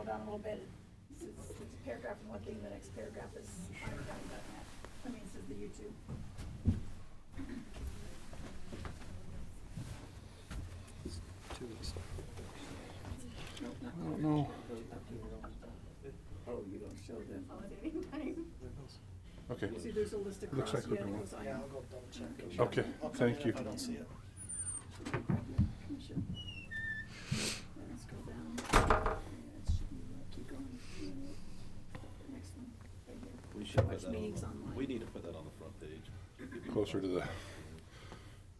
scroll down a little bit, it's a paragraph in one thing, the next paragraph is ironcounty.net. I mean, it says the YouTube. I don't know. Oh, you don't show the holiday time. Okay. See, there's a list across. Looks like we're yeah, doing it goes on. Yeah, I'll go double check. Okay, thank you. I don't see it. Commission. Yeah, let's go down. Yeah, it should be, keep going. Next one, right here. We should put Watch that on, meetings online. we need to put that on the front page. Closer to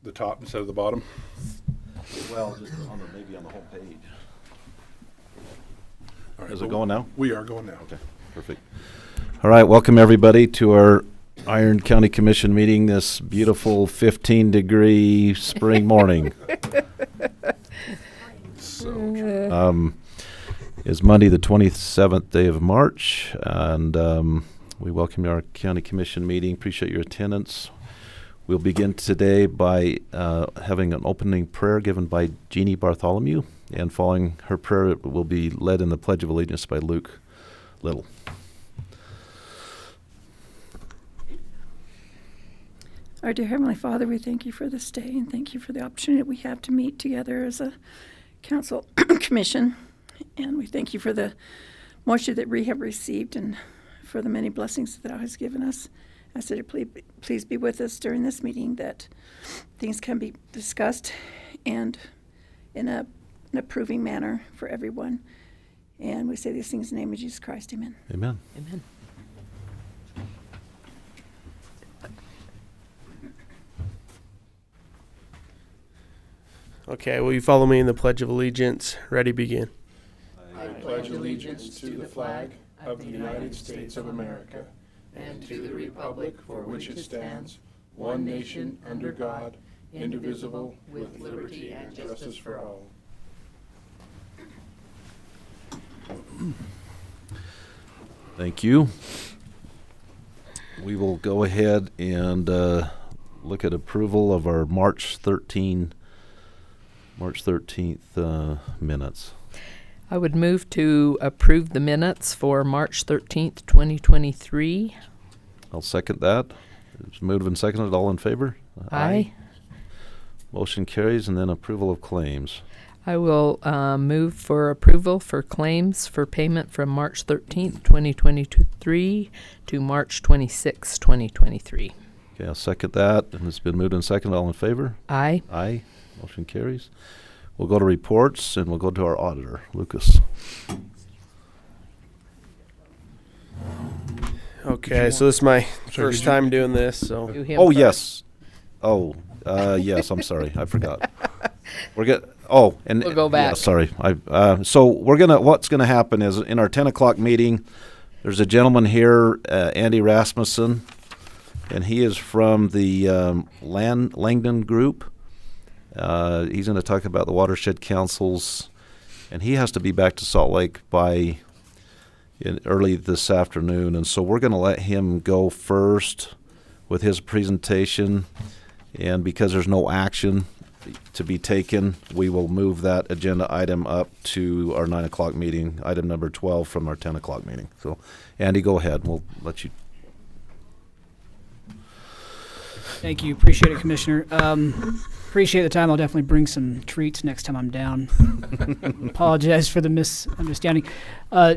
the top instead of the bottom. Well, just on the, maybe on the whole page. All right, Is well, it going now? We are going now. Okay, perfect. All right, welcome everybody to our Iron County Commission meeting this beautiful 15-degree spring morning. So, It's Monday, the 27th day of March, and we welcome you to our County Commission meeting. Appreciate your attendance. We'll begin today by having an opening prayer given by Jeannie Bartholomew, and following her prayer, it will be led in the Pledge of Allegiance by Luke Little. Our dear Heavenly Father, we thank you for this day and thank you for the opportunity that we have to meet together as a council commission. And we thank you for the moisture that we have received and for the many blessings that thou hast given us. I said, please be with us during this meeting, that things can be discussed and in an approving manner for everyone. And we say these things in the name of Jesus Christ. Amen. Amen. Amen. Okay, will you follow me in the Pledge of Allegiance? Ready, begin. I pledge allegiance to the flag of the United States of America and to the republic for which it stands, one nation, under God, indivisible, with liberty and justice for all. Thank you. We will go ahead and look at approval of our March 13th minutes. I would move to approve the minutes for March 13th, 2023. I'll second that. It's moved and seconded. All in favor? Aye. Motion carries, and then approval of claims. I will move for approval for claims for payment from March 13th, 2023 to March 26th, 2023. Okay, I'll second that, and it's been moved and seconded. All in favor? Aye. Aye. Motion carries. We'll go to reports, and we'll go to our auditor, Lucas. Okay, so this is my Sorry, first did you- time doing this, so Do him Oh, first. yes. Oh, yes, I'm sorry. I forgot. We're good. Oh, and We'll go back. Yeah, sorry. So what's gonna happen is in our 10 o'clock meeting, there's a gentleman here, Andy Rasmussen, and he is from the Langdon Group. He's going to talk about the watershed councils, and he has to be back to Salt Lake by early this afternoon. And so we're going to let him go first with his presentation. And because there's no action to be taken, we will move that agenda item up to our 9 o'clock meeting, item number 12 from our 10 o'clock meeting. So, Andy, go ahead. We'll let you. Thank you. Appreciate it, Commissioner. Appreciate the time. I'll definitely bring some treats next time I'm down. Apologize for the misunderstanding.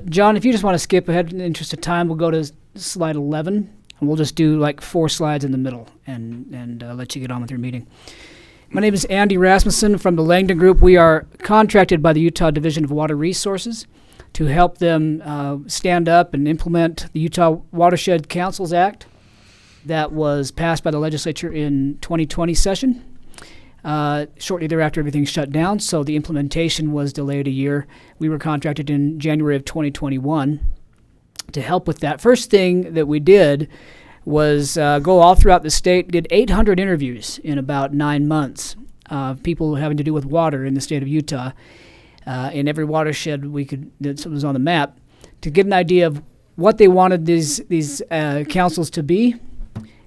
John, if you just want to skip ahead in the interest of time, we'll go to slide 11, and we'll just do like 4 slides in the middle and let you get on with your meeting. My name is Andy Rasmussen from the Langdon Group. We are contracted by the Utah Division of Water Resources to help them stand up and implement the Utah Watershed Councils Act that was passed by the legislature in 2020 session. Shortly thereafter, everything shut down, so the implementation was delayed a year. We were contracted in January of 2021 to help with that. First thing that we did was go all throughout the state, did 800 interviews in about 9 months, people having to do with water in the state of Utah, in every watershed that was on the map, to get an idea of what they wanted these councils to be.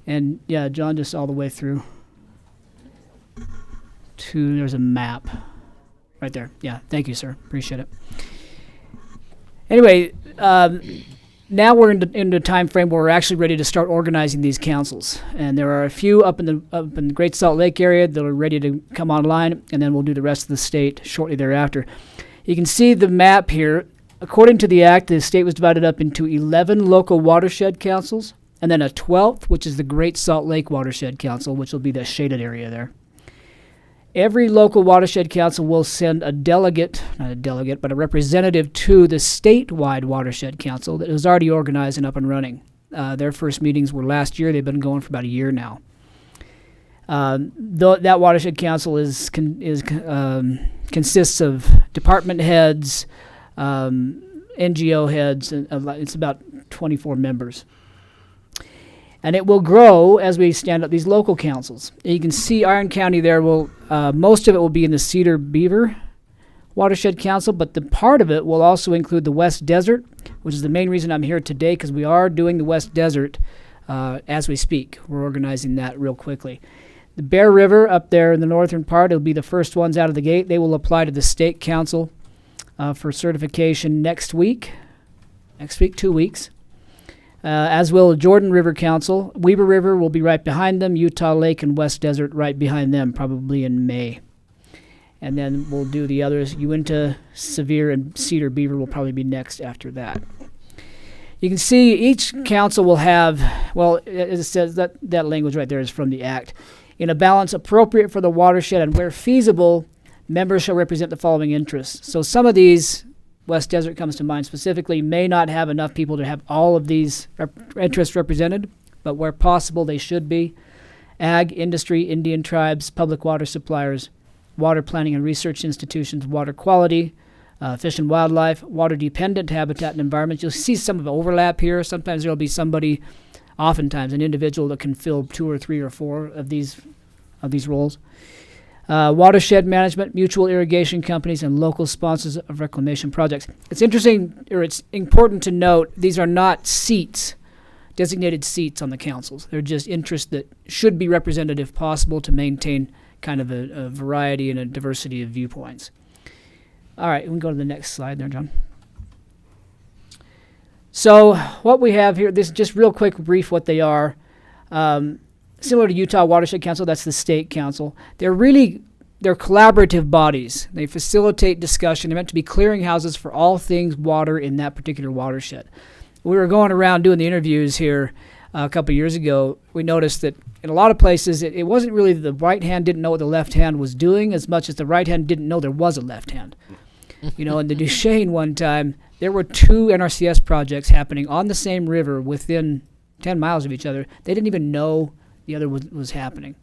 And yeah, John, just all the way through there's a map right there. Yeah, thank you, sir. Appreciate it. Anyway, now we're into a time frame where we're actually ready to start organizing these councils, and there are a few up in the Great Salt Lake area that are ready to come online, and then we'll do the rest of the state shortly thereafter. You can see the map here. According to the act, the state was divided up into 11 local watershed councils, and then a 12th, which is the Great Salt Lake Watershed Council, which will be the shaded area there. Every local watershed council will send a delegate, not a delegate, but a representative to the statewide watershed council that is already organized and up and running. Their first meetings were last year. They've been going for about a year now. That watershed council consists of department heads, NGO heads, and it's about 24 members. And it will grow as we stand up these local councils. And you can see Iron County there most of it will be in the Cedar Beaver Watershed Council, but the part of it will also include the West Desert, which is the main reason I'm here today, because we are doing the West Desert as we speak. We're organizing that real quickly. The Bear River up there in the northern part will be the first ones out of the gate. They will apply to the State Council for certification next week, 2 weeks. As will Jordan River Council. Weber River will be right behind them. Utah Lake and West Desert right behind them, probably in May. And then we'll do the others. Uinta, Sevier, and Cedar Beaver will probably be next after that. You can see each council will have, well, as it says, that language right there is from the Act. In a balance appropriate for the watershed and where feasible, members shall represent the following interests. So some of these, West Desert comes to mind specifically, may not have enough people to have all of these interests represented, but where possible they should be. Ag, industry, Indian tribes, public water suppliers, water planning and research institutions, water quality, fish and wildlife, water-dependent habitat and environments. You'll see some of the overlap here. Sometimes there will be somebody, oftentimes an individual that can fill 2 or 3 or 4 of these roles. Watershed management, mutual irrigation companies, and local sponsors of reclamation projects. It's interesting, or it's important to note, these are not seats, designated seats on the councils. They're just interests that should be represented if possible to maintain kind of a variety and a diversity of viewpoints. All right, we can go to the next slide there, John. So what we have here, this is just real quick, brief what they are. Similar to Utah Watershed Council, that's the state council. They're collaborative bodies. They facilitate discussion. They're meant to be clearinghouses for all things water in that particular watershed. We were going around doing the interviews here a couple years ago. We noticed that in a lot of places, it wasn't really the right hand didn't know what the left hand was doing as much as the right hand didn't know there was a left hand. You know, in the Duchesne one time, there were 2 NRCS projects happening on the same river within 10 miles of each other. They didn't even know the other was happening.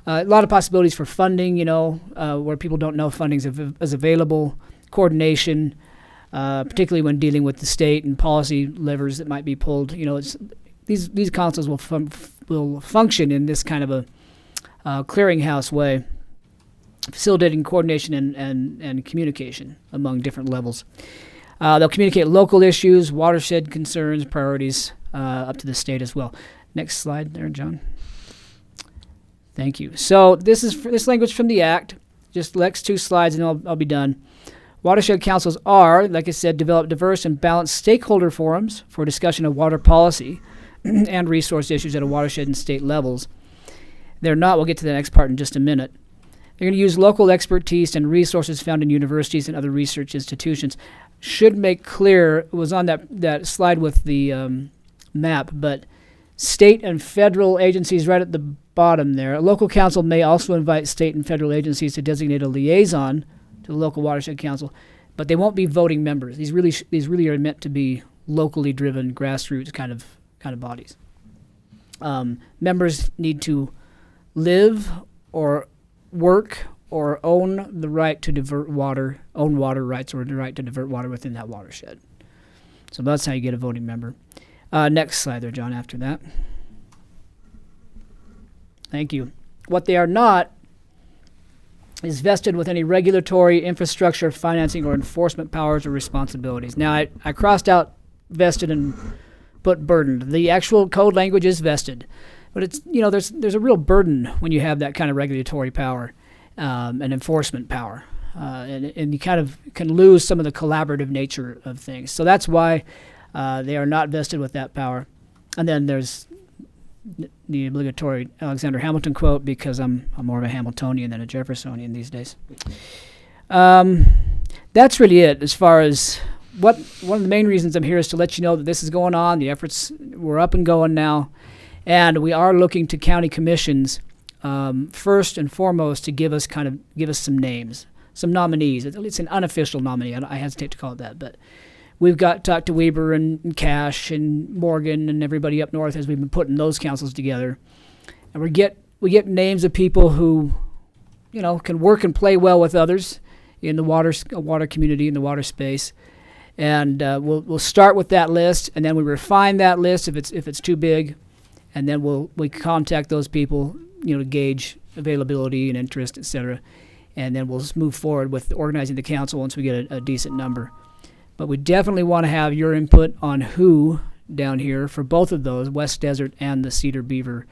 A lot of possibilities for funding, where people don't know funding is available, coordination, particularly when dealing with the state and policy levers that might be pulled. These councils will function in this kind of a clearinghouse way, facilitating coordination and communication among different levels. They'll communicate local issues, watershed concerns, priorities up to the state as well. Next slide there, John. Thank you. So this language from the Act. Just next 2 slides and I'll be done. Watershed councils are, like I said, develop diverse and balanced stakeholder forums for discussion of water policy and resource issues at a watershed and state levels. They're not, we'll get to the next part in just a minute. They're going to use local expertise and resources found in universities and other research institutions. Should make clear, it was on that slide with the map, but state and federal agencies right at the bottom there. A local council may also invite state and federal agencies to designate a liaison to the local watershed council, but they won't be voting members. These really are meant to be locally driven, grassroots kind of bodies. Members need to live or work or own the right to divert water, own water rights or the right to divert water within that watershed. So that's how you get a voting member. Next slide there, John, after that. Thank you. What they are not is vested with any regulatory, infrastructure, financing, or enforcement powers or responsibilities. Now, I crossed out vested and put burdened. The actual code language is vested. But it's, there's a real burden when you have that kind of regulatory power and enforcement power. and you kind of can lose some of the collaborative nature of things. So that's why they are not vested with that power. And then there's the obligatory Alexander Hamilton quote, because I'm more of a Hamiltonian than a Jeffersonian these days. That's really it as far as one of the main reasons I'm here is to let you know that this is going on. The efforts, we're up and going now, and we are looking to county commissions first and foremost to give us some names, some nominees. It's an unofficial nominee. I hesitate to call it that, but we've talked to Weber and Cash and Morgan and everybody up north as we've been putting those councils together, and we get names of people who, can work and play well with others in the water community, in the water space. And we'll start with that list, and then we refine that list if it's too big, and then we contact those people, to gauge availability and interest, etc. And then we'll just move forward with organizing the council once we get a decent number. But we definitely want to have your input on who down here for both of those, West Desert and the Cedar Beaver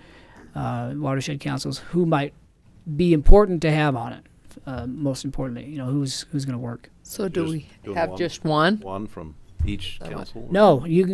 watershed councils, who might be important to have on it. Most importantly, who's going to work. So do Just we do have one? just one? One from each That council? No, you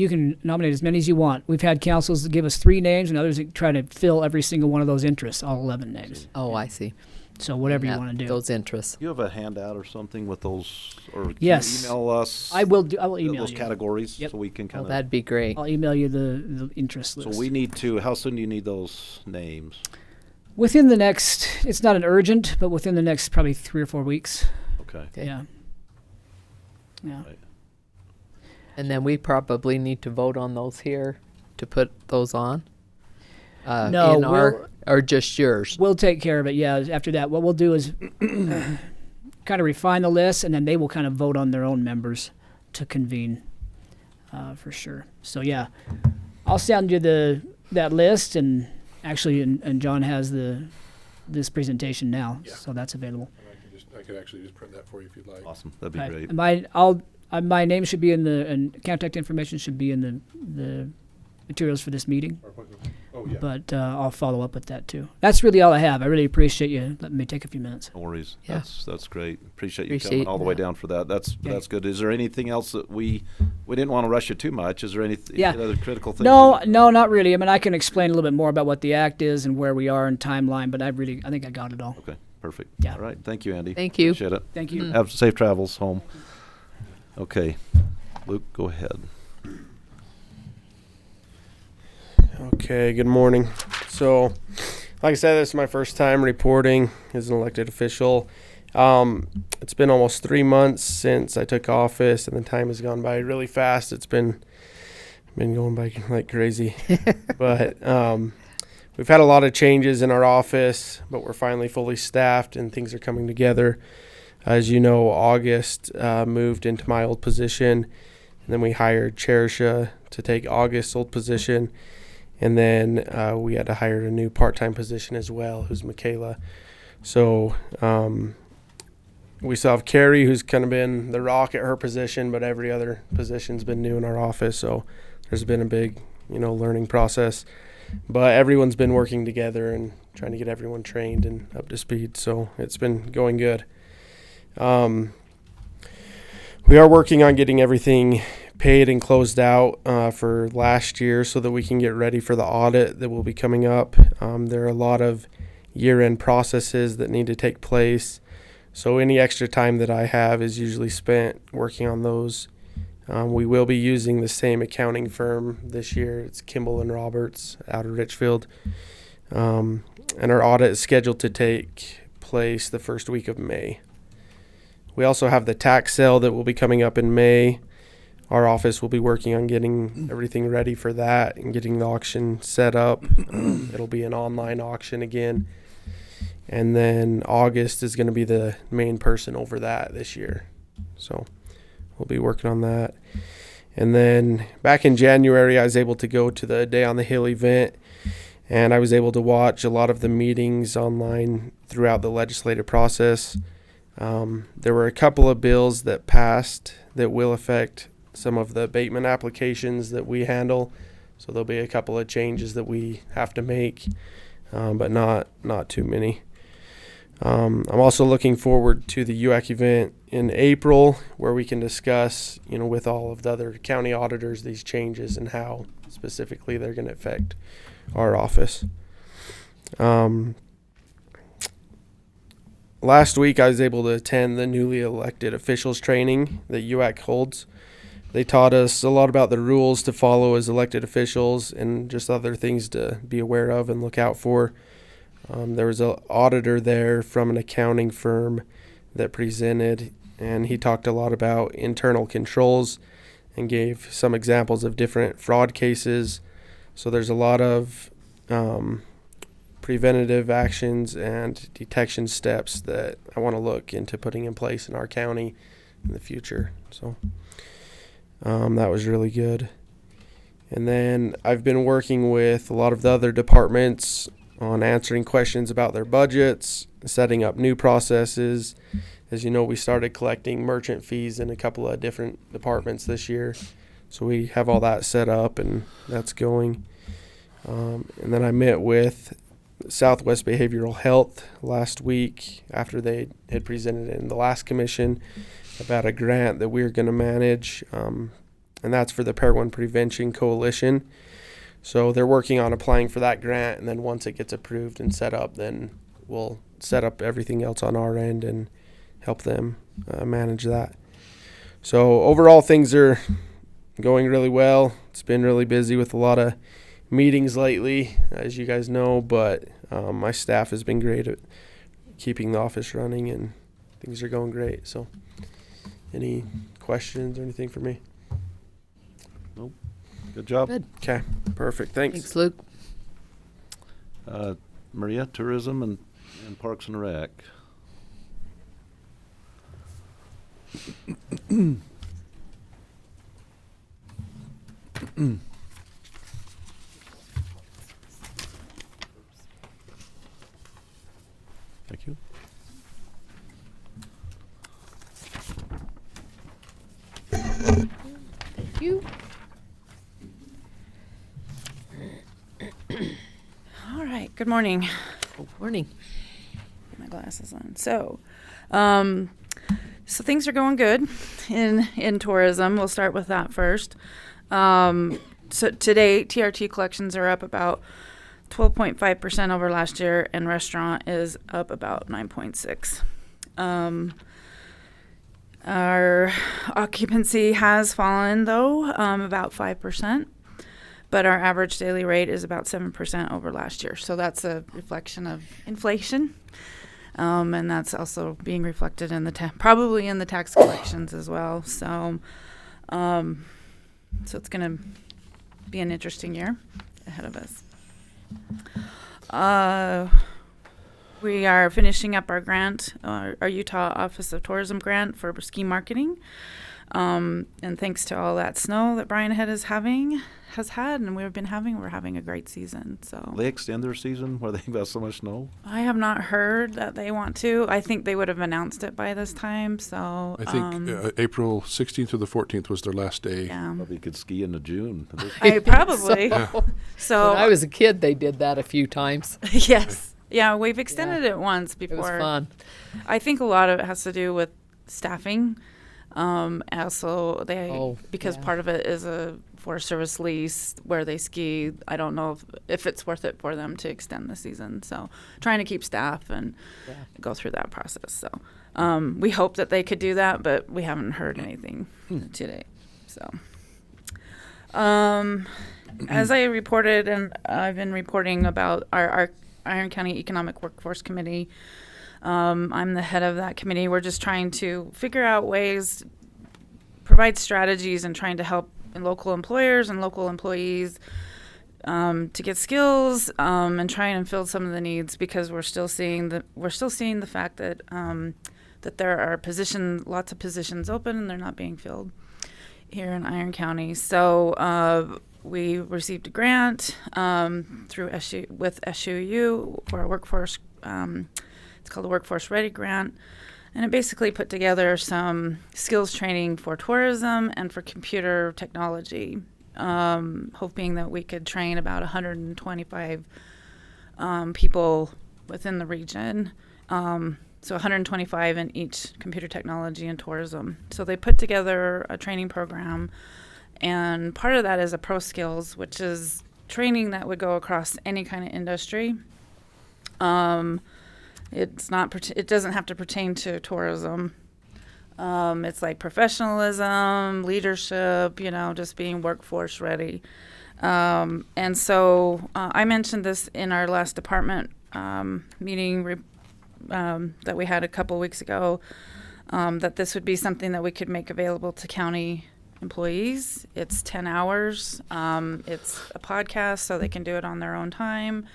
can nominate as many as you want. We've had councils that give us 3 names, and others that try to fill every single one of those interests, all 11 names. Oh, I see. So whatever Yeah, you want to do. Those interests. Do you have a handout or something with those, or can Yes. you email us? I will email those you. categories, Yep. so we can Oh, kind of. that'd be great. I'll email you the interest So list. we need to. How soon do you need those names? Within the next, it's not an urgent, but within the next probably 3 or 4 weeks. Okay. Okay. Yeah. Yeah. Right. And then we probably need to vote on those here to put those on. No, in our or just yours. We'll take care of it. Yeah. After that, what we'll do is kind of refine the list, and then they will kind of vote on their own members to convene, for sure. So yeah, I'll send you that list, and actually, and John has this presentation now, Yeah. so that's available. And I could actually just print that for you if you'd like. Awesome. That'd be Right. great. And my name should be and contact information should be in the materials for this meeting. Oh, yeah. But I'll follow up with that too. That's really all I have. I really appreciate you letting me take a few minutes. No worries. Yeah. That's great. Appreciate you Appreciate coming all the way that. down for that. That's good. Is there anything else that we didn't want to rush you too much? Is there any Yeah. other critical things? No, not really. I mean, I can explain a little bit more about what the act is and where we are in timeline, but I think I got it all. Okay. Perfect. Yeah. All right. Thank you, Andy. Thank you. Appreciate it. Thank you. Have safe travels home. Okay. Luke, go ahead. Okay, good morning. So, like I said, this is my first time reporting as an elected official. It's been almost 3 months since I took office, and the time has gone by really fast. It's been going by like crazy. But we've had a lot of changes in our office, but we're finally fully staffed, and things are coming together. As you know, August moved into my old position, and then we hired Cherisha to take August's old position. And then we had to hire a new part-time position as well, who's Michaela. So we still have Carrie, who's kind of been the rock at her position, but every other position's been new in our office. So there's been a big, learning process. But everyone's been working together and trying to get everyone trained and up to speed. So it's been going good. We are working on getting everything paid and closed out for last year so that we can get ready for the audit that will be coming up. There are a lot of year-end processes that need to take place. So any extra time that I have is usually spent working on those. We will be using the same accounting firm this year. It's Kimball and Roberts out of Richfield. And our audit is scheduled to take place the first week of May. We also have the tax sale that will be coming up in May. Our office will be working on getting everything ready for that and getting the auction set up. It'll be an online auction again. And then August is going to be the main person over that this year. So we'll be working on that. And then back in January, I was able to go to the Day on the Hill event, and I was able to watch a lot of the meetings online throughout the legislative process. There were a couple of bills that passed that will affect some of the abatement applications that we handle. So there'll be a couple of changes that we have to make, but not too many. I'm also looking forward to the UAC event in April, where we can discuss, with all of the other county auditors, these changes and how specifically they're going to affect our office. Last week, I was able to attend the newly elected officials training that UAC holds. They taught us a lot about the rules to follow as elected officials and just other things to be aware of and look out for. There was an auditor there from an accounting firm that presented, and he talked a lot about internal controls and gave some examples of different fraud cases. So there's a lot of preventative actions and detection steps that I want to look into putting in place in our county in the future. So that was really good. And then I've been working with a lot of the other departments on answering questions about their budgets, setting up new processes. As you know, we started collecting merchant fees in a couple of different departments this year. So we have all that set up, and that's going. And then I met with Southwest Behavioral Health last week after they had presented in the last commission about a grant that we're going to manage. And that's for the Paraguayan Prevention Coalition. So they're working on applying for that grant, and then once it gets approved and set up, then we'll set up everything else on our end and help them manage that. So overall, things are going really well. It's been really busy with a lot of meetings lately, as you guys know, but my staff has been great at keeping the office running, and things are going great. So any questions or anything for me? Good job. Good. Okay, perfect. Thanks. Thanks, Luke. Maria, Tourism and Parks and Rec. Thank you. Thank you. All right. Good morning. Morning. Get my glasses on. So things are going good in tourism. We'll start with that first. So today, TRT collections are up about 12.5% over last year, and restaurant is up about 9.6%. Our occupancy has fallen, though, about 5%. But our average daily rate is about 7% over last year. So that's a reflection of inflation. And that's also being reflected in probably in the tax collections as well. So it's going to be an interesting year ahead of us. We are finishing up our grant, our Utah Office of Tourism grant for ski marketing. And thanks to all that snow that Brian Head has had, and we're having a great season. So They extend their season where they've got so much snow? I have not heard that they want to. I think they would have announced it by this time. So I think April 16th to the 14th was their last day. yeah, Probably could ski into June. I probably. So, So when I was a kid, they did that a few times. yes, yeah, we've extended it once It before. was fun. I think a lot of it has to do with staffing. Also, because yeah. part of it is a Forest Service lease where they ski. I don't know if it's worth it for them to extend the season. So trying to keep staff and go through that process. So we hope that they could do that, but we haven't heard anything today. So as I reported, and I've been reporting about our Iron County Economic Workforce Committee. I'm the head of that committee. We're just trying to figure out ways, provide strategies, and trying to help local employers and local employees to get skills and try and fill some of the needs, because we're still seeing the fact that that there are lots of positions open, and they're not being filled here in Iron County. So we received a grant through SUU for a workforce. It's called the Workforce Ready Grant, and it basically put together some skills training for tourism and for computer technology, hoping that we could train about 125 people within the region So 125 in each computer technology and tourism. So they put together a training program, and part of that is a pro skills, which is training that would go across any kind of industry. It doesn't have to pertain to tourism. It's like professionalism, leadership, just being workforce ready. And so I mentioned this in our last department meeting that we had a couple weeks ago, that this would be something that we could make available to county employees. It's 10 hours. It's a podcast, so they can do it on their own time.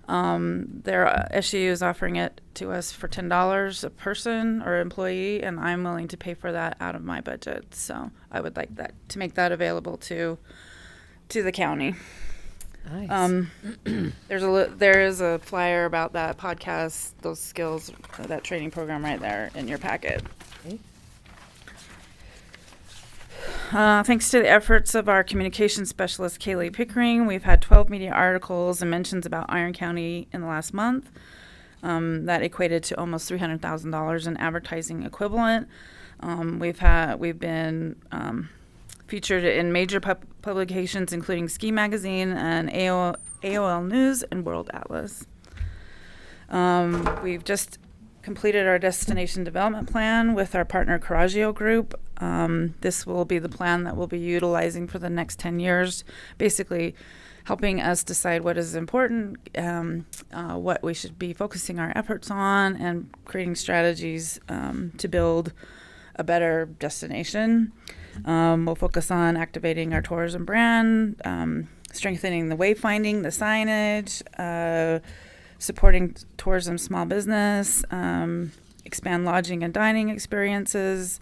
SU is offering it to us for $10 a person or employee, and I'm willing to pay for that out of my budget. So I would like that to make that available to the county. Nice. There is a flyer about that podcast, those skills, that training program right there in your packet. Okay. Thanks to the efforts of our communications specialist, Kaylee Pickering, we've had 12 media articles and mentions about Iron County in the last month. That equated to almost $300,000 in advertising equivalent. We've been featured in major publications, including Ski Magazine and AOL News and World Atlas. We've just completed our destination development plan with our partner Coraggio Group. This will be the plan that we'll be utilizing for the next 10 years, basically helping us decide what is important, what we should be focusing our efforts on, and creating strategies to build a better destination. We'll focus on activating our tourism brand, strengthening the wayfinding, the signage, supporting tourism small business, expand lodging and dining experiences,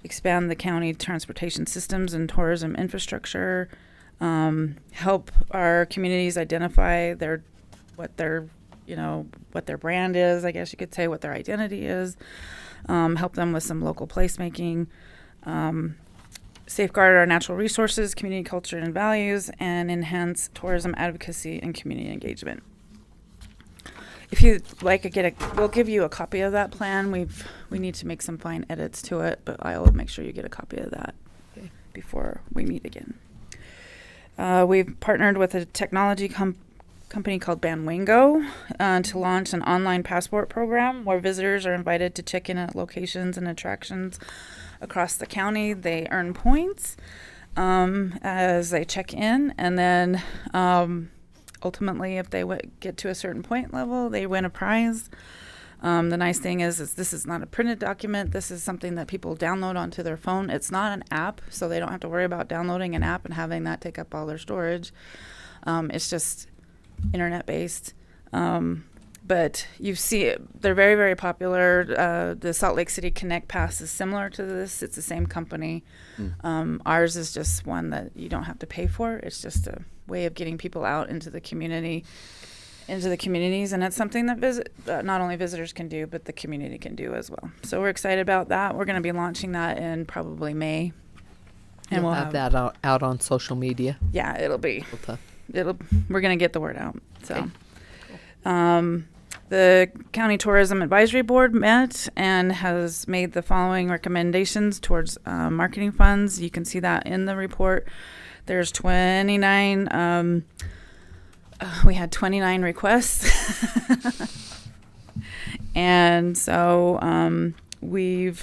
expand the county transportation systems and tourism infrastructure, help our communities identify what their brand is, I guess you could say, what their identity is, help them with some local placemaking, safeguard our natural resources, community culture and values, and enhance tourism advocacy and community engagement. If you'd like we'll give you a copy of that plan. We need to make some fine edits to it, but I'll make sure you get a copy of that before we meet again. We've partnered with a technology company called Banwango to launch an online passport program where visitors are invited to check in at locations and attractions across the county. They earn points as they check in, and then ultimately, if they get to a certain point level, they win a prize. The nice thing is this is not a printed document. This is something that people download onto their phone. It's not an app, so they don't have to worry about downloading an app and having that take up all their storage. It's just internet-based. But you see it, they're very, very popular. The Salt Lake City Connect Pass is similar to this. It's the same company. Ours is just one that you don't have to pay for. It's just a way of getting people out into the communities, and it's something that not only visitors can do, but the community can do as well. So we're excited about that. We're going to be launching that in probably May, and You'll we'll have that out on social media. Yeah, it'll be. Okay. We're going to get the word out. So, Okay. the County Tourism Advisory Board met and has made the following recommendations towards marketing funds. You can see that in the report. There's 29. We had 29 requests, and so we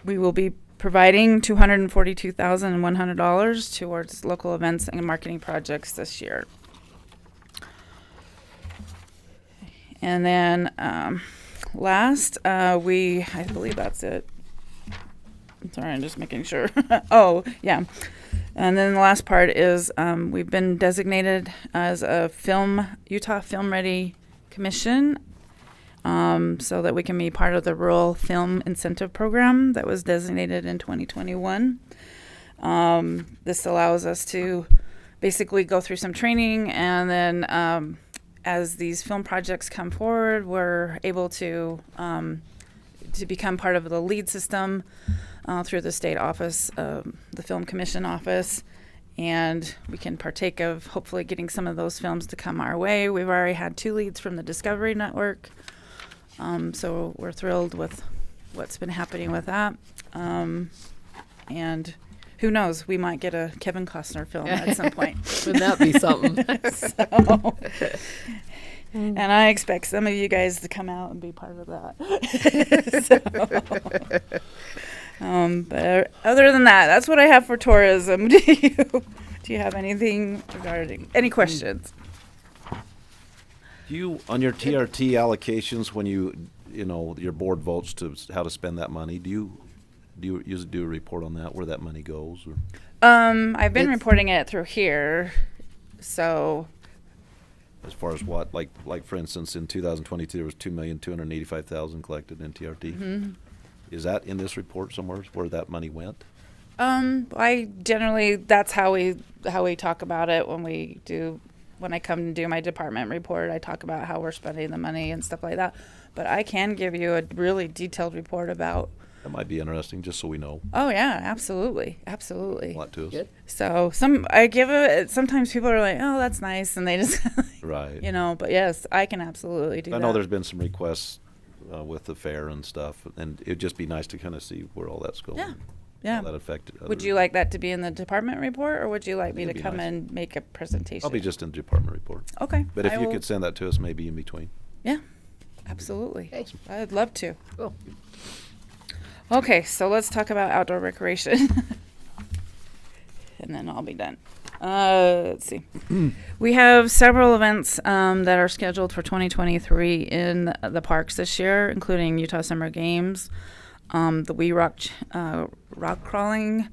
will be providing $242,100 towards local events and marketing projects this year. And then last, I believe that's it. Sorry, I'm just making sure. Oh, yeah. And then the last part is we've been designated as a Utah Film Ready Commission, so that we can be part of the Rural Film Incentive Program that was designated in 2021. This allows us to basically go through some training, and then as these film projects come forward, we're able to become part of the lead system through the state office, the Film Commission office, and we can partake of hopefully getting some of those films to come our way. We've already had 2 leads from the Discovery Network So we're thrilled with what's been happening with that. And who knows, we might get a Kevin Costner film at some point. Wouldn't that be something? So, and I expect some of you guys to come out and be part of that. But other than that, that's what I have for tourism. Do you have anything regarding any questions? Do you, on your TRT allocations, when your board votes to how to spend that money, do you usually do a report on that, where that money goes? Or? I've been It's- reporting it through here, so As far as what, like for instance, in 2022, there was $2,285,000 collected in TRT. mhm. Is that in this report somewhere where that money went? I generally, that's how we talk about it when I come and do my department report. I talk about how we're spending the money and stuff like that. But I can give you a really detailed report about. That might be interesting, just so we know. Oh yeah, absolutely, absolutely. A lot to us. Good. So sometimes people are like, oh, that's nice, and they just, Right. But yes, I can absolutely do I that. know there's been some requests with the fair and stuff, and it'd just be nice to kind of see where all that's going. Yeah. Yeah. How that affected. Would you like that to be in the department report, or would you like me to It'd be come nice. and make a presentation? I'll be just in the department report. Okay. But if I you will- could send that to us, maybe in between. Yeah, absolutely. Okay. I'd love to. Cool. Okay, so let's talk about outdoor recreation. And then I'll be done. Let's see. We have several events that are scheduled for 2023 in the parks this year, including Utah Summer Games, the We Rock rock crawling,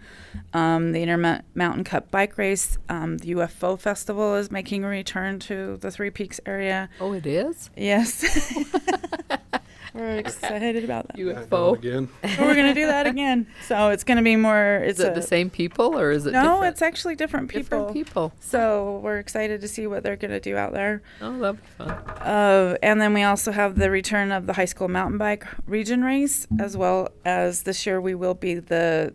the Intermountain Cup bike race. The UFO Festival is making a return to the Three Peaks area. Oh, it is? Yes. We're excited about that. UFO. Again. We're gonna do that again. So it's gonna be more. Is it the same people or is it No, different? it's actually different people. different people. So we're excited to see what they're gonna do out there. Oh, that'll be fun. And then we also have the return of the high school mountain bike region race, as well as this year we will be the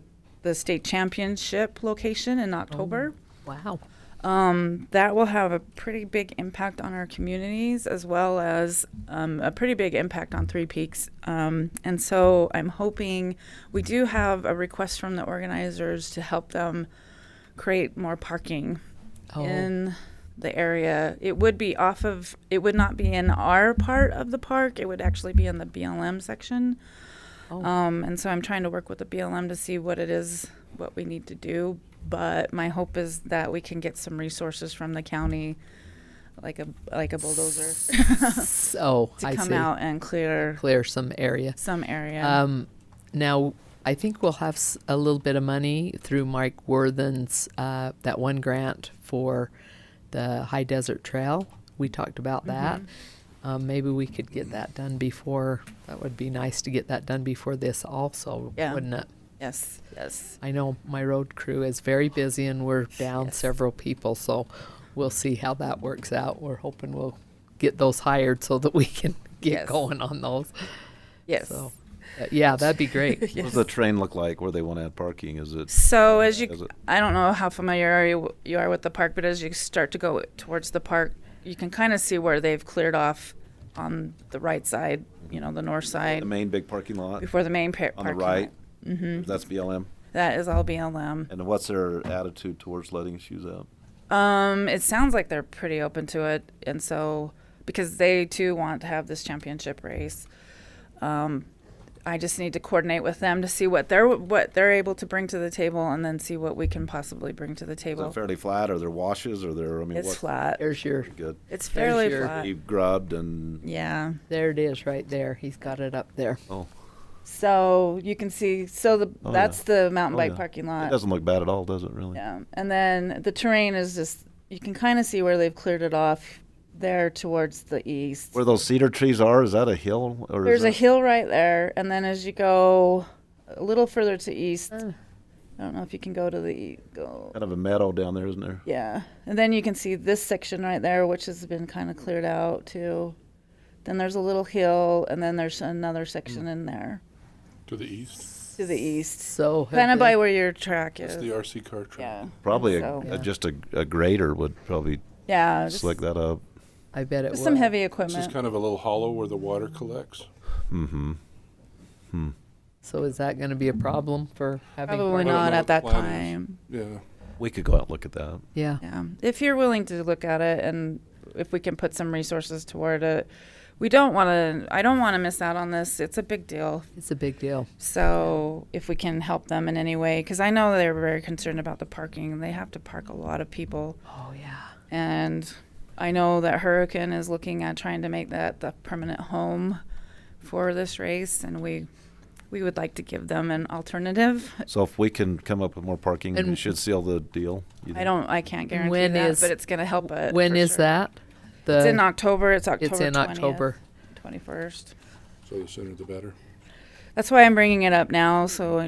state championship location in October. Wow. That will have a pretty big impact on our communities, as well as a pretty big impact on Three Peaks. And so I'm hoping, we do have a request from the organizers to help them create more parking Oh. in the area. It would not be in our part of the park. It would actually be in the BLM section. Oh. And so I'm trying to work with the BLM to see what we need to do. But my hope is that we can get some resources from the county, like a bulldozer, So to I come see. out and clear Clear some area. some area. Now, I think we'll have a little bit of money through Mike Worthen's, that one grant for the High Desert Trail. We talked about that. Maybe we could get that done that would be nice to get that done before this also, Yeah. wouldn't it? Yes, yes. I know my road crew is very busy and we're down Yes. several people, so we'll see how that works out. We're hoping we'll get those hired so that we can get Yes. going on those. Yes. So, yeah, that'd be great. What Yes. does the train look like where they want to add parking? Is it? So Is it- I don't know how familiar you are with the park, but as you start to go towards the park, you can kind of see where they've cleared off on the right side, the north side, The main big parking lot before the main on the parking right? lot. Mm-hmm. That's BLM. That is all BLM. And what's their attitude towards letting us use that? It sounds like they're pretty open to it, and so because they too want to have this championship race, I just need to coordinate with them to see what they're able to bring to the table, and then see what we can possibly bring to the Is table. it fairly flat? Are there washes? Or It's what? flat. There's your, Good. It's fairly your- flat. You grubbed and Yeah. there it is right there. He's got it up there. So you can see. So Oh, that's the mountain Oh, bike yeah. parking it lot. doesn't look bad at all, does it really? Yeah, and then the terrain is just, you can kind of see where they've cleared it off there towards the east. Where those cedar trees are, is that a hill? Or There's is a that, hill right there, and then as you go a little further to east, Uh. I don't know if you can go to the go. kind of a meadow down there, isn't there? Yeah, and then you can see this section right there, which has been kind of cleared out too. Then there's a little hill, and then there's another section in there To the east. to the east, So have kind of they- by where your track That's is. the RC car track. Yeah. Probably So- just a grader would probably Yeah, just slick that up. I bet it some will. heavy This equipment. is kind of a little hollow where the water collects. Mm-hmm. So is that going to be a problem for having? Probably I don't not know at that what the plan is. time. Yeah. We could go out and look at that. Yeah. Yeah, if you're willing to look at it and if we can put some resources toward it, I don't want to miss out on this. It's a big deal. It's a big deal. So if we can help them in any way, because I know they're very concerned about the parking. They have to park a lot of people. Oh yeah. And I know that Hurricane is looking at trying to make that the permanent home for this race, and we would like to give them an alternative. So if we can come up with more parking, And- we should seal the deal. You think? I can't guarantee When that, is- but it's going to help it. When for is sure. that? It's in October. It's October It's in 20th, October. 21st. So the sooner the better. That's why I'm bringing it up now. So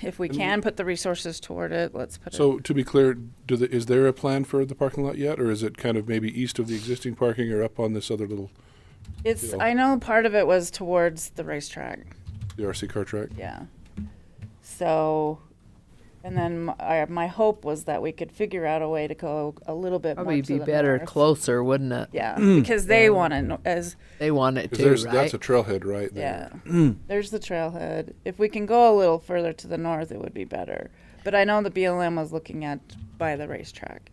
if we can put the resources toward it, let's put it. So to be clear, is there a plan for the parking lot yet, or is it kind of maybe east of the existing parking or up on this other little, It's. Yeah. I know part of it was towards the racetrack. the RC car track? Yeah. So, and then my hope was that we could figure out a way to go a little bit Probably more to be the better north. closer, wouldn't it? Yeah, because they want it as They want it Because too, that's right? a trailhead right yeah. there. There's the trailhead. If we can go a little further to the north, it would be better. But I know the BLM was looking at by the racetrack.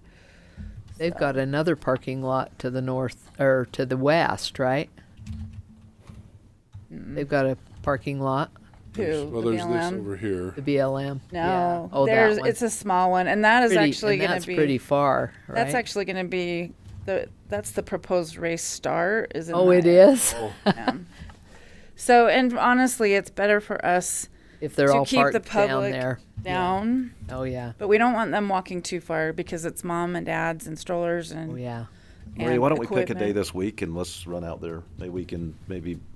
They've got another parking lot to the north or to the west, right? They've got a parking lot, Who? Well, the there's this BLM? over here. the BLM. No, Yeah. Oh, there's. that one. It's a small one, and that is Pretty- actually and going that's to be. pretty far, right? That's actually going to be that's the proposed race start. Is in Oh, it that. is. Yeah. So, and honestly, it's better for us If they're to all keep the parked down public there. down, Oh yeah. but we don't want them walking too far because it's mom and dads and strollers and. Oh yeah. Maria, and why don't we pick a day equipment. this week and let's run out there? Maybe we can,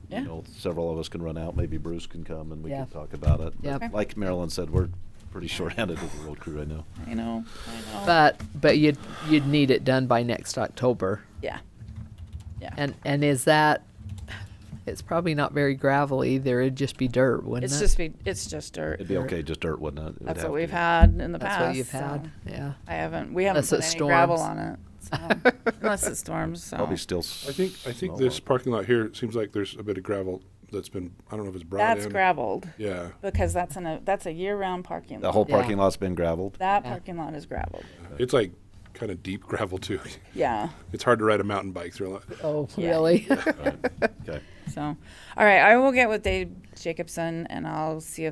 Yeah. several of us can run out. Maybe Bruce can come and we Yeah. can talk about it. Yep. But like Marilyn said, we're pretty short-handed with the road crew right now. I know. But you'd need it done by next October. Yeah. Yeah. And is that? It's probably not very gravelly. There would just be dirt, wouldn't it? It's just dirt. It'd be okay, just dirt, wouldn't it? It would That's have what to we've be. had in the That's past. what you've so had. Yeah. We haven't Unless put it any gravel storms. on it. So, unless it storms. So. Probably still. I think snow this on- parking lot here, it seems like there's a bit of gravel that's been, I don't know if it's brought That's in. gravelled Yeah. because that's a year-round parking lot. The whole Yeah. parking lot's been gravelled. That Yeah. parking lot is gravelled. It's like kind of deep gravel too. Yeah. It's hard to ride a mountain bike through a lot. Oh Yeah. really? Okay. So, all right, I will get with Dave Jacobson and I'll see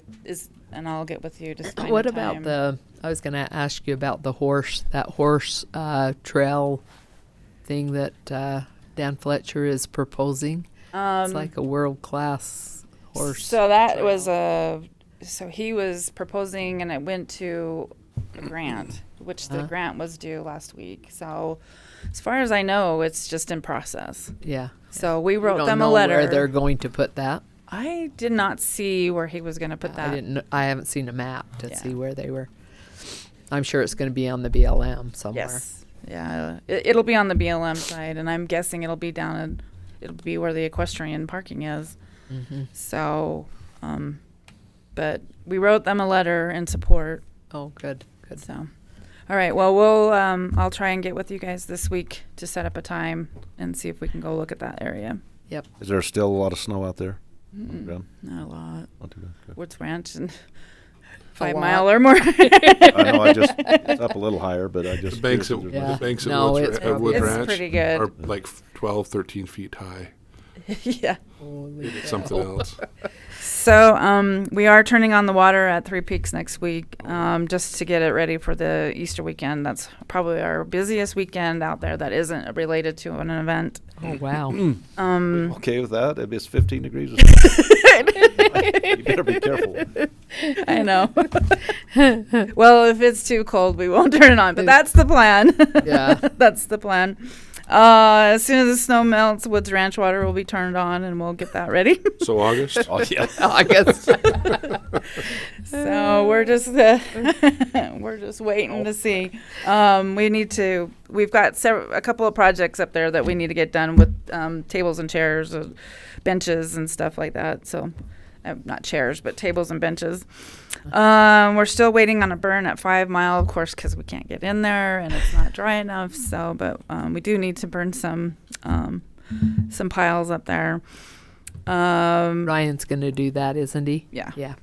and I'll get with you to find What a about time. I was going to ask you about that horse trail thing that Dan Fletcher is proposing. It's like a world class horse. So that was so he was proposing and it went to a grant, which the Uh-huh. grant was due last week. So as far as I know, it's just in process. Yeah. So we You wrote don't them know a letter. where they're going to put that. I did not see where he was going to put that. I didn't. I haven't seen a map to Yeah. see where they were. I'm sure it's going to be on the BLM somewhere. Yes. Yeah. It'll be on the BLM side, and I'm guessing it'll be it'll be where the equestrian parking is. Mm-hmm. So, but we wrote them a letter in support. Oh, good. Good. So, all right. Well, I'll try and get with you guys this week to set up a time and see if we can go look at that area. Is there still a lot of snow out there? on the Mm-mm, ground? not a lot. Not too bad. Good. Woods Ranch and 5 lot. Mile or more. I know, it's up a little higher, but I The just. banks at, curious if Yeah. there's- the banks at No, Woods, it's at Wood It's Ranch pretty good. are like 12, 13 feet high. Yeah. It's something else. So we are turning on the water at Three Peaks next week, just to get it ready for the Easter weekend. That's probably our busiest weekend out there that isn't related to an event. Oh wow. Okay with that? If it's 15 degrees. You better be careful. I know. Well, if it's too cold, we won't turn it on, but that's the plan. Yeah. That's the plan. As soon as the snow melts, Woods Ranch water will be turned on, and we'll get that ready. So August? Oh, yeah. I guess. So we're just we're just waiting to see. We've got a couple of projects up there that we need to get done with tables and chairs, benches and stuff like that. So not chairs, but tables and benches. We're still waiting on a burn at 5 Mile, of course, because we can't get in there and it's not dry enough. So, but we do need to burn some piles up there. Ryan's going to do that, isn't he? Yeah. Yeah.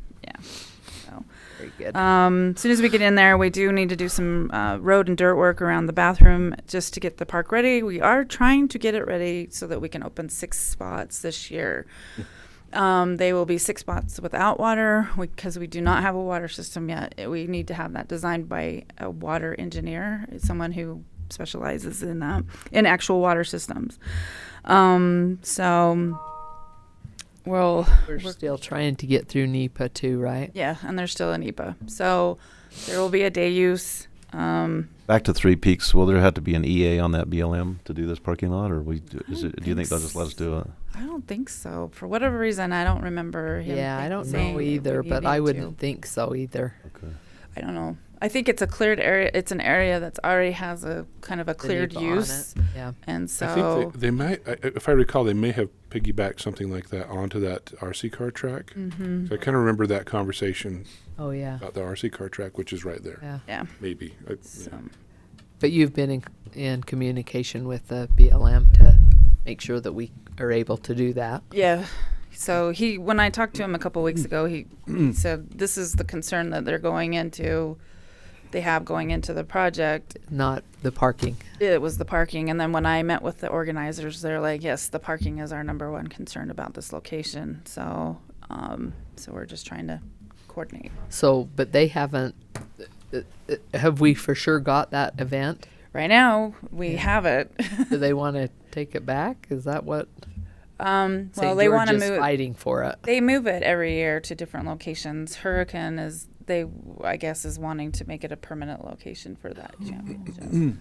So, Very good. as soon as we get in there, we do need to do some road and dirt work around the bathroom just to get the park ready. We are trying to get it ready so that we can open 6 spots this year. They will be 6 spots without water because we do not have a water system yet. We need to have that designed by a water engineer, someone who specializes in that, in actual water systems. So we're still trying to get through NEPA too, right? yeah, and there's still a NEPA. So there will be a day use. Back to Three Peaks, will there have to be an EA on that BLM to do this parking lot, or do you think they'll just let us do it? I don't think so. For whatever reason, I don't remember him. Yeah, I don't saying know that either, we but I need wouldn't to. think so either. Okay. I don't know. I think it's a cleared area. It's an area that's already has a kind of a The cleared NEPA on use, it. Yeah. and I so think they might, if I recall, they may have piggybacked something like that onto that RC car track. mhm. So I kind of remember that conversation Oh, yeah. about the RC car track, which is right there. Yeah. yeah. Maybe. So, But you've been in communication with the BLM to make sure that we are able to do that. yeah. So when I talked to him a couple weeks ago, he said this is the concern that they're going into. They have going into the project. Not the parking. It was the parking, and then when I met with the organizers, they're like, "Yes, the parking is our number one concern about this location." So, so we're just trying to coordinate. So, but they haven't. Have we for sure got that event? Right now, we have it. Do they want to take it back? Is that what? Well, St. they George want to is move. fighting for it. They move it every year to different locations. Hurricane is I guess, is wanting to make it a permanent location for that championship.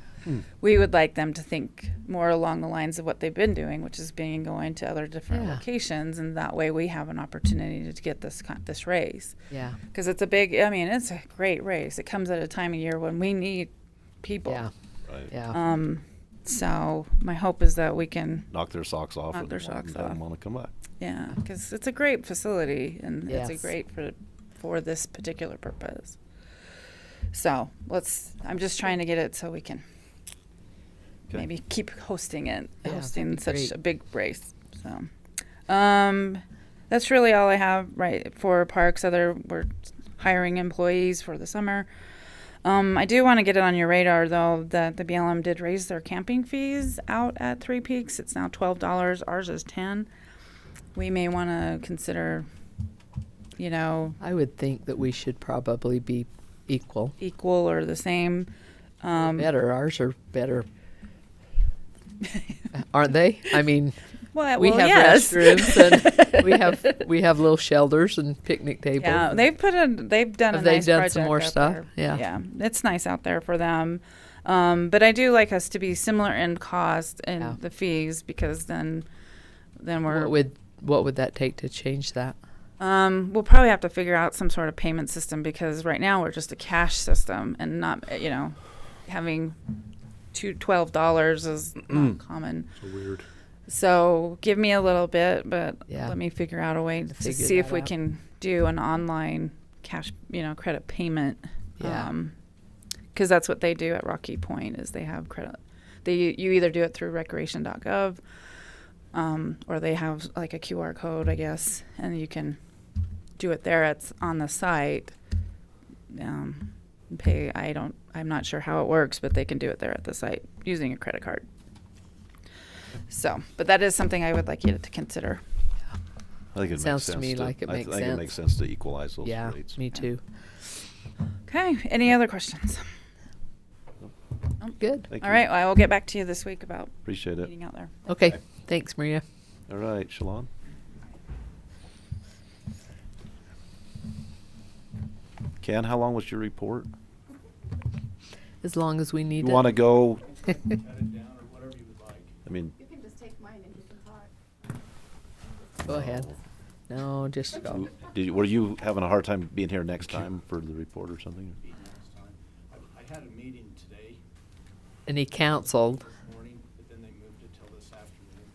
We would like them to think more along the lines of what they've been doing, which is going to other different Yeah. locations, and that way we have an opportunity to get this race. Yeah. Because it's it's a great race. It comes at a time of year when we need people. Yeah. Right. Yeah. So my hope is that we can, Knock their socks off. Knock and their socks let 'em off. want to come back. yeah, because it's a great facility and Yes. it's a great for this particular purpose. So I'm just trying to get it so we can Okay. maybe keep hosting it, Yeah, hosting that'd be such great. a big race. So, that's really all I have right for parks. We're hiring employees for the summer. I do want to get it on your radar though that the BLM did raise their camping fees out at Three Peaks. It's now $12. Ours is $10. We may want to consider, I would think that we should probably be equal. equal or the same. Better. Ours are better. Aren't they? I mean, Well, we have yes. restrooms and we have little shelters and picnic tables. Yeah, they've done Have a they nice done project some more out stuff? there. Yeah. Yeah, it's nice out there for them. But I do like us to be similar in cost and Yeah. the fees because then we're What would that take to change that? we'll probably have to figure out some sort of payment system because right now we're just a cash system and not having $12 is not common. So weird. So give me a little bit, but Yeah. let me figure out a way to Figure see if that we out. can do an online cash, credit payment. Yeah. Because that's what they do at Rocky Point is they have credit. You either do it through recreation.gov, or they have like a QR code, I guess, and you can do it there. It's on the site. Pay. I'm not sure how it works, but they can do it there at the site using a credit card. So, but that is something I would like you to consider. I think it Sounds makes to sense. me like it I makes think it sense. makes sense to equalize those Yeah, rates. me too. Okay. Any other questions? Good. Thank All you. right. Well, I will get back to you this week about Appreciate it. meeting out there. Okay. Thanks, Maria. All right, Shalon. Ken, how long was your report? As long as we need You it. want to go? Cut it down or whatever you would like. I mean, You can just take mine and you can talk. Go ahead. No, just go. were you having a hard time being here next time for the report or something? Be next time. I had a meeting today, And he canceled, this morning, but then they moved it till this afternoon.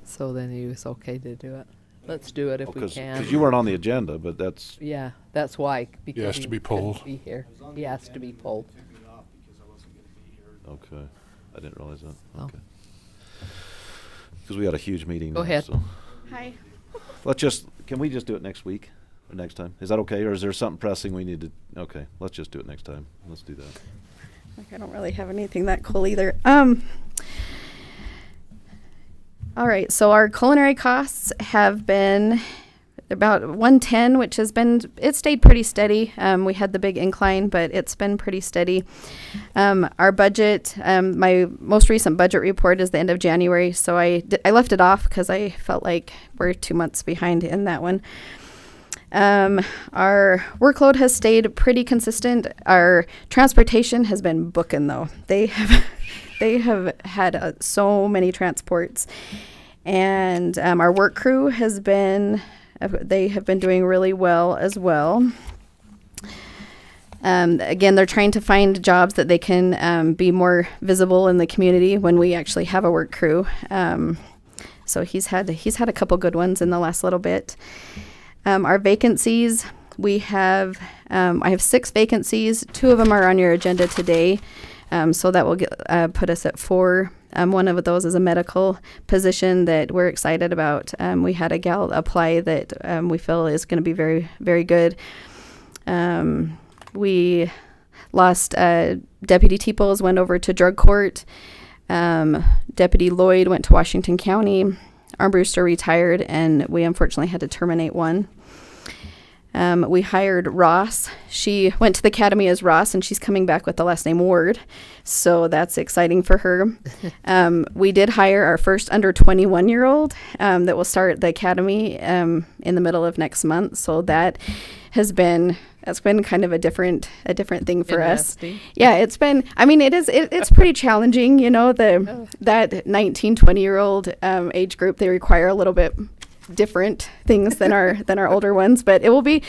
so then he was okay to do it. Let's do it if we can. Because you weren't on the agenda, but that's, Yeah, that's why. Because has to be couldn't pulled. Be here. I was on He the has to agenda, be but pulled. they took me off because I wasn't gonna be here. okay. I didn't realize that. Oh. Okay. Because we had a huge meeting. Go now, ahead. so. Hi. Can we just do it next week or next time? Is that okay? Or is there something pressing we need to, okay, let's just do it next time. Let's do that. Like, I don't really have anything that cool either. All right, so our culinary costs have been about 110, which has been, it stayed pretty steady. We had the big incline, but it's been pretty steady. Our budget, my most recent budget report is the end of January, so I left it off because I felt like we're 2 months behind in that one. Our workload has stayed pretty consistent. Our transportation has been booking though. They have had so many transports, and our work crew has been, they have been doing really well as well. Again, they're trying to find jobs that they can be more visible in the community when we actually have a work crew. So he's had a couple good ones in the last little bit. Our vacancies, we have, I have 6 vacancies. 2 of them are on your agenda today. So that will put us at 4. One of those is a medical position that we're excited about. We had a gal apply that we feel is going to be very, very good. We lost Deputy Teeples went over to drug court. Deputy Lloyd went to Washington County. Armbruster retired, and we unfortunately had to terminate one. We hired Ross. She went to the academy as Ross, and she's coming back with the last name Ward, so that's exciting for her. We did hire our first under 21-year-old that will start the academy in the middle of next month. So that's been kind of a different thing for us. Interesting. Yeah, it's been, I mean, it's pretty challenging, you know, that 19, 20-year-old age group, they require a little bit different things than our older ones, but it'll be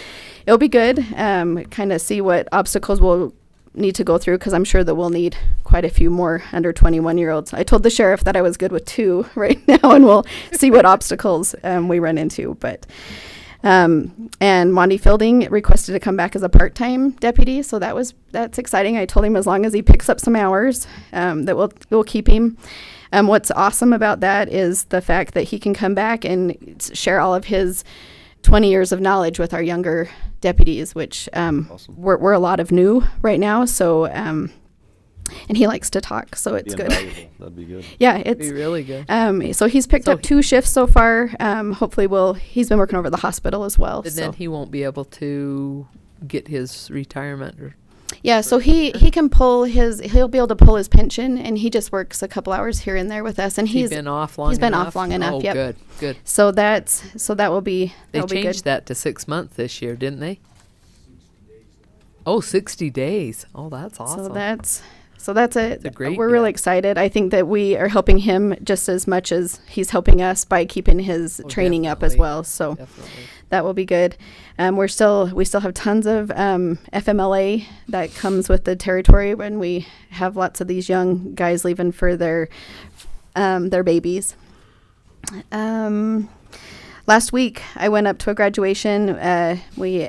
good. Kind of see what obstacles we'll need to go through, because I'm sure that we'll need quite a few more under 21-year-olds. I told the sheriff that I was good with 2 right now, and we'll see what obstacles we run into. But and Monty Fielding requested to come back as a part-time deputy, so that's exciting. I told him as long as he picks up some hours, that we'll keep him. What's awesome about that is the fact that he can come back and share all of his 20 years of knowledge with our younger deputies, which Awesome. we're a lot of new right now. So, and he likes to talk, so it's Be good. invaluable. That'd be good. Yeah, Be it's really good. so he's picked up 2 shifts so far. Hopefully he's been working over at the hospital as well. But So. then he won't be able to get his retirement. Yeah, so he'll be able to pull his pension, and he just works a couple hours here and there with us, and He's been off long enough. he's been off long enough, Oh, yep. good. So that will be They that'll be changed good. that to 6 months this year, didn't they? Oh, 60 days. Oh, that's awesome. So that's a great we're really deal. excited. I think that we are helping him just as much as he's helping us by keeping his training up as definitely. well. So Definitely. that will be good. We still have tons of FMLA that comes with the territory when we have lots of these young guys leaving for their babies. Last week I went up to a graduation. We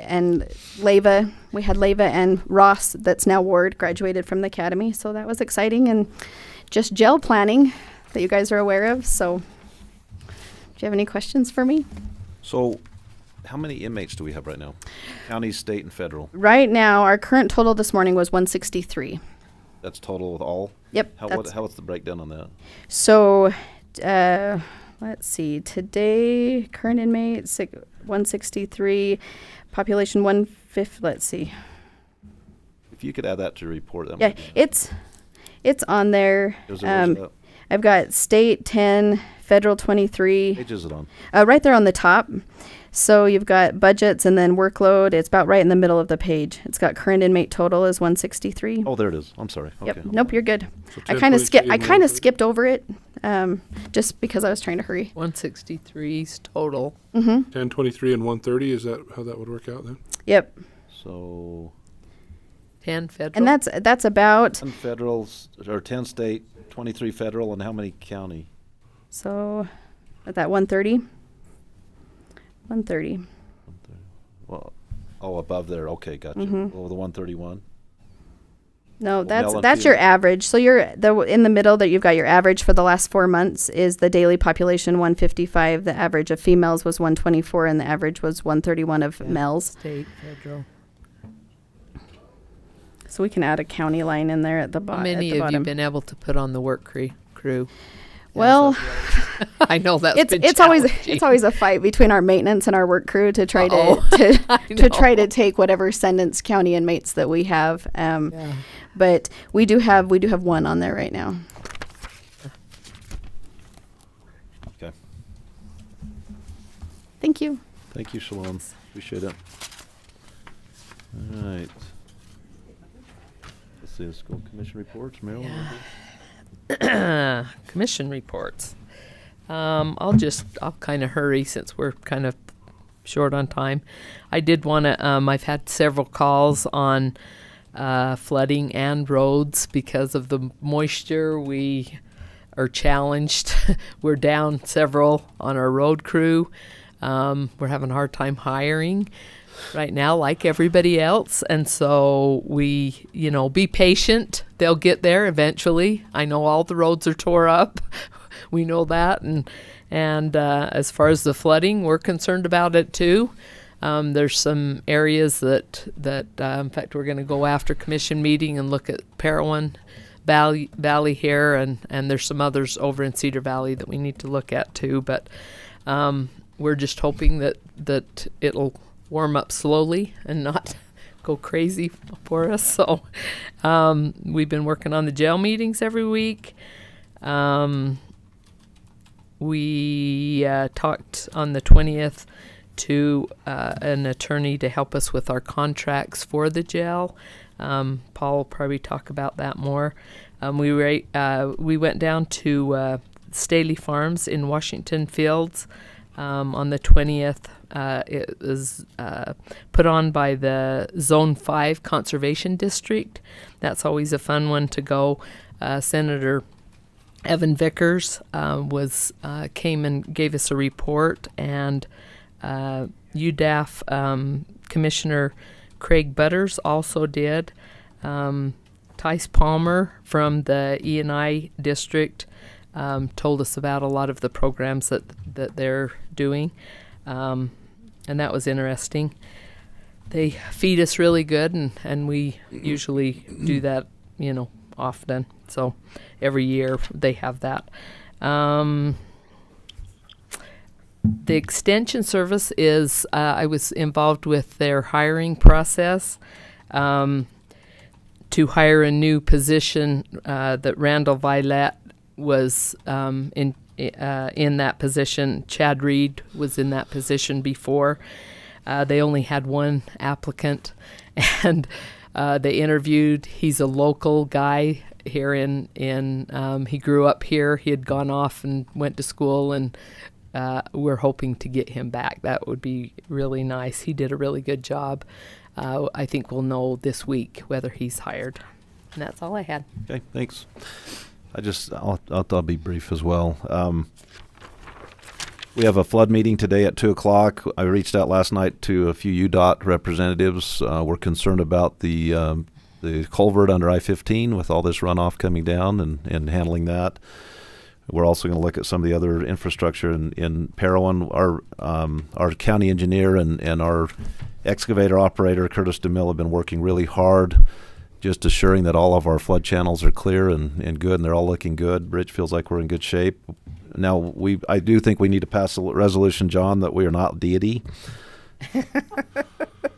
had Leva and Ross, that's now Ward, graduated from the academy, so that was exciting, and just jail planning that you guys are aware of. So, do you have any questions for me? So, how many inmates do we have right now? County, state, and federal. Right now, our current total this morning was 163. That's total with all. Yep. What's the breakdown on that? So, let's see. Today, current inmate 163, population 150. Let's see. If you could add that to your report, that Yeah, might be it's on there. Where's that? I've got state 10, federal 23. Page is it on? Right there on the top. So you've got budgets and then workload. It's about right in the middle of the page. It's got current inmate total is 163. Oh, there it is. I'm sorry. Yep. Okay. Nope, you're good. So I kind of 1023 skipped over it, just because I was trying to hurry. 163's total. 1023 and 130. Is that how that would work out then? Yep. So 10 federal. And that's about 10 federal or 10 state, 23 federal, and how many county? so at that 130. 130. Well, oh, above there. Okay, gotcha. Mhm. Over the 131. No, that's Mellon your Field. average. So you're in the middle that you've got your average for the last 4 months is the daily population 155. The average of females was 124, and the average was 131 of males. State, federal. So we can add a county line in there at the, How at many the have you bottom. been able to put on the work crew? Well, I know that's been it's always challenging. it's always a fight between our maintenance and our work crew to try Uh-oh. I to try know. to take whatever Sundance County inmates that we have. Yeah. But we do have one on there right now. Okay. Thank you. Thank you, Shalom. Appreciate it. All right. Let's see, the school commission reports, Marilyn. Commission reports. I'll kind of hurry since we're kind of short on time. I did want to, I've had several calls on flooding and roads because of the moisture. We are challenged. We're down several on our road crew. We're having a hard time hiring right now, like everybody else. And so we, be patient. They'll get there eventually. I know all the roads are tore up. We know that. And as far as the flooding, we're concerned about it too. There's some areas that in fact, we're going to go after commission meeting and look at Parowan Valley here. And there's some others over in Cedar Valley that we need to look at too. But we're just hoping that it'll warm up slowly and not go crazy for us. So we've been working on the jail meetings every week. We talked on the 20th to an attorney to help us with our contracts for the jail. Paul will probably talk about that more. We went down to Staley Farms in Washington Fields on the 20th. It was put on by the Zone 5 Conservation District. That's always a fun one to go. Senator Evan Vickers came and gave us a report, and UDAF Commissioner Craig Butters also did. Tice Palmer from the E&I district told us about a lot of the programs that they're doing. And that was interesting. They feed us really good, and we usually do that, often. So every year they have that. The Extension Service is, I was involved with their hiring process to hire a new position that Randall Violet was in that position. Chad Reed was in that position before. They only had one applicant, and they interviewed. He's a local guy here he grew up here. He had gone off and went to school, and we're hoping to get him back. That would be really nice. He did a really good job. I think we'll know this week whether he's hired. And that's all I had. Okay, thanks. I'll be brief as well. We have a flood meeting today at 2:00. I reached out last night to a few UDOT representatives. We're concerned about the culvert under I-15 with all this runoff coming down and handling that. We're also going to look at some of the other infrastructure in Parowan. Our county engineer and our excavator operator, Curtis DeMille, have been working really hard, just assuring that all of our flood channels are clear and good, and they're all looking good. Bridge feels like we're in good shape. Now, I do think we need to pass a resolution, John, that we are not deity,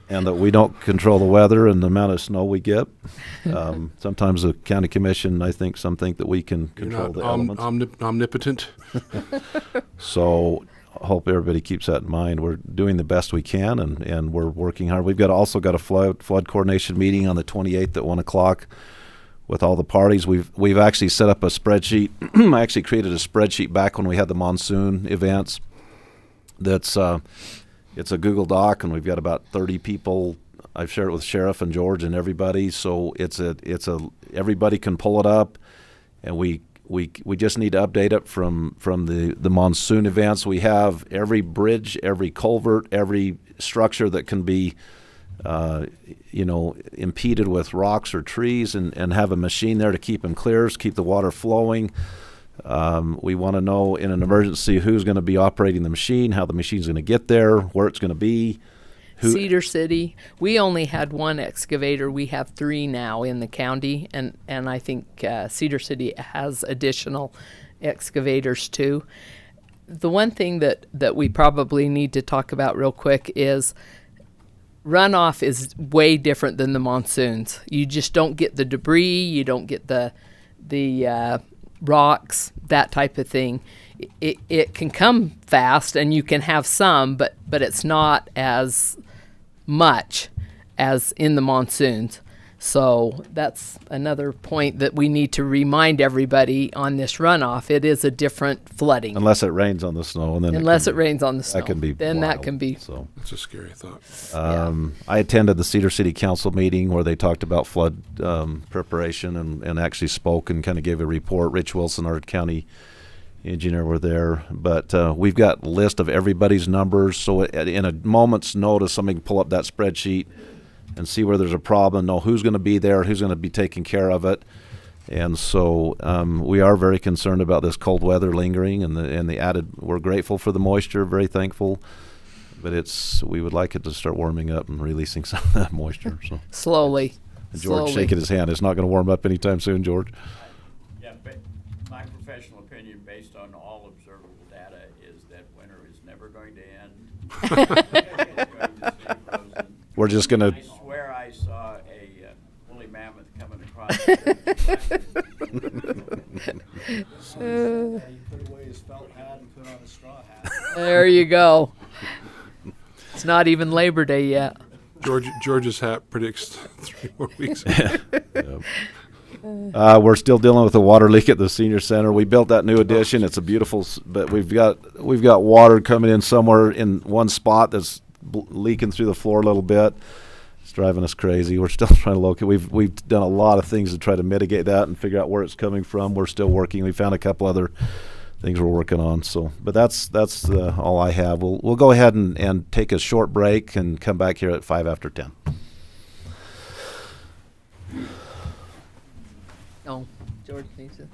and that we don't control the weather and the amount of snow we get. Sometimes the county commission, I think, some think that we can control the elements. Omnipotent. So I hope everybody keeps that in mind. We're doing the best we can, and we're working hard. We've also got a flood coordination meeting on the 28th at 1:00 with all the parties. We've actually set up a spreadsheet. I actually created a spreadsheet back when we had the monsoon events. That's it's a Google Doc, and we've got about 30 people. I've shared it with Sheriff and George and everybody, so everybody can pull it up, and we just need to update it from the monsoon events. We have every bridge, every culvert, every structure that can be uh, impeded with rocks or trees, and have a machine there to keep them clear, keep the water flowing. We want to know in an emergency who's going to be operating the machine, how the machine's going to get there, where it's going to be. Cedar City, we only had one excavator. We have 3 now in the county, and I think Cedar City has additional excavators too. The one thing that we probably need to talk about real quick is runoff is way different than the monsoons. You just don't get the debris, you don't get the rocks, that type of thing. It can come fast, and you can have some, but it's not as much as in the monsoons. So that's another point that we need to remind everybody on this runoff. It is a different flooding. Unless it rains on the snow, and then Unless it rains on the snow. that can be then wild, that can be. so. It's a scary thought. I attended the Cedar City Council meeting where they talked about flood preparation and actually spoke and kind of gave a report. Rich Wilson, our county engineer, were there. But we've got a list of everybody's numbers, so in a moment's notice, somebody can pull up that spreadsheet and see where there's a problem, know who's going to be there, who's going to be taking care of it. And so we are very concerned about this cold weather lingering, and the added. We're grateful for the moisture, very thankful, but we would like it to start warming up and releasing some of that moisture. So Slowly. and George Slowly. shaking his hand. It's not going to warm up anytime soon, George. Yeah, but my professional opinion, based on all observable data, is that winter is never going to end. It's going to stay frozen. We're just going to. I swear I saw a woolly mammoth coming across. He put away his felt hat and put on a straw hat. There you go. It's not even Labor Day yet. George's hat predicts 3 more weeks. We're still dealing with a water leak at the senior center. We built that new addition. It's a beautiful, but we've got water coming in somewhere in one spot that's leaking through the floor a little bit. It's driving us crazy. We're still trying to locate. We've done a lot of things to try to mitigate that and figure out where it's coming from. We're still working. We found a couple other things we're working on. So, but that's all I have. We'll go ahead and take a short break and come back here at 10:05. No, George needs it.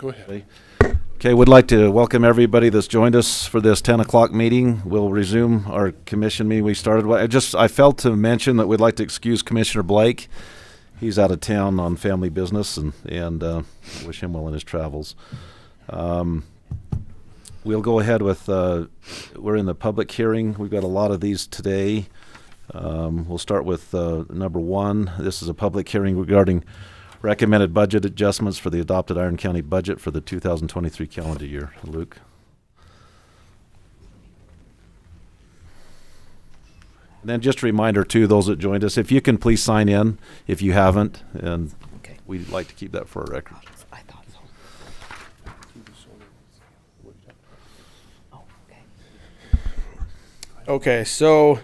Go ahead. Okay, we'd like to welcome everybody that's joined us for this 10 o'clock meeting. We'll resume our commission meeting we started. I failed to mention that we'd like to excuse Commissioner Blake. He's out of town on family business, and wish him well in his travels. We'll go ahead with, we're in the public hearing. We've got a lot of these today. We'll start with number 1. This is a public hearing regarding recommended budget adjustments for the adopted Iron County budget for the 2023 calendar year. Luke? And then just a reminder, too, those that joined us, if you can please sign in if you haven't, and Okay. we'd like to keep that for our record. I thought so. Oh, okay. Okay, so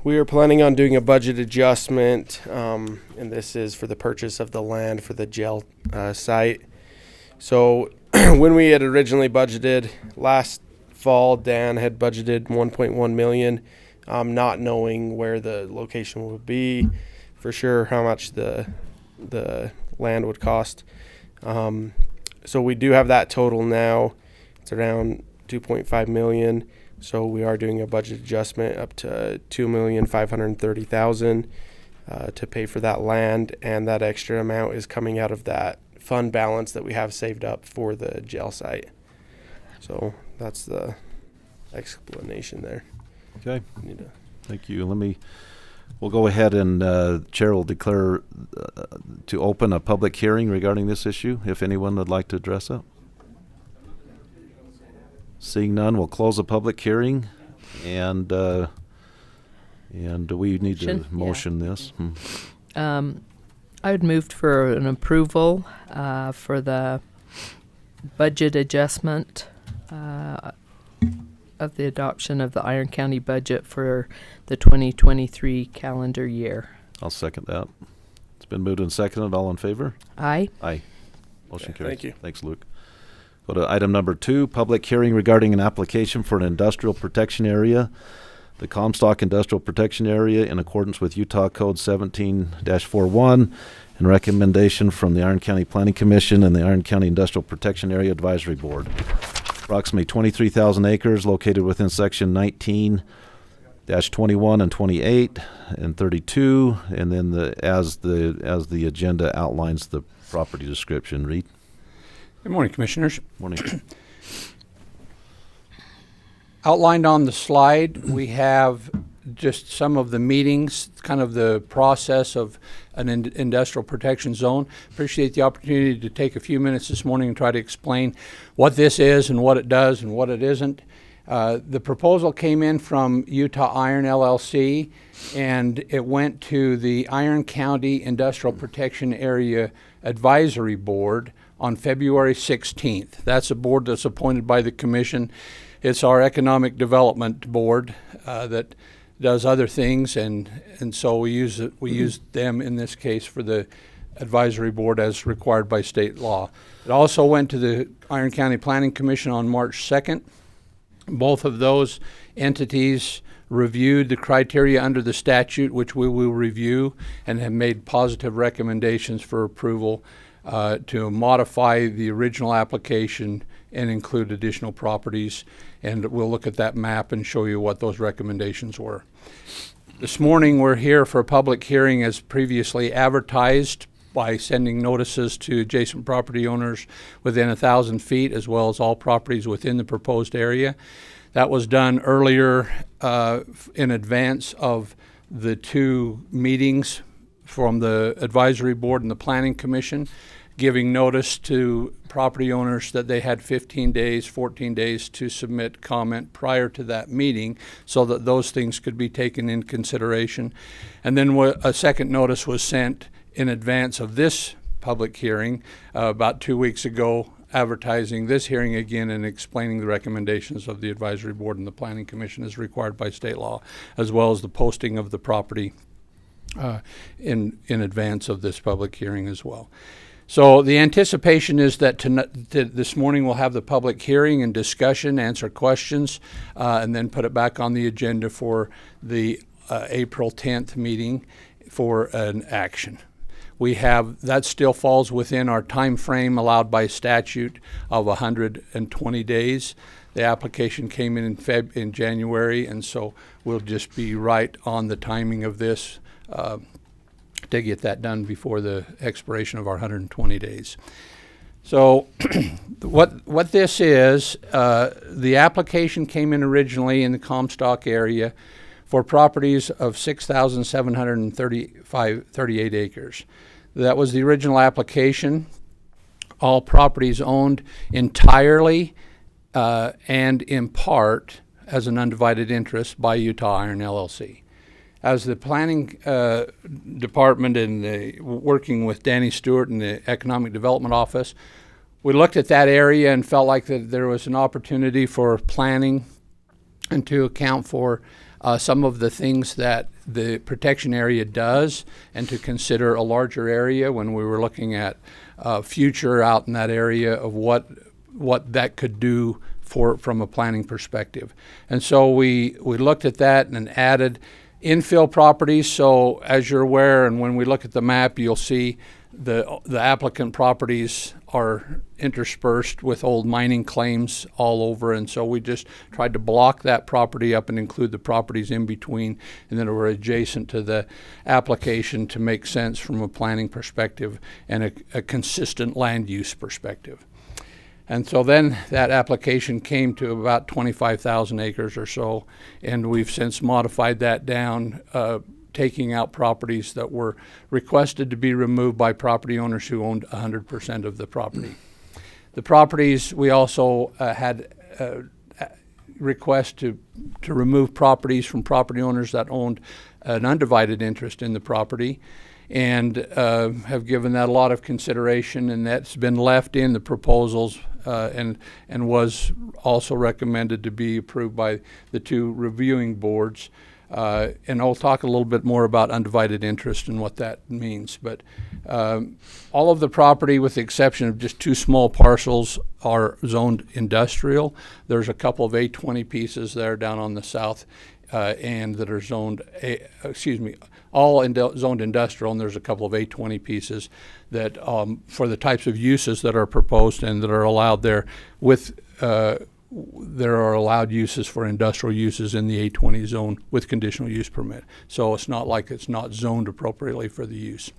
we are planning on doing a budget adjustment, and this is for the purchase of the land for the jail site. So when we had originally budgeted last fall, Dan had budgeted 1.1 million, not knowing where the location would be, for sure how much the land would cost. So we do have that total now. It's around 2.5 million. So we are doing a budget adjustment up to 2,530,000 to pay for that land, and that extra amount is coming out of that fund balance that we have saved up for the jail site. So that's the explanation there. Okay, Need to- thank you. We'll go ahead and Chair will declare to open a public hearing regarding this issue, if anyone would like to address it. Seeing none, we'll close the public hearing, and we need to motion this. I would move for an approval for the budget adjustment of the adoption of the Iron County budget for the 2023 calendar year. I'll second that. It's been moved and seconded. All in favor? Aye. Aye. Motion Okay, carries. thank you. Thanks, Luke. Go to item number 2, public hearing regarding an application for an industrial protection area, the Comstock Industrial Protection Area, in accordance with Utah Code 17-41, and recommendation from the Iron County Planning Commission and the Iron County Industrial Protection Area Advisory Board. Approximately 23,000 acres located within section 19-21 and 28 and 32, and then as the agenda outlines the property description. Reed? Good morning, Commissioners. Morning. Outlined on the slide, we have just some of the meetings, kind of the process of an industrial protection zone. Appreciate the opportunity to take a few minutes this morning and try to explain what this is and what it does and what it isn't. The proposal came in from Utah Iron LLC, and it went to the Iron County Industrial Protection Area Advisory Board on February 16th. That's a board that's appointed by the Commission. It's our economic development board that does other things, and so we use them in this case for the advisory board as required by state law. It also went to the Iron County Planning Commission on March 2nd. Both of those entities reviewed the criteria under the statute, which we will review, and have made positive recommendations for approval to modify the original application and include additional properties. And we'll look at that map and show you what those recommendations were. This morning we're here for a public hearing as previously advertised by sending notices to adjacent property owners within 1,000 feet, as well as all properties within the proposed area. That was done earlier in advance of the 2 meetings from the advisory board and the planning commission, giving notice to property owners that they had 15 days, 14 days to submit comment prior to that meeting, so that those things could be taken in consideration. And then a second notice was sent in advance of this public hearing about 2 weeks ago, advertising this hearing again and explaining the recommendations of the advisory board and the planning commission as required by state law, as well as the posting of the property in advance of this public hearing as well. So the anticipation is that this morning we'll have the public hearing and discussion, answer questions, and then put it back on the agenda for the April 10th meeting for an action. that still falls within our time frame allowed by statute of 120 days. The application came in January, and so we'll just be right on the timing of this to get that done before the expiration of our 120 days. So what this is, the application came in originally in the Comstock area for properties of 6,738 acres. That was the original application. All properties owned entirely and in part as an undivided interest by Utah Iron LLC. As the planning department and working with Danny Stewart in the Economic Development Office, we looked at that area and felt like that there was an opportunity for planning and to account for some of the things that the protection area does, and to consider a larger area when we were looking at future out in that area of what that could do from a planning perspective. And so we looked at that and added infill properties. So as you're aware, and when we look at the map, you'll see the applicant properties are interspersed with old mining claims all over, and so we just tried to block that property up and include the properties in between, and then were adjacent to the application to make sense from a planning perspective and a consistent land use perspective. And so then that application came to about 25,000 acres or so, and we've since modified that down, taking out properties that were requested to be removed by property owners who owned 100% of the property. The properties, we also had requests to remove properties from property owners that owned an undivided interest in the property, and have given that a lot of consideration, and that's been left in the proposals and was also recommended to be approved by the two reviewing boards. And I'll talk a little bit more about undivided interest and what that means. But all of the property, with the exception of just two small parcels, are zoned industrial. There's a couple of A20 pieces there down on the south end that are zoned, zoned industrial, and there's a couple of A20 pieces that for the types of uses that are proposed and that are allowed there with there are allowed uses for industrial uses in the A20 zone with conditional use permit. So it's not like it's not zoned appropriately for the use.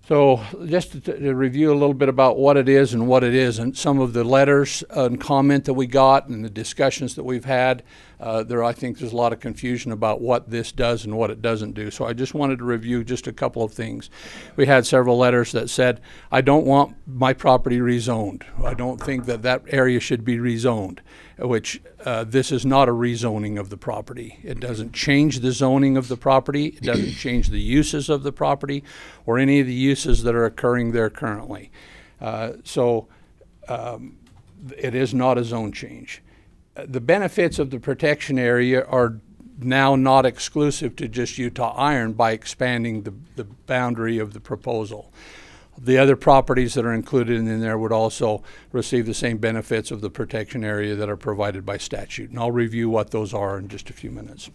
So just to review a little bit about what it is and what it isn't, some of the letters and comment that we got and the discussions that we've had, I think there's a lot of confusion about what this does and what it doesn't do. So I just wanted to review just a couple of things. We had several letters that said, I don't want my property rezoned. I don't think that area should be rezoned, which this is not a rezoning of the property. It doesn't change the zoning of the property. It doesn't change the uses of the property or any of the uses that are occurring there currently. So it is not a zone change. The benefits of the protection area are now not exclusive to just Utah Iron by expanding the boundary of the proposal. The other properties that are included in there would also receive the same benefits of the protection area that are provided by statute. And I'll review what those are in just a few minutes.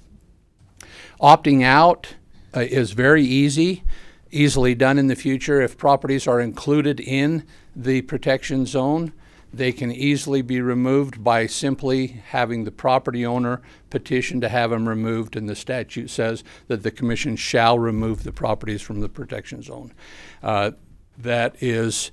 Opting out is very easily done in the future. If properties are included in the protection zone, they can easily be removed by simply having the property owner petition to have them removed, and the statute says that the commission shall remove the properties from the protection zone. That is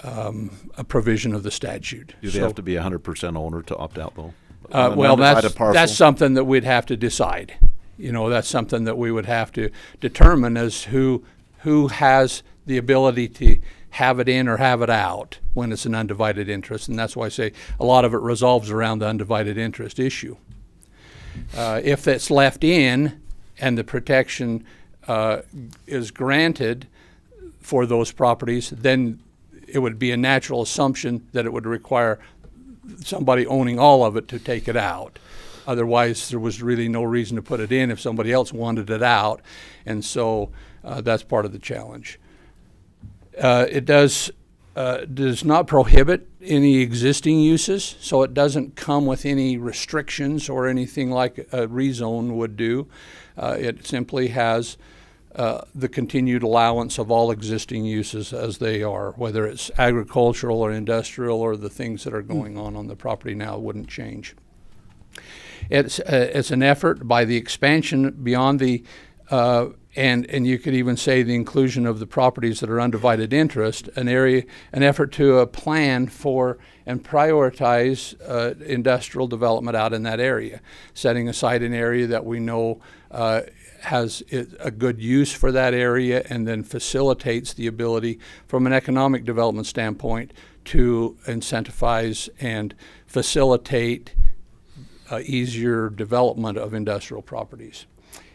a provision of the statute. Do they have to be 100% owner to opt out, though? Well, that's something that we'd have to decide. You know, that's something that we would have to determine as who has the ability to have it in or have it out when it's an undivided interest. And that's why I say a lot of it resolves around the undivided interest issue. If it's left in and the protection is granted for those properties, then it would be a natural assumption that it would require somebody owning all of it to take it out. Otherwise, there was really no reason to put it in if somebody else wanted it out. And so that's part of the challenge. It does not prohibit any existing uses, so it doesn't come with any restrictions or anything like a rezone would do. It simply has the continued allowance of all existing uses as they are, whether it's agricultural or industrial or the things that are going on the property now wouldn't change. It's an effort by the expansion beyond the and you could even say the inclusion of the properties that are undivided interest, an effort to plan for and prioritize industrial development out in that area, setting aside an area that we know has a good use for that area, and then facilitates the ability from an economic development standpoint to incentivize and facilitate easier development of industrial properties.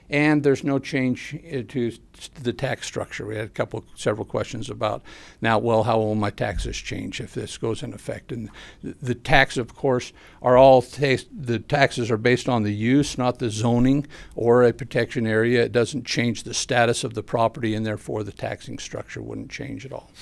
And there's no change to the tax structure. We had several questions about now, well, how will my taxes change if this goes in effect? And the tax, of course, the taxes are based on the use, not the zoning or a protection area. It doesn't change the status of the property, and therefore the taxing structure wouldn't change at all.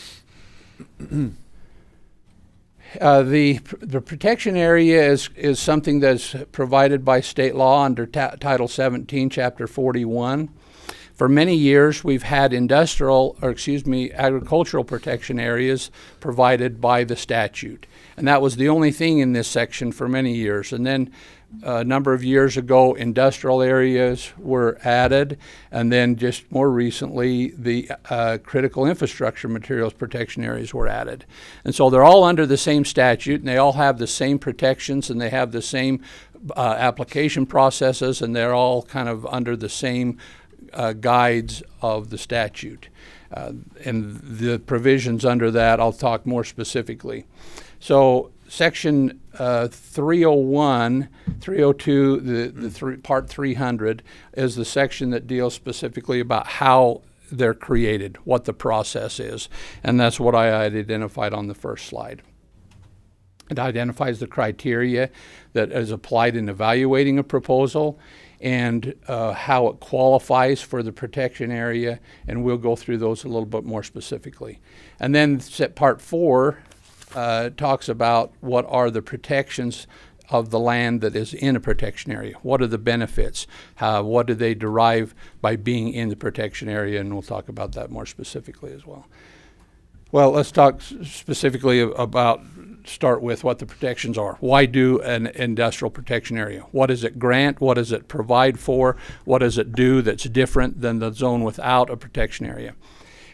The protection area is something that's provided by state law under Title 17, Chapter 41. For many years, we've had agricultural protection areas provided by the statute. And that was the only thing in this section for many years. And then a number of years ago, industrial areas were added, and then just more recently, the critical infrastructure materials protection areas were added. And so they're all under the same statute, and they all have the same protections, and they have the same application processes, and they're all kind of under the same guides of the statute. And the provisions under that, I'll talk more specifically. So Section 301, 302, Part 300 is the section that deals specifically about how they're created, what the process is. And that's what I had identified on the first slide. It identifies the criteria that is applied in evaluating a proposal and how it qualifies for the protection area, and we'll go through those a little bit more specifically. And then Part 4 talks about what are the protections of the land that is in a protection area. What are the benefits? What do they derive by being in the protection area? And we'll talk about that more specifically as well. Well, let's talk specifically start with what the protections are. Why do an industrial protection area? What does it grant? What does it provide for? What does it do that's different than the zone without a protection area?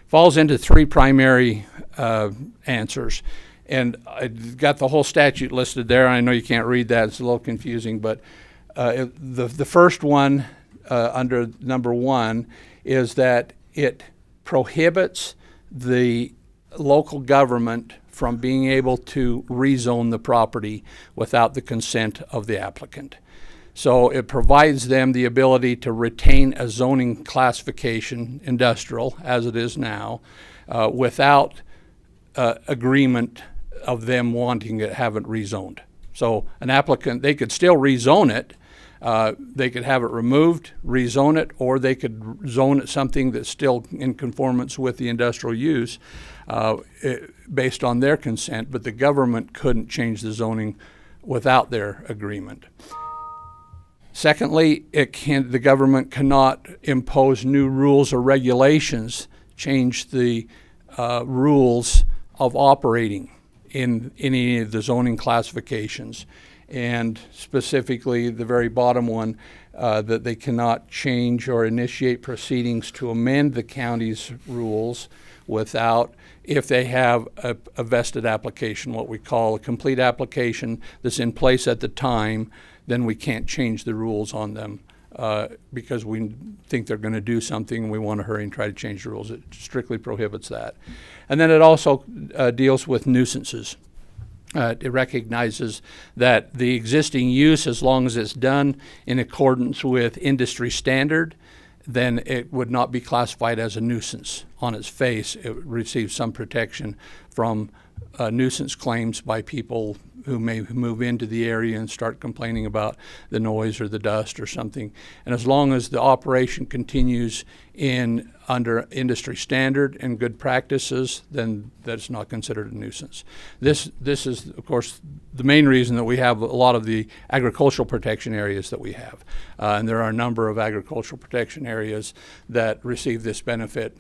Falls into three primary answers. And I got the whole statute listed there. I know you can't read that. It's a little confusing. But the first one, under number 1, is that it prohibits the local government from being able to rezone the property without the consent of the applicant. So it provides them the ability to retain a zoning classification, industrial, as it is now, without agreement of them wanting to have it rezoned. So an applicant, they could still rezone it. They could have it removed, rezone it, or they could zone it something that's still in conformance with the industrial use based on their consent, but the government couldn't change the zoning without their agreement. Secondly, the government cannot impose new rules or regulations, change the rules of operating in any of the zoning classifications. And specifically, the very bottom one, that they cannot change or initiate proceedings to amend the county's rules without, if they have a vested application, what we call a complete application that's in place at the time, then we can't change the rules on them because we think they're going to do something and we want to hurry and try to change the rules. It strictly prohibits that. And then it also deals with nuisances. It recognizes that the existing use, as long as it's done in accordance with industry standard, then it would not be classified as a nuisance on its face. It receives some protection from nuisance claims by people who may move into the area and start complaining about the noise or the dust or something. And as long as the operation continues under industry standard and good practices, then that's not considered a nuisance. This is, of course, the main reason that we have a lot of the agricultural protection areas that we have. And there are a number of agricultural protection areas that receive this benefit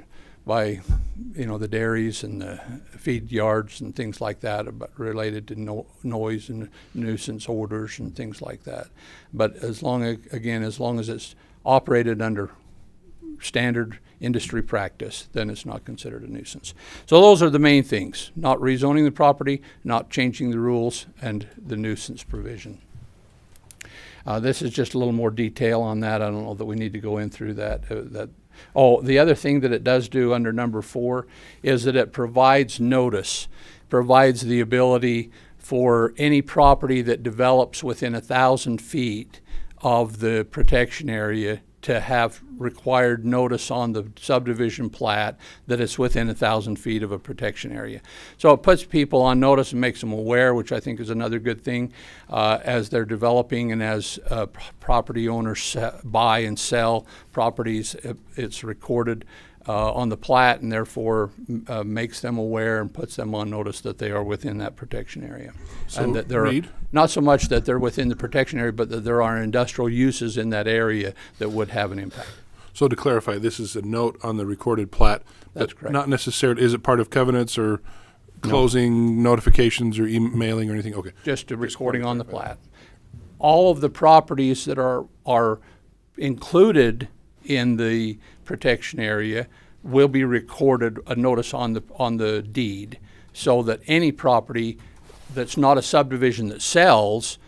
by, the dairies and the feed yards and things like that, but related to noise and nuisance orders and things like that. But as long as it's operated under standard industry practice, then it's not considered a nuisance. So those are the main things: not rezoning the property, not changing the rules, and the nuisance provision. This is just a little more detail on that. I don't know that we need to go in through that. Oh, the other thing that it does do under number 4 is that it provides notice, provides the ability for any property that develops within 1,000 feet of the protection area to have required notice on the subdivision plat that it's within 1,000 feet of a protection area. So it puts people on notice and makes them aware, which I think is another good thing as they're developing and as property owners buy and sell properties. It's recorded on the plat and therefore makes them aware and puts them on notice that they are within that protection area. So, and that they're Reed? not so much that they're within the protection area, but that there are industrial uses in that area that would have an impact. So to clarify, this is a note on the recorded plat. That's correct. Not necessarily, is it part of covenants or closing notifications or emailing or anything? Okay. Just a recording on the plat. All of the properties that are included in the protection area will be recorded a notice on the deed, so that any property that's not a subdivision that sells,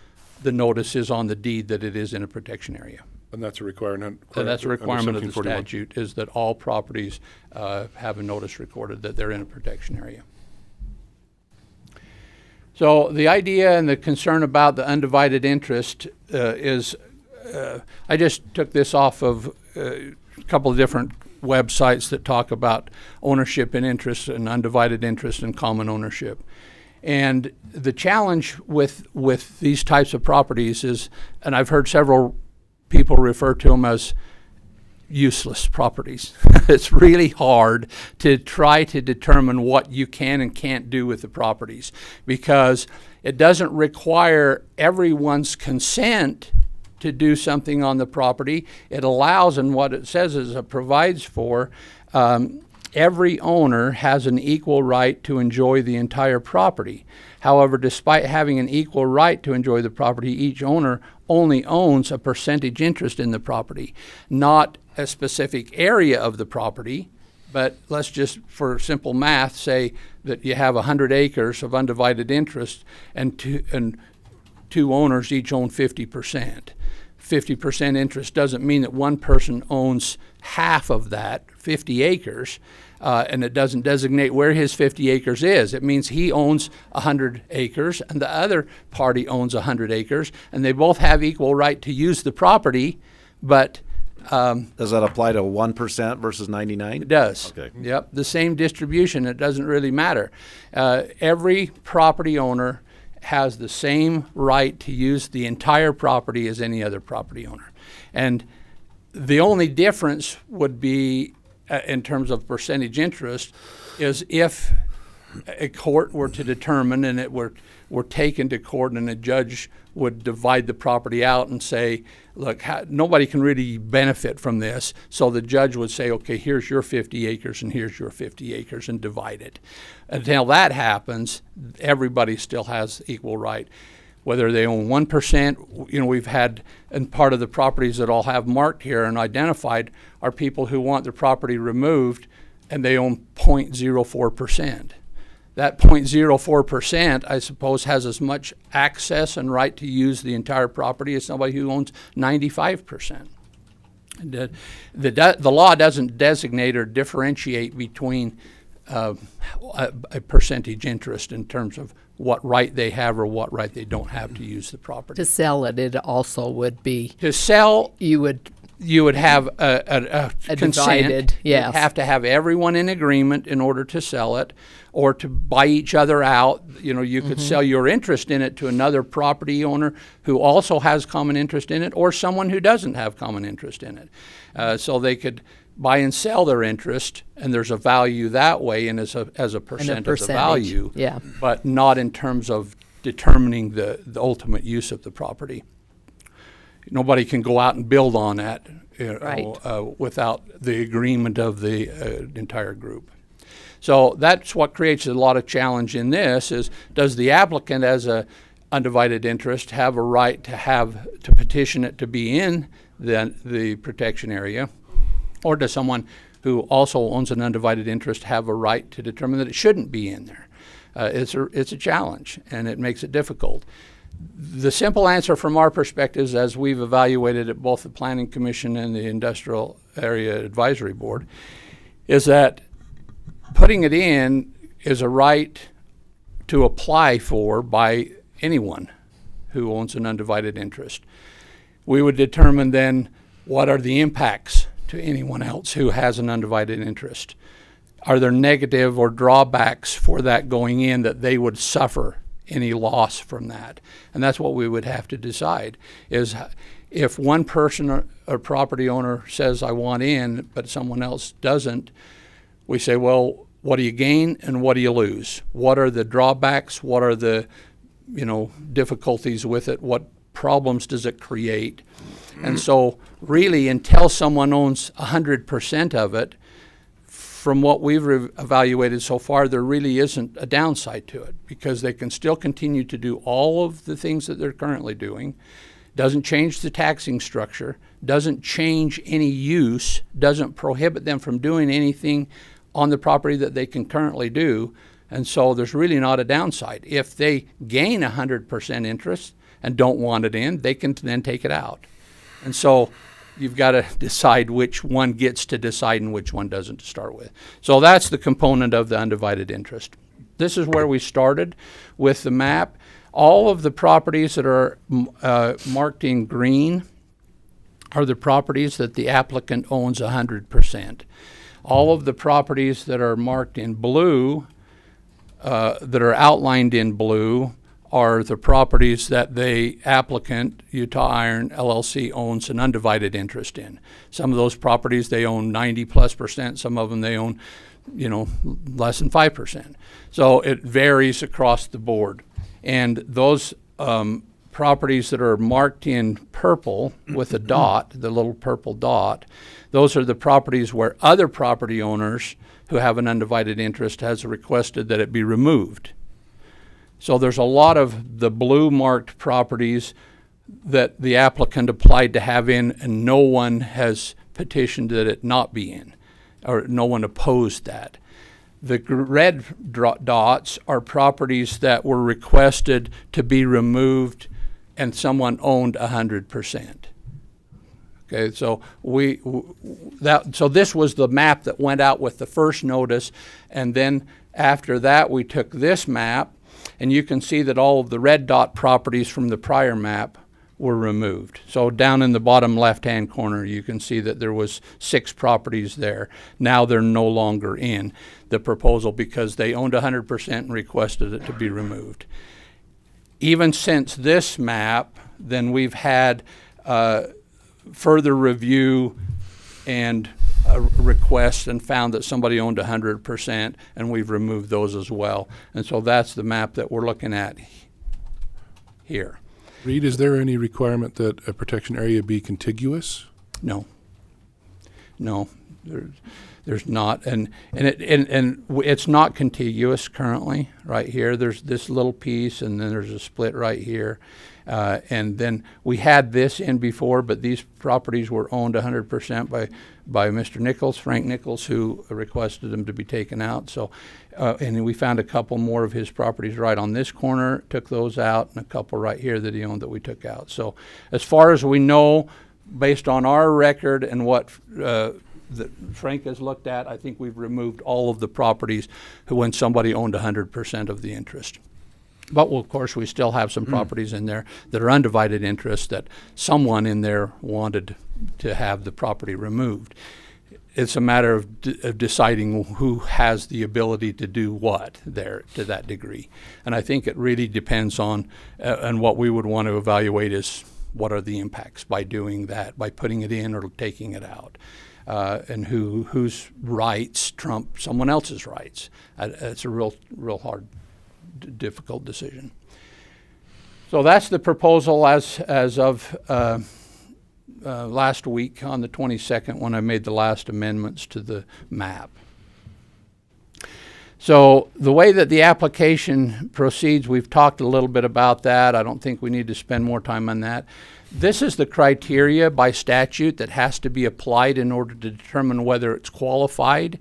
the notice is on the deed that it is in a protection area. And that's a requirement. So that's a under requirement of the 1741. statute, is that all properties have a notice recorded that they're in a protection area. So the idea and the concern about the undivided interest is, I just took this off of a couple of different websites that talk about ownership and interest and undivided interest and common ownership. And the challenge with these types of properties is, and I've heard several people refer to them as useless properties. It's really hard to try to determine what you can and can't do with the properties, because it doesn't require everyone's consent to do something on the property. It allows, and what it says is it provides for, every owner has an equal right to enjoy the entire property. However, despite having an equal right to enjoy the property, each owner only owns a percentage interest in the property, not a specific area of the property. But let's just, for simple math, say that you have 100 acres of undivided interest and two owners each own 50%. 50% interest doesn't mean that one person owns half of that, 50 acres, and it doesn't designate where his 50 acres is. It means he owns 100 acres and the other party owns 100 acres, and they both have equal right to use the property, but Does that apply to 1% versus 99? it does. Okay. Yep, the same distribution. It doesn't really matter. Every property owner has the same right to use the entire property as any other property owner. And the only difference would be, in terms of percentage interest, is if a court were to determine and it were taken to court and a judge would divide the property out and say, look, nobody can really benefit from this. So the judge would say, okay, here's your 50 acres and here's your 50 acres and divide it. Until that happens, everybody still has equal right. Whether they own 1%, we've had, and part of the properties that I'll have marked here and identified are people who want their property removed and they own 0.04%. That 0.04%, I suppose, has as much access and right to use the entire property as somebody who owns 95%. The law doesn't designate or differentiate between a percentage interest in terms of what right they have or what right they don't have to use the property. To sell it, it also would be. To sell, You would you would have a A consent. divided, yes. You'd have to have everyone in agreement in order to sell it, or to buy each other out. You know, you could sell your interest in it to another property owner who also has common interest in it, or someone who doesn't have common interest in it. So they could buy and sell their interest, and there's a value that way, and as a percent of the percentage, value, yeah. but not in terms of determining the ultimate use of the property. Nobody can go out and build on that, you know, Right. without the agreement of the entire group. So that's what creates a lot of challenge in this is, does the applicant as a undivided interest have a right to petition it to be in the protection area? Or does someone who also owns an undivided interest have a right to determine that it shouldn't be in there? It's a challenge, and it makes it difficult. The simple answer from our perspectives, as we've evaluated at both the Planning Commission and the Industrial Area Advisory Board, is that putting it in is a right to apply for by anyone who owns an undivided interest. We would determine then what are the impacts to anyone else who has an undivided interest. Are there negative or drawbacks for that going in that they would suffer any loss from that? And that's what we would have to decide, is if one person or property owner says, I want in, but someone else doesn't, we say, well, what do you gain and what do you lose? What are the drawbacks? What are the, difficulties with it? What problems does it create? And so really, until someone owns 100% of it, from what we've evaluated so far, there really isn't a downside to it, because they can still continue to do all of the things that they're currently doing. Doesn't change the taxing structure, doesn't change any use, doesn't prohibit them from doing anything on the property that they can currently do. And so there's really not a downside. If they gain 100% interest and don't want it in, they can then take it out. And so you've got to decide which one gets to decide and which one doesn't to start with. So that's the component of the undivided interest. This is where we started with the map. All of the properties that are marked in green are the properties that the applicant owns 100%. All of the properties that are marked in blue, that are outlined in blue, are the properties that the applicant, Utah Iron LLC, owns an undivided interest in. Some of those properties they own 90+%, some of them they own, less than 5%. So it varies across the board. And those properties that are marked in purple with a dot, the little purple dot, those are the properties where other property owners who have an undivided interest has requested that it be removed. So there's a lot of the blue marked properties that the applicant applied to have in, and no one has petitioned that it not be in, or no one opposed that. The red dots are properties that were requested to be removed and someone owned 100%. Okay, so so this was the map that went out with the first notice, and then after that we took this map, and you can see that all of the red dot properties from the prior map were removed. So down in the bottom left-hand corner, you can see that there was 6 properties there. Now they're no longer in the proposal because they owned 100% and requested it to be removed. Even since this map, then we've had further review and requests and found that somebody owned 100%, and we've removed those as well. And so that's the map that we're looking at here. Reed, is there any requirement that a protection area be contiguous? No, there's not, and it's not contiguous currently. Right here, there's this little piece, and then there's a split right here, and then we had this in before, but these properties were owned 100% by Mr. Nichols, Frank Nichols, who requested them to be taken out. So, and we found a couple more of his properties right on this corner, took those out, and a couple right here that he owned that we took out. So, as far as we know, based on our record and what that Frank has looked at, I think we've removed all of the properties when somebody owned 100% of the interest. But of course, we still have some properties in there that are undivided interest that someone in there wanted to have the property removed. It's a matter of deciding who has the ability to do what there to that degree. And I think it really depends on, and what we would want to evaluate is what are the impacts by doing that, by putting it in or taking it out. And whose rights trump someone else's rights. It's a real hard, difficult decision. So that's the proposal as of last week on the 22nd, when I made the last amendments to the map. So the way that the application proceeds, we've talked a little bit about that. I don't think we need to spend more time on that. This is the criteria by statute that has to be applied in order to determine whether it's qualified,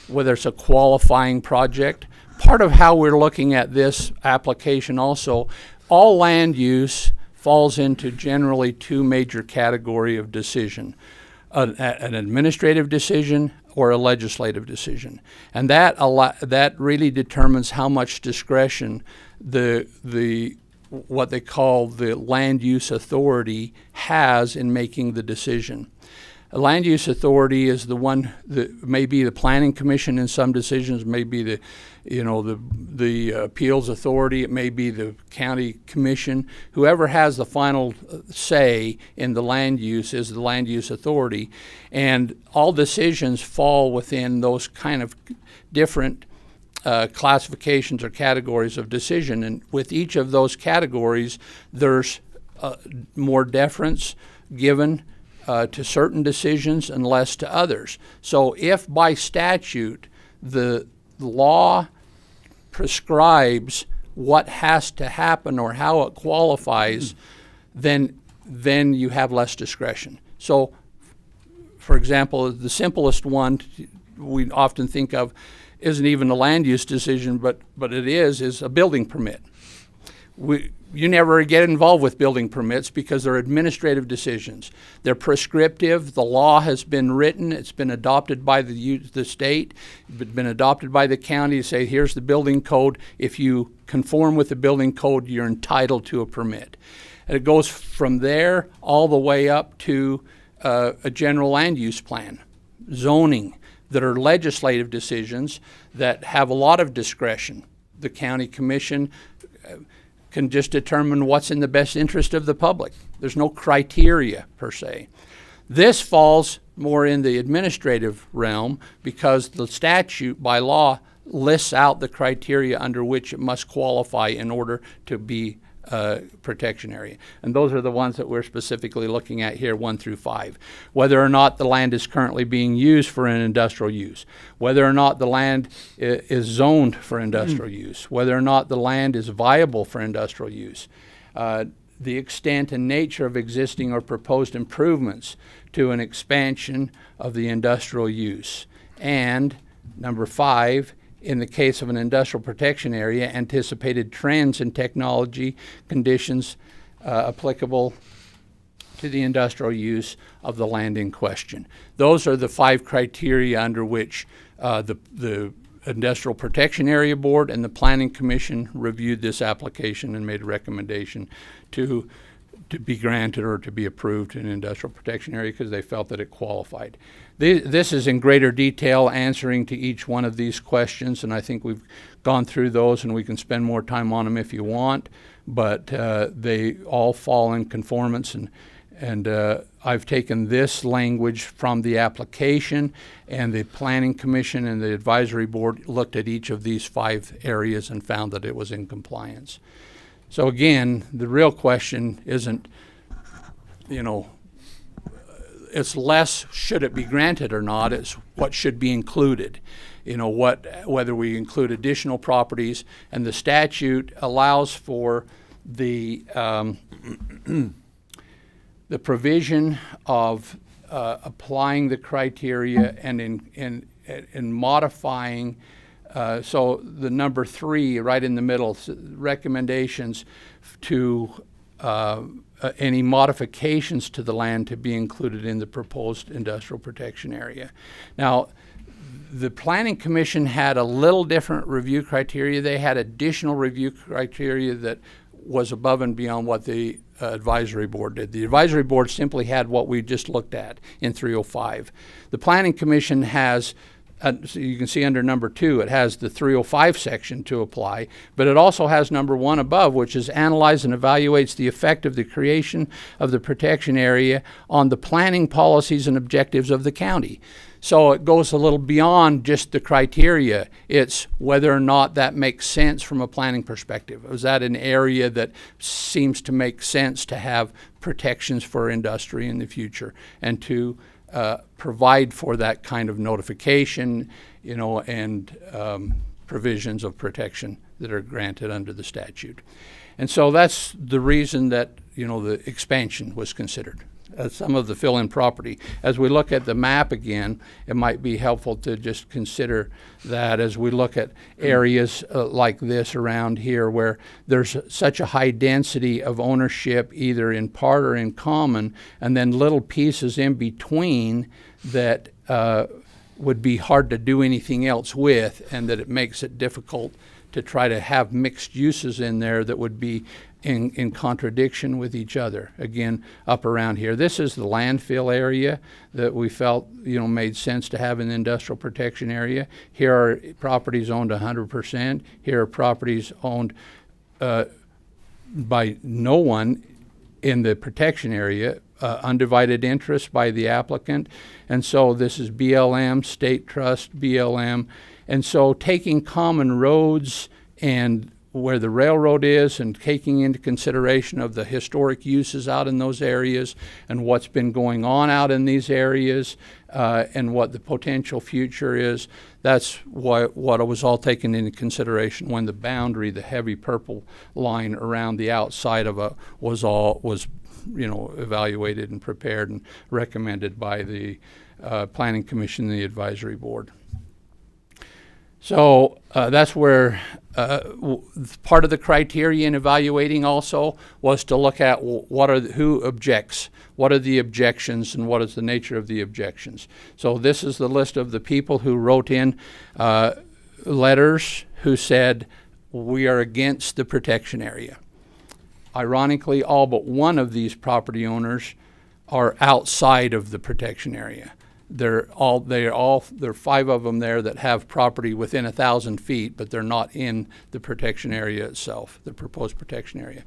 whether it's a qualifying project. Part of how we're looking at this application also, all land use falls into generally two major categories of decision, an administrative decision or a legislative decision. And that really determines how much discretion what they call the land use authority has in making the decision. A land use authority is the one that may be the planning commission in some decisions, may be the appeals authority, it may be the county commission. Whoever has the final say in the land use is the land use authority. And all decisions fall within those kind of different classifications or categories of decision. And with each of those categories, there's more deference given to certain decisions and less to others. So if by statute the law prescribes what has to happen or how it qualifies, then you have less discretion. So, for example, the simplest one we often think of isn't even a land use decision, but it is a building permit. You never get involved with building permits because they're administrative decisions. They're prescriptive. The law has been written. It's been adopted by the state. It's been adopted by the county to say, here's the building code. If you conform with the building code, you're entitled to a permit. And it goes from there all the way up to a general land use plan, zoning, that are legislative decisions that have a lot of discretion. The county commission can just determine what's in the best interest of the public. There's no criteria per se. This falls more in the administrative realm because the statute by law lists out the criteria under which it must qualify in order to be protection area. And those are the ones that we're specifically looking at here, 1 through 5. Whether or not the land is currently being used for an industrial use, whether or not the land is zoned for industrial use, whether or not the land is viable for industrial use, the extent and nature of existing or proposed improvements to an expansion of the industrial use, and number 5, in the case of an industrial protection area, anticipated trends in technology conditions applicable to the industrial use of the land in question. Those are the 5 criteria under which the Industrial Protection Area Board and the Planning Commission reviewed this application and made a recommendation to be granted or to be approved in an industrial protection area because they felt that it qualified. This is in greater detail answering to each one of these questions, and I think we've gone through those and we can spend more time on them if you want, but they all fall in conformance, and I've taken this language from the application, and the Planning Commission and the Advisory Board looked at each of these 5 areas and found that it was in compliance. So again, the real question isn't, it's less should it be granted or not, it's what should be included. Whether we include additional properties, and the statute allows for the provision of applying the criteria and in modifying. So the number 3 right in the middle, recommendations to any modifications to the land to be included in the proposed industrial protection area. Now, The Planning Commission had a little different review criteria. They had additional review criteria that was above and beyond what the advisory board did. The advisory board simply had what we just looked at in 305. The Planning Commission has, so you can see under number 2, it has the 305 section to apply, but it also has number 1 above, which is analyze and evaluates the effect of the creation of the protection area on the planning policies and objectives of the county. So it goes a little beyond just the criteria. It's whether or not that makes sense from a planning perspective. Is that an area that seems to make sense to have protections for industry in the future and to provide for that kind of notification, and provisions of protection that are granted under the statute. And so that's the reason that, the expansion was considered. Some of the fill-in property. As we look at the map again, it might be helpful to just consider that as we look at areas like this around here where there's such a high density of ownership either in part or in common, and then little pieces in between that would be hard to do anything else with, and that it makes it difficult to try to have mixed uses in there that would be in contradiction with each other. Again, up around here. This is the landfill area that we felt, made sense to have in the industrial protection area. Here are properties owned 100%. Here are properties owned by no one in the protection area, undivided interest by the applicant. And so this is BLM, state trust, BLM. And so taking common roads and where the railroad is and taking into consideration of the historic uses out in those areas and what's been going on out in these areas and what the potential future is, that's what was all taken into consideration when the boundary, the heavy purple line around the outside of it was evaluated and prepared and recommended by the Planning Commission and the Advisory Board. So that's where part of the criteria in evaluating also was to look at who objects, what are the objections, and what is the nature of the objections. So this is the list of the people who wrote in letters who said, we are against the protection area. Ironically, all but one of these property owners are outside of the protection area. There are 5 of them there that have property within 1,000 feet, but they're not in the protection area itself, the proposed protection area.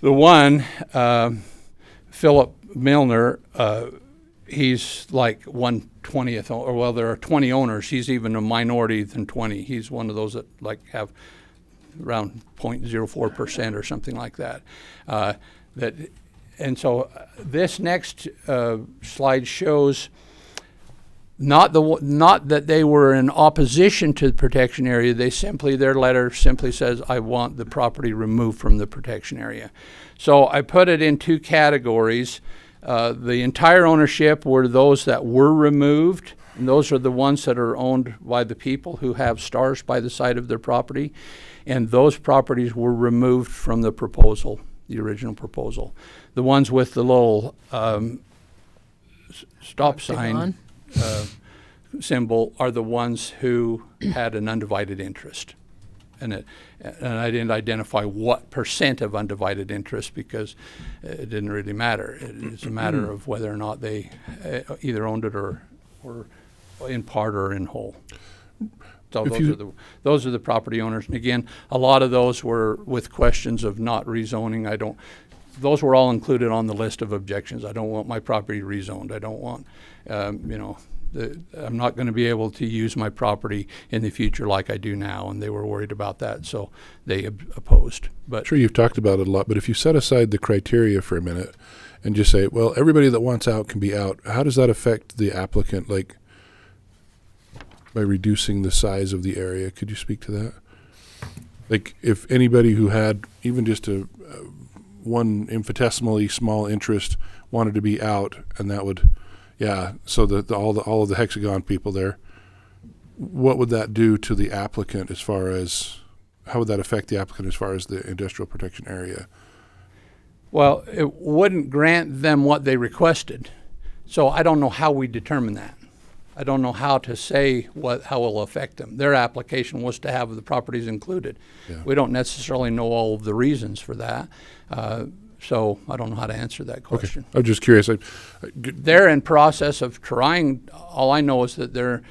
The one, Philip Milner, he's like 1/20th, or well, there are 20 owners. He's even a minority than 20. He's one of those that have around 0.04% or something like that. And so this next slide shows not that they were in opposition to the protection area. Their letter simply says, I want the property removed from the protection area. So I put it in 2 categories. The entire ownership were those that were removed, and those are the ones that are owned by the people who have stars by the side of their property, and those properties were removed from the proposal, the original proposal. The ones with the little stop sign symbol are the ones who had an undivided interest. And I didn't identify what % of undivided interest because it didn't really matter. It's a matter of whether or not they either owned it or in part or in whole. So those are the property owners. And again, a lot of those were with questions of not rezoning. Those were all included on the list of objections. I don't want my property rezoned. I don't want, I'm not going to be able to use my property in the future like I do now, and they were worried about that, so they opposed. But Sure, you've talked about it a lot, but if you set aside the criteria for a minute and just say, well, everybody that wants out can be out, how does that affect the applicant, like by reducing the size of the area? Could you speak to that? Like if anybody who had even just one infinitesimally small interest wanted to be out, and that would, so all of the hexagon people there, what would that do to the applicant as far as, how would that affect the applicant as far as the industrial protection area? Well, it wouldn't grant them what they requested. So I don't know how we determine that. I don't know how to say how it will affect them. Their application was to have the properties included. Yeah. We don't necessarily know all of the reasons for that, so I don't know how to answer that question. I'm just curious. They're in process of trying. All I know is that they're,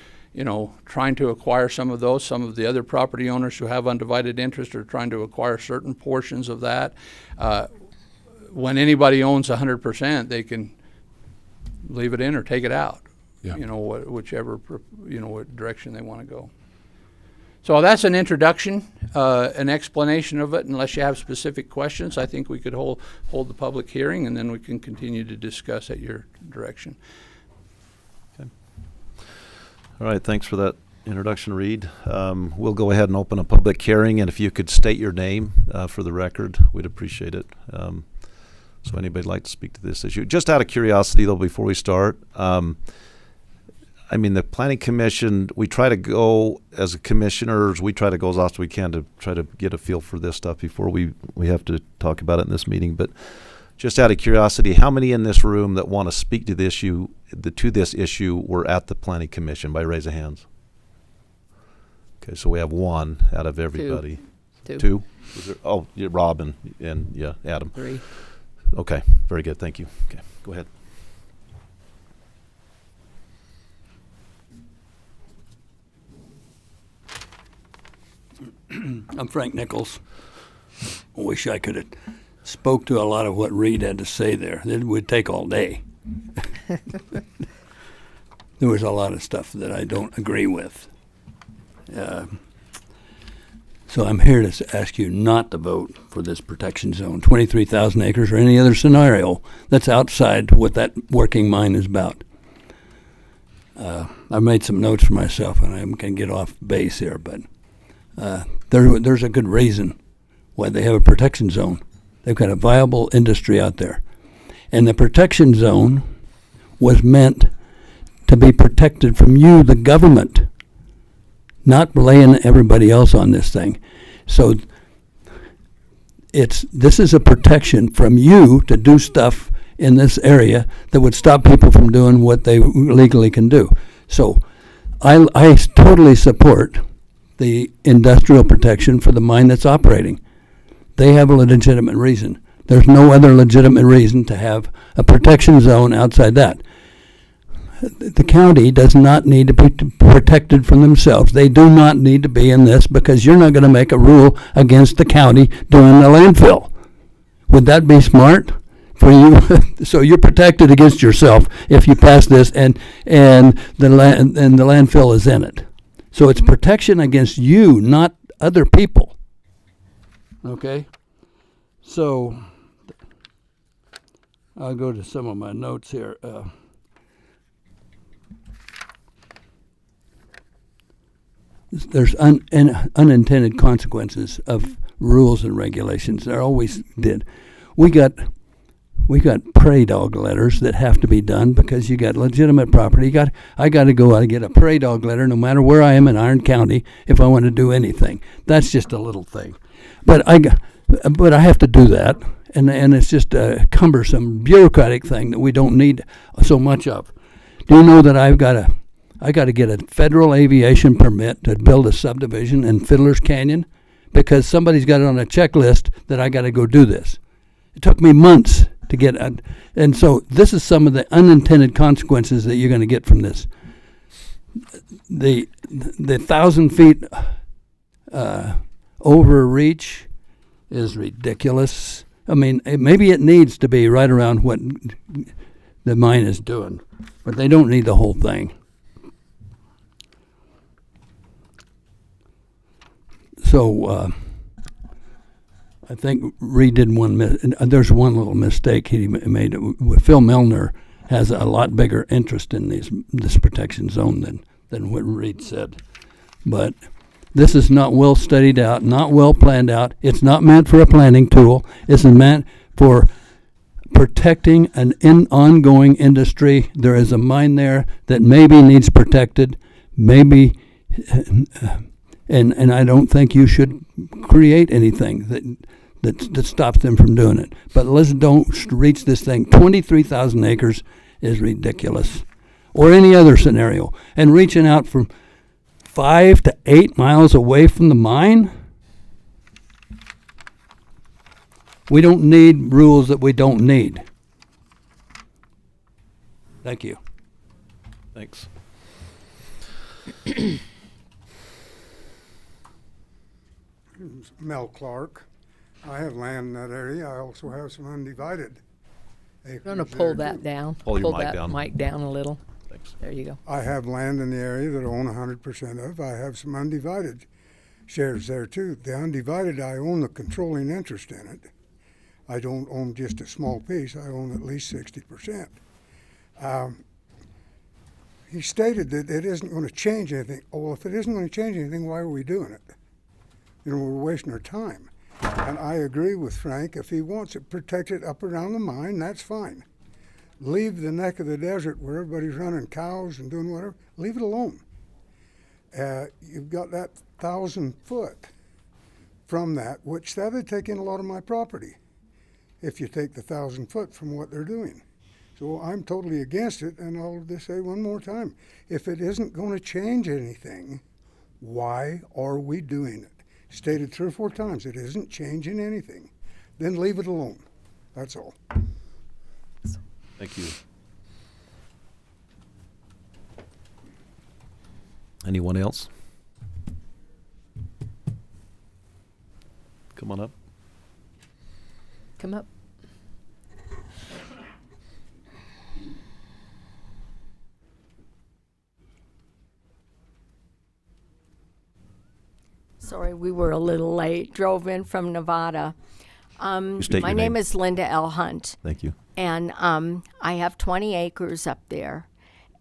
trying to acquire some of those. Some of the other property owners who have undivided interest are trying to acquire certain portions of that. When anybody owns 100%, they can leave it in or take it out. Yeah. Whichever, what direction they want to go. So that's an introduction, an explanation of it. Unless you have specific questions, I think we could hold the public hearing, and then we can continue to discuss at your direction. All right, thanks for that introduction, Reed. We'll go ahead and open a public hearing, and if you could state your name for the record, we'd appreciate it. So anybody like to speak to this issue? Just out of curiosity, though, before we start, the Planning Commission, we try to go, as commissioners, we try to go as often as we can to try to get a feel for this stuff before we have to talk about it in this meeting. But just out of curiosity, how many in this room that want to speak to this issue were at the Planning Commission by raise of hands? Okay, so we have one out of everybody. Two? Was there, yeah, Rob and yeah, Adam. 3. Okay, very good, thank you. Okay, go ahead. I'm Frank Nichols. I wish I could have spoke to a lot of what Reed had to say there. It would take all day. There was a lot of stuff that I don't agree with. So I'm here to ask you not to vote for this protection zone, 23,000 acres or any other scenario that's outside what that working mine is about. I've made some notes for myself, and I can get off base here, but there's a good reason why they have a protection zone. They've got a viable industry out there. And the protection zone was meant to be protected from you, the government, not laying everybody else on this thing. So this is a protection from you to do stuff in this area that would stop people from doing what they legally can do. So I totally support the industrial protection for the mine that's operating. They have a legitimate reason. There's no other legitimate reason to have a protection zone outside that. The county does not need to be protected from themselves. They do not need to be in this because you're not going to make a rule against the county doing the landfill. Would that be smart for you? So you're protected against yourself if you pass this and the landfill is in it. So it's protection against you, not other people. Okay? So I'll go to some of my notes here. There's unintended consequences of rules and regulations. There always did. We got prairie dog letters that have to be done because you got legitimate property. I got to go out and get a prairie dog letter no matter where I am in Iron County if I want to do anything. That's just a little thing. But I have to do that, and it's just a cumbersome bureaucratic thing that we don't need so much of. Do you know that I got to get a federal aviation permit to build a subdivision in Fiddler's Canyon because somebody's got it on a checklist that I got to go do this. It took me months to get and so this is some of the unintended consequences that you're going to get from this. The 1,000 feet overreach is ridiculous. I mean, maybe it needs to be right around what the mine is doing, but they don't need the whole thing. So I think Reed did there's one little mistake he made. Phil Milner has a lot bigger interest in this protection zone than what Reed said. But this is not well studied out, not well planned out. It's not meant for a planning tool. It's meant for protecting an ongoing industry. There is a mine there that maybe needs protected, maybe, and I don't think you should create anything that stops them from doing it. But let's don't reach this thing. 23,000 acres is ridiculous. or any other scenario, and reaching out from 5 to 8 miles away from the mine? We don't need rules that we don't need. Thank you. Thanks. Mel Clark. I have land in that area. I also have some undivided acres. You want to pull there, that too. down? Pull your mic that down. mic down a little. Thanks. There you go. I have land in the area that I own 100% of. I have some undivided shares there too. The undivided, I own the controlling interest in it. I don't own just a small piece. I own at least 60%. He stated that it isn't going to change anything. Oh, well, if it isn't going to change anything, why are we doing it? You know, we're wasting our time. And I agree with Frank. If he wants it protected up around the mine, that's fine. Leave the neck of the desert where everybody's running cows and doing whatever. Leave it alone. You've got that 1,000 foot from that, which that would take in a lot of my property if you take the 1,000 foot from what they're doing. So I'm totally against it, and I'll just say one more time. If it isn't going to change anything, why are we doing it? Stated 3 or 4 times, it isn't changing anything. Then leave it alone. That's all. Thank you. Anyone else? Come on up. Come up. Sorry, we were a little late. Drove in from Nevada. State My your name name. is Linda L. Hunt, Thank you. and I have 20 acres up there,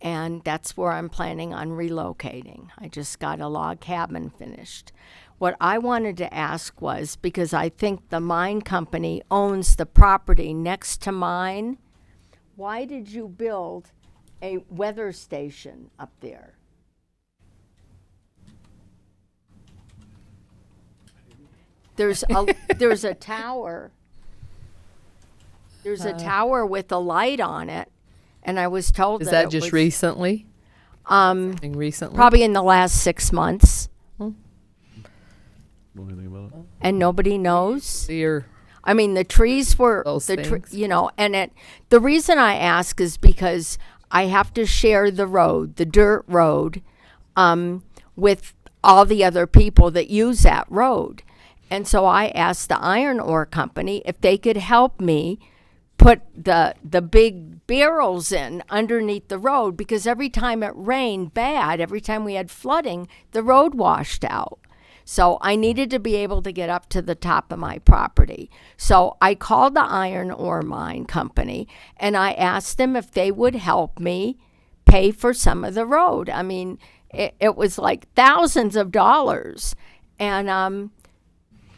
and that's where I'm planning on relocating. I just got a log cabin finished. What I wanted to ask was, because I think the mine company owns the property next to mine, why did you build a weather station up there? There's a tower. There's a tower with a light on it, and I was told Is that that it just was, recently? Something recently? probably in the last 6 months, Know anything about it? and nobody knows. Your I mean, the trees were Those things. you know, and the reason I ask is because I have to share the road, the dirt road, with all the other people that use that road. And so I asked the iron ore company if they could help me put the big barrels in underneath the road, because every time it rained bad, every time we had flooding, the road washed out. So I needed to be able to get up to the top of my property. So I called the iron ore mine company and I asked them if they would help me pay for some of the road. I mean, it was like thousands of dollars. And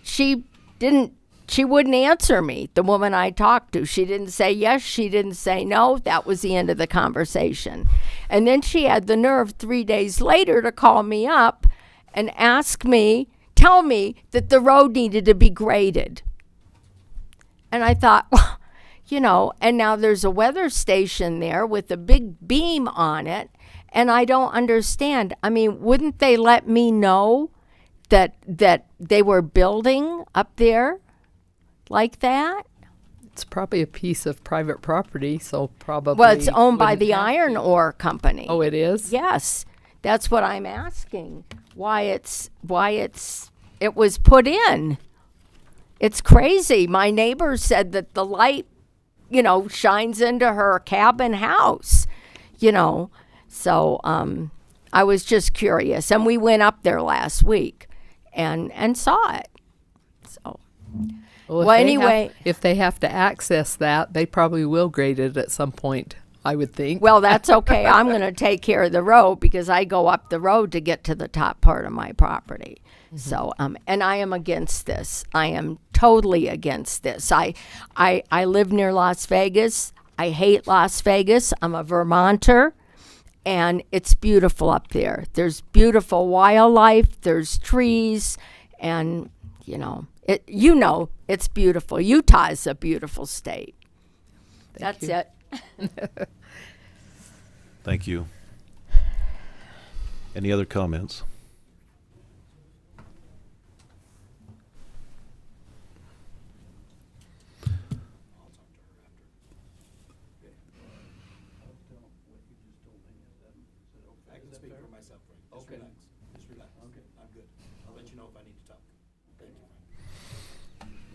she wouldn't answer me, the woman I talked to. She didn't say yes, she didn't say no. That was the end of the conversation. And then she had the nerve 3 days later to call me up and tell me that the road needed to be graded. And I thought, well, you know, and now there's a weather station there with a big beam on it, and I don't understand. I mean, wouldn't they let me know that they were building up there like that? It's probably a piece of private property, so probably. Well, it's owned by wouldn't the have iron to. ore company. Oh, it is? Yes, that's what I'm asking. Why it was put in? It's crazy. My neighbor said that the light, you know, shines into her cabin house, you know. So I was just curious, and we went up there last week and saw it. So. Well, Well, anyway. If they have to access that, they probably will grade it at some point, I would think. Well, that's okay. I'm going to take care of the road because I go up the road to get to the top part of my property. Mm-hmm. So, and I am against this. I am totally against this. I live near Las Vegas. I hate Las Vegas. I'm a Vermonter, and it's beautiful up there. There's beautiful wildlife. There's trees, and it's beautiful. Utah is a beautiful state. That's it. Thank you. Any other comments? I can speak for myself, Frank. Just relax. Just relax. Okay. I'm good. I'll let you know if I need to talk. Thank you,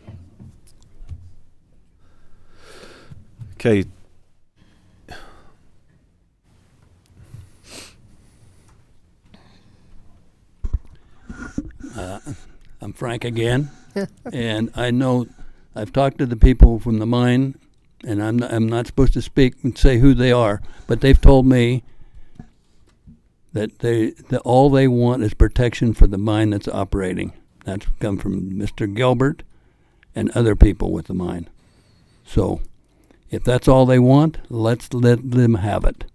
Frank. Okay. I'm Frank again, and I know I've talked to the people from the mine, and I'm not supposed to speak and say who they are, but they've told me that all they want is protection for the mine that's operating. That's come from Mr. Gilbert and other people with the mine. So, if that's all they want, let's let them have it.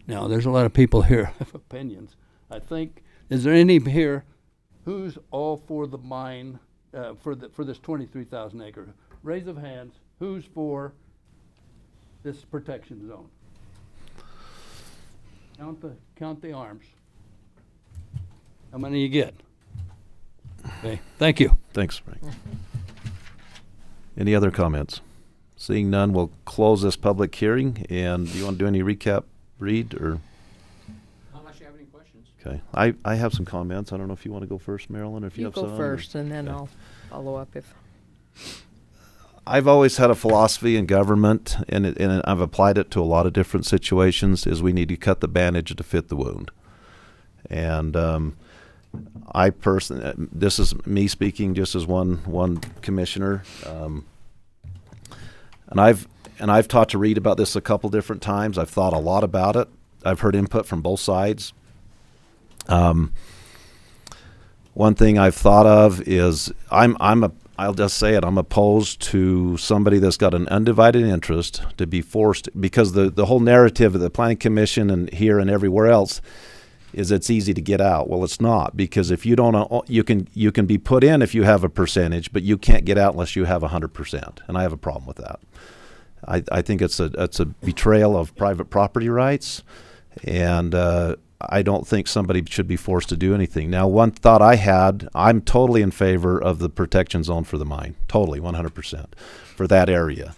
Now, there's a lot of people here who have opinions. I think, is there any here who's all for the mine, for this 23,000 acre? Raise of hands. Who's for this protection zone? Count the arms. How many you get? Okay, thank you. Thanks, Frank. Any other comments? Seeing none, we'll close this public hearing. And do you want to do any recap, Reed, or? Unless you have any questions. Okay, I have some comments. I don't know if you want to go first, Marilyn, or if you have go some. first, and then Okay. I'll follow up if. I've always had a philosophy in government, and I've applied it to a lot of different situations, is we need to cut the bandage to fit the wound. And I personally, this is me speaking just as one commissioner, and I've talked to Reed about this a couple different times. I've thought a lot about it. I've heard input from both sides. One thing I've thought of is I'll just say it, I'm opposed to somebody that's got an undivided interest to be forced, because the whole narrative of the Planning Commission and here and everywhere else is it's easy to get out. Well, it's not, because if you don't, you can be put in if you have a percentage, but you can't get out unless you have 100%, and I have a problem with that. I think it's a betrayal of private property rights, and I don't think somebody should be forced to do anything. Now, one thought I had, I'm totally in favor of the protection zone for the mine, totally, 100% for that area.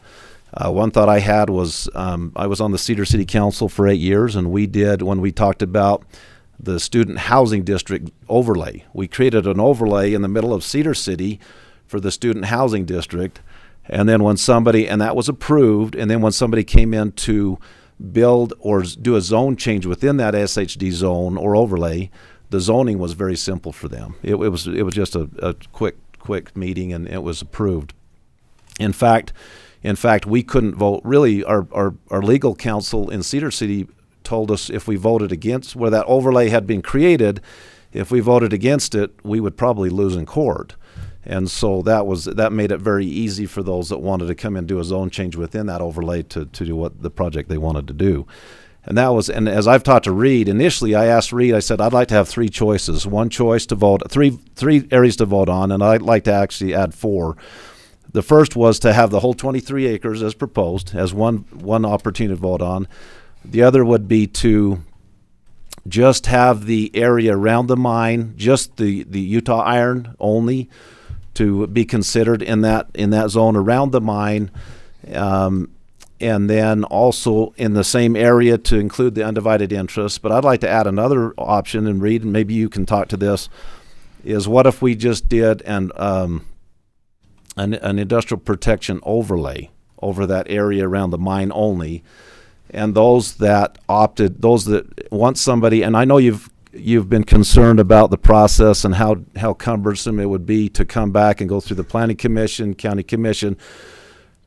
One thought I had was I was on the Cedar City Council for 8 years, and when we talked about the student housing district overlay, we created an overlay in the middle of Cedar City for the student housing district, and then and that was approved, and then when somebody came in to build or do a zone change within that SHD zone or overlay, the zoning was very simple for them. It was just a quick meeting, and it was approved. In fact, we couldn't vote. Really, our legal counsel in Cedar City told us if we voted against where that overlay had been created, if we voted against it, we would probably lose in court. And so that made it very easy for those that wanted to come and do a zone change within that overlay to do what the project they wanted to do. And as I've talked to Reed, initially I asked Reed, I said, I'd like to have 3 choices, one choice to vote, three areas to vote on, and I'd like to actually add 4. The first was to have the whole 23 acres as proposed as one opportunity to vote on. The other would be to just have the area around the mine, just the Utah Iron only, to be considered in that zone around the mine, and then also in the same area to include the undivided interest. But I'd like to add another option, and Reed, and maybe you can talk to this, is what if we just did an industrial protection overlay over that area around the mine only, and those that want somebody, and I know you've been concerned about the process and how cumbersome it would be to come back and go through the Planning Commission, County Commission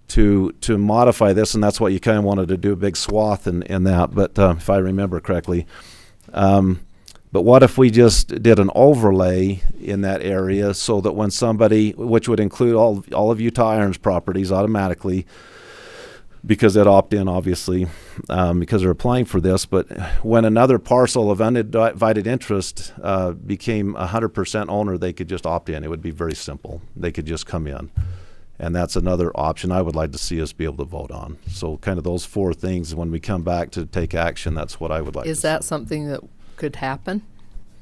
to modify this, and that's what you kind of wanted to do, a big swath in that, but if I remember correctly. But what if we just did an overlay in that area so that when somebody, which would include all of Utah Iron's properties automatically, because they'd opt in, obviously, because they're applying for this. But when another parcel of undivided interest became 100% owner, they could just opt in. It would be very simple. They could just come in. And that's another option I would like to see us be able to vote on. So kind of those 4 things, when we come back to take action, that's what I would like Is to that see. something that could happen?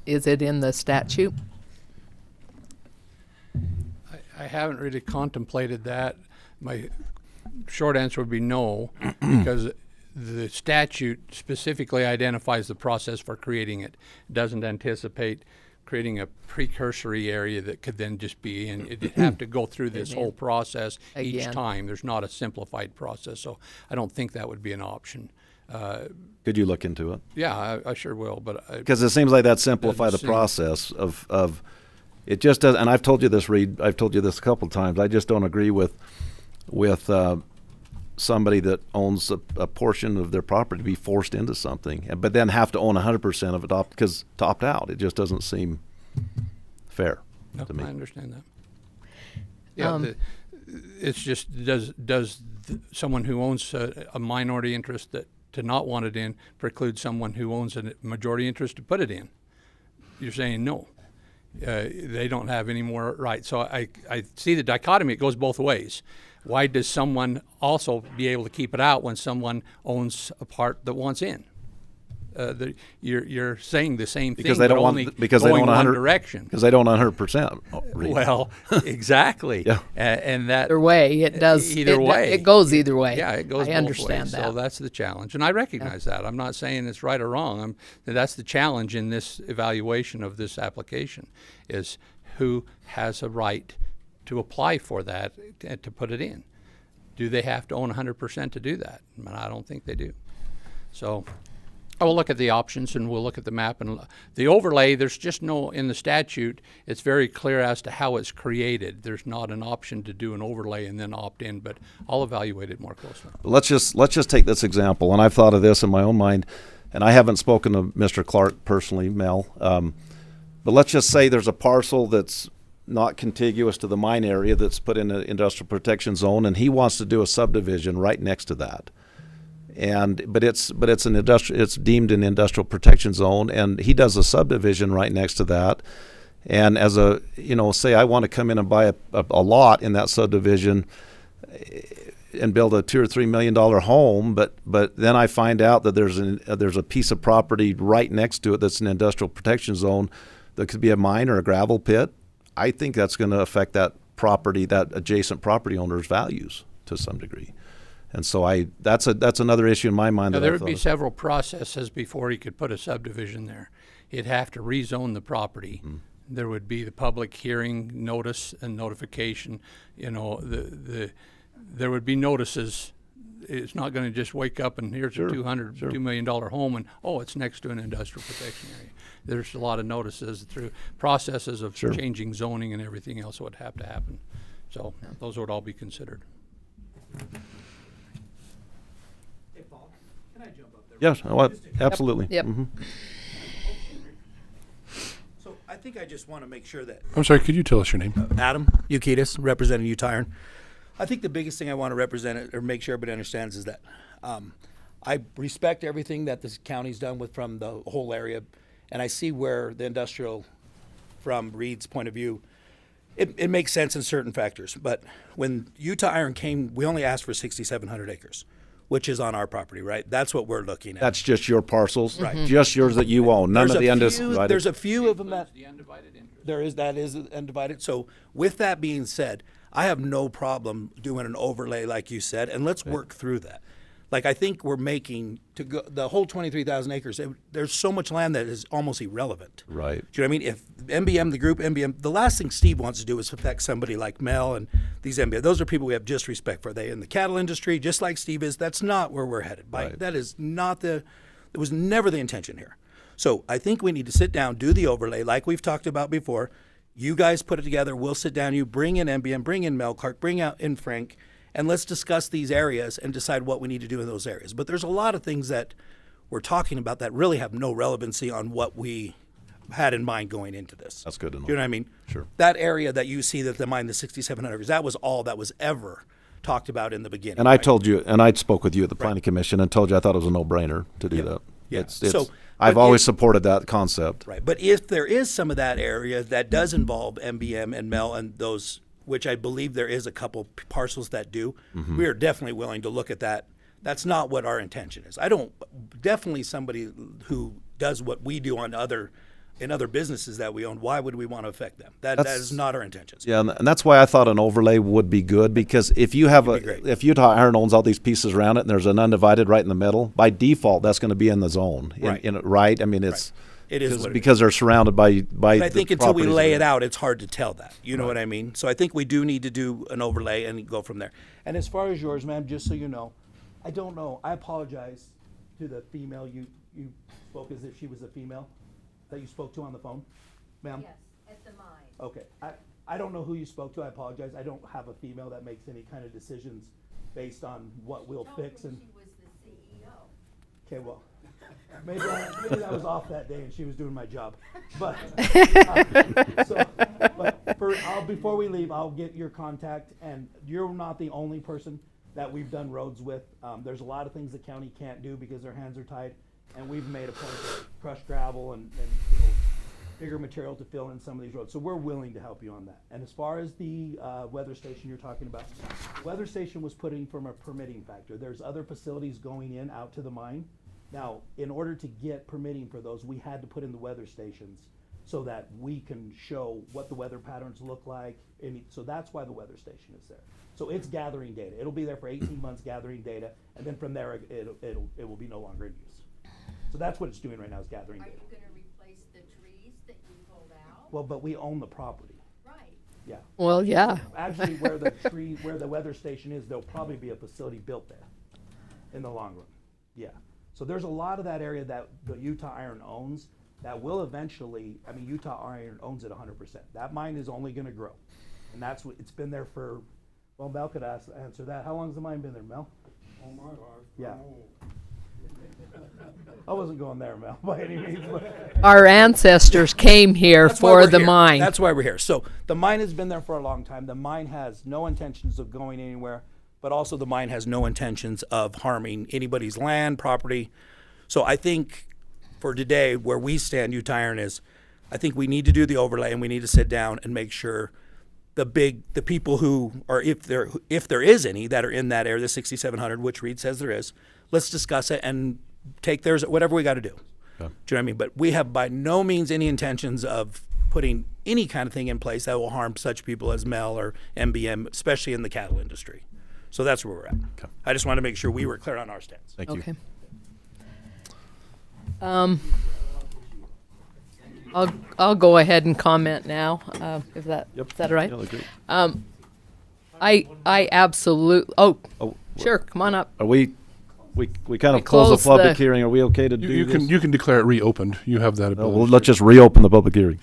Is it in the statute? I haven't really contemplated that. My short answer would be no, because the statute specifically identifies the process for creating it. It doesn't anticipate creating a precursory area that could then just be in. It'd have to go through this whole process each Again. time. There's not a simplified process, so I don't think that would be an option. Could you look into it? Yeah, I sure will, but Because it seems like that simplify the Doesn't seem- process of it just does. And I've told you this, Reed. I've told you this a couple of times. I just don't agree with somebody that owns a portion of their property to be forced into something, but then have to own 100% of it to opt out. It just doesn't seem fair no, to me. I understand that. Yeah, it's just does someone who owns a minority interest that to not want it in preclude someone who owns a majority interest to put it in? You're saying no. They don't have any more rights. So I see the dichotomy. It goes both ways. Why does someone also be able to keep it out when someone owns a part that wants in? You're saying the same thing, Because they but don't only want because they going don't one 100 direction. Because they don't 100%. Well, exactly. Yeah. And that Either way, it does. Either way. It goes either way. Yeah, it goes I both understand ways. that. So that's the challenge, and I recognize that. I'm not saying it's right or wrong. That's the challenge in this evaluation of this application: is who has a right to apply for that and to put it in. Do they have to own 100% to do that? And I don't think they do. So I will look at the options, and we'll look at the map and the overlay. There's just no, in the statute, it's very clear as to how it's created. There's not an option to do an overlay and then opt in, but I'll evaluate it more closely. Let's just take this example, and I've thought of this in my own mind, and I haven't spoken to Mr. Clark personally, Mel, but let's just say there's a parcel that's not contiguous to the mine area that's put in an industrial protection zone, and he wants to do a subdivision right next to that. But it's deemed an industrial protection zone, and he does a subdivision right next to that. And as say I want to come in and buy a lot in that subdivision and build a $2 or $3 million home, but then I find out that there's a piece of property right next to it that's an industrial protection zone that could be a mine or a gravel pit. I think that's going to affect that property, that adjacent property owner's values to some degree. And so that's another issue in my mind. Now, that there I would thought be of. several processes before he could put a subdivision there. He'd have to rezone the property. There would be the public hearing notice and notification. There would be notices. It's not going to just wake up and here's a $2 million home and it's next to an industrial protection area. There's a lot of notices through processes of changing zoning and everything else that would have to happen. So those would all be considered. Hey, Paul, can I jump up there? Yes, absolutely. Yep. Mhm. So I think I just want to make sure that I'm sorry, could you tell us your name? Adam Eukitis, representing Ute-Iron. I think the biggest thing I want to represent or make sure everybody understands is that I respect everything that this county's done from the whole area, and I see where the industrial, from Reed's point of view, it makes sense in certain factors. But when Ute-Iron came, we only asked for 6,700 acres, which is on our property, right? That's what we're looking at. That's just your parcels, Right. Just yours that you own. None of the undivided. There's a few of them that The undivided interest. that is undivided. So with that being said, I have no problem doing an overlay like you said, and let's work through that. Like I think we're making to go the whole 23,000 acres. There's so much land that is almost irrelevant. Right. Do you know what I mean? If MBM, the group MBM, the last thing Steve wants to do is affect somebody like Mel and these MBM. Those are people we have just respect for. They in the cattle industry, just like Steve is. That's not where we're headed. Right. That is not it was never the intention here. So I think we need to sit down, do the overlay like we've talked about before. You guys put it together. We'll sit down. You bring in MBM, bring in Mel Clark, bring out in Frank, and let's discuss these areas and decide what we need to do in those areas. But there's a lot of things that we're talking about that really have no relevancy on what we had in mind going into this. That's good to know. Do you know what I mean? Sure. That area that you see that the mine, the 6,700 acres, that was all that was ever talked about in the beginning. And I right? told you, and I spoke with you at the planning commission and told you I thought it was a no-brainer to do that. Yeah. It's So, I've but always if- supported that concept. Right. But if there is some of that area that does involve MBM and Mel and those which I believe there is a couple parcels that do, we are definitely willing to look at that. That's not what our intention is. Definitely somebody who does what we do in other businesses that we own, why would we want to affect them? That is not our intentions. Yeah, and that's why I thought an overlay would be good, because if you have if Utah Iron owns all these pieces around it and there's an undivided right in the middle, by default that's going to be in the zone. Right. I mean, it's It is what it because they're surrounded by But I think until we properties lay that it are- out, it's hard to tell that. You know what I mean? So I think we do need to do an overlay and go from there. And as far as yours, ma'am, just so you know, I don't know. I apologize to the female you spoke as if she was a female that you spoke to on the phone, ma'am. Yes, at the mine. Okay. I don't know who you spoke to. I apologize. I don't have a female that makes any kind of decisions based on what we'll fix and. She was the CEO. Okay, well, maybe that was off that day and she was doing my job. But, before we leave, I'll get your contact, and you're not the only person that we've done roads with. There's a lot of things the county can't do because their hands are tied, and we've made a point to crush gravel and bigger material to fill in some of these roads. So we're willing to help you on that. And as far as the weather station you're talking about, weather station was put in from a permitting factor. There's other facilities going in out to the mine. Now, in order to get permitting for those, we had to put in the weather stations so that we can show what the weather patterns look like. So that's why the weather station is there. So it's gathering data. It'll be there for 18 months gathering data, and then from there it will be no longer in use. So that's what it's doing right now, is gathering Are data. you gonna replace the trees that you pulled out? Well, but we own the property. Right. Yeah. Well, yeah. Actually, where the weather station is, there'll probably be a facility built there in the long run. Yeah. So there's a lot of that area that the Utah Iron owns that will eventually, Utah Iron owns it 100%. That mine is only gonna grow. And that's what, it's been there for, well, Mel could answer that. How long has the mine been there, Mel? All my life. Yeah. I wasn't going there, Mel, by any means. But Our ancestors came here that's why for we're the here. mine. That's why we're here. So the mine has been there for a long time. The mine has no intentions of going anywhere, but also the mine has no intentions of harming anybody's land, property. So I think for today, where we stand, Utah Iron is, I think we need to do the overlay, and we need to sit down and make sure the people who are, if there is any that are in that area, the 6,700, which Reed says there is, let's discuss it and take theirs, whatever we got to do. Okay. Do you know what I mean? But we have by no means any intentions of putting any kind of thing in place that will harm such people as Mel or MBM, especially in the cattle industry. So that's where we're at. Okay. I just want to make sure we were clear on our stance. Thank you. Okay. I'll go ahead and comment now, if that, Yep. is that all right? Yeah, agree. I absolutely, Oh, sure, come on up. Are we kind We of close the closed public the- hearing? Are we okay to do You this? can declare it reopened. You have that No, ability. well, let's just reopen the public hearing.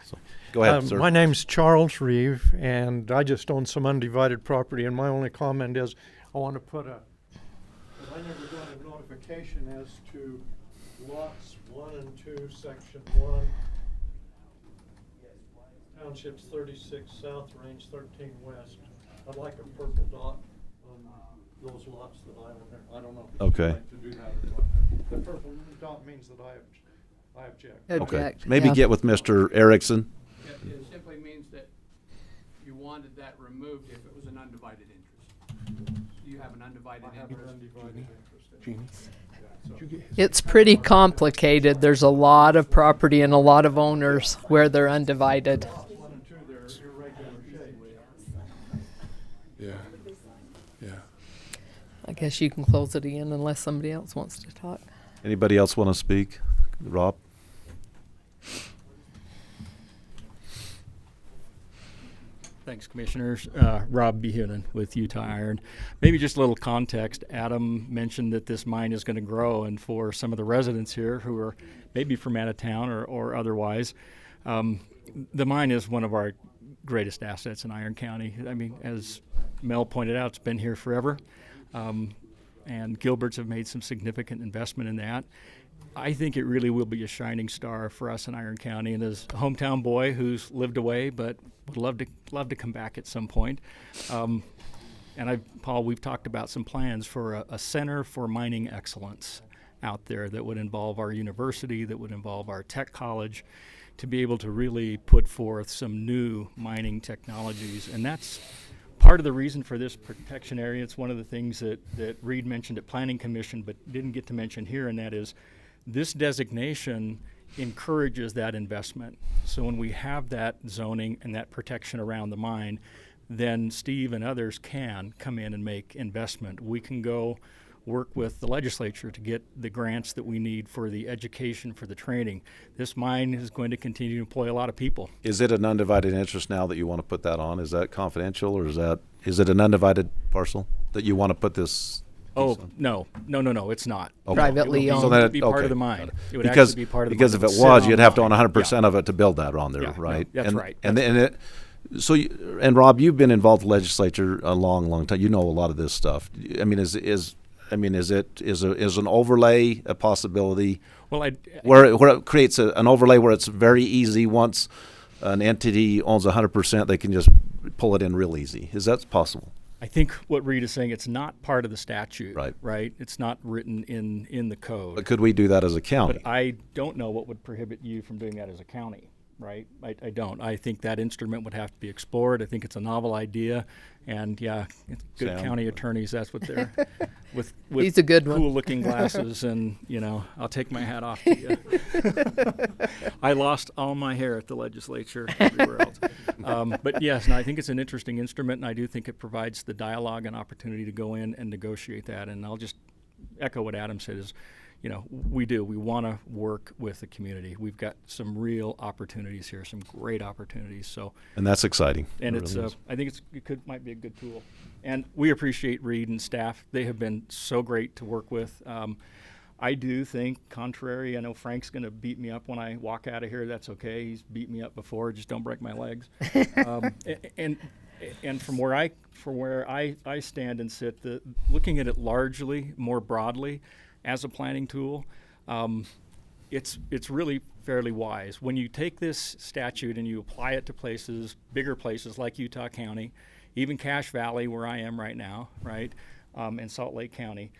So, go ahead, sir. My name's Charles Reeve, and I just own some undivided property, and my only comment is I want to put I never got a notification as to lots 1 and 2, section 1, townships 36 south, range 13 west. I'd like a purple dot on those lots that I own there. I don't know if you'd Okay. like to do that or not. The purple dot means that I object. Okay. Object, Maybe yeah. get with Mr. Erickson. It simply means that you wanted that removed if it was an undivided interest. You have an undivided I have an interest. undivided interest in it. It's pretty complicated. There's a lot of property and a lot of owners where they're undivided. 1 and 2, they're irregular shapes. Yeah. Yeah. I guess you can close it again unless somebody else wants to talk. Anybody else want to speak? Rob? Thanks, Commissioners. Rob Behunin with Utah Iron. Maybe just a little context. Adam mentioned that this mine is going to grow, and for some of the residents here who are maybe from out of town or otherwise, the mine is one of our greatest assets in Iron County. I mean, as Mel pointed out, it's been here forever, and Gilberts have made some significant investment in that. I think it really will be a shining star for us in Iron County. And as a hometown boy who's lived away but would love to come back at some point, and Paul, we've talked about some plans for a center for mining excellence out there that would involve our university, that would involve our tech college, to be able to really put forth some new mining technologies. And that's part of the reason for this protection area. It's one of the things that Reed mentioned at Planning Commission but didn't get to mention here, and that is this designation encourages that investment. So when we have that zoning and that protection around the mine, then Steve and others can come in and make investment. We can go work with the legislature to get the grants that we need for the education, for the training. This mine is going to continue to employ a lot of people. Is it an undivided interest now that you want to put that on? Is that confidential, or is it an undivided parcel that you want to put this? Oh, no, it's not. Okay. Privately It owned. would that- be part okay, of the mine. got it. It would Because actually be part of the because mine. if it Sit was, on you'd the have to mine. own 100% Yeah. of it to build that on there, Yeah, no, right? that's right. And Rob, you've been involved in legislature a long time. You know a lot of this stuff. I mean, is an overlay a possibility? Well, where it creates an overlay where it's very easy. Once an entity owns 100%, they can just pull it in real easy. Is that possible? I think what Reed is saying, it's not part of the statute, Right. right? It's not written in the code. But could we do that as a county? But I don't know what would prohibit you from doing that as a county, right? I don't. I think that instrument would have to be explored. I think it's a novel idea, and yeah, it's good Sound. county attorneys. That's what they're with He's a good one. cool-looking glasses, and I'll take my hat off to you. I lost all my hair at the legislature, everywhere else. But yes, and I think it's an interesting instrument, and I do think it provides the dialogue and opportunity to go in and negotiate that. And I'll just echo what Adam said is, we want to work with the community. We've got some real opportunities here, some great opportunities. So, And that's exciting. and It it's really is. I think might be a good tool. And we appreciate Reed and staff. They have been so great to work with. I do think, contrary, I know Frank's going to beat me up when I walk out of here. That's okay. He's beat me up before. Just don't break my legs. And from where I stand and sit, looking at it largely, more broadly, as a planning tool, it's really fairly wise. When you take this statute and you apply it to bigger places like Utah County, even Cache Valley, where I am right now, right, and Salt Lake County,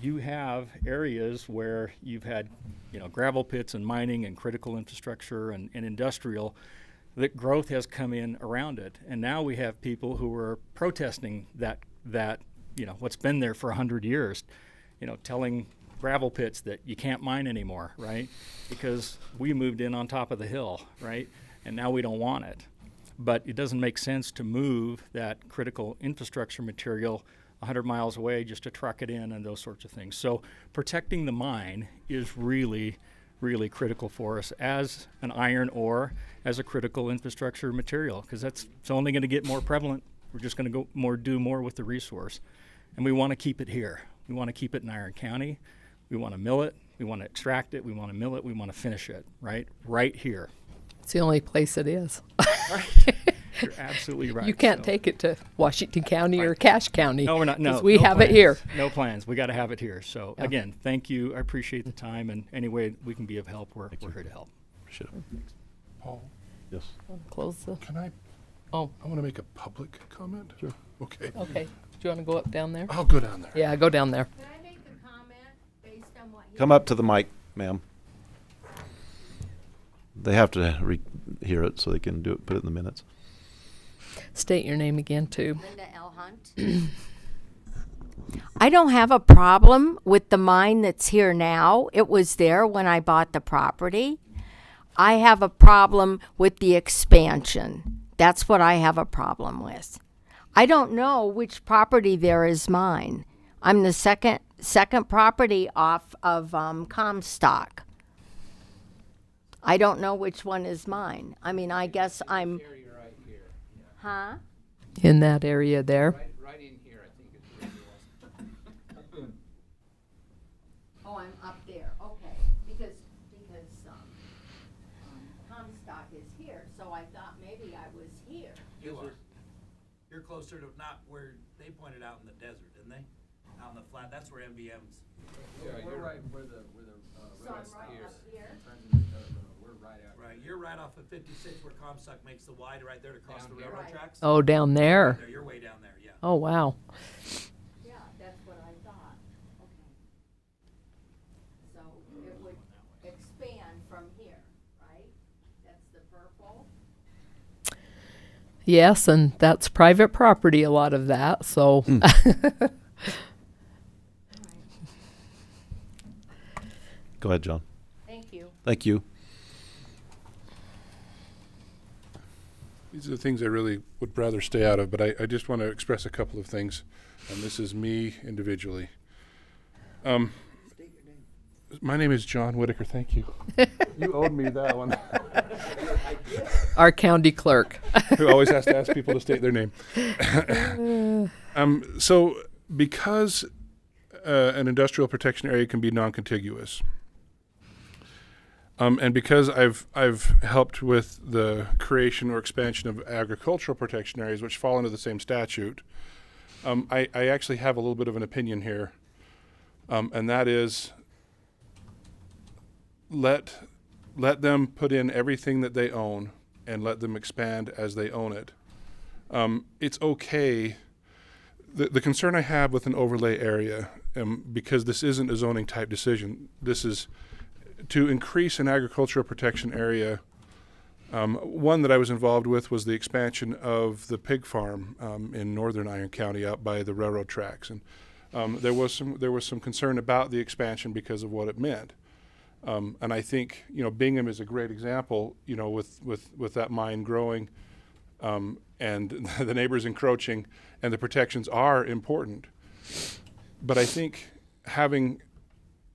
you have areas where you've had, gravel pits and mining and critical infrastructure and industrial, that growth has come in around it. And now we have people who are protesting that what's been there for 100 years, telling gravel pits that you can't mine anymore, right? Because we moved in on top of the hill, right? And now we don't want it. But it doesn't make sense to move that critical infrastructure material 100 miles away just to truck it in and those sorts of things. So protecting the mine is really, really critical for us as an iron ore, as a critical infrastructure material, because it's only going to get more prevalent. We're just going to do more with the resource. And we want to keep it here. We want to keep it in Iron County. We want to mill it. We want to extract it. We want to mill it. We want to finish it, right? Right here. It's the only place it is. You're absolutely right. You can't take it to Washington County or Cache County. No, we're not. No, 'cause we no have plans. it here. No plans. We got to have it here. So Yeah. again, thank you. I appreciate the time, and any way we can be of help, we're here to help. Appreciate it. Paul, Yes. Close the. can I Oh, want to make a public comment? Sure. Okay. okay. Do you want to go up down there? I'll go down there. Yeah, go down there. Can I make a comment based on what he Come up to the mic, ma'am. They have to hear it so they can put it in the minutes. State your name again, too. Linda L. Hunt. I don't have a problem with the mine that's here now. It was there when I bought the property. I have a problem with the expansion. That's what I have a problem with. I don't know which property there is mine. I'm the second property off of Comstock. I don't know which one is mine. I mean, I guess I'm. Huh? In that area there. Right in here, I think it's where it was. Oh, I'm up there. Okay, because Comstock is here, so I thought maybe I was here. You're closer to not where they pointed out in the desert, didn't they? Out in the flat, that's where MBM's. Yeah, you're right where the So I'm right up here. we're right out. Right, you're right off of 56 where Comstock makes the wide right there to cross Down the here. railroad Right. tracks. Oh, down there. You're way down there, yeah. Oh, wow. Yeah, that's what I thought. Okay. Yes, and that's private property, a lot of that, so. Go ahead, John. Thank you. Thank you. These are the things I really would rather stay out of, but I just want to express a couple of things, and this is me individually. My name is John Whitaker. Thank you. You owed me that one. Our county clerk. Who always has to ask people to state their name. So because an industrial protection area can be non-contiguous, and because I've helped with the creation or expansion of agricultural protection areas, which fall under the same statute, I actually have a little bit of an opinion here, and that is let them put in everything that they own and let them expand as they own it. It's okay. The concern I have with an overlay area, because this isn't a zoning type decision, this is to increase an agricultural protection area. One that I was involved with was the expansion of the pig farm in northern Iron County out by the railroad tracks, and there was some concern about the expansion because of what it meant. And I think Bingham is a great example. With that mine growing, and the neighbors encroaching, and the protections are important. But I think having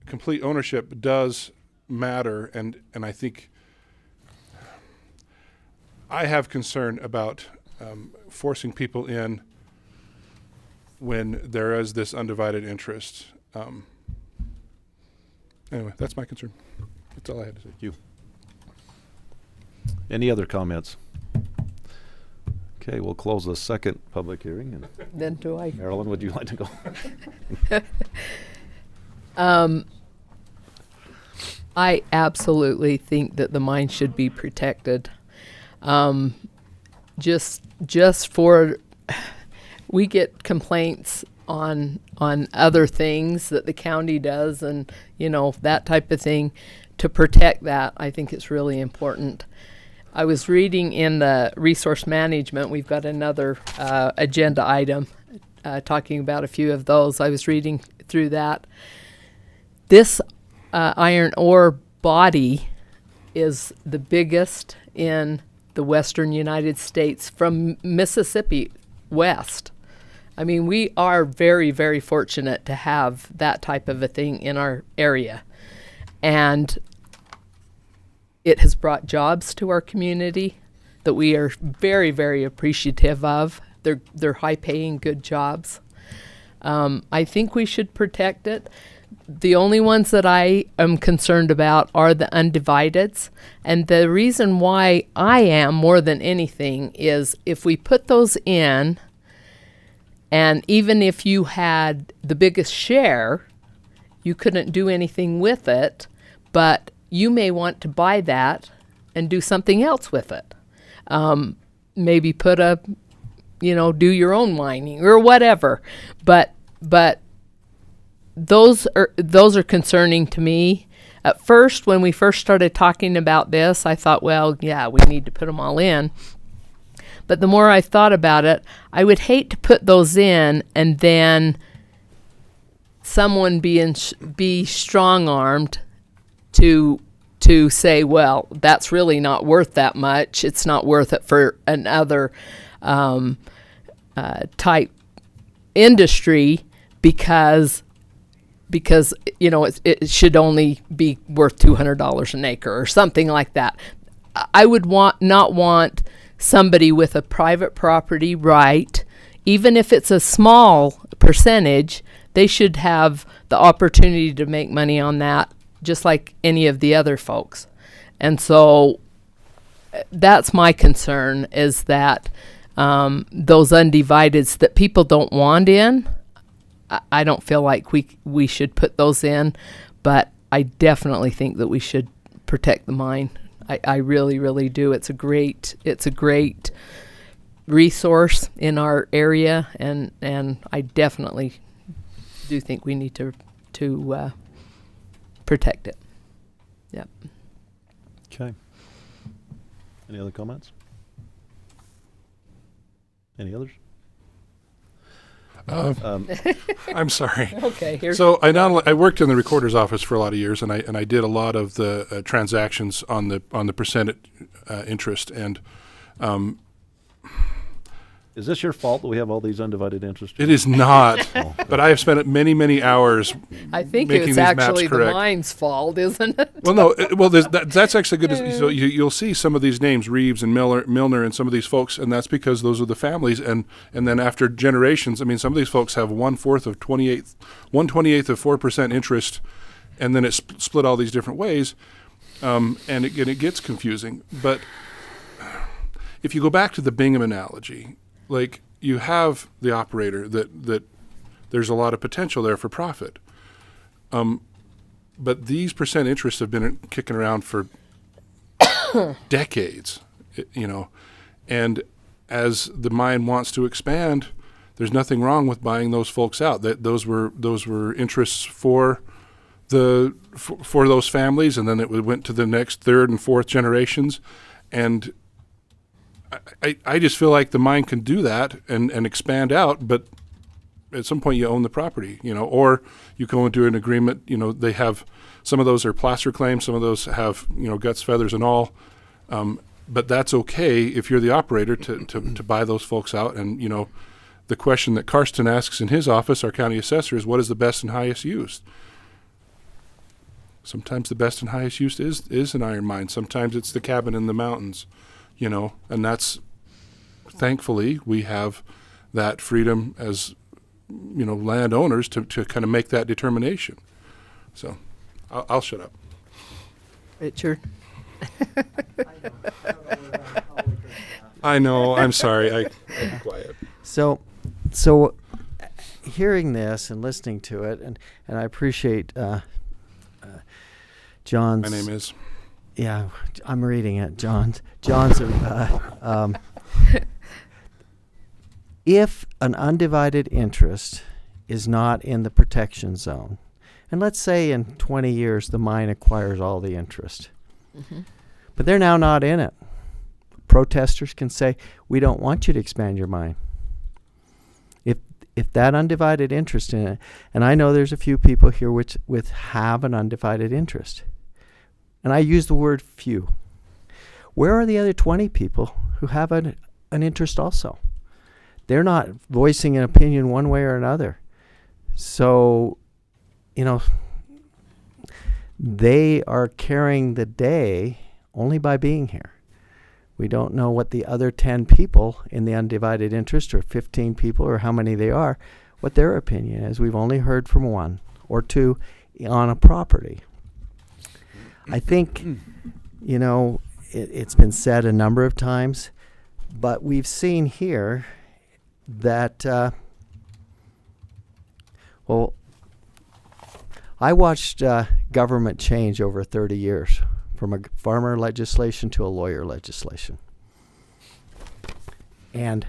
complete ownership does matter, and I think I have concern about forcing people in when there is this undivided interest. Anyway, that's my concern. That's all I had to say. Thank you. Any other comments? Okay, we'll close the second public hearing. And Then do I. Marilyn, would you like to go? I absolutely think that the mine should be protected. Just for, we get complaints on other things that the county does, and that type of thing. To protect that, I think it's really important. I was reading in the resource management, we've got another agenda item talking about a few of those. I was reading through that. This iron ore body is the biggest in the western United States from Mississippi west. I mean, we are very, very fortunate to have that type of a thing in our area. And it has brought jobs to our community that we are very, very appreciative of. They're high-paying, good jobs. I think we should protect it. The only ones that I am concerned about are the undivideds. And the reason why I am more than anything is if we put those in, and even if you had the biggest share, you couldn't do anything with it, but you may want to buy that and do something else with it. Maybe put do your own mining or whatever. But those are concerning to me. At first, when we first started talking about this, I thought, well, yeah, we need to put them all in. But the more I thought about it, I would hate to put those in and then someone be strong-armed to say, well, that's really not worth that much. It's not worth it for another type industry because it should only be worth $200 an acre or something like that. I would not want somebody with a private property right, even if it's a small percentage, they should have the opportunity to make money on that just like any of the other folks. And so that's my concern, is that those undivideds that people don't want in, I don't feel like we should put those in, but I definitely think that we should protect the mine. I really, really do. It's a great resource in our area, and I definitely do think we need to protect it. Yep. Okay. Any other comments? Any others? I'm sorry. Okay, here. So I worked in the recorder's office for a lot of years, and I did a lot of the transactions on the percent interest. And Is this your fault that we have all these undivided interests? it is not, but I have spent many hours. I think making it's these maps actually the correct. mine's fault, isn't it? Well, no. That's actually good. So you'll see some of these names, Reeves and Milner, and some of these folks, and that's because those are the families. And then after generations, I mean, some of these folks have 1/4 of 1/28 of 4% interest, and then it's split all these different ways, and it gets confusing. But if you go back to the Bingham analogy, like you have the operator that there's a lot of potential there for profit. But these percent interests have been kicking around for decades, and as the mine wants to expand, there's nothing wrong with buying those folks out. That those were interests for those families, and then it went to the next third and fourth generations, and I just feel like the mine can do that and expand out, but at some point you own the property, or you go into an agreement. They have some of those are placer claims, some of those have guts, feathers, and all. But that's okay if you're the operator to buy those folks out. And the question that Karsten asks in his office, our county assessor, is what is the best and highest use? Sometimes the best and highest use is an iron mine. Sometimes it's the cabin in the mountains. And that's, thankfully, we have that freedom as, landowners to kind of make that determination. So I'll shut up. Richard. I know, I'm sorry, I'm quiet. So hearing this and listening to it, and I appreciate John's. My name is. Yeah, I'm reading it. John's. If an undivided interest is not in the protection zone, and let's say in 20 years the mine acquires all the interest, but they're now not in it, protesters can say, we don't want you to expand your mine. If that undivided interest in it, and I know there's a few people here which have an undivided interest, and I use the word few. Where are the other 20 people who have an interest also? They're not voicing an opinion one way or another. So, they are carrying the day only by being here. We don't know what the other 10 people in the undivided interest, or 15 people, or how many they are, what their opinion is. We've only heard from one or two on a property. I think, it's been said a number of times, but we've seen here that, I watched government change over 30 years, from a farmer legislation to a lawyer legislation. And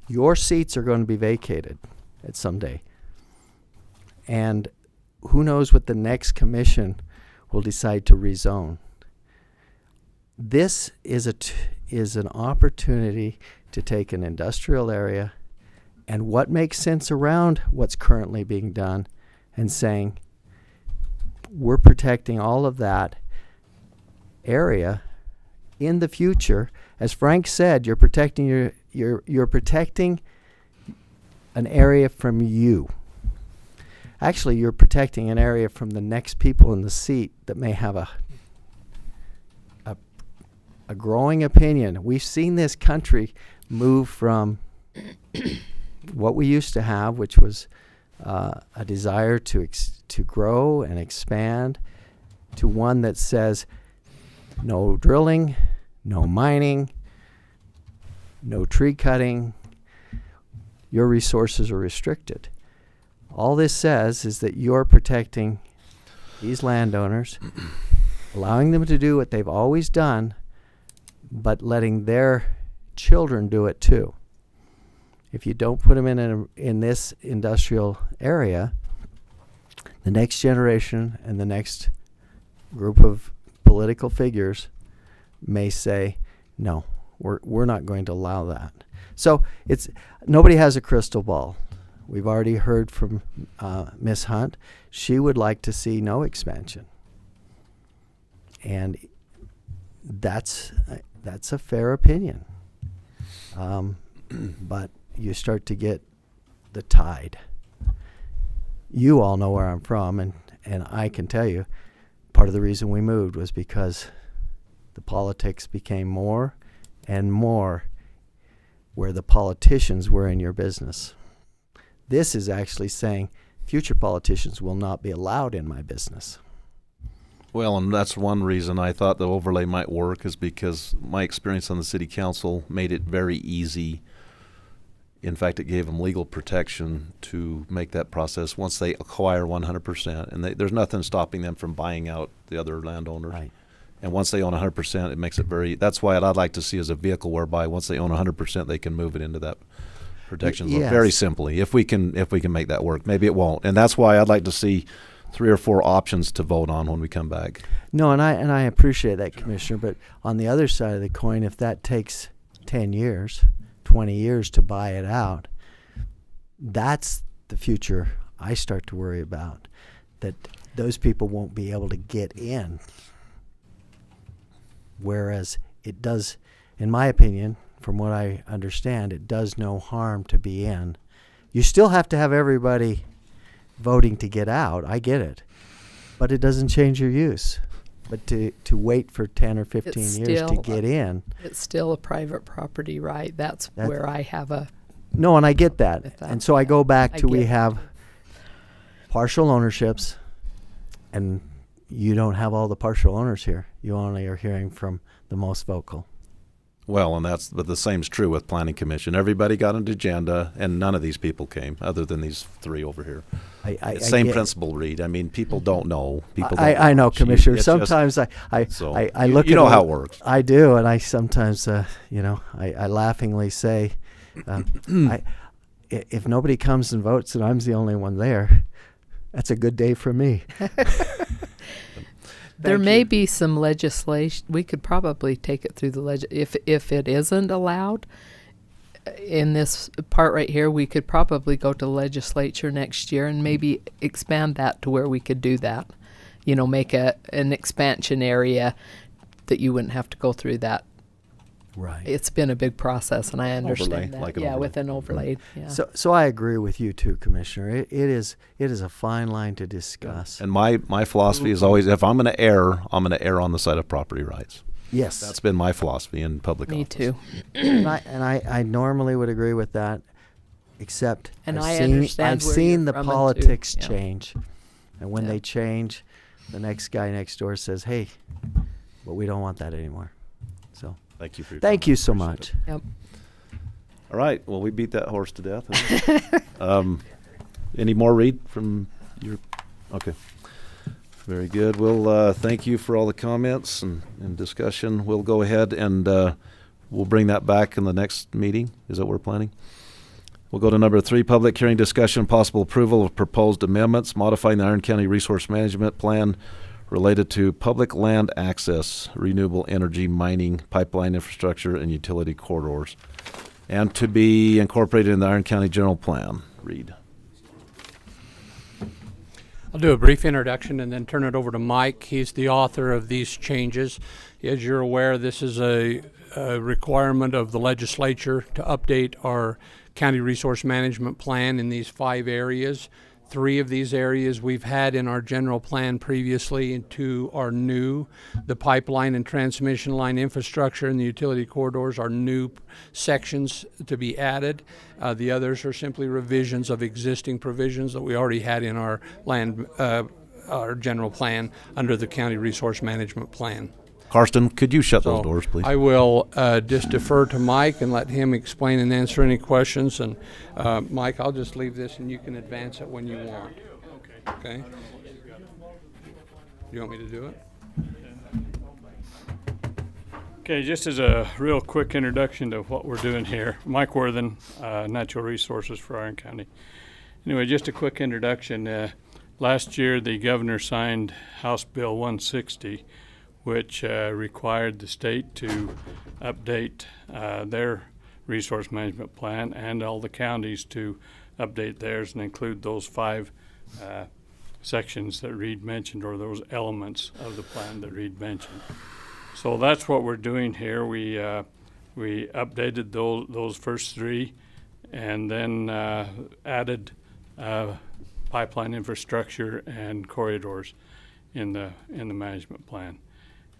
your seats are going to be vacated at some day. And who knows what the next commission will decide to rezone. This is an opportunity to take an industrial area and what makes sense around what's currently being done and saying, we're protecting all of that area in the future. As Frank said, you're protecting you're protecting an area from you. Actually, you're protecting an area from the next people in the seat that may have a growing opinion. We've seen this country move from what we used to have, which was a desire to grow and expand, to one that says no drilling, no mining, no tree cutting. Your resources are restricted. All this says is that you're protecting these landowners, allowing them to do what they've always done, but letting their children do it too. If you don't put them in this industrial area, the next generation and the next group of political figures may say, No, we're not going to allow that. So nobody has a crystal ball. We've already heard from Ms. Hunt. She would like to see no expansion, and that's a fair opinion. But you start to get the tide. You all know where I'm from, and I can tell you, part of the reason we moved was because the politics became more and more where the politicians were in your business. This is actually saying future politicians will not be allowed in my business. Well, and that's one reason I thought the overlay might work, is because my experience on the city council made it very easy. In fact, it gave them legal protection to make that process once they acquire 100%. And there's nothing stopping them from buying out the other landowners. Right. And once they own 100%, it makes it that's why I'd like to see as a vehicle whereby once they own 100%, they can move it into that protection zone. Yes. Very simply, if we can make that work. Maybe it won't. And that's why I'd like to see 3 or 4 options to vote on when we come back. No, and I appreciate that, Commissioner. But on the other side of the coin, if that takes 10 years, 20 years to buy it out, that's the future I start to worry about, that those people won't be able to get in. Whereas it does, in my opinion, from what I understand, it does no harm to be in. You still have to have everybody voting to get out. I get it. But it doesn't change your use. But to wait for 10 or 15 years to get in. It's still a private property, right? That's where I have a... No, and I get that. And so I go back to we get have partial ownerships, and you don't have all the partial owners here. You only are hearing from the most vocal. Well, but the same's true with Planning Commission. Everybody got an agenda, and none of these people came, other than these 3 over here. Same principle, Reed. I mean, people don't know. I know, Commissioner. Sometimes I look. You know how it works. I do, and I sometimes, I laughingly say, if nobody comes and votes, and I'm the only one there, that's a good day for me. There may be some legislation. We could probably take it through the if it isn't allowed in this part right here, we could probably go to the legislature next year and maybe expand that to where we could do that. Make an expansion area that you wouldn't have to go through that. Right. It's been a big process, and I understand that. With an overlay. Yeah. So I agree with you too, Commissioner. It is a fine line to discuss. And my philosophy is always, if I'm going to err, I'm going to err on the side of property rights. Yes. That's been my philosophy in public office. Me too. and I normally would agree with that, except I've seen the politics change. And when they change, the next guy next door says, hey, but we don't want that anymore. So thank you for your Thank you so much. Yep. All right. Well, we beat that horse to death. Any more, Reed, from your... Okay. Very good. We'll thank you for all the comments and discussion. We'll go ahead and we'll bring that back in the next meeting. Is that what we're planning? We'll go to number 3, public hearing discussion, possible approval of proposed amendments modifying the Iron County Resource Management Plan related to public land access, renewable energy, mining, pipeline infrastructure, and utility corridors, and to be incorporated in the Iron County General Plan. Reed. I'll do a brief introduction and then turn it over to Mike. He's the author of these changes. As you're aware, this is a requirement of the legislature to update our county resource management plan in these 5 areas. 3 of these areas we've had in our general plan previously, and 2 are new. The pipeline and transmission line infrastructure and the utility corridors are new sections to be added. The others are simply revisions of existing provisions that we already had in our our general plan under the county resource management plan. Karsten, could you shut those doors, please? I will just defer to Mike and let him explain and answer any questions. And Mike, I'll just leave this and you can advance it when you want. Okay? You want me to do it? Okay, just as a real quick introduction to what we're doing here. Mike Worthen, Natural Resources for Iron County. Anyway, just a quick introduction. Last year, the governor signed House Bill 160, which required the state to update their resource management plan and all the counties to update theirs and include those 5 sections that Reed mentioned, or those elements of the plan that Reed mentioned. So that's what we're doing here. We updated those first 3 and then added pipeline infrastructure and corridors in the management plan.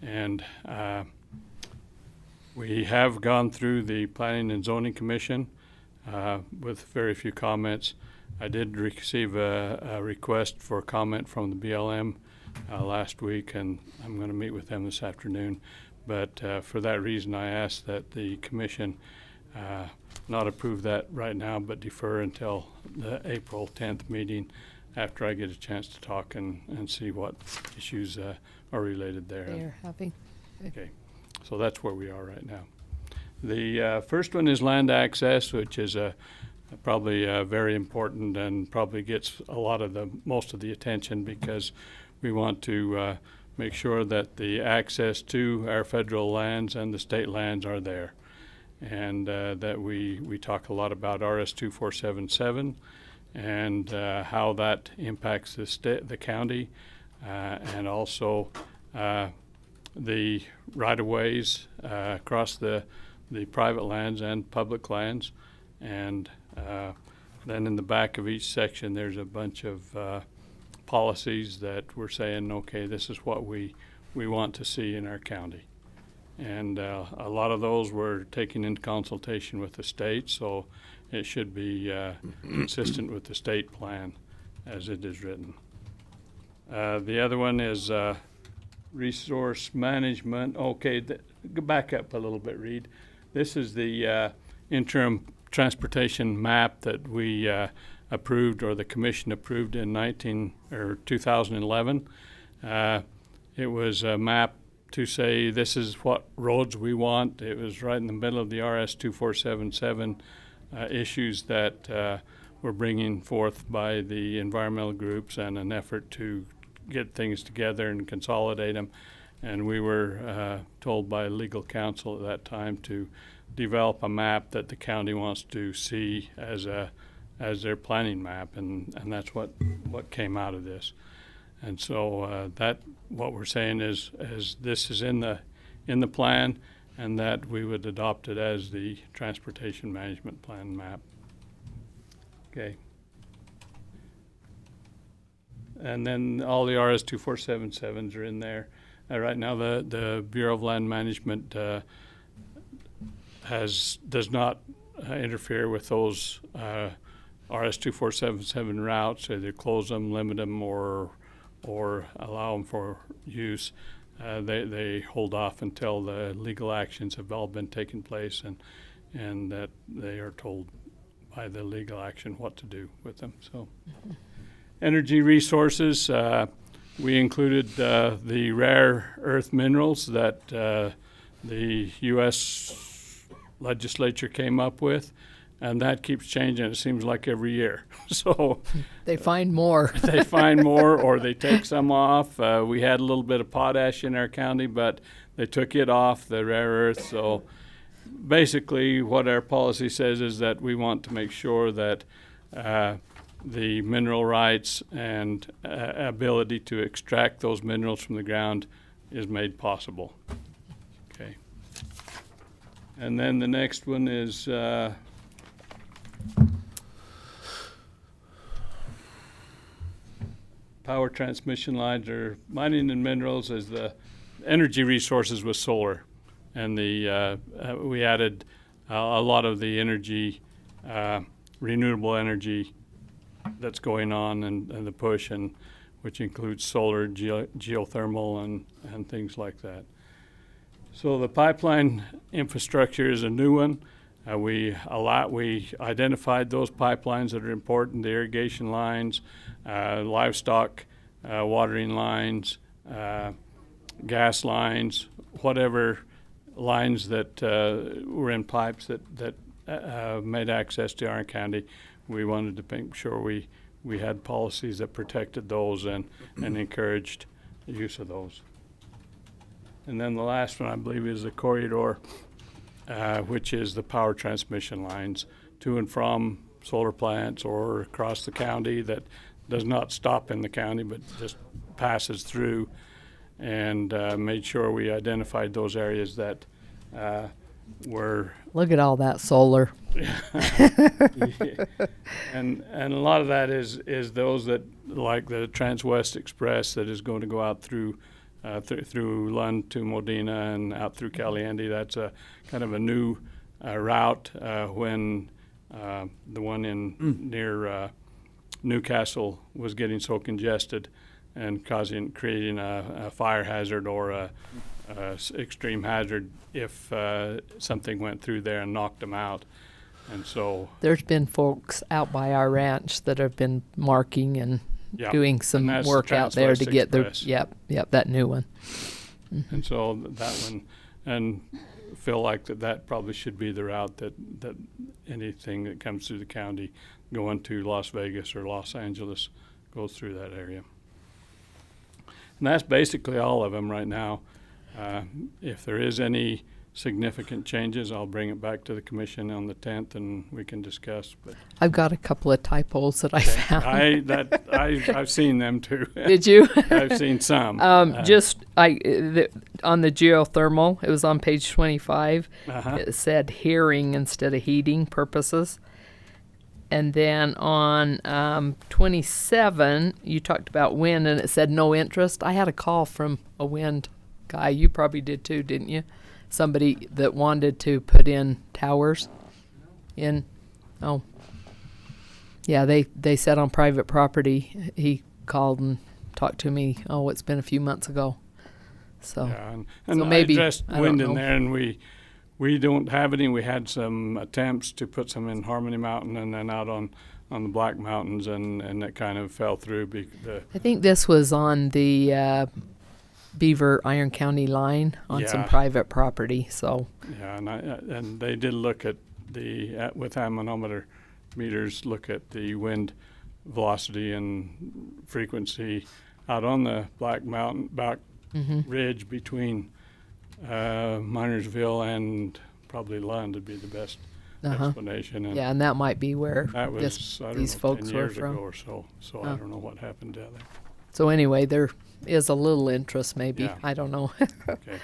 And we have gone through the Planning and Zoning Commission with very few comments. I did receive a request for comment from the BLM last week, and I'm going to meet with them this afternoon. But for that reason, I asked that the commission not approve that right now, but defer until the April 10th meeting after I get a chance to talk and see what issues are related there. They're having. Okay, so that's where we are right now. The first one is land access, which is probably very important and probably gets a lot of most of the attention, because we want to make sure that the access to our federal lands and the state lands are there, and that we talk a lot about RS 2477 and how that impacts the county, and also the right-of-ways across the private lands and public lands. And then in the back of each section, there's a bunch of policies that we're saying, okay, this is what we want to see in our county. And a lot of those were taken into consultation with the state, so it should be consistent with the state plan as it is written. The other one is resource management. Okay, go back up a little bit, Reed. This is the interim transportation map that we approved, or the commission approved in 2011. It was a map to say this is what roads we want. It was right in the middle of the RS 2477 issues that were bringing forth by the environmental groups, and an effort to get things together and consolidate them. And we were told by legal counsel at that time to develop a map that the county wants to see as their planning map, and that's what came out of this. And so that what we're saying is this is in the plan, and that we would adopt it as the transportation management plan map. Okay. And then all the RS 2477s are in there. Right now the Bureau of Land Management does not interfere with those RS 2477 routes. Either close them, limit them, or allow them for use. They hold off until the legal actions have all been taken place, and that they are told by the legal action what to do with them. So, energy resources, we included the rare earth minerals that the U.S. legislature came up with, and that keeps changing. It seems like every year. So they find more. They find more, or they take some off. We had a little bit of potash in our county, but they took it off, the rare earth. So basically what our policy says is that we want to make sure that the mineral rights and ability to extract those minerals from the ground is made possible. Okay. And then the next one is power transmission lines, or mining and minerals, as the energy resources with solar. And we added a lot of the energy, renewable energy that's going on, and the push, and which includes solar, geothermal, and things like that. So the pipeline infrastructure is a new one. We identified those pipelines that are important: the irrigation lines, livestock watering lines, gas lines, whatever lines that were in pipes that made access to our county. We wanted to make sure we had policies that protected those and encouraged the use of those. And then the last one, I believe, is the corridor, which is the power transmission lines to and from solar plants or across the county that does not stop in the county but just passes through, and made sure we identified those areas that were Look at all that solar. and a lot of that is those that, like the Trans-West Express that is going to go out through through Lund to Modena and out through Caliente. That's a kind of a new route when the one in near Newcastle was getting so congested and creating a fire hazard or a extreme hazard if something went through there and knocked them out. And so There's been folks out by our ranch that have been marking and doing some and that's work the out there to Trans-West get Express. yep, that new one. And so that one, and feel like that probably should be the route that anything that comes through the county going to Las Vegas or Los Angeles goes through that area. And that's basically all of them right now. If there is any significant changes, I'll bring it back to the commission on the 10th and we can discuss. But I've got a couple of typos that I found. I've seen them too. Did you? I've seen some. On the geothermal, it was on page 25. It said hearing instead of heating purposes. And then on 27, you talked about wind, and it said no interest. I had a call from a wind guy. You probably did too, didn't you? Somebody that wanted to put in towers in. Oh. Yeah, they said on private property. He called and talked to me. Oh, it's been a few months ago. So, yeah, and so maybe I addressed I don't wind in know. there, and we don't have any. We had some attempts to put some in Harmony Mountain and then out on the Black Mountains, and that kind of fell through. I think this was on the Beaver Iron County line on some private property. So yeah, and they did look at with anemometer meters, look at the wind velocity and frequency out on the Black Mountain ridge between Minersville and probably Lund would be the best explanation. And yeah, and that might be where that was, these folks 10 were years from. ago or so. So I don't know what happened down there. So anyway, there is a little interest, maybe. Yeah. I don't know. Okay.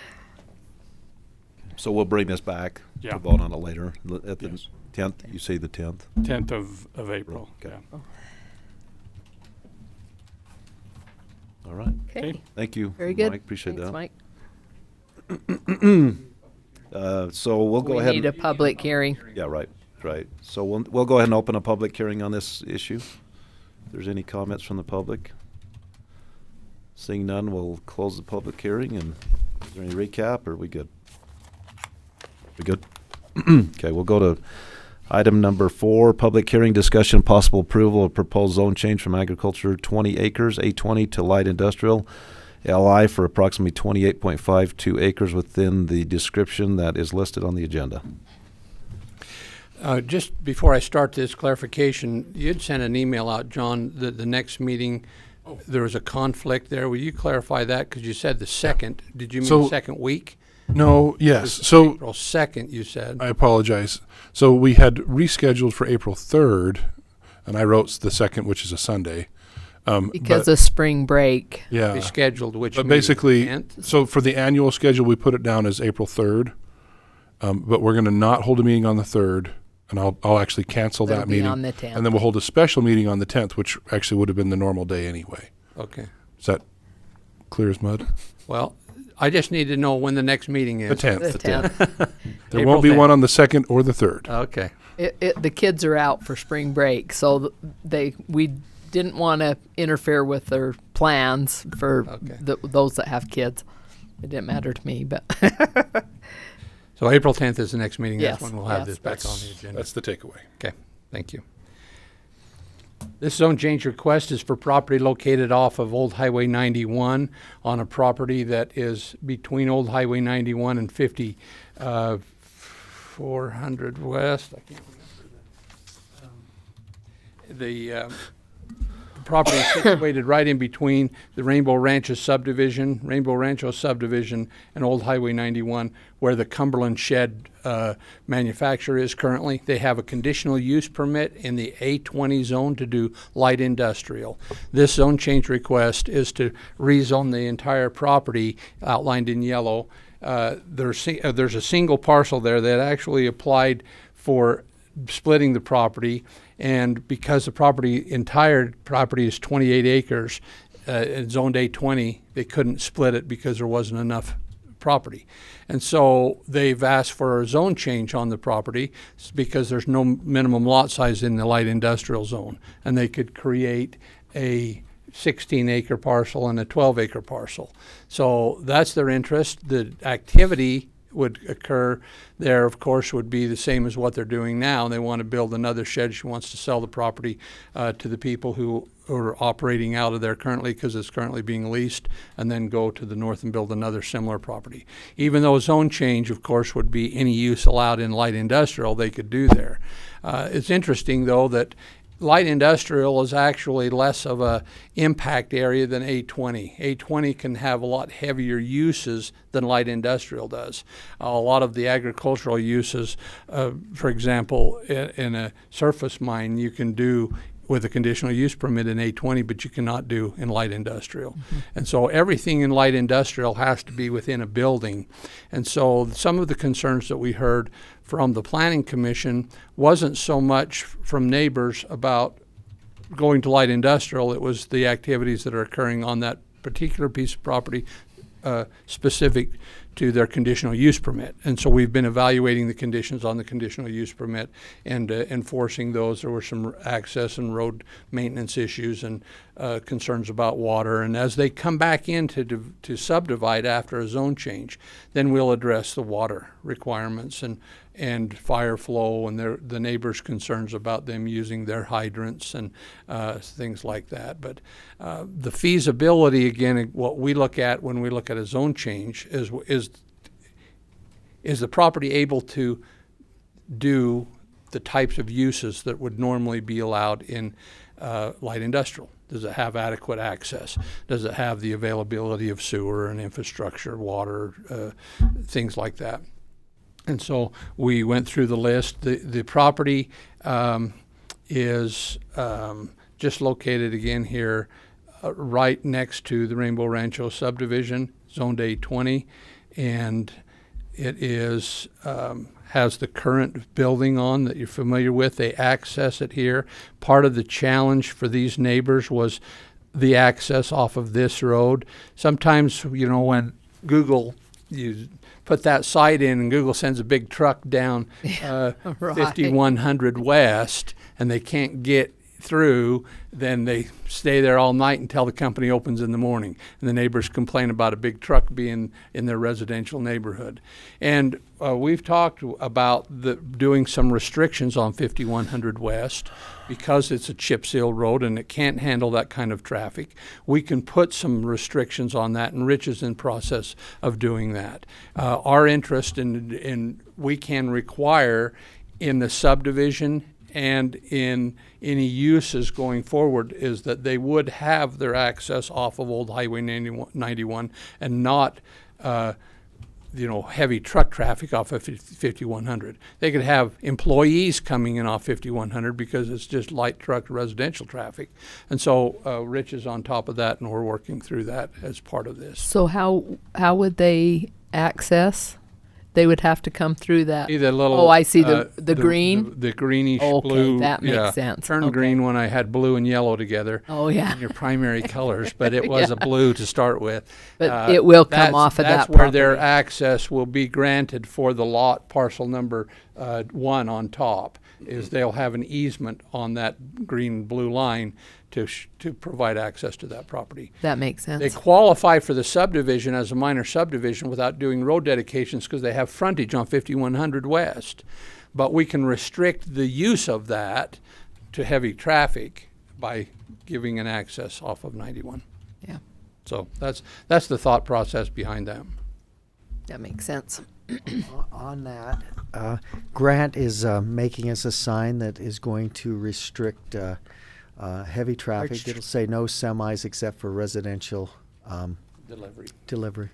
So we'll bring this back Yeah. to vote on it later at the Yes. 10th. You say the 10th. 10th of April. Okay. Yeah. All right. Okay. Thank you. Very good. Mike, appreciate Thanks, that. Mike. So we'll go We ahead. need a public hearing. Yeah, right. So we'll go ahead and open a public hearing on this issue. If there's any comments from the public. Seeing none, we'll close the public hearing. And is there any recap, or are we good? We good? Okay, we'll go to item number 4, public hearing, discussion, possible approval of proposed zone change from agriculture 20 acres, A20, to light industrial, LI, for approximately 28.52 acres within the description that is listed on the agenda. Just before I start this clarification, you'd sent an email out, John, that the next meeting, there was a conflict there. Will you clarify that? Because you said the second. Did you mean So- the second week? No, It yes. was So April 2nd, you said. I apologize. So we had rescheduled for April 3rd, and I wrote the 2nd, which is a Sunday. Because but- of spring break. yeah. Rescheduled, which But meeting? basically, 10th? so for the annual schedule, we put it down as April 3rd. But we're going to not hold a meeting on the 3rd, and I'll actually cancel That'll that be meeting. on the 10th. And then we'll hold a special meeting on the 10th, which actually would have been the normal day anyway. Okay. Is that clear as mud? Well, I just need to know when the next meeting is. The 10th. The 10th. There April won't be 10th. one on the 2nd or the 3rd. Okay. The kids are out for spring break, so we didn't want to interfere with their plans for those that have kids. It didn't matter to me, but So April 10th is the next meeting. Yes, That's when we'll have yes. this back on the agenda. That's the takeaway. Okay, thank you. This zone change request is for property located off of Old Highway 91 on a property that is between Old Highway 91 and 400 West. I can't remember the property is situated right in between the Rainbow Rancho subdivision, and Old Highway 91, where the Cumberland Shed manufacturer is currently. They have a conditional use permit in the A20 zone to do light industrial. This zone change request is to rezone the entire property outlined in yellow. There's a single parcel there that actually applied for splitting the property, and because the entire property is 28 acres, in zoned A20, they couldn't split it because there wasn't enough property. And so they've asked for a zone change on the property because there's no minimum lot size in the light industrial zone, and they could create a 16-acre parcel and a 12-acre parcel. So that's their interest. The activity would occur there, of course, would be the same as what they're doing now. They want to build another shed. She wants to sell the property to the people who are operating out of there currently, because it's currently being leased, and then go to the north and build another similar property. Even though zone change, of course, would be any use allowed in light industrial, they could do there. It's interesting, though, that light industrial is actually less of a impact area than A20. A20 can have a lot heavier uses than light industrial does. A lot of the agricultural uses, for example, in a surface mine, you can do with a conditional use permit in A20, but you cannot do in light industrial. Mm-hmm. And so everything in light industrial has to be within a building. And so some of the concerns that we heard from the Planning Commission wasn't so much from neighbors about going to light industrial, it was the activities that are occurring on that particular piece of property specific to their conditional use permit. And so we've been evaluating the conditions on the conditional use permit and enforcing those. There were some access and road maintenance issues and concerns about water. And as they come back in to subdivide after a zone change, then we'll address the water requirements and fire flow and the neighbors' concerns about them using their hydrants and things like that. But the feasibility, again, what we look at when we look at a zone change is the property able to do the types of uses that would normally be allowed in light industrial? Does it have adequate access? Does it have the availability of sewer and infrastructure, water, things like that? And so we went through the list. The property is just located again here right next to the Rainbow Rancho subdivision, zoned A20, and it is has the current building on that you're familiar with. They access it here. Part of the challenge for these neighbors was the access off of this road. Sometimes, when Google, you put that site in and Google sends a big truck down Right. 5100 West and they can't get through, then they stay there all night until the company opens in the morning. And the neighbors complain about a big truck being in their residential neighborhood. And we've talked about doing some restrictions on 5100 West because it's a chip seal road and it can't handle that kind of traffic. We can put some restrictions on that, and Rich is in process of doing that. Our interest in we can require in the subdivision and in any uses going forward is that they would have their access off of Old Highway 91 and not heavy truck traffic off of 5100. They could have employees coming in off 5100 because it's just light truck residential traffic. And so Rich is on top of that, and we're working through that as part of this. So how would they access? They would have to come through that. See the little, oh, I see the green. The greenish okay, blue. that makes sense. Turned okay. green when I had blue and yellow together. Oh yeah. In your primary colors, but it was a blue to start with. But it will come off of that. That's where their access will be granted for the lot parcel number 1 on top. Is they'll have an easement on that green blue line to provide access to that property. That makes sense. They qualify for the subdivision as a minor subdivision without doing road dedications because they have frontage on 5100 West. But we can restrict the use of that to heavy traffic by giving an access off of 91. Yeah. So that's the thought process behind that. That makes sense. On that, Grant is making us a sign that is going to restrict heavy traffic. It'll say no semis except for residential Delivery.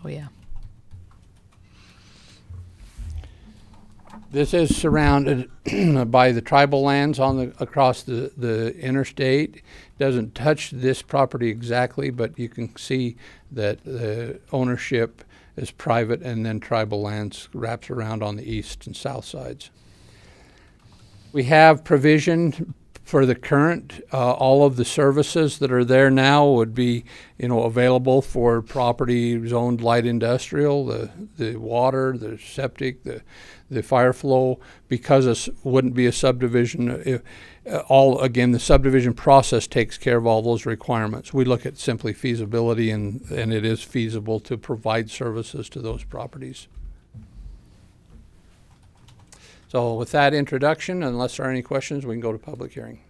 Oh, yeah. This is surrounded by the tribal lands across the interstate. Doesn't touch this property exactly, but you can see that the ownership is private, and then tribal lands wraps around on the east and south sides. We have provision for the current, all of the services that are there now would be, available for property zoned light industrial, the water, the septic, the fire flow, because it wouldn't be a subdivision. The subdivision process takes care of all those requirements. We look at simply feasibility, and it is feasible to provide services to those properties. So with that introduction, unless there are any questions, we can go to public hearing.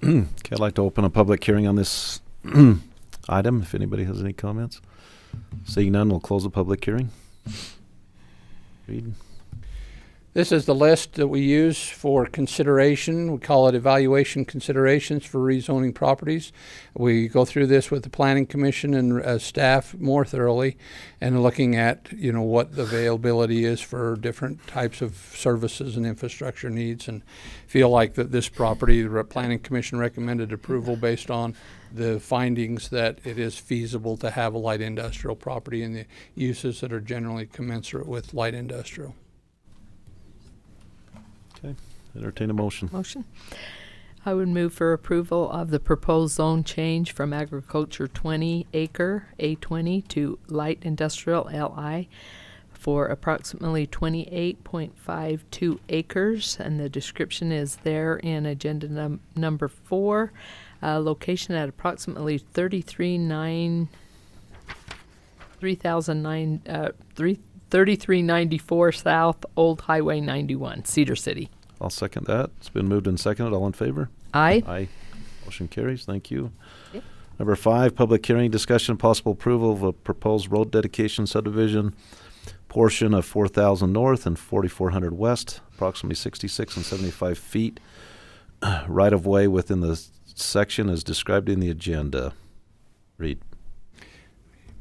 Okay, I'd like to open a public hearing on this item, if anybody has any comments. Seeing none, we'll close the public hearing. Read. This is the list that we use for consideration. We call it evaluation considerations for rezoning properties. We go through this with the Planning Commission and staff more thoroughly, and looking at what the availability is for different types of services and infrastructure needs, and feel like that this property, the Planning Commission recommended approval based on the findings that it is feasible to have a light industrial property and the uses that are generally commensurate with light industrial. Okay, entertain a motion. I would move for approval of the proposed zone change from agriculture 20 acre A20 to light industrial LI for approximately 28.52 acres, and the description is there in agenda number 4. Location at approximately 3394 South Old Highway 91, Cedar City. I'll second that. It's been moved and seconded. All in favor? Aye. Aye. Motion carries. Thank you. Yep. Number 5, public hearing, discussion, possible approval of a proposed road dedication subdivision portion of 4,000 North and 4,400 West, approximately 66 and 75 feet right of way within the section as described in the agenda. Read.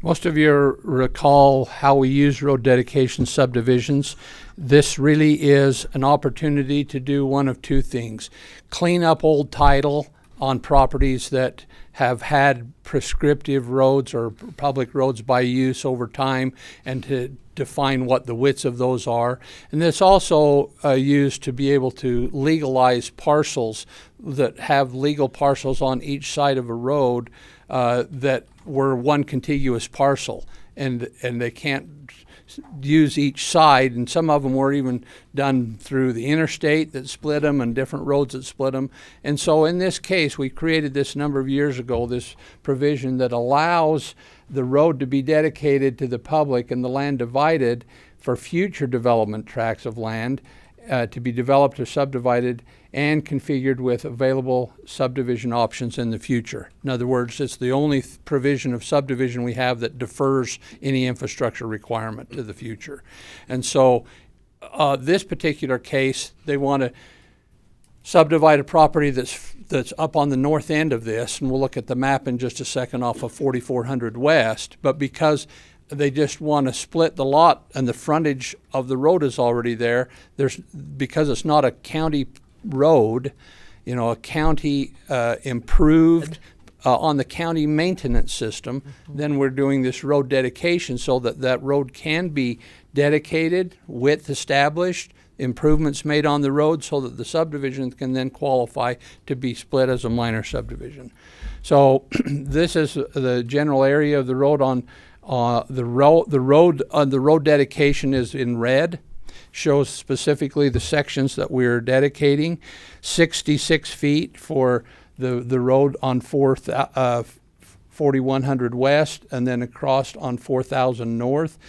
Most of you recall how we use road dedication subdivisions. This really is an opportunity to do one of two things: clean up old title on properties that have had prescriptive roads or public roads by use over time, and to define what the widths of those are. And it's also used to be able to legalize parcels that have legal parcels on each side of a road that were one contiguous parcel, and they can't use each side, and some of them were even done through the interstate that split them and different roads that split them. And so in this case, we created this number of years ago, this provision that allows the road to be dedicated to the public and the land divided for future development tracts of land to be developed or subdivided and configured with available subdivision options in the future. In other words, it's the only provision of subdivision we have that defers any infrastructure requirement to the future. And so this particular case, they want to subdivide a property that's up on the north end of this, and we'll look at the map in just a second off of 4400 West, but because they just want to split the lot and the frontage of the road is already there, because it's not a county road, a county improved on the county maintenance system, then we're doing this road dedication so that road can be dedicated, width established, improvements made on the road so that the subdivision can then qualify to be split as a minor subdivision. So this is the general area of the road on the road dedication is in red. Shows specifically the sections that we're dedicating. 66 feet for the road on 4100 West, and then across on 4000 North.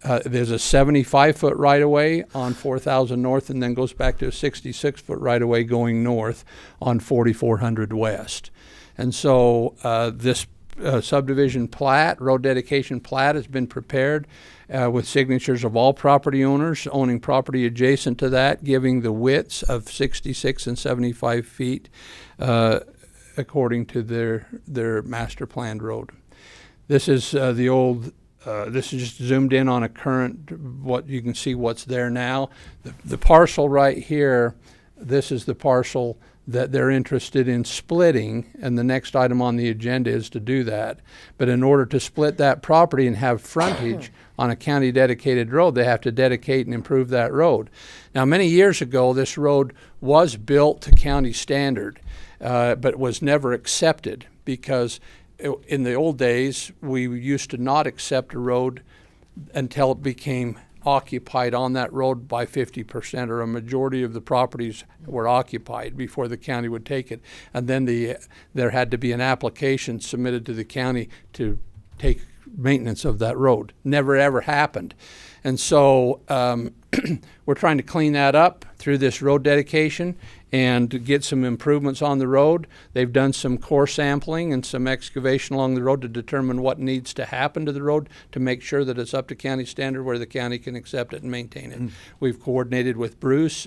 There's a 75-foot right-of-way on 4000 North, and then goes back to a 66-foot right-of-way going north on 4400 West. And so this subdivision plat, road dedication plat has been prepared with signatures of all property owners owning property adjacent to that, giving the widths of 66 and 75 feet according to their master planned road. This is the old. This is just zoomed in on a current. What you can see, what's there now. The parcel right here. This is the parcel that they're interested in splitting, and the next item on the agenda is to do that. But in order to split that property and have frontage on a county dedicated road, they have to dedicate and improve that road. Now, many years ago, this road was built to county standard, but was never accepted because in the old days, we used to not accept a road until it became occupied on that road by 50%, or a majority of the properties were occupied before the county would take it. And then there had to be an application submitted to the county to take maintenance of that road. Never ever happened. And so we're trying to clean that up through this road dedication and get some improvements on the road. They've done some core sampling and some excavation along the road to determine what needs to happen to the road to make sure that it's up to county standard where the county can accept it and maintain it. We've coordinated with Bruce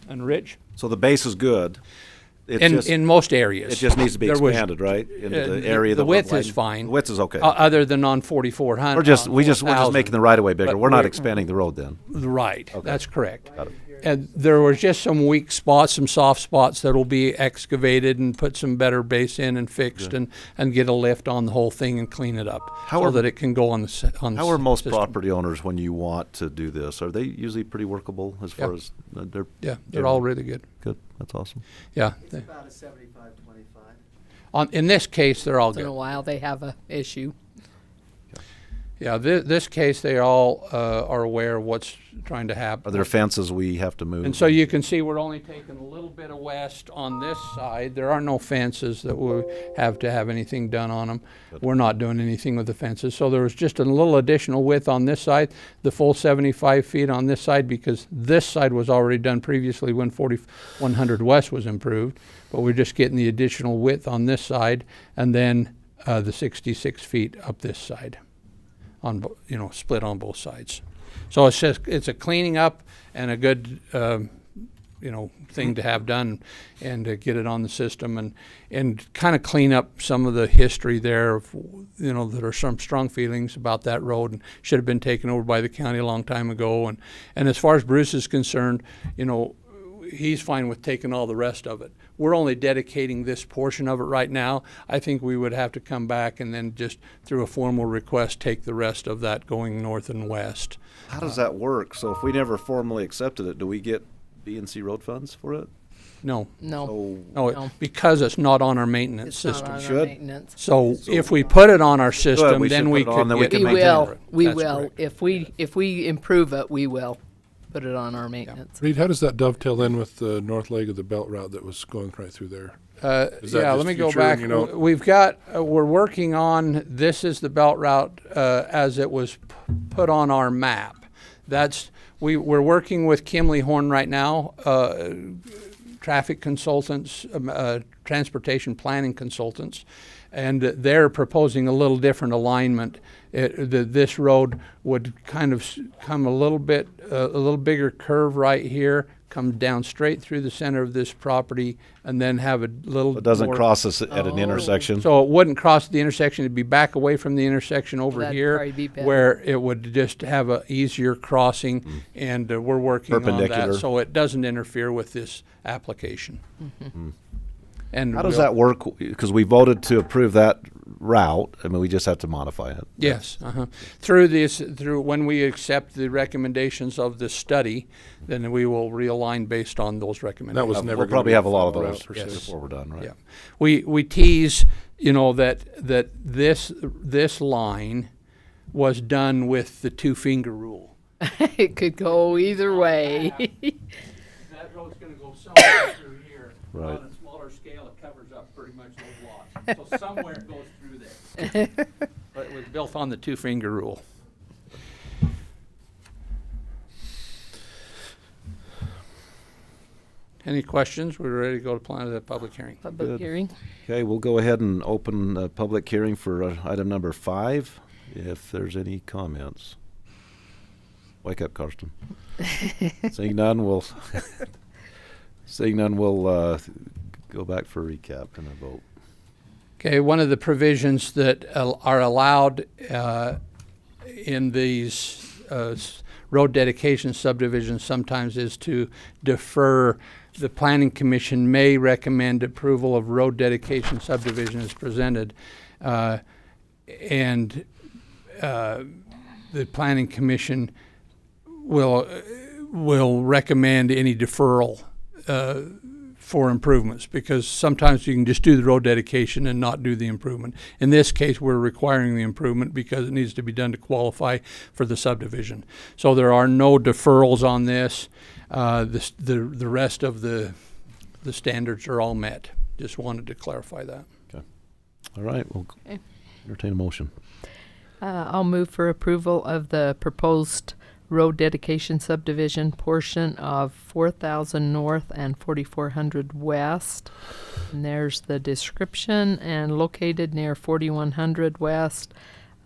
and Rich. So the base is good. It's In most areas. It just needs to be There was- expanded, right? Into the area the that we're width is lighting. fine. The width is okay. Other than on 4400. We're just on we're just 4000. making the right of way bigger. But We're not expanding the road then. Right, Okay. that's correct. Got it. And there was just some weak spots, some soft spots that will be excavated and put some better base in and fixed and get a lift on the whole thing and clean it up so that it can go on the How are most system. property owners when you want to do this? Are they usually pretty workable as far as they're? Yeah, they're all really good. Good. That's awesome. Yeah. About a 75-25. In this case, they're all Once in good. a while, they have a issue. Yeah, this case, they all are aware of what's trying to happen. Are there fences we have to move? And so you can see we're only taking a little bit of west on this side. There are no fences that we have to have anything done on them. We're not doing anything with the fences. So there was just a little additional width on this side, the full 75 feet on this side, because this side was already done previously when 4100 West was improved. But we're just getting the additional width on this side, and then the 66 feet up this side. Split on both sides. So it's a cleaning up and a good, thing to have done, and to get it on the system and kind of clean up some of the history there of, there are some strong feelings about that road and should have been taken over by the county a long time ago. And as far as Bruce is concerned, he's fine with taking all the rest of it. We're only dedicating this portion of it right now. I think we would have to come back and then just through a formal request take the rest of that going north and west. How does that work? So if we never formally accepted it, do we get B&C road funds for it? No. No. No, because it's not on our maintenance It's not system. on our Should. maintenance. So if we put it on our system, we then should we put it on, could then we get can We maintain will. it. We That's will. correct. If we improve it, we will put it on our maintenance. Reed, how does that dovetail in with the north leg of the belt route that was going right through there? Is that Yeah, just let me go future, back. you know? We've got, we're working on, this is the belt route as it was put on our map. We're working with Kimley Horn right now, traffic consultants, transportation planning consultants, and they're proposing a little different alignment. This road would kind of come a little bigger curve right here, come down straight through the center of this property, and then have a little. It doesn't more- cross us at an intersection. So it wouldn't cross the intersection. It'd be back away from the intersection over That'd here, probably be better. where it would just have a easier crossing, and we're working on that Perpendicular. so it doesn't interfere with this application. And How does we'll- that work? Because we voted to approve that route. I mean, we just have to modify it. Yes, through when we accept the recommendations of the study, then we will realign based on those recommendations. That was never We'll gonna probably be a have a lot of final those route per se. before we're done, right? Yeah, we tease, that this line was done with the 2-finger rule. It could go either way. That road's gonna go somewhere through here. Right. On a smaller scale, it covers up pretty much those lots. So somewhere it goes through there. But it was built on the 2-finger rule. Any questions? We're ready to go to plan of the public hearing. Public Good. hearing. Okay, we'll go ahead and open the public hearing for item number 5, if there's any comments. Wake up, Karsten. Seeing none, we'll go back for a recap and a vote. Okay, one of the provisions that are allowed in these road dedication subdivisions sometimes is to defer. The Planning Commission may recommend approval of road dedication subdivision as presented, and the Planning Commission will recommend any deferral for improvements, because sometimes you can just do the road dedication and not do the improvement. In this case, we're requiring the improvement because it needs to be done to qualify for the subdivision. So there are no deferrals on this. The rest of the standards are all met. Just wanted to clarify that. Okay. All right, we'll entertain a motion. I'll move for approval of the proposed road dedication subdivision portion of 4,000 North and 4,400 West. And there's the description, and located near 4,100 West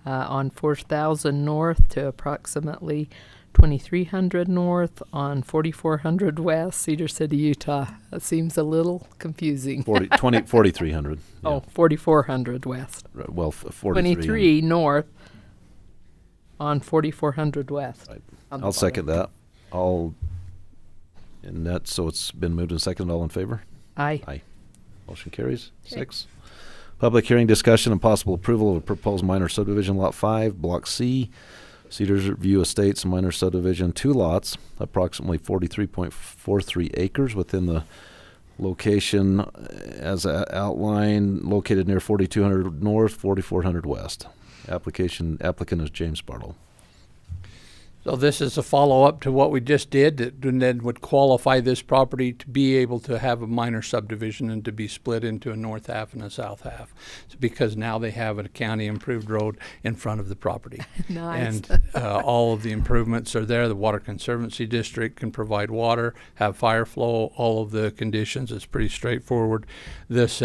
on 4,000 North to approximately 2,300 North on 4,400 West, Cedar City, Utah. That seems a little confusing. 4,300. Yeah. Oh, 4,400 West. Well, 43. 23 North on 4,400 West. Right. On the I'll second that. bottom. And that, so it's been moved and seconded. All in favor? Aye. Aye. Motion carries. 6. Public hearing, discussion, and possible approval of a proposed minor subdivision, Lot 5, Block C, Cedars View Estates, minor subdivision, 2 lots, approximately 43.43 acres within the location as outlined, located near 4,200 North, 4,400 West. Applicant is James Barlow. So this is a follow-up to what we just did, that then would qualify this property to be able to have a minor subdivision and to be split into a north half and a south half. It's because now they have a county-improved road in front of the property. Nice. And all of the improvements are there. The Water Conservancy District can provide water, have fire flow, all of the conditions. It's pretty straightforward. This,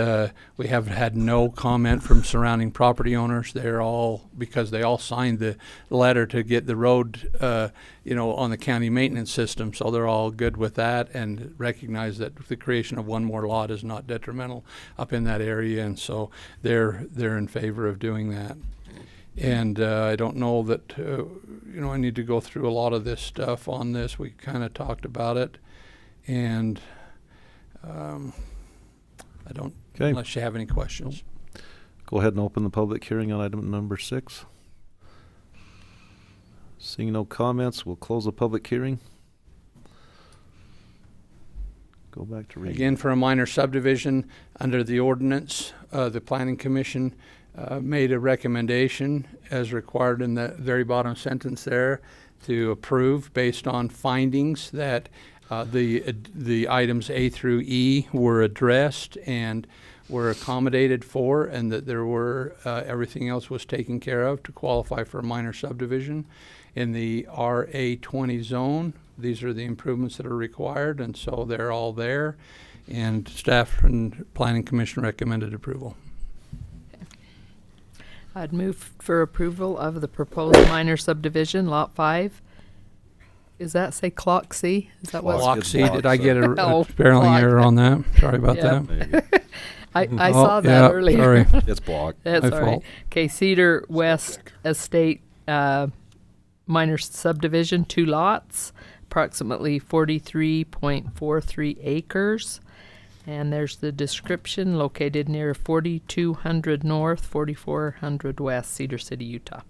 we have had no comment from surrounding property owners. They're all, because they all signed the letter to get the road on the county maintenance system, so they're all good with that and recognize that the creation of one more lot is not detrimental up in that area, and so they're in favor of doing that. And I don't know that I need to go through a lot of this stuff on this. We kind of talked about it, and I don't, unless you have any questions. Go ahead and open the public hearing on item number 6. Seeing no comments, we'll close the public hearing. Go back to reading. Again, for a minor subdivision under the ordinance, the Planning Commission made a recommendation as required in the very bottom sentence there to approve based on findings that the items A through E were addressed and were accommodated for, and that there were everything else was taken care of to qualify for a minor subdivision. In the RA20 zone, these are the improvements that are required, and so they're all there. And staff and Planning Commission recommended approval. I'd move for approval of the proposed minor subdivision, Lot 5. Does that say Clock C? Is that what? Block C, did I get a Oh, spelling block. error on that? Sorry about Yep. that. I saw that earlier. Sorry. It's blocked. That's My all right. fault. Okay, Cedar West Estate minor subdivision, 2 lots, approximately 43.43 acres. And there's the description, located near 4,200 North, 4,400 West, Cedar City, Utah.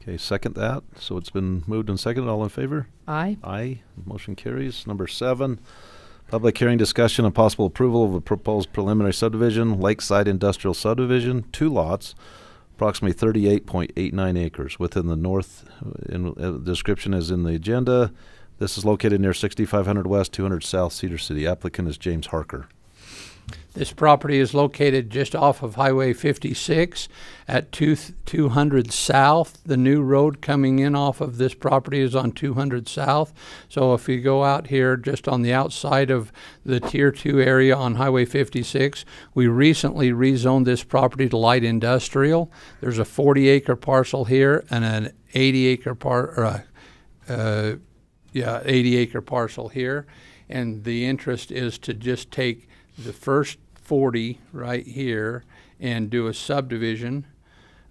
Okay, second that. So it's been moved and seconded. All in favor? Aye. Aye. Motion carries. Number 7, public hearing, discussion, and possible approval of a proposed preliminary subdivision, Lakeside Industrial Subdivision, 2 lots, approximately 38.89 acres within the north. Description is in the agenda. This is located near 6,500 West, 200 South, Cedar City. Applicant is James Harker. This property is located just off of Highway 56 at 200 South. The new road coming in off of this property is on 200 South. So if you go out here just on the outside of the Tier 2 area on Highway 56, we recently rezoned this property to light industrial. There's a 40-acre parcel here and an 80-acre 80-acre parcel here. And the interest is to just take the first 40 right here and do a subdivision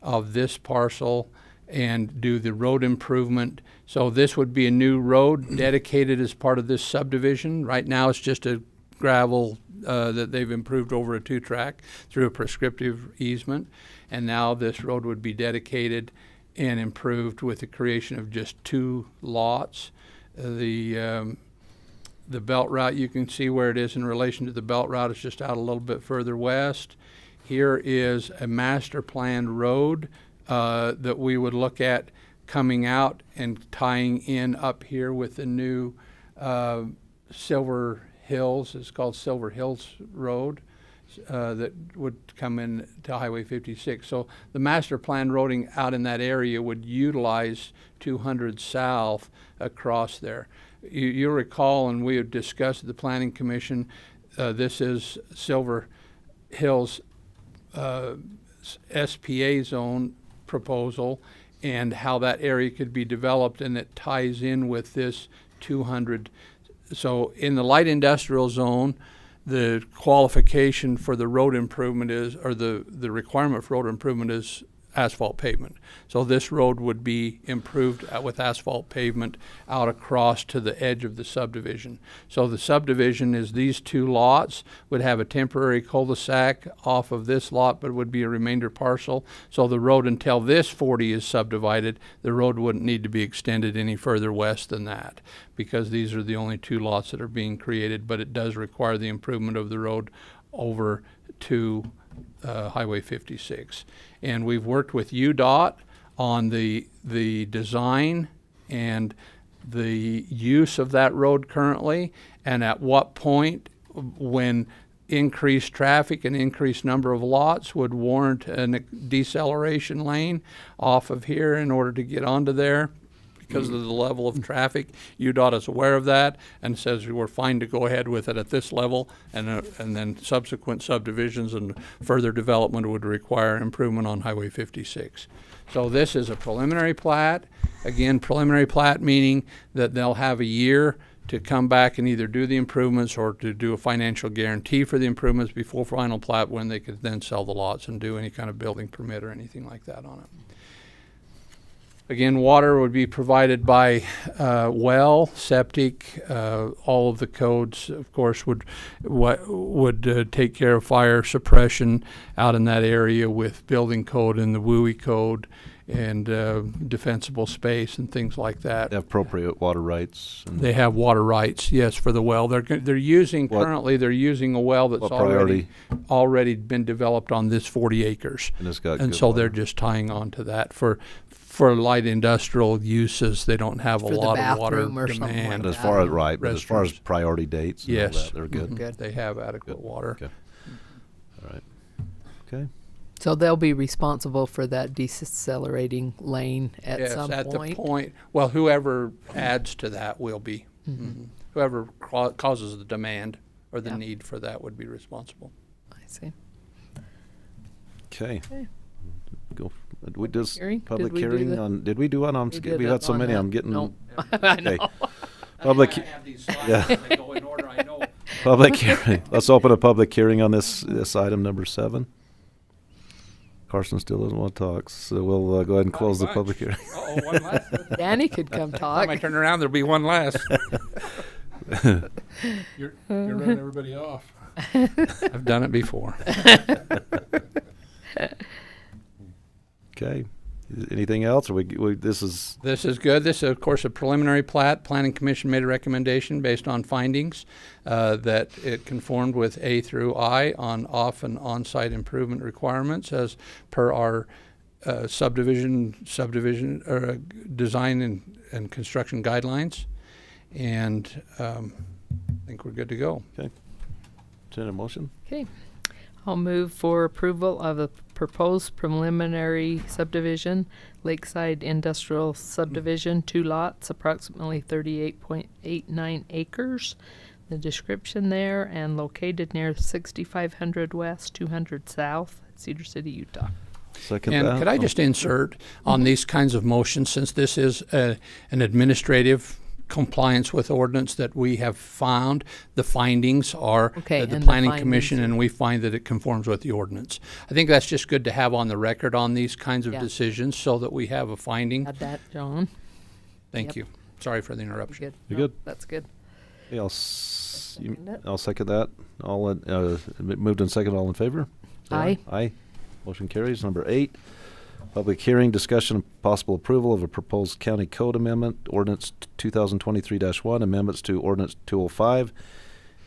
of this parcel and do the road improvement. So this would be a new road dedicated as part of this subdivision. Right now it's just a gravel that they've improved over a 2-track through a prescriptive easement. And now this road would be dedicated and improved with the creation of just 2 lots. The belt route, you can see where it is in relation to the belt route. It's just out a little bit further west. Here is a master planned road that we would look at coming out and tying in up here with the new Silver Hills. It's called Silver Hills Road. That would come in to Highway 56. So the master plan roading out in that area would utilize 200 South across there. You'll recall, and we have discussed at the Planning Commission, this is Silver Hills SPA zone proposal and how that area could be developed, and it ties in with this 200. So in the light industrial zone, the qualification for the road improvement is, or the requirement for road improvement is asphalt pavement. So this road would be improved with asphalt pavement out across to the edge of the subdivision. So the subdivision is these 2 lots, would have a temporary cul-de-sac off of this lot, but would be a remainder parcel. So the road, until this 40 is subdivided, the road wouldn't need to be extended any further west than that, because these are the only 2 lots that are being created, but it does require the improvement of the road over to Highway 56. And we've worked with UDOT on the design and the use of that road currently, and at what point when increased traffic and increased number of lots would warrant a deceleration lane off of here in order to get onto there. Because of the level of traffic, UDOT is aware of that and says we're fine to go ahead with it at this level, and then subsequent subdivisions and further development would require improvement on Highway 56. So this is a preliminary plat. Again, preliminary plat meaning that they'll have a year to come back and either do the improvements or to do a financial guarantee for the improvements before final plat, when they could then sell the lots and do any kind of building permit or anything like that on it. Again, water would be provided by well, septic, all of the codes, of course, would take care of fire suppression out in that area with building code and the WUI code and defensible space and things like that. They have appropriate water rights. And they have water rights, yes, for the well. They're using currently a well that's already been developed on this 40 acres, and so they're just tying on to that for light industrial uses. They don't have a lot of water demand. As far as as far as priority dates, and yes, all that, they're good. Good. They have adequate water. Okay. All right. Okay. So they'll be responsible for that decelerating lane at some point? Yes, at the point. Well, whoever adds to that will be. Mm-hmm. Mm-hmm. Whoever causes the demand or the need for that would be responsible. I see. Okay. Go. We just public Did we do hearing the- on. Did we do one on? We We did had it so on many. that. I'm getting. No. I know. Okay. Public. have these slides, Yeah. they go in order, I know. Public hearing. Let's open a public hearing on this item number 7. Carson still doesn't want to talk, so we'll go ahead and close the public hearing. Uh-oh, one last. Danny could come By the talk. time I turn around, there'll be one last. You're running everybody off. I've done it before. Okay. Anything else? Or this is good. This is, of course, a preliminary plat. Planning Commission made a recommendation based on findings that it conformed with A through I on off and on-site improvement requirements as per our subdivision design and construction guidelines. And I think we're good to go. Okay. Send a motion. Okay. I'll move for approval of the proposed preliminary subdivision, Lakeside Industrial Subdivision, 2 lots, approximately 38.89 acres. The description there, and located near 6500 West, 200 South, Cedar City, Utah. Second And that. could I just insert on these kinds of motions, since this is an administrative compliance with ordinance that we have found, the findings are Okay, the and the Planning findings. Commission, and we find that it conforms with the ordinance. I think that's just good to have on the record on these kinds of Yeah. decisions so that we have a finding. Add that, John. Thank Yep. you. Sorry for the interruption. Good. You No, good? That's good. Okay, Second it. I'll second that. All moved and second. All in favor? Say Aye. Aye. Motion carries. Number 8, public hearing, discussion, and possible approval of a proposed county code amendment, ordinance 2023-1, amendments to ordinance 205,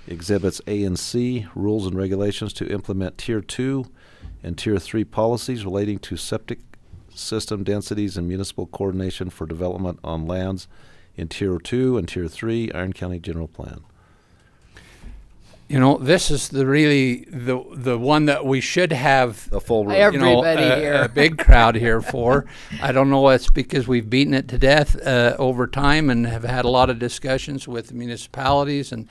exhibits A and C, rules and regulations to implement Tier 2 and Tier 3 policies relating to septic system densities and municipal coordination for development on lands in Tier 2 and Tier 3, Iron County General Plan. You know, this is the one that we should have the full room. Everybody here. a big crowd here for. I don't know, it's because we've beaten it to death over time and have had a lot of discussions with municipalities and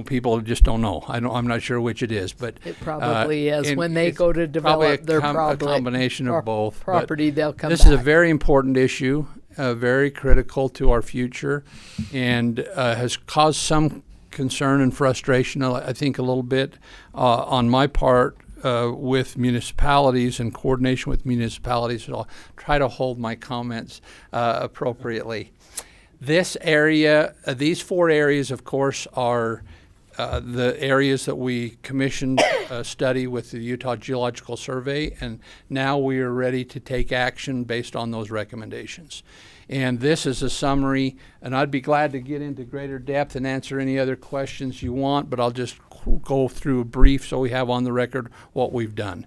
people just don't know. I'm not sure which it is, but It probably is. and When they it's go to probably develop their a combination of both. but property, they'll come This is a back. very important issue, very critical to our future, and has caused some concern and frustration, I think, a little bit on my part with municipalities and coordination with municipalities. So I'll try to hold my comments appropriately. This area, these 4 areas, of course, are the areas that we commissioned a study with the Utah Geological Survey, and now we are ready to take action based on those recommendations. And this is a summary, and I'd be glad to get into greater depth and answer any other questions you want, but I'll just go through a brief so we have on the record what we've done.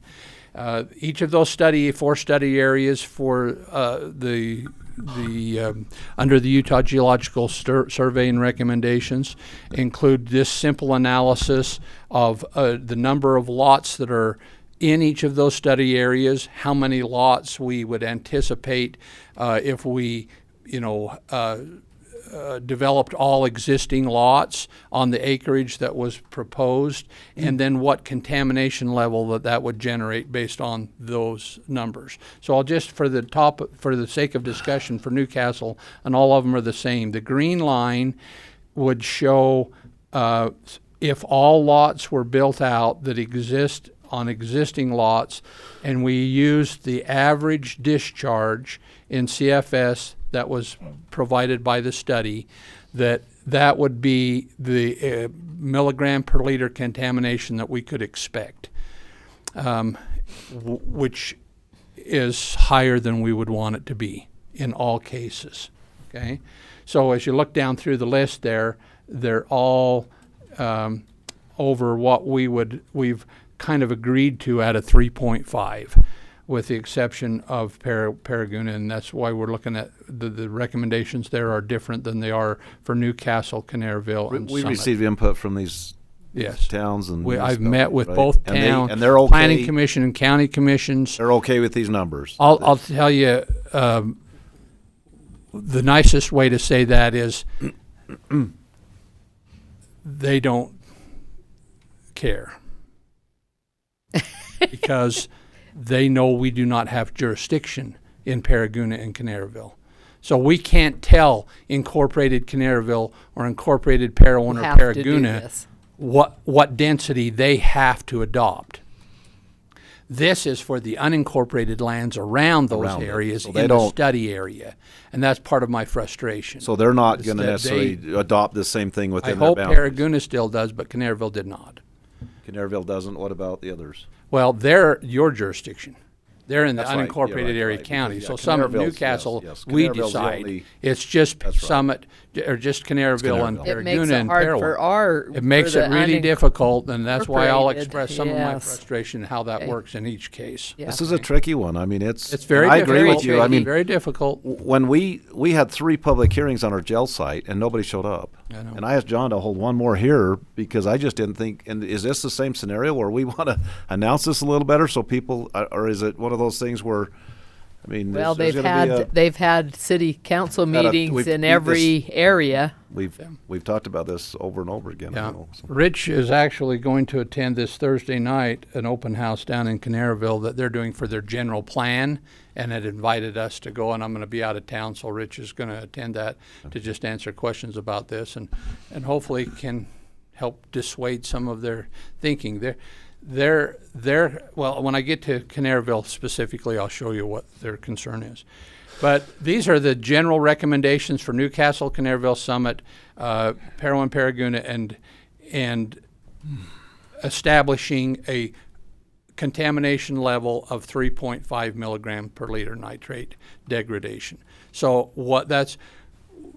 Each of those 4 study areas for under the Utah Geological Survey and recommendations include this simple analysis of the number of lots that are in each of those study areas, how many lots we would anticipate if we, developed all existing lots on the acreage that was proposed, and then what contamination level that would generate based on those numbers. So I'll just, for the sake of discussion for Newcastle, and all of them are the same, the green line would show if all lots were built out that exist on existing lots, and we used the average discharge in CFS that was provided by the study, that would be the milligram per liter contamination that we could expect, which is higher than we would want it to be in all cases. Okay, so as you look down through the list there, they're all over what we've kind of agreed to at a 3.5. with the exception of Paraguna, and that's why we're looking at the recommendations there are different than they are for Newcastle, Canairville, and We Summit. received input from these Yes. towns and I've met with right? both And town and they're okay. planning commission and county commissions. They're okay with these numbers. I'll tell you, the nicest way to say that is they don't care because they know we do not have jurisdiction in Paraguna and Canairville. So we can't tell Incorporated Canairville or Incorporated Parowan or Have to do Paraguna this. what density they have to adopt. This is for the unincorporated lands around those Around it. areas So in they the don't- study area. And that's part of my frustration. So they're not is going to that necessarily adopt the same thing I within their hope boundaries. Paraguna still does, but Canairville did not. Canairville doesn't. What about the others? Well, they're your jurisdiction. They're in the That's right. unincorporated Yeah, right, area right. county. Because, So yeah, Summit, Canairville's- Newcastle, yes, we Canairville's the decide. only- It's just That's right. Summit, or just Canairville and Canairville. It makes Paraguna it and hard Parowan. for our. It makes for it the really difficult, and that's why I'll unincorporated, express some of my yes. frustration how that Okay. works in each case. Yeah. This is a tricky one. I mean, it's very I agree difficult. with you. I mean, very difficult. when we had 3 public hearings on our jail site and nobody showed up. I know. And I asked John to hold one more here because I just didn't think, and is this the same scenario where we want to announce this a little better so people, or is it one of those things where, I mean, Well, there's they've gonna be had they've had city council meetings in every area. We've talked about this over and over again. I Yeah. know, so. Rich is actually going to attend this Thursday night an open house down in Canaryville that they're doing for their general plan, and had invited us to go, and I'm going to be out of town, so Rich is going to attend that to just answer questions about this, and hopefully can help dissuade some of their thinking. Well, when I get to Canaryville specifically, I'll show you what their concern is. But these are the general recommendations for Newcastle, Canaryville, Summit, Parowan, Paraguna, and establishing a contamination level of 3.5 milligram per liter nitrate degradation. So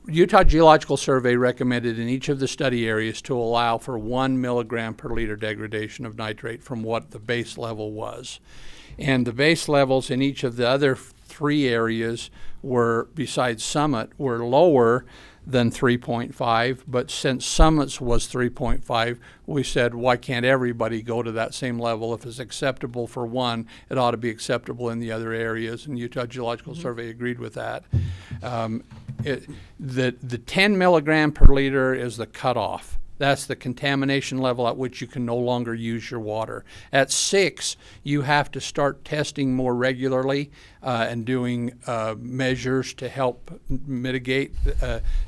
Utah Geological Survey recommended in each of the study areas to allow for 1 milligram per liter degradation of nitrate from what the base level was. And the base levels in each of the other 3 areas were, besides Summit, were lower than 3.5, but since Summit's was 3.5, we said, why can't everybody go to that same level? If it's acceptable for one, it ought to be acceptable in the other areas, and Utah Geological Survey agreed with that. The 10 milligram per liter is the cutoff. That's the contamination level at which you can no longer use your water. At 6, you have to start testing more regularly and doing measures to help mitigate,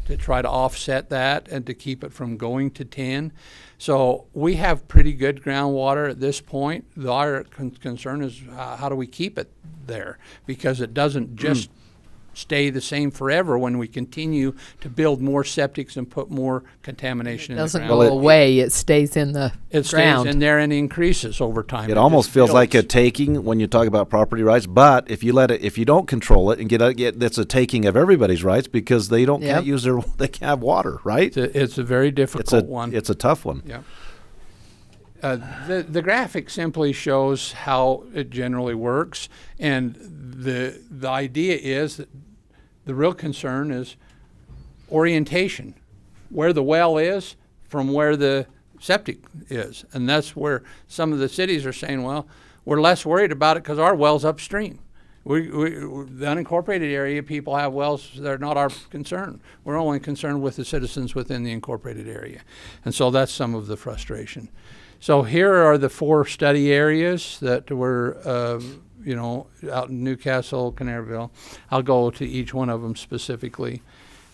to try to offset that and to keep it from going to 10. So we have pretty good groundwater at this point. Our concern is how do we keep it there? Because it doesn't just stay the same forever when we continue to build more septics and put more contamination in the ground. It doesn't go away. It stays in the It ground. stays in there and increases over time. It almost just feels like a builds. taking when you talk about property rights, but if you don't control it and that's a taking of everybody's rights because they can't they can't have water, right? It's a very difficult one. It's a tough one. Yeah. The graphic simply shows how it generally works, and the idea is that the real concern is orientation, where the well is from where the septic is, and that's where some of the cities are saying, well, we're less worried about it because our well's upstream. The unincorporated area people have wells that are not our concern. We're only concerned with the citizens within the incorporated area, and so that's some of the frustration. So here are the 4 study areas that were out in Newcastle, Canaryville. I'll go to each one of them specifically.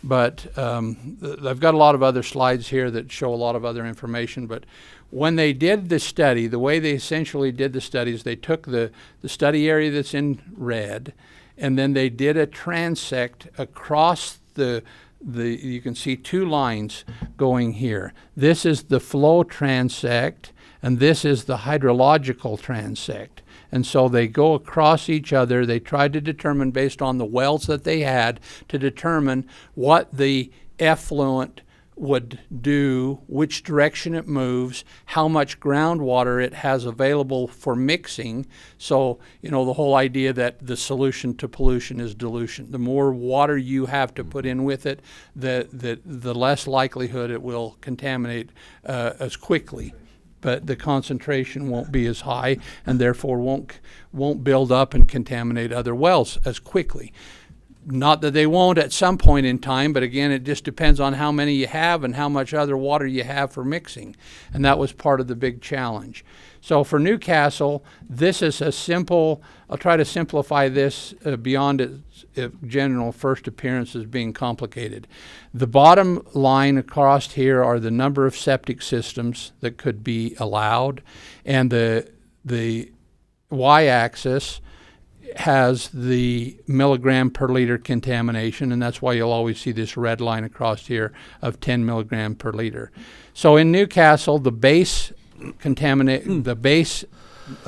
But I've got a lot of other slides here that show a lot of other information. But when they did the study, the way they essentially did the study is they took the study area that's in red, and then they did a transect across you can see 2 lines going here. This is the flow transect, and this is the hydrological transect. And so they go across each other. They tried to determine, based on the wells that they had, to determine what the effluent would do, which direction it moves, how much groundwater it has available for mixing. So, the whole idea that the solution to pollution is dilution. The more water you have to put in with it, the less likelihood it will contaminate as quickly. But the concentration won't be as high, and therefore won't build up and contaminate other wells as quickly. Not that they won't at some point in time, but again, it just depends on how many you have and how much other water you have for mixing. And that was part of the big challenge. So for Newcastle, this is a simple, I'll try to simplify this beyond its general first appearance as being complicated. The bottom line across here are the number of septic systems that could be allowed, and the y-axis has the milligram per liter contamination, and that's why you'll always see this red line across here of 10 milligram per liter. So in Newcastle, the base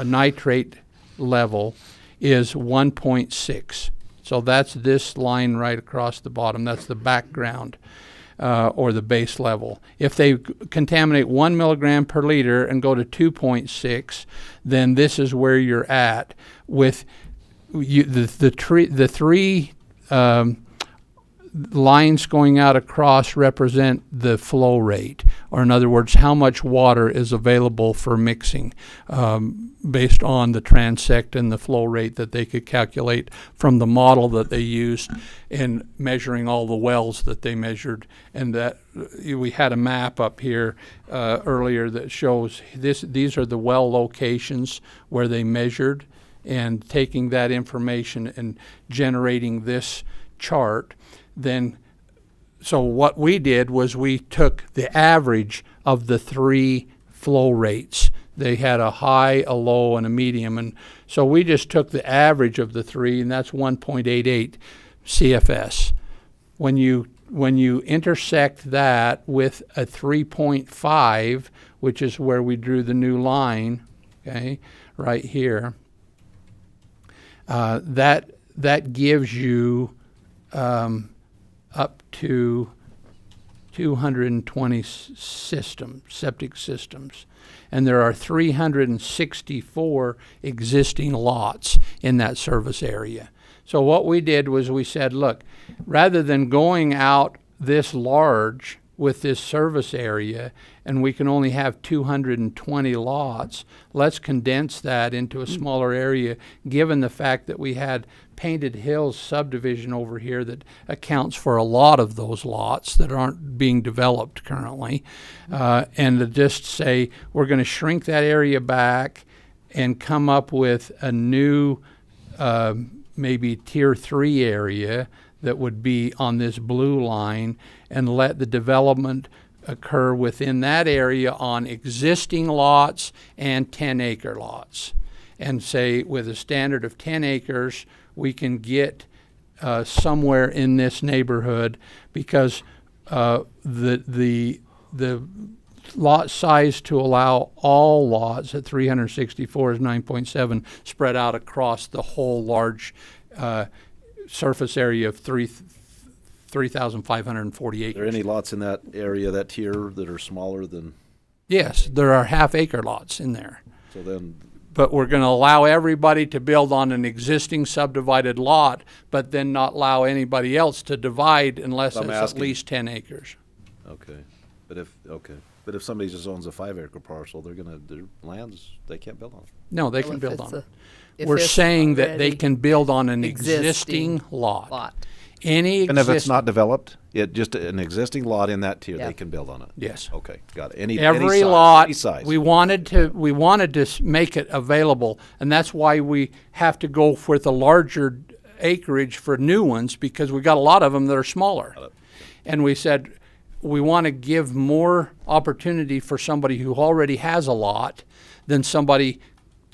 nitrate level is 1.6. So that's this line right across the bottom. That's the background or the base level. If they contaminate 1 milligram per liter and go to 2.6, then this is where you're at with the lines going out across represent the flow rate, or in other words, how much water is available for mixing, based on the transect and the flow rate that they could calculate from the model that they used in measuring all the wells that they measured. And that we had a map up here earlier that shows these are the well locations where they measured, and taking that information and generating this chart. Then, so what we did was we took the average of the three flow rates. They had a high, a low, and a medium, and so we just took the average of the three, and that's 1.88 CFS. When you intersect that with a 3.5, which is where we drew the new line, okay, right here, that gives you up to 220 septic systems. And there are 364 existing lots in that service area. So what we did was we said, look, rather than going out this large with this service area, and we can only have 220 lots, let's condense that into a smaller area, given the fact that we had Painted Hills subdivision over here that accounts for a lot of those lots that aren't being developed currently. And to just say, we're going to shrink that area back and come up with a new maybe tier 3 area that would be on this blue line, and let the development occur within that area on existing lots and 10-acre lots. And say with a standard of 10 acres, we can get somewhere in this neighborhood, because the lot size to allow all lots at 364 is 9.7, spread out across the whole large surface area of 3,540 acres. Are there any lots in that area, that tier, that are smaller than? Yes, there are half-acre lots in there. So then, but we're going to allow everybody to build on an existing subdivided lot, but then not allow anybody else to divide unless it's at least 10 acres. Okay, but if somebody just owns a 5-acre parcel, their lands, they can't build on it. No, they can build on it. We're saying that they can build on an existing lot. And if it's not developed, just an existing lot in that tier, Yep. they can build on it. Yes. Okay, got it. Every lot, we wanted to make it available, and that's why we have to go for the larger acreage for new ones, because we got a lot of them that are smaller. And we said we want to give more opportunity for somebody who already has a lot than somebody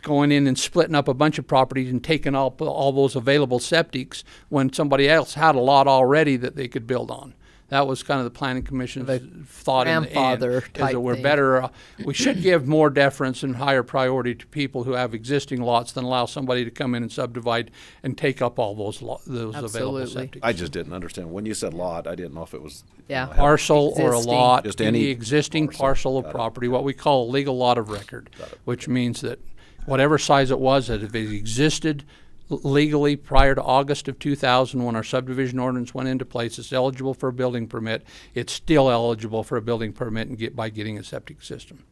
going in and splitting up a bunch of properties and taking all those available septics when somebody else had a lot already that they could build on. That was kind of the planning commission's thought in the end, is that we're better, we should give more deference and higher priority to people who have existing lots than allow somebody to come in and subdivide and take up all those available septics. I just didn't understand. When you said lot, I didn't know if it was parcel or a lot, just any any existing parcel of property, what we call a legal lot of record, which means that whatever size it was, that if it existed legally prior to August of 2000 when our subdivision ordinance went into place, it's eligible for a building permit. It's still eligible for a building permit and by getting a septic system,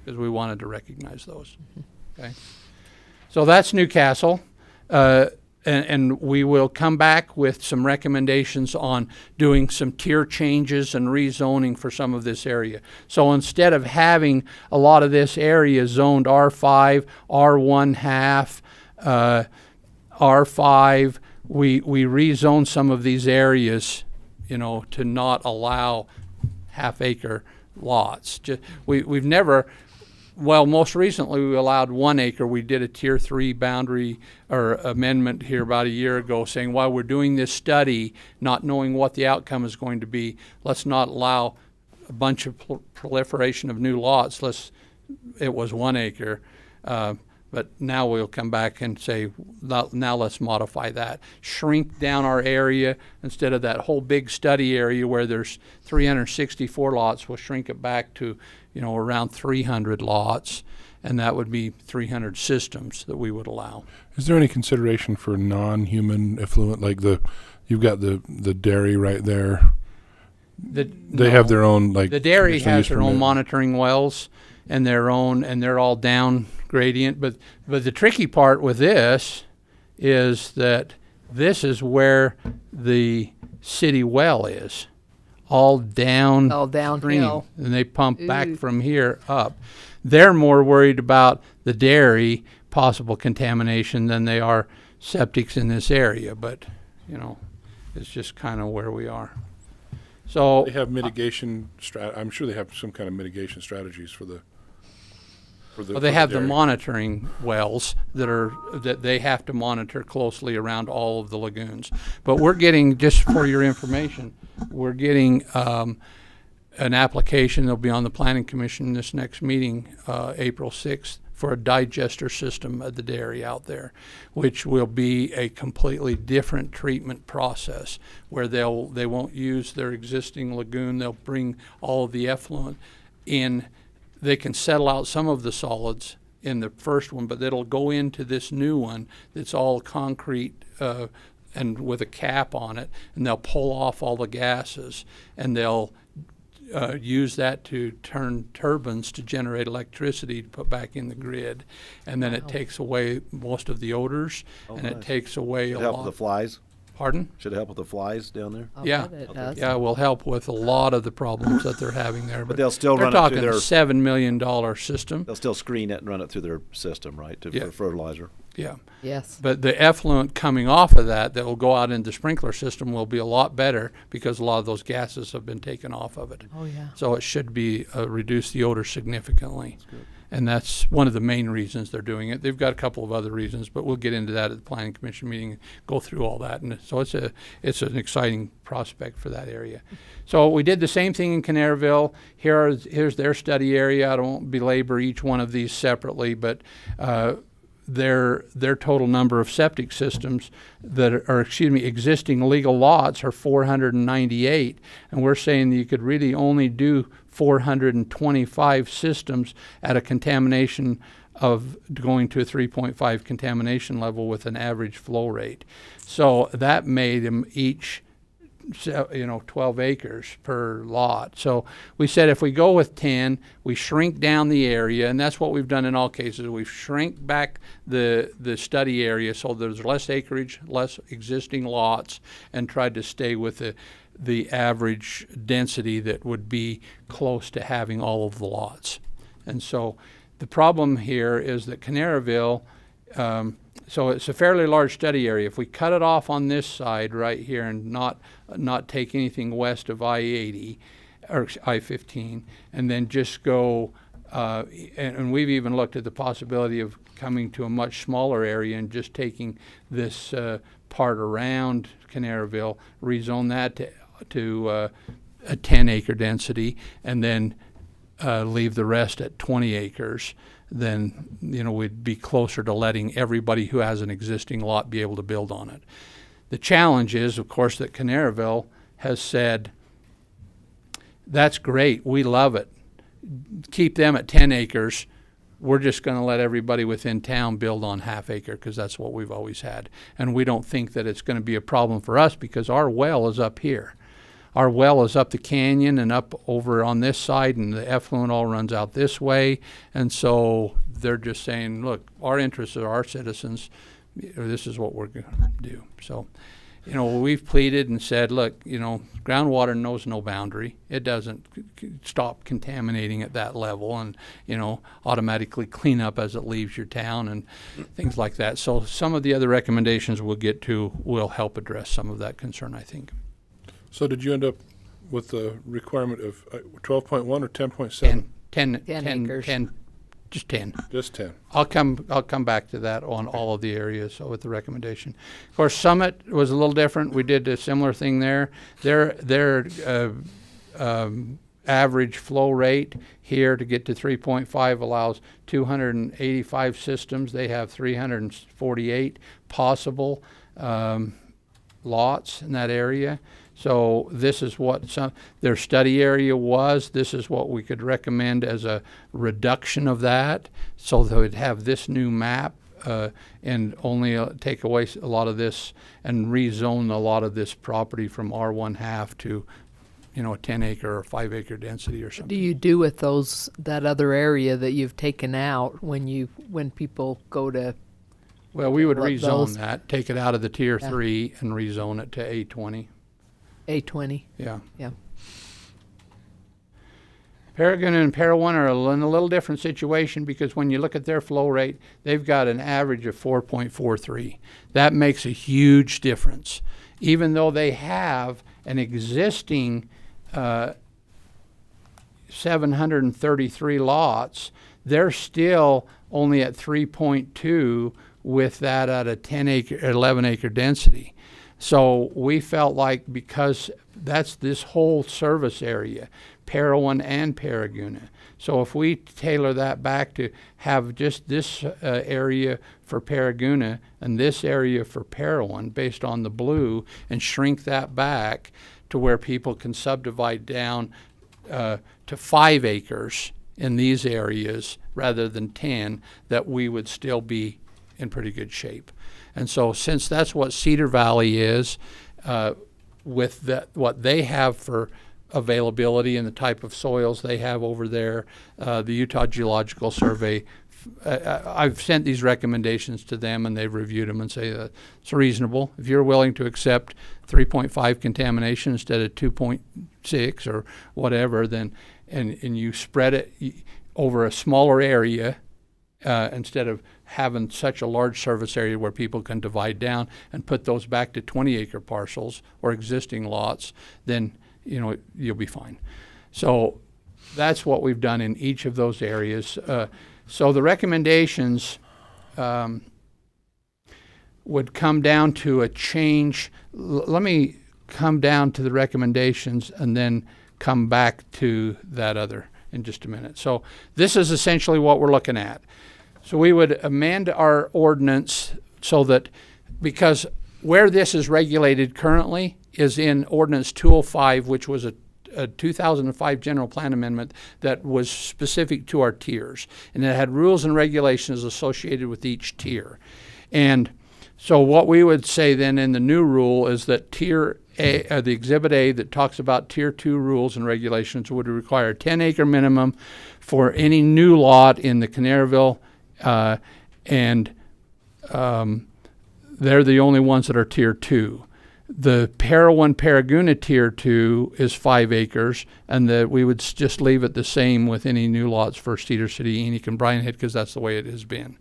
because we wanted to recognize those. Okay, so that's Newcastle. And we will come back with some recommendations on doing some tier changes and rezoning for some of this area. So instead of having a lot of this area zoned R5, R1 half, R5, we rezone some of these areas, to not allow half-acre lots. We've never. Well, most recently we allowed 1 acre. We did a tier 3 boundary or amendment here about a year ago saying, while we're doing this study, not knowing what the outcome is going to be, let's not allow a bunch of proliferation of new lots. It was 1 acre. But now we'll come back and say, now let's modify that. Shrink down our area. Instead of that whole big study area where there's 364 lots, we'll shrink it back to, around 300 lots, and that would be 300 systems that we would allow. Is there any consideration for non-human effluent, like the You've got the dairy right there. They have their own, like, The dairy conditional has use their own permit. monitoring wells and they're all down gradient. But the tricky part with this is that this is where the city well is, all down. All downhill. And they pump back Ooh. from here up. They're more worried about the dairy possible contamination than they are septics in this area. But, you know, it's just kind of where we are. So They have mitigation I'm sure they have some kind of mitigation strategies for the. well, they have the dairy. monitoring wells that they have to monitor closely around all of the lagoons. But we're getting, just for your information, we're getting an application that'll be on the Planning Commission this next meeting, April 6th, for a digester system at the dairy out there, which will be a completely different treatment process where they won't use their existing lagoon. They'll bring all of the effluent in. They can settle out some of the solids in the first one, but it'll go into this new one that's all concrete and with a cap on it, and they'll pull off all the gases, and they'll use that to turn turbines to generate electricity to put back in the grid. And then it takes away most of the odors, and it takes away Should a help lot. with the flies? Pardon? Should it help with the flies down there? Yeah, bet it does. yeah, it will help with a lot of the problems that they're having there. But they'll still they're run it through talking their- $7 million system. They'll still screen it and run it through their system, right, Yeah. for fertilizer? Yeah. Yes. But the effluent coming off of that will go out into the sprinkler system will be a lot better because a lot of those gases have been taken off of it. Oh, yeah. So it should be reduce the odor significantly. And that's one of the main reasons they're doing it. They've got a couple of other reasons, but we'll get into that at the Planning Commission meeting and go through all that. And so it's an exciting prospect for that area. So we did the same thing in Canaryville. Here's their study area. I don't belabor each one of these separately, but their total number of septic systems that are, existing legal lots are 498, and we're saying that you could really only do 425 systems at a contamination of going to a 3.5 contamination level with an average flow rate. So that made them each 12 acres per lot. So we said if we go with 10, we shrink down the area, and that's what we've done in all cases. We've shrink back the study area so there's less acreage, less existing lots, and tried to stay with the average density that would be close to having all of the lots. And so the problem here is that Canaryville, so it's a fairly large study area. If we cut it off on this side right here and not take anything west of I-80 or I-15, and then just go, and we've even looked at the possibility of coming to a much smaller area and just taking this part around Canaryville, rezone that to a 10-acre density, and then leave the rest at 20 acres. Then we'd be closer to letting everybody who has an existing lot be able to build on it. The challenge is, of course, that Canaryville has said, that's great, we love it. Keep them at 10 acres. We're just going to let everybody within town build on half acre because that's what we've always had. And we don't think that it's going to be a problem for us because our well is up here. Our well is up the canyon and up over on this side, and the effluent all runs out this way. And so they're just saying, look, our interests are our citizens. This is what we're going to do. So, we've pleaded and said, look, groundwater knows no boundary. It doesn't stop contaminating at that level and, automatically clean up as it leaves your town and things like that. So some of the other recommendations we'll get to will help address some of that concern, I think. So did you end up with the requirement of 12.1 or 10.7? 10 acres. 10, just 10. Just 10. I'll come back to that on all of the areas with the recommendation. Of course, Summit was a little different. We did a similar thing there. Their average flow rate here to get to 3.5 allows 285 systems. They have 348 possible lots in that area. So this is what their study area was. This is what we could recommend as a reduction of that, so they would have this new map and only take away a lot of this and rezone a lot of this property from R1/2 to, you know, a 10-acre or 5-acre density or What something. do you do with that other area that you've taken out when people go to? Well, we would What rezone those- that, take it out of the Tier Yeah. 3 and rezone it to A20. A20. Yeah. Yeah. Paragon and Parowan are in a little different situation because when you look at their flow rate, they've got an average of 4.43. That makes a huge difference. Even though they have an existing 733 lots, they're still only at 3.2 with that at a 10-acre, 11-acre density. So we felt like because that's this whole service area, Parowan and Paraguna. So if we tailor that back to have just this area for Paraguna and this area for Parowan based on the blue and shrink that back to where people can subdivide down to 5 acres in these areas rather than 10, that we would still be in pretty good shape. And so since that's what Cedar Valley is, with what they have for availability and the type of soils they have over there, the Utah Geological Survey, I've sent these recommendations to them and they've reviewed them and say that it's reasonable. If you're willing to accept 3.5 contamination instead of 2.6 or whatever, then and you spread it over a smaller area instead of having such a large service area where people can divide down and put those back to 20-acre parcels or existing lots, then you'll be fine. So that's what we've done in each of those areas. So the recommendations would come down to a change. Let me come down to the recommendations and then come back to that other in just a minute. So this is essentially what we're looking at. So we would amend our ordinance so that, because where this is regulated currently is in Ordinance 205, which was a 2005 general plan amendment that was specific to our tiers, and it had rules and regulations associated with each tier. And so what we would say then in the new rule is that Tier A, the Exhibit A that talks about Tier 2 rules and regulations, would require a 10-acre minimum for any new lot in the Canaryville, and they're the only ones that are Tier 2. The Parowan Paraguna Tier 2 is 5 acres, and we would just leave it the same with any new lots for Cedar City, Enoch, and Bryan Head, because that's the way it has been,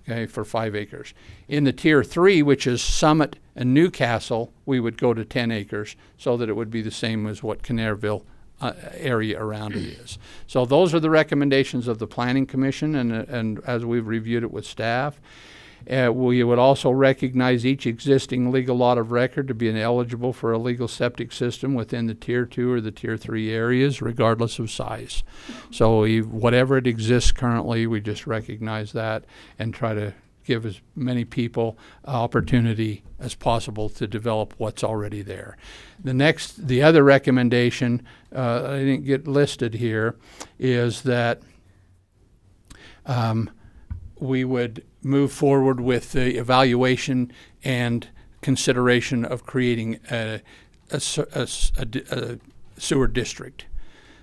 okay, for 5 acres. In the Tier 3, which is Summit and Newcastle, we would go to 10 acres so that it would be the same as what Canaryville area around it is. So those are the recommendations of the Planning Commission, and as we've reviewed it with staff. We would also recognize each existing legal lot of record to be eligible for a legal septic system within the Tier 2 or the Tier 3 areas, regardless of size. So whatever it exists currently, we just recognize that and try to give as many people opportunity as possible to develop what's already there. The other recommendation, I didn't get listed here, is that we would move forward with the evaluation and consideration of creating a sewer district.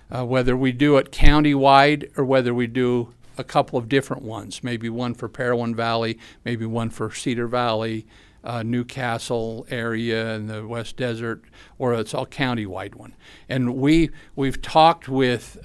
Whether we do it countywide or whether we do a couple of different ones, maybe one for Parowan Valley, maybe one for Cedar Valley, Newcastle area and the West Desert, or it's all countywide one. And we've talked with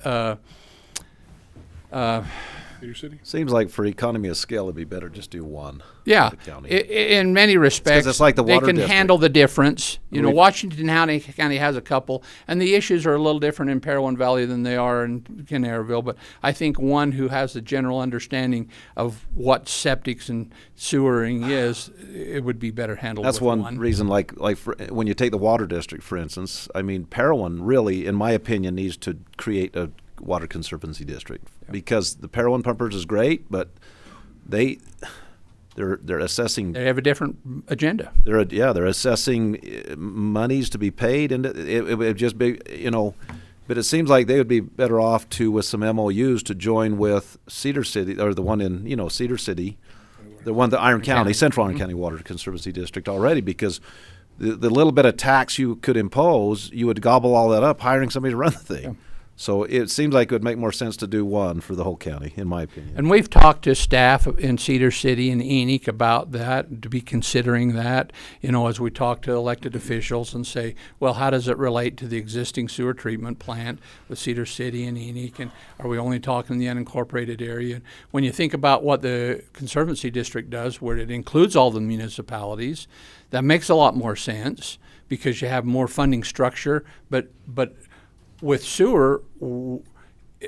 Cedar City? Seems like for economy of scale, it'd be better just do one. Yeah, for the county. In many respects, it's like the they water can district. handle the difference. We've- Washington County has a couple, and the issues are a little different in Parowan Valley than they are in Canaryville. But I think one who has the general understanding of what septics and sewering is, it would be better handled That's with one reason, like when you take the water district, for instance, I mean, Parowan really, in my opinion, needs to create a water conservancy district, because the Parowan pumpers is great, but they're assessing. They have a different agenda. They're assessing monies to be paid, and it would just be, but it seems like they would be better off with some MOUs to join with Cedar City, or the one in Cedar City, the Iron County, Central Iron County Water Conservancy District already, because the little bit of tax you could impose, you would gobble all that up, hiring somebody to run the thing. So it seems like it would make more sense to do one for the whole county, in my opinion. And we've talked to staff in Cedar City and Enoch about that, to be considering that, as we talk to elected officials and say, well, how does it relate to the existing sewer treatment plant with Cedar City and Enoch? And are we only talking the unincorporated area? When you think about what the Conservancy District does, where it includes all the municipalities, that makes a lot more sense because you have more funding structure, but with sewer,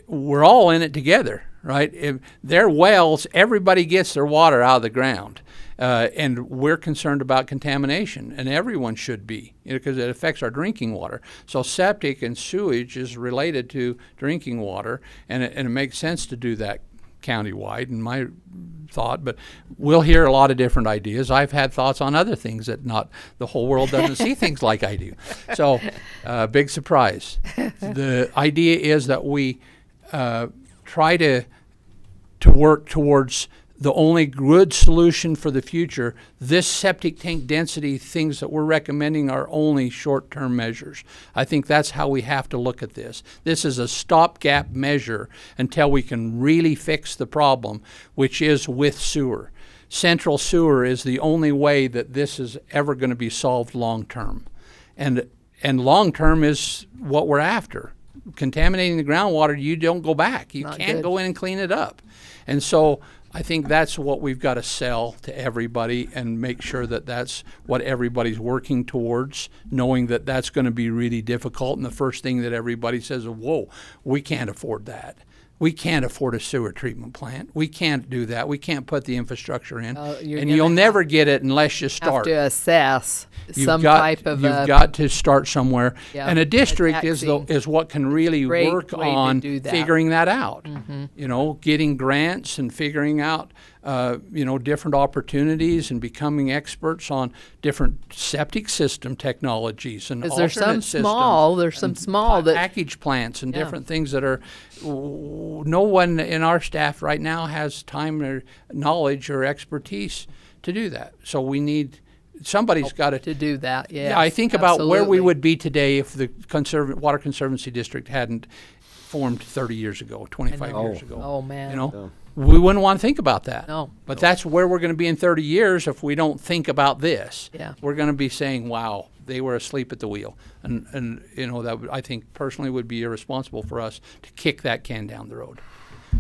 we're all in it together, right? If their wells, everybody gets their water out of the ground. And we're concerned about contamination, and everyone should be, because it affects our drinking water. So septic and sewage is related to drinking water, and it makes sense to do that countywide, in my thought, but we'll hear a lot of different ideas. I've had thoughts on other things that not the whole world doesn't see things like I do. So, big surprise. The idea is that we try to work towards the only good solution for the future. This septic tank density things that we're recommending are only short-term measures. I think that's how we have to look at this. This is a stopgap measure until we can really fix the problem, which is with sewer. Central sewer is the only way that this is ever going to be solved long-term. And long-term is what we're after. Contaminating the groundwater, you don't go back. You can't go in and clean it up. And so I think that's what we've got to sell to everybody and make sure that that's what everybody's working towards, knowing that that's going to be really difficult. And the first thing that everybody says, whoa, we can't afford that. We can't afford a sewer treatment plant. We can't do that. We can't put the infrastructure in. And you'll never get it unless you start. Have to assess You've type of You've got to start somewhere. Yeah, and a district is taxing. what can really Great work way to on do that. figuring that out. Mhm. Getting grants and figuring out, different opportunities and becoming experts on different septic system technologies and Is alternate there some systems. small? There's some small that Package plants and Yeah. different things that are, no one in our staff right now has time or knowledge or expertise to do that. So we need, somebody's got to do that. Yes, yeah, I think about where we absolutely. would be today if the Water Conservancy District hadn't formed 30 years ago, 25 years ago. Oh, man. We wouldn't want to think about that. No. But that's where we're going to be in 30 years if we don't think about this. Yeah. We're going to be saying, wow, they were asleep at the wheel. And that I think personally would be irresponsible for us to kick that can down the road.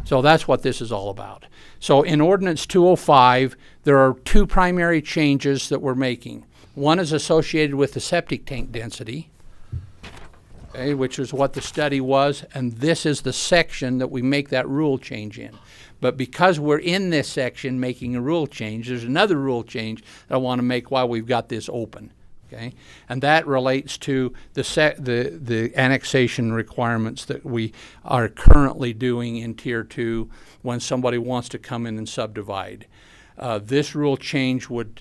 So that's what this is all about. So in Ordinance 205, there are two primary changes that we're making. One is associated with the septic tank density, okay, which is what the study was, and this is the section that we make that rule change in. But because we're in this section making a rule change, there's another rule change that I want to make while we've got this open. Okay, and that relates to the annexation requirements that we are currently doing in Tier 2 when somebody wants to come in and subdivide. This rule change would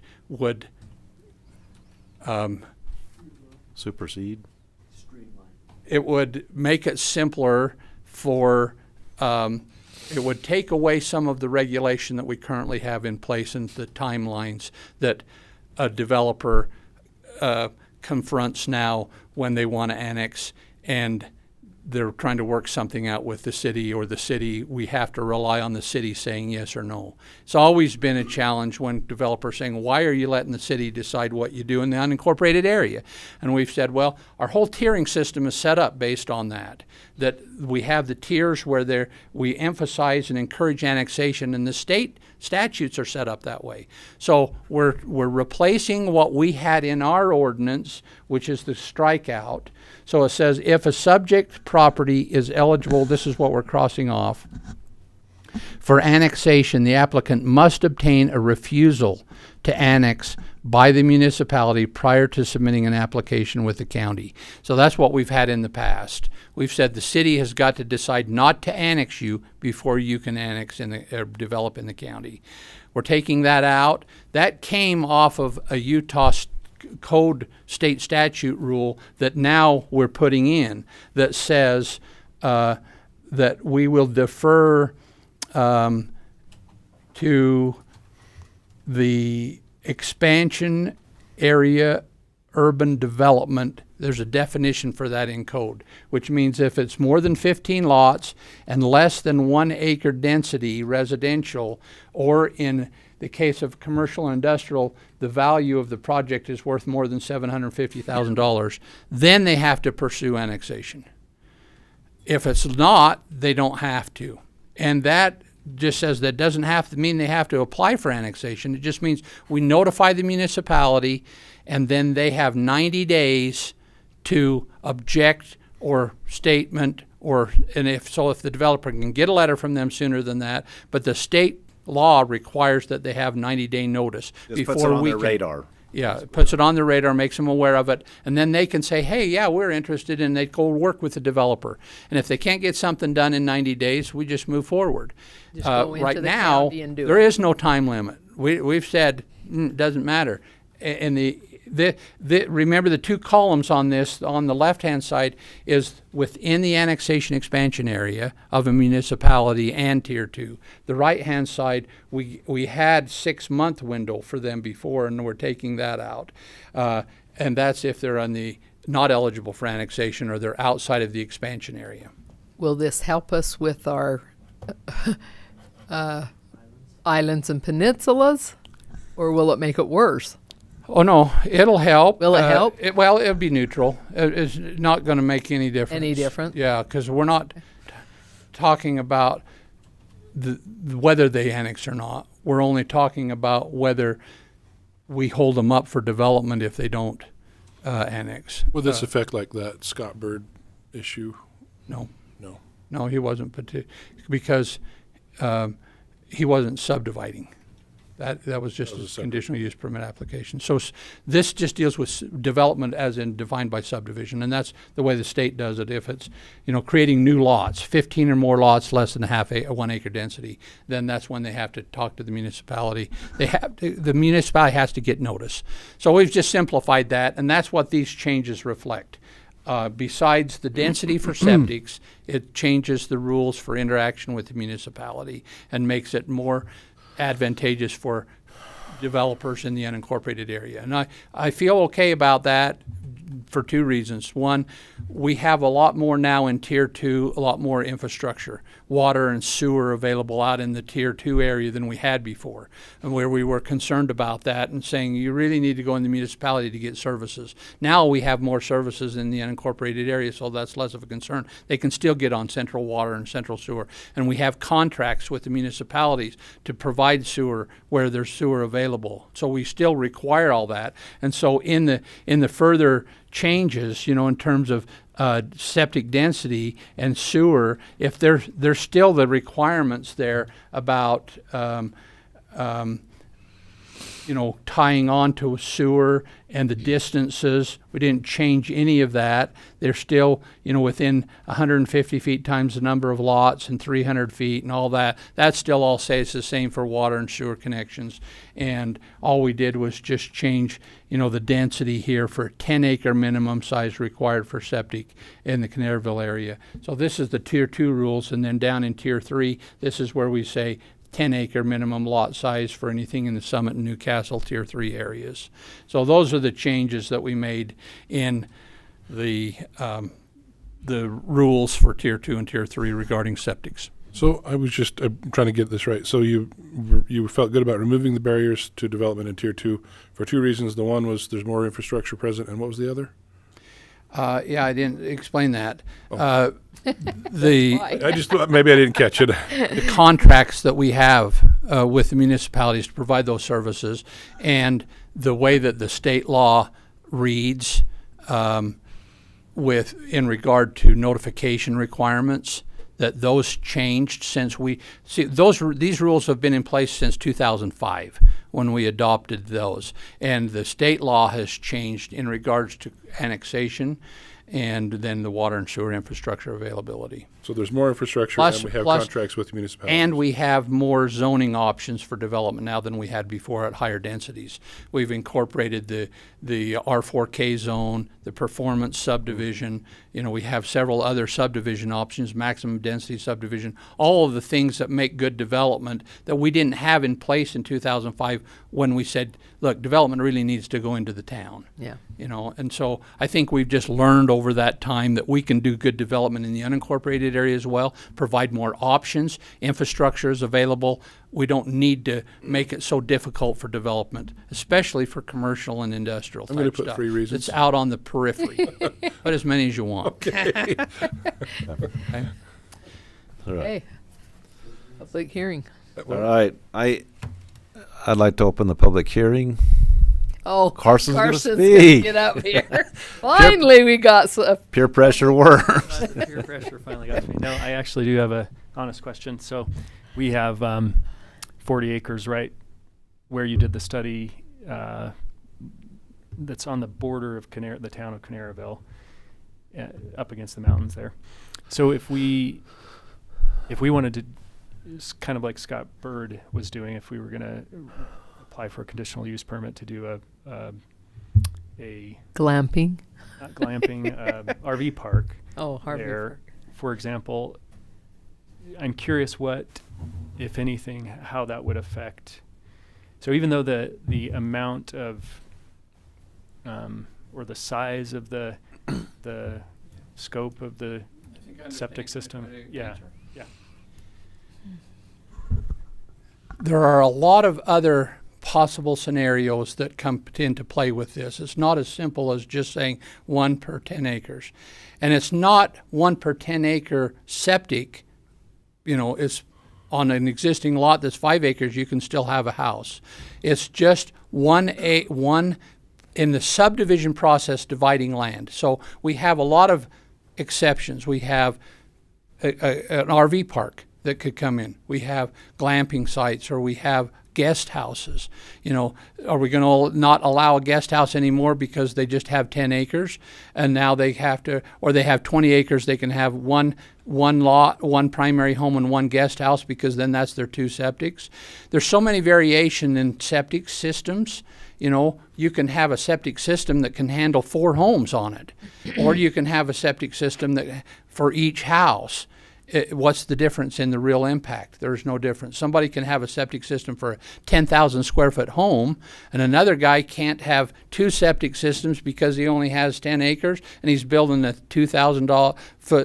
supersede. It would make it simpler for. It would take away some of the regulation that we currently have in place and the timelines that a developer confronts now when they want to annex and they're trying to work something out with the city, or the city, we have to rely on the city saying yes or no. It's always been a challenge when developers saying, why are you letting the city decide what you do in the unincorporated area? And we've said, well, our whole tiering system is set up based on that we have the tiers where we emphasize and encourage annexation, and the state statutes are set up that way. So we're replacing what we had in our ordinance, which is the strikeout. So it says if a subject property is eligible, this is what we're crossing off. For annexation, the applicant must obtain a refusal to annex by the municipality prior to submitting an application with the county. So that's what we've had in the past. We've said the city has got to decide not to annex you before you can annex or develop in the county. We're taking that out. That came off of a Utah code state statute rule that now we're putting in that says that we will defer to the expansion area urban development, there's a definition for that in code, which means if it's more than 15 lots and less than 1 acre density residential, or in the case of commercial and industrial, the value of the project is worth more than $750,000, then they have to pursue annexation. If it's not, they don't have to. And that just says that doesn't have to mean they have to apply for annexation. It just means we notify the municipality, and then they have 90 days to object or statement, and if the developer can get a letter from them sooner than that, but the state law requires that they have 90-day notice Just before puts it on we their can, radar. Yeah, it puts it on their radar, makes them aware of it, and then they can say, hey, yeah, we're interested, and they go work with the developer. And if they can't get something done in 90 days, we just move forward. Just go into right the now, county and do there it. is no time limit. We've said it doesn't matter. And remember the two columns on this, on the left-hand side is within the annexation expansion area of a municipality and Tier 2. The right-hand side, we had 6-month window for them before, and we're taking that out. And that's if they're on the not eligible for annexation or they're outside of the expansion area. Will this help us with our islands and peninsulas, or will it make it worse? Oh, no, it'll help. Will it help? It'll be neutral. It's not going to make any difference. Any difference? Yeah, because we're not talking about whether they annex or not. We're only talking about whether we hold them up for development if they don't annex. Will this affect like that Scott Bird issue? No. No. No, he wasn't because he wasn't subdividing. That was just a conditional use permit application. So this just deals with development as in defined by subdivision, and that's the way the state does it. If it's, creating new lots, 15 or more lots less than a 1 acre density, then that's when they have to talk to the municipality. The municipality has to get notice. So we've just simplified that, and that's what these changes reflect. Besides the density for septics, it changes the rules for interaction with the municipality and makes it more advantageous for developers in the unincorporated area. And I feel okay about that for two reasons. One, we have a lot more now in Tier 2, a lot more infrastructure, water and sewer available out in the Tier 2 area than we had before, and where we were concerned about that and saying you really need to go in the municipality to get services. Now we have more services in the unincorporated area, so that's less of a concern. They can still get on central water and central sewer, and we have contracts with the municipalities to provide sewer where there's sewer available. So we still require all that, and so in the further changes, in terms of septic density and sewer, if there's still the requirements there about tying on to a sewer and the distances. We didn't change any of that. They're still, within 150 feet times the number of lots and 300 feet and all that. That still all stays the same for water and sewer connections. And all we did was just change, the density here for 10-acre minimum size required for septic in the Canaryville area. So this is the Tier 2 rules, and then down in Tier 3, this is where we say 10-acre minimum lot size for anything in the Summit and Newcastle Tier 3 areas. So those are the changes that we made in the rules for Tier 2 and Tier 3 regarding septics. So I was just trying to get this right. So you felt good about removing the barriers to development in Tier 2 for two reasons. The one was there's more infrastructure present, and what was the other? Yeah, I didn't explain that. I just thought maybe I didn't catch it. The contracts that we have with the municipalities to provide those services, and the way that the state law reads in regard to notification requirements, that those changed since these rules have been in place since 2005 when we adopted those, and the state law has changed in regards to annexation, and then the water and sewer infrastructure availability. So there's more infrastructure, Plus- and we have plus- contracts with municipalities. And we have more zoning options for development now than we had before at higher densities. We've incorporated the R4K zone, the performance subdivision. You know, we have several other subdivision options, maximum density subdivision, all of the things that make good development that we didn't have in place in 2005 when we said, look, development really needs to go into the town. Yeah. You know, and so I think we've just learned over that time that we can do good development in the unincorporated area as well, provide more options, infrastructure is available. We don't need to make it so difficult for development, especially for commercial and industrial I'm type gonna put stuff. 3 reasons. It's out on the periphery. Put as many as you want. Okay. Okay? All right. Hey, public hearing. All right. I'd like to open the public hearing. Oh, Carson's gonna gonna speak. get up here. Finally, we got some. Peer pressure works. Peer pressure finally got to me. No, I actually do have a honest question. So we have 40 acres right where you did the study that's on the border of the town of Canaryville, up against the mountains there. So if we wanted to, it's kind of like Scott Bird was doing, if we were going to apply for a conditional use permit to do a Glamping? Not glamping, RV park. Oh, RV there, park. for example, I'm curious what, if anything, how that would affect. So even though the amount of or the size of the scope of the septic system, yeah. There are a lot of other possible scenarios that come into play with this. It's not as simple as just saying 1 per 10 acres. And it's not 1 per 10 acre septic. You know, it's on an existing lot that's 5 acres, you can still have a house. It's just one in the subdivision process dividing land. So we have a lot of exceptions. We have an RV park that could come in. We have glamping sites, or we have guest houses. You know, are we going to not allow a guest house anymore because they just have 10 acres and now they have to, or they have 20 acres, they can have one lot, 1 primary home and 1 guest house, because then that's their 2 septics. There's so many variation in septic systems. You know, you can have a septic system that can handle 4 homes on it, or you can have a septic system that for each house. What's the difference in the real impact? There's no difference. Somebody can have a septic system for a 10,000 square foot home, and another guy can't have 2 septic systems because he only has 10 acres and he's building a 2,000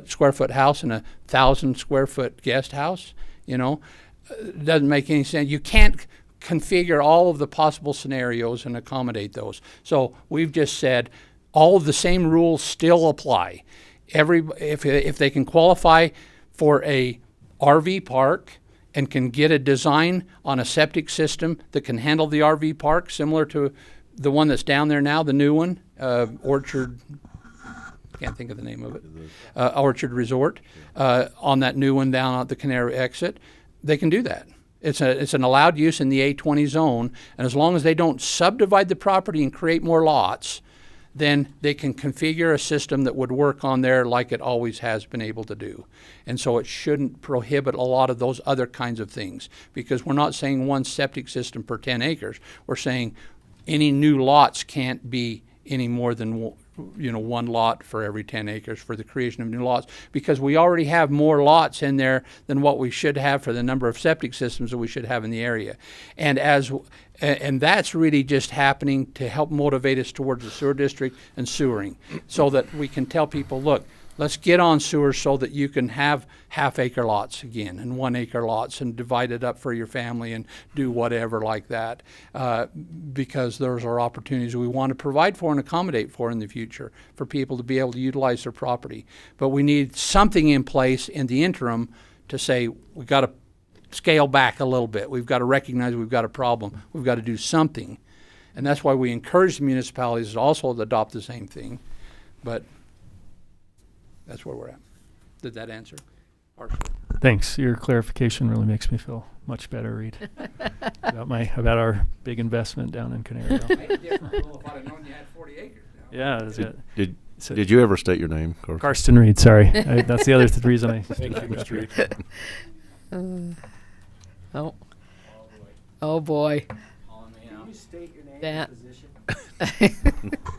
square foot house and a 1,000 square foot guest house. You know, it doesn't make any sense. You can't configure all of the possible scenarios and accommodate those. So we've just said all of the same rules still apply. If they can qualify for a RV park and can get a design on a septic system that can handle the RV park, similar to the one that's down there now, the new one, Orchard, can't think of the name of it, Orchard Resort, on that new one down at the Canary exit, they can do that. It's an allowed use in the A20 zone, and as long as they don't subdivide the property and create more lots, then they can configure a system that would work on there like it always has been able to do. And so it shouldn't prohibit a lot of those other kinds of things, because we're not saying 1 septic system per 10 acres. We're saying any new lots can't be any more than 1 lot for every 10 acres for the creation of new lots, because we already have more lots in there than what we should have for the number of septic systems that we should have in the area. And that's really just happening to help motivate us towards the sewer district and sewering, so that we can tell people, look, let's get on sewers so that you can have half-acre lots again and 1-acre lots and divide it up for your family and do whatever like that, because those are opportunities we want to provide for and accommodate for in the future for people to be able to utilize their property. But we need something in place in the interim to say we've got to scale back a little bit. We've got to recognize we've got a problem. We've got to do something. And that's why we encourage the municipalities to also adopt the same thing. But that's where we're at. Did that answer? Partially. Thanks. Your clarification really makes me feel much better, Reed, about our big investment down in Canaryville. I'd have known you had 40 acres now. Yeah, that's it. So Did you ever state your name, Carson? Karsten Reed, sorry. That's the other reason I. Thank you, Mr. Reed. Oh. Oh boy. That.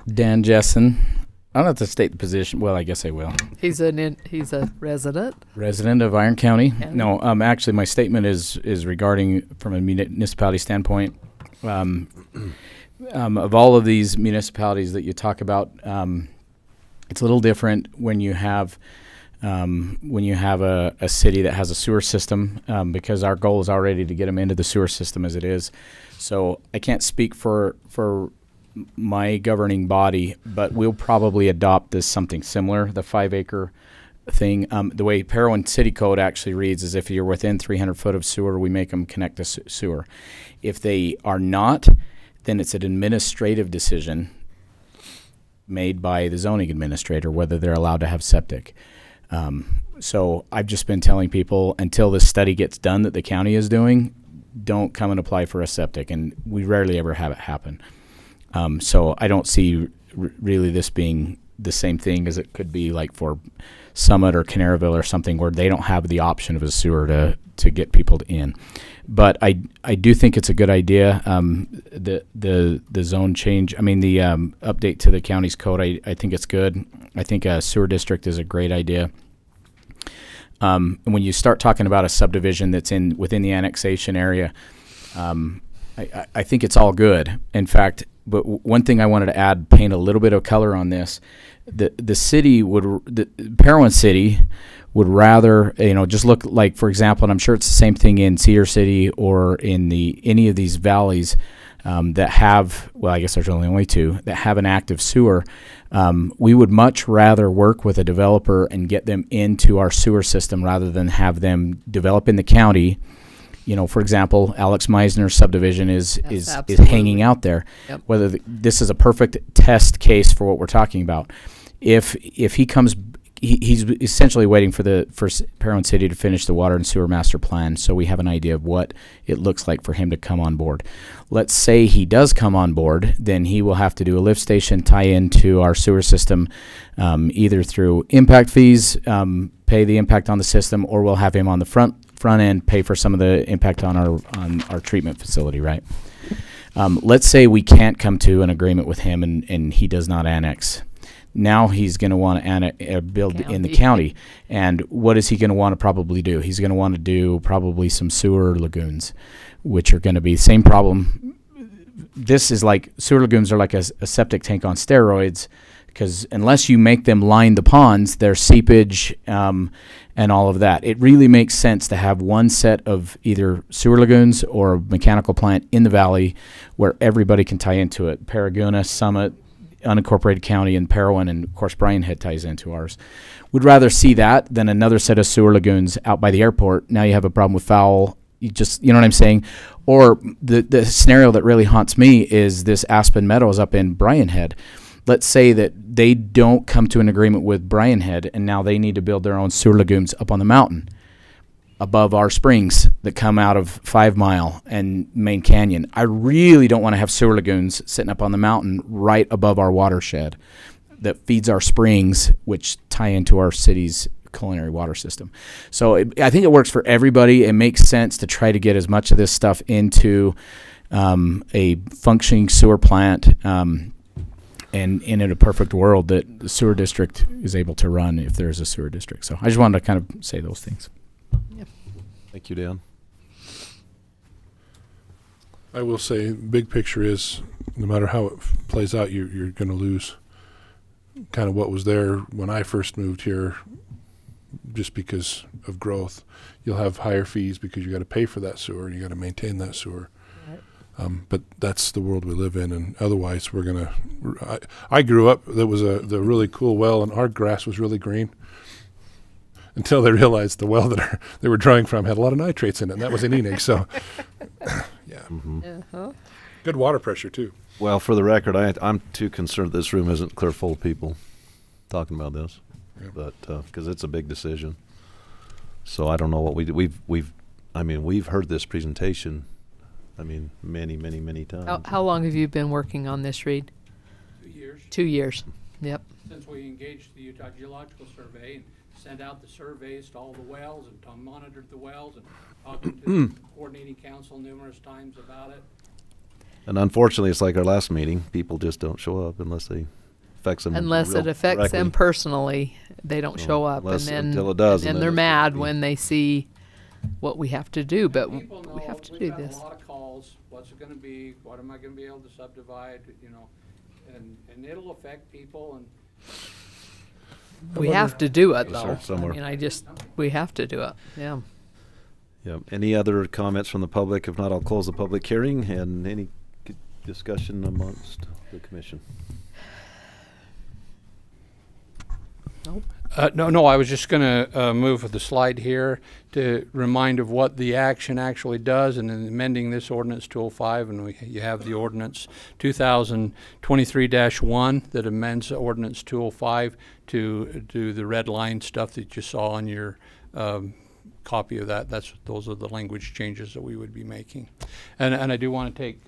Dan Jessen. I don't have to state the position. Well, I guess I will. He's a resident. Resident of Iron County. Yeah. No, actually, my statement is regarding from a municipality standpoint. Of all of these municipalities that you talk about, it's a little different when you have a city that has a sewer system, because our goal is already to get them into the sewer system as it is. So I can't speak for my governing body, but we'll probably adopt this something similar, the 5-acre thing. The way Parowan City Code actually reads is if you're within 300 foot of sewer, we make them connect to sewer. If they are not, then it's an administrative decision made by the zoning administrator whether they're allowed to have septic. So I've just been telling people until this study gets done that the county is doing, don't come and apply for a septic, and we rarely ever have it happen. So I don't see really this being the same thing as it could be like for Summit or Canaryville or something where they don't have the option of a sewer to get people in. But I do think it's a good idea. The zone change, the update to the county's code, I think it's good. I think a sewer district is a great idea. And when you start talking about a subdivision that's within the annexation area, I think it's all good. In fact, but one thing I wanted to add, paint a little bit of color on this. The Parowan City would rather, just look like, for example, and I'm sure it's the same thing in Cedar City or in any of these valleys that have, well, I guess there's only two, that have an active sewer. We would much rather work with a developer and get them into our sewer system rather than have them develop in the county. For example, Alex Meisner's subdivision is hanging out there. Yep. Whether this is a perfect test case for what we're talking about. If he comes, he's essentially waiting for Parowan City to finish the water and sewer master plan, so we have an idea of what it looks like for him to come on board. Let's say he does come on board, then he will have to do a lift station, tie into our sewer system, either through impact fees, pay the impact on the system, or we'll have him on the front end pay for some of the impact on our treatment facility, right? Let's say we can't come to an agreement with him and he does not annex. Now he's going to want to build in the county. And what is he going to want to probably do? He's going to want to do probably some sewer lagoons, which are going to be the same problem. This is like, sewer lagoons are like a septic tank on steroids, because unless you make them line the ponds, there's seepage and all of that. It really makes sense to have one set of either sewer lagoons or a mechanical plant in the valley where everybody can tie into it. Paraguna, Summit, unincorporated county, and Parowan, and of course Bryan Head ties into ours. Would rather see that than another set of sewer lagoons out by the airport. Now you have a problem with foul. You know what I'm saying? Or the scenario that really haunts me is this Aspen Meadows up in Bryan Head. Let's say that they don't come to an agreement with Bryan Head, and now they need to build their own sewer lagoons up on the mountain above our springs that come out of 5 Mile and Main Canyon. I really don't want to have sewer lagoons sitting up on the mountain right above our watershed that feeds our springs, which tie into our city's culinary water system. So I think it works for everybody. It makes sense to try to get as much of this stuff into a functioning sewer plant, and in a perfect world that the sewer district is able to run if there's a sewer district. So I just wanted to kind of say those things. Thank you, Dan. I will say, big picture is, no matter how it plays out, you're going to lose kind of what was there when I first moved here, just because of growth. You'll have higher fees because you got to pay for that sewer and you got to maintain that sewer. But that's the world we live in, and otherwise we're going to... I grew up, there was the really cool well, and our grass was really green until they realized the well that they were drawing from had a lot of nitrates in it, and that was in Enid. So, yeah. Uh-huh. Good water pressure, too. Well, for the record, I'm too concerned this room isn't clear full of people talking about this, but because it's a big decision. So I don't know what we've heard this presentation. Many times. How long have you been working on this, Reed? 2 years. 2 years. Yep. Since we engaged the Utah Geological Survey and sent out the surveys to all the wells and Tom monitored the wells and talked to the coordinating council numerous times about it. And unfortunately, it's like our last meeting. People just don't show up unless they affects them. Unless it affects them personally, they don't So, show up, and unless- then until it does, and and then then they're it's mad gonna be- when they see what we have to do. But we have to do We've this. had a lot of calls, what's it gonna be, what am I gonna be able to subdivide, you know, and it'll affect people and. We have to do it Yes, though. sir, somewhere. I mean, we have to do it. Yeah. Yep. Any other comments from the public? If not, I'll close the public hearing and any discussion amongst the commission. Nope. No, I was just going to move with the slide here to remind of what the action actually does, and in amending this ordinance 205, and you have the ordinance 2023-1 that amends ordinance 205 to do the red line stuff that you saw on your copy of that. Those are the language changes that we would be making, and I do want to take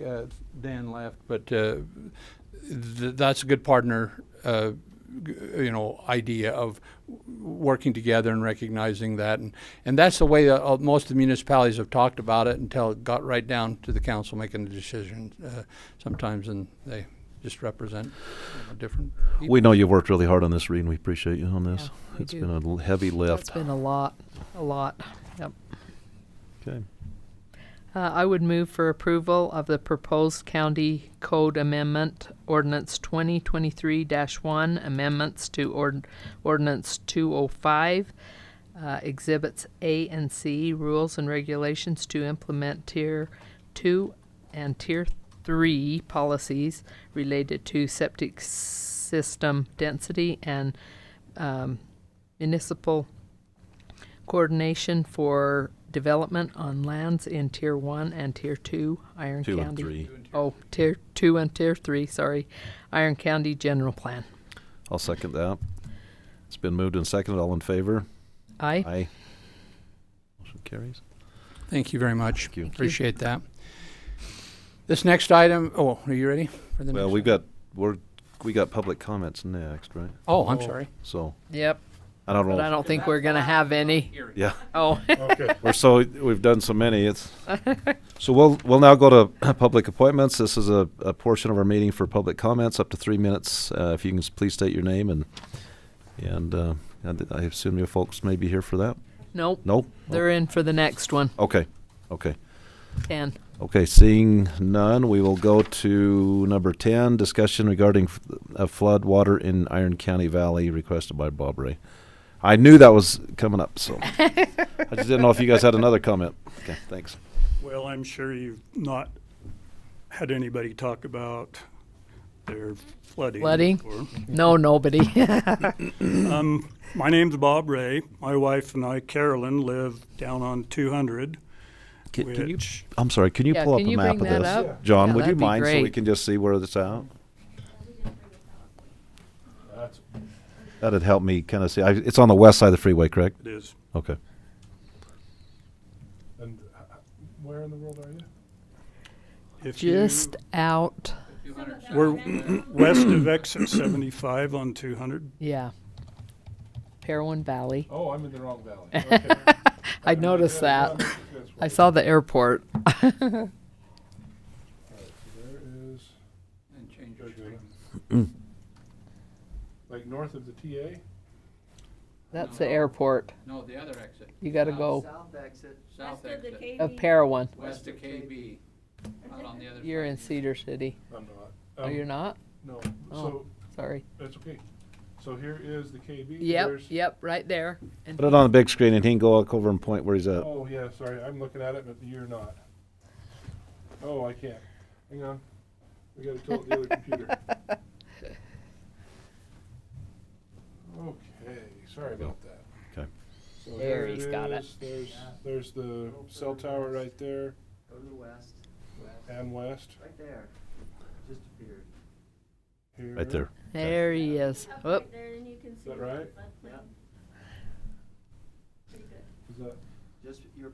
Dan left, but that's a good partner. Idea of working together and recognizing that. And that's the way that most of the municipalities have talked about it until it got right down to the council making the decision sometimes, and they just represent different people. We know you've worked really hard on this, Reed, and we appreciate you on this. we It's do. been a heavy lift. It's been a lot. Yep. Okay. I would move for approval of the proposed county code amendment, ordinance 2023-1, amendments to ordinance 205, exhibits A and C, rules and regulations to implement tier 2 and tier 3 policies related to septic system density and municipal coordination for development on lands in Tier 1 and Tier 2, Iron 2 and County. 3. Oh, Tier 2 and Tier 3, sorry. Iron County General Plan. I'll second that. It's been moved and seconded. All in favor? Aye. Aye. Motion carries. Thank you very much. Thank you. Appreciate that. This next item, are you ready for the Well, next? we got public comments next, right? Oh, I'm sorry. So Yep. I don't know. But I don't think we're going to have any. Yeah. Oh. Okay. We've done so many. It's so we'll now go to public appointments. This is a portion of our meeting for public comments, up to 3 minutes. If you can please state your name and I assume you folks may be here for that. Nope. Nope. They're in for the next one. Okay. 10. Okay, seeing none, we will go to number 10, discussion regarding flood water in Iron County Valley, requested by Bob Ray. I knew that was coming up, so I just didn't know if you guys had another comment. Okay, thanks. Well, I'm sure you've not had anybody talk about their flooding. Flooding? before. No, nobody. My name's Bob Ray. My wife and I, Carolyn, live down on 200. I'm sorry, can you Yeah, pull up can a you map bring of that this? up? John, Yeah, would you that'd be mind so we great. can just see where it's at? That'd help me kind of see. It's on the west side of the freeway, correct? It is. Okay. And where in the world are you? If Just out. We're west of exit 75 on 200. Yeah. Parowan Valley. Oh, I'm in the wrong valley. Okay. I noticed Yeah, that. that's I saw the airport. There is. And change Very your good. Like north of the TA? That's the airport. No, the other exit. You got to go South exit. South exit. of Parowan. West of KB. Not on the other You're in Cedar City. I'm not. Oh, you're not? No. Oh, So sorry. that's okay. So here is the KB. Yep, There's- yep, right there. And Put it on the big screen and he can go over and point where he's at. Oh, yeah, sorry. I'm looking at it, but you're not. Oh, I can't. Hang on. We gotta tilt the other computer. Okay, sorry about that. Okay. So There here he's got it. is. There's the cell tower right there. Go to the west. And west. Right there. Just appeared. Here. Right there. There he is. Whoop. Is that right? Is that? Just your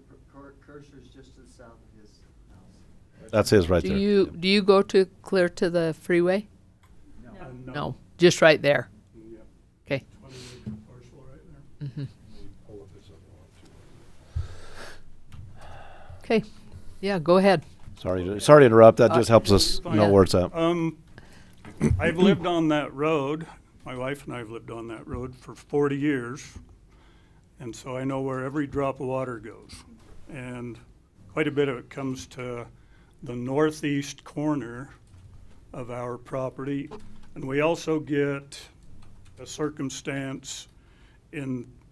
cursor's just to the south of his house. That's his right there. Do you go to clear to the freeway? No. No. Just right there. Yeah. Okay. 20-acre parcel right there. Mm-hmm. Pull up this other one, too. Okay. Yeah, go ahead. Sorry to interrupt. That just helps us know where it's at. I've lived on that road. My wife and I have lived on that road for 40 years. And so I know where every drop of water goes. And quite a bit of it comes to the northeast corner of our property. And we also get a circumstance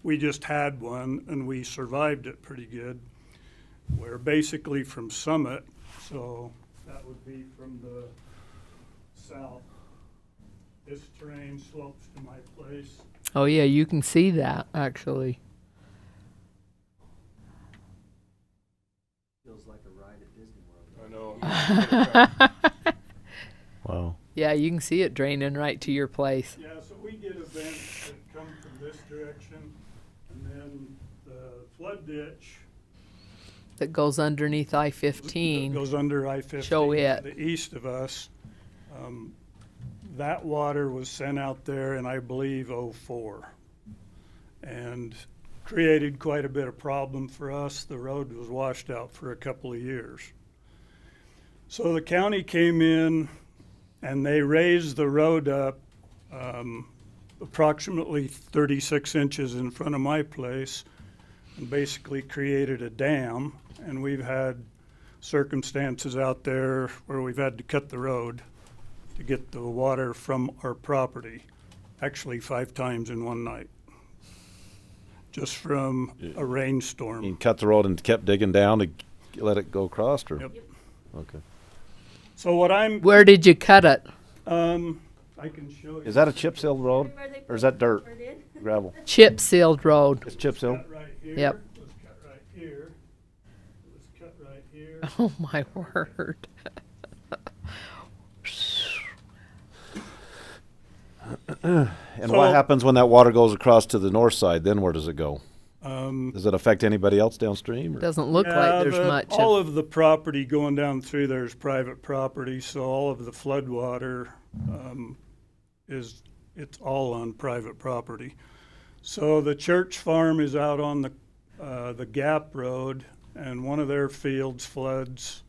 we just had one and we survived it pretty good, where basically from Summit, so that would be from the south, this terrain slopes to my place. Oh yeah, you can see that actually. Feels like a ride at Disney World. I know. Wow. Yeah, you can see it draining right to your place. Yeah, so we get events that come from this direction, and then the flood ditch That goes underneath I-15. goes under I-15 Show it. to the east of us. That water was sent out there in, I believe, '04, and created quite a bit of problem for us. The road was washed out for a couple of years. So the county came in and they raised the road up approximately 36 inches in front of my place and basically created a dam. And we've had circumstances out there where we've had to cut the road to get the water from our property, actually 5 times in one night, just from a rainstorm. You cut the road and kept digging down to let it go across, or? Yep. Okay. So what I'm... Where did you cut it? I can show you. Is that a chip sealed road, or is that dirt, gravel? Chip sealed road. It's chip sealed. Cut right here. Yep. It was cut right here. It was cut right here. Oh my word. And So- what happens when that water goes across to the north side? Then where does it go? Um, Does it affect anybody else downstream? Or? Doesn't look Yeah, like there's much. all of the property going down through there is private property, so all of the flood water it's all on private property. So the church farm is out on the Gap Road, and one of their fields floods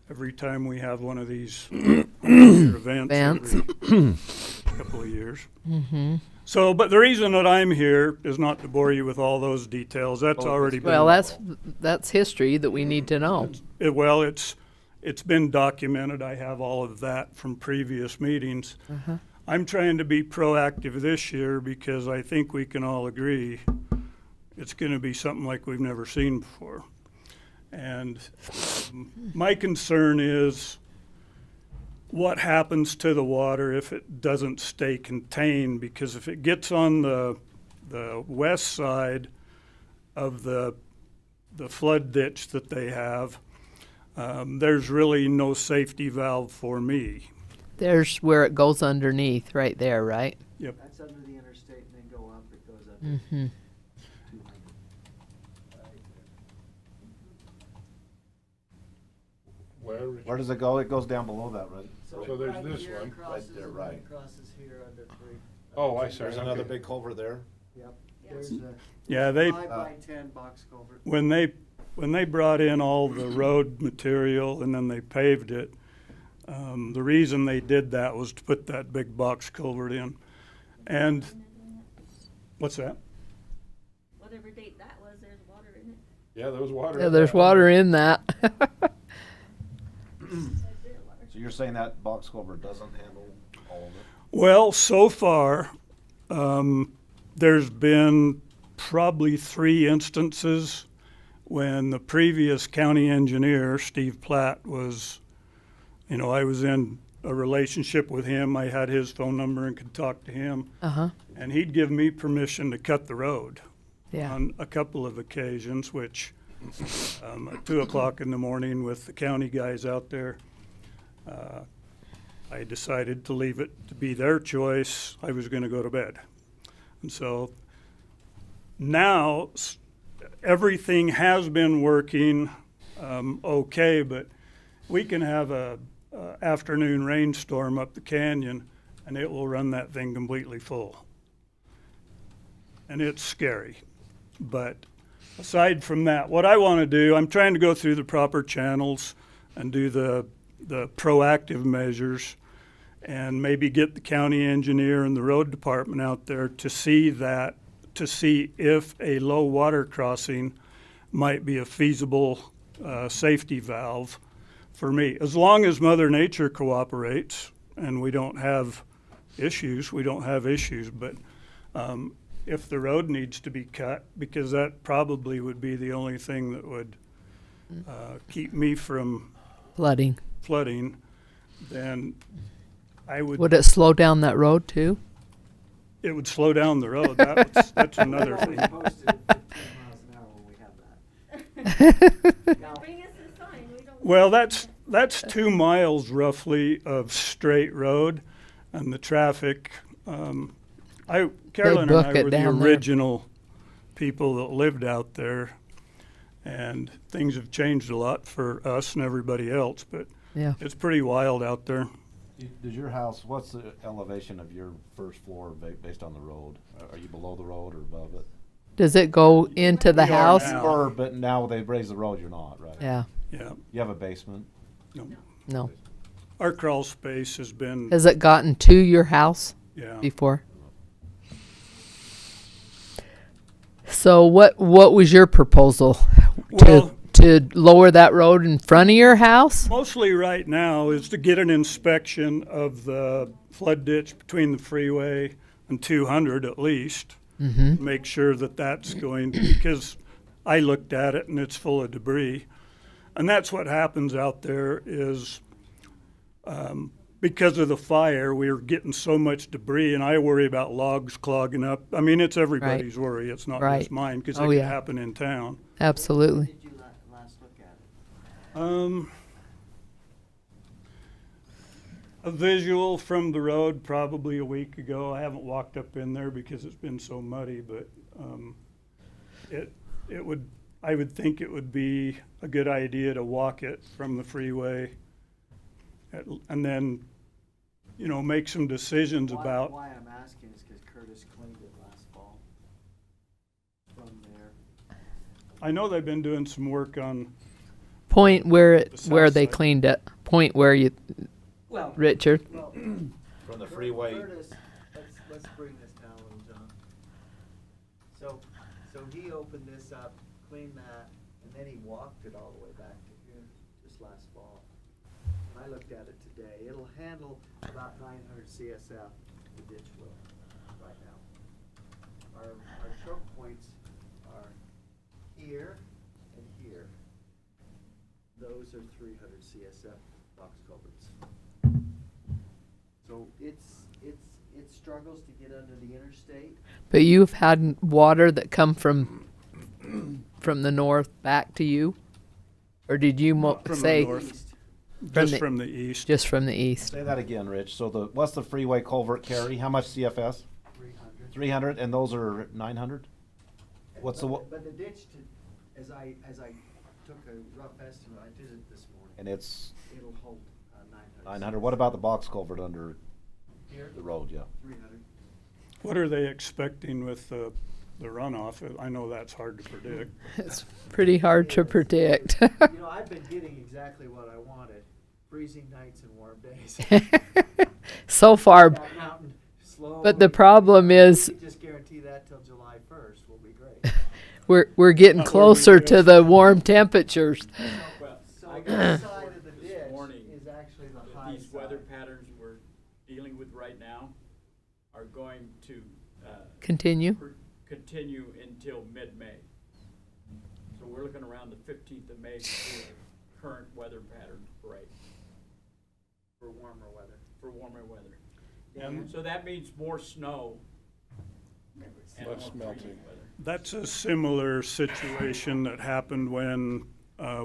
every time we have one of these events every couple of years. Mm-hmm. So, but the reason that I'm here is not to bore you with all those details. That's already been. Well, that's history that we need to know. It's been documented. I have all of that from previous meetings. Uh-huh. I'm trying to be proactive this year because I think we can all agree it's going to be something like we've never seen before. And my concern is what happens to the water if it doesn't stay contained, because if it gets on the west side of the flood ditch that they have, there's really no safety valve for me. There's where it goes underneath, right there, right? Yep. That's under the interstate and then go up, it goes up. Mm-hmm. Where does it go? It goes down below that, right? So there's this one. Right there, right. Crosses here under 3. Oh, I see. There's Okay. another big culvert there. Yep. There's a Yeah, they 5 by 10 box culvert. when they brought in all the road material and then they paved it, the reason they did that was to put that big box culvert in. And what's that? Whatever date that was, there's water in it. Yeah, there was water. Yeah, in there's that. water in that. So you're saying that box culvert doesn't handle all of it? Well, so far, there's been probably 3 instances when the previous county engineer, Steve Platt, was, I was in a relationship with him. I had his phone number and could talk to him. Uh-huh. And he'd give me permission to cut the road Yeah. on a couple of occasions, which at 2 o'clock in the morning with the county guys out there, I decided to leave it to be their choice. I was going to go to bed. And so now everything has been working okay, but we can have a afternoon rainstorm up the canyon and it will run that thing completely full. And it's scary. But aside from that, what I want to do, I'm trying to go through the proper channels and do the proactive measures and maybe get the county engineer and the road department out there to see if a low water crossing might be a feasible safety valve for me. As long as Mother Nature cooperates and we don't have issues, but if the road needs to be cut, because that probably would be the only thing that would keep me from Flooding. Then I would. Would it slow down that road too? It would slow down the road. That's another thing. Well, that's 2 miles roughly of straight road, and the traffic. Carolyn and I were the original people that lived out there, and things have changed a lot for us and everybody else. But yeah, it's pretty wild out there. Does your house, what's the elevation of your first floor based on the road? Are you below the road or above it? Does it go into the house? But now they've raised the road, you're not, right? Yeah. Yeah. You have a basement? No. Our crawl space has been. Has it gotten to your house? Yeah. Before? So what was your proposal? Well, to lower that road in front of your house? Mostly right now is to get an inspection of the flood ditch between the freeway and 200 at least. Mm-hmm. Make sure that that's going to, because I looked at it and it's full of debris. And that's what happens out there is because of the fire, we're getting so much debris, and I worry about logs clogging up. I mean, it's everybody's worry. It's not just mine, because it could happen in town. Absolutely. When did you last look at it? A visual from the road probably a week ago. I haven't walked up in there because it's been so muddy, but I would think it would be a good idea to walk it from the freeway and then, make some decisions about. Why I'm asking is because Curtis cleaned it last fall from there. I know they've been doing some work on. Point where they cleaned it. Point where you. Well, Richard. Well, from the freeway. Curtis, let's bring this down a little, John. So he opened this up, cleaned that, and then he walked it all the way back to here just last fall. And I looked at it today. It'll handle about 900 CSF, the ditch will, right now. Our choke points are here and here. Those are 300 CSF box culverts. So it struggles to get under the interstate. But you've had water that come from the north back to you, or did you say the north. Just from the east. Just from the east. Say that again, Rich. So what's the freeway culvert carry? How much CFS? 300. 300, and those are 900. But the ditch as I took a rough estimate, I did it this morning. And it'll hold 900. 900. What about the box culvert under Here? the road? Yeah. 300. What are they expecting with the runoff? I know that's hard to predict. It's pretty hard to predict. I've been getting exactly what I wanted. Freezing nights and warm days. So far. That mountain slow. But the problem is Just guarantee that till July 1st will be great. we're getting closer to the warm temperatures. So this side of the ditch is actually the high these side. weather patterns we're dealing with right now are going to Continue continue until mid-May. So we're looking around the 15th of May to see a current weather pattern break For warmer weather. And So that means more snow. And Less more melting. freezing weather. That's a similar situation that happened when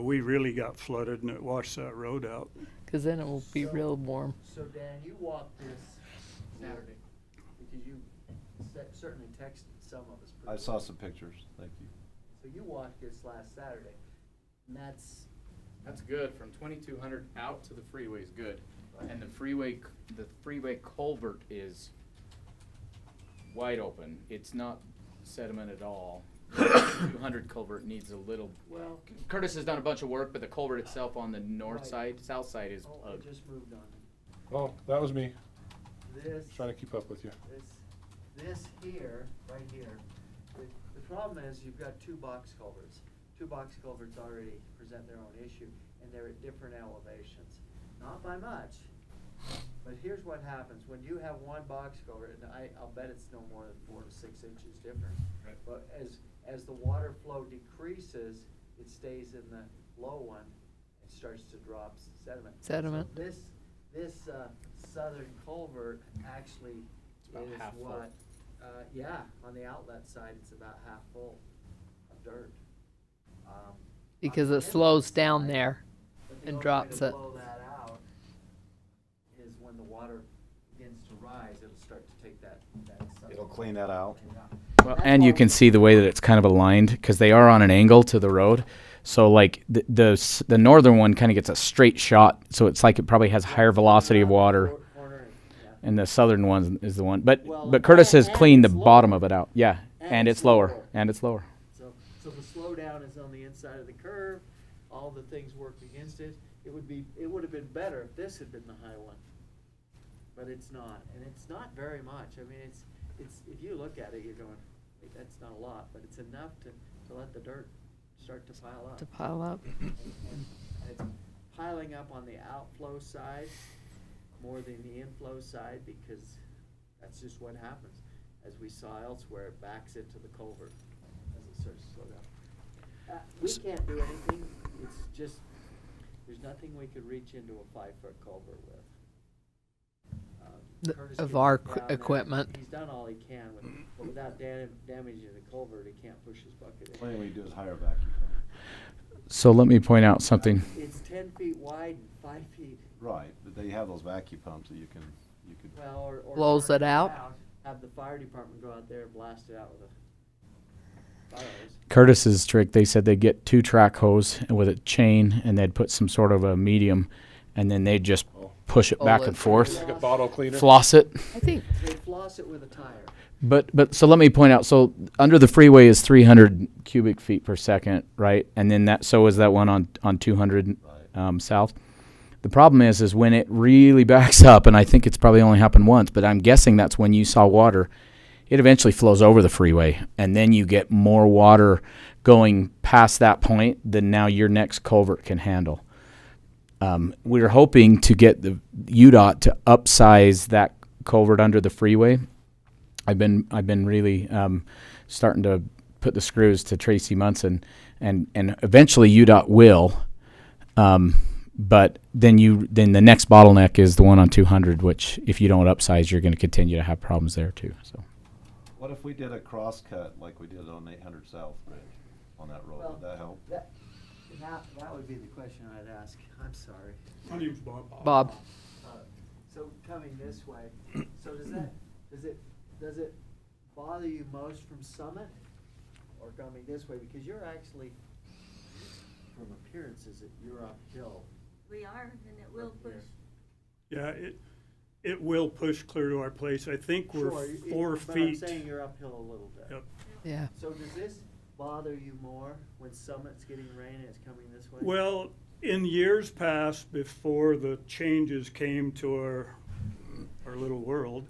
we really got flooded and it washed that road out. because then it will be real warm. So Dan, you walked this Saturday because you certainly texted some of us. I saw some pictures. Thank you. So you walked this last Saturday, and That's good. From 2200 out to the freeway is good. And the freeway culvert is wide open. It's not sediment at all. The 200 culvert needs a little. Well, Curtis has done a bunch of work, but the culvert itself on the north Right. side, south side is oh, I plugged. just moved on. Oh, that was me, This, trying to keep up with you. this here, right here, the problem is you've got two box culverts. Two box culverts already present their own issue, and they're at different elevations. Not by much, but here's what happens, when you have one box culvert, and I'll bet it's no more than 4 to 6 inches difference. Right. But as the water flow decreases, it stays in the low one, and starts to drop sediment. Sediment. So this southern culvert actually about is half full. what, yeah, on the outlet side, it's about half full of dirt. Because On the it slows inlet down side, there but the and only way drops to it. blow that out is when the water begins to rise, it'll start to take that southern It'll clean that out. Well, and you can see the way that it's kind of aligned because they are on an angle to the road. So like the northern one kind of gets a straight shot, so it's like it probably has higher velocity of water. And the southern one is the one, but Curtis has cleaned the bottom of it out. Yeah, and it's lower, and it's lower. So the slowdown is on the inside of the curve. All the things work against it. It would have been better if this had been the high one, but it's not, and it's not very much. I mean, it's if you look at it, you're going, wait, that's not a lot, but it's enough to let the dirt start to pile up. To pile up. And it's piling up on the outflow side more than the inflow side, because that's just what happens. As we saw elsewhere, it backs into the culvert as it starts to slow down. We can't do anything. It's just, there's nothing we could reach into a 5-foot culvert with. Curtis Of can our get down there. equipment. He's done all he can with, but without damaging the culvert, he can't push his bucket in. The only thing we do is hire a vacuum. So let me point out something. It's 10 feet wide and 5 feet. Right, but they have those vacuum pumps that you can. Well, or Blows turn it out? Have the fire department go out there and blast it out with a fire hose. Curtis's trick, they said they'd get 2 track hose with a chain, and they'd put some sort of a medium, and then they'd just push it back and forth, Like a bottle cleaner. floss it. I think They floss it with a tire. But so let me point out. So under the freeway is 300 cubic feet per second, right? And then so is that one on 200 south. The problem is when it really backs up, and I think it's probably only happened once, but I'm guessing that's when you saw water. It eventually flows over the freeway, and then you get more water going past that point than now your next culvert can handle. We're hoping to get the UDOT to upsize that culvert under the freeway. I've been really starting to put the screws to Tracy Munson, and eventually UDOT will. But then the next bottleneck is the one on 200, which if you don't upsize, you're going to continue to have problems there too. So. What if we did a cross cut like we did on 800 South Bridge on that road? Would that help? That would be the question I'd ask. I'm sorry. My name's Bob. Bob. So coming this way, so does it bother you most from Summit or coming this way? Because you're actually, from appearances, you're uphill. We are, and it will push. Yeah, it will push clear to our place. I think we're Sure, 4 but I'm feet. saying you're uphill a little bit. Yep. Yeah. So does this bother you more when Summit's getting rain and it's coming this way? Well, in years past, before the changes came to our little world,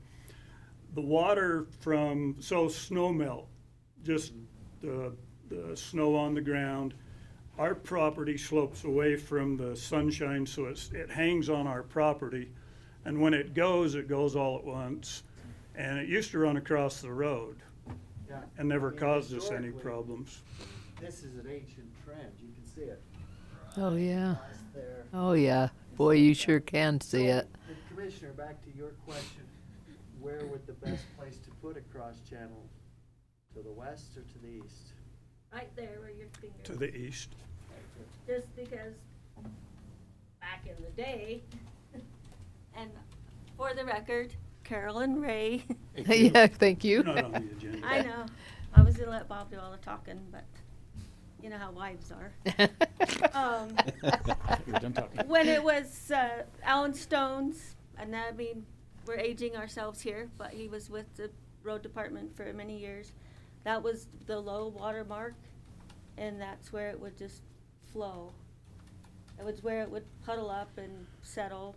the water from snow melt, just the snow on the ground. Our property slopes away from the sunshine, so it hangs on our property, and when it goes all at once. And it used to run across the road, Yeah. and never And caused us any historically, problems. This is an ancient trend. You can see it. Oh yeah. Past there. Oh yeah. Boy, you sure can see So, it. Commissioner, back to your question, where would the best place to put a cross channel? To the west or to the east? Right there where your finger. To the east. Just because back in the day, and for the record, Carolyn Ray. Yeah, thank you. You're not on the agenda. I know. I was gonna let Bob do all the talking, but you know how wives are. You're done talking. When it was Alan Stone's, and I mean, we're aging ourselves here, but he was with the road department for many years. That was the low water mark, and that's where it would just flow. It was where it would puddle up and settle.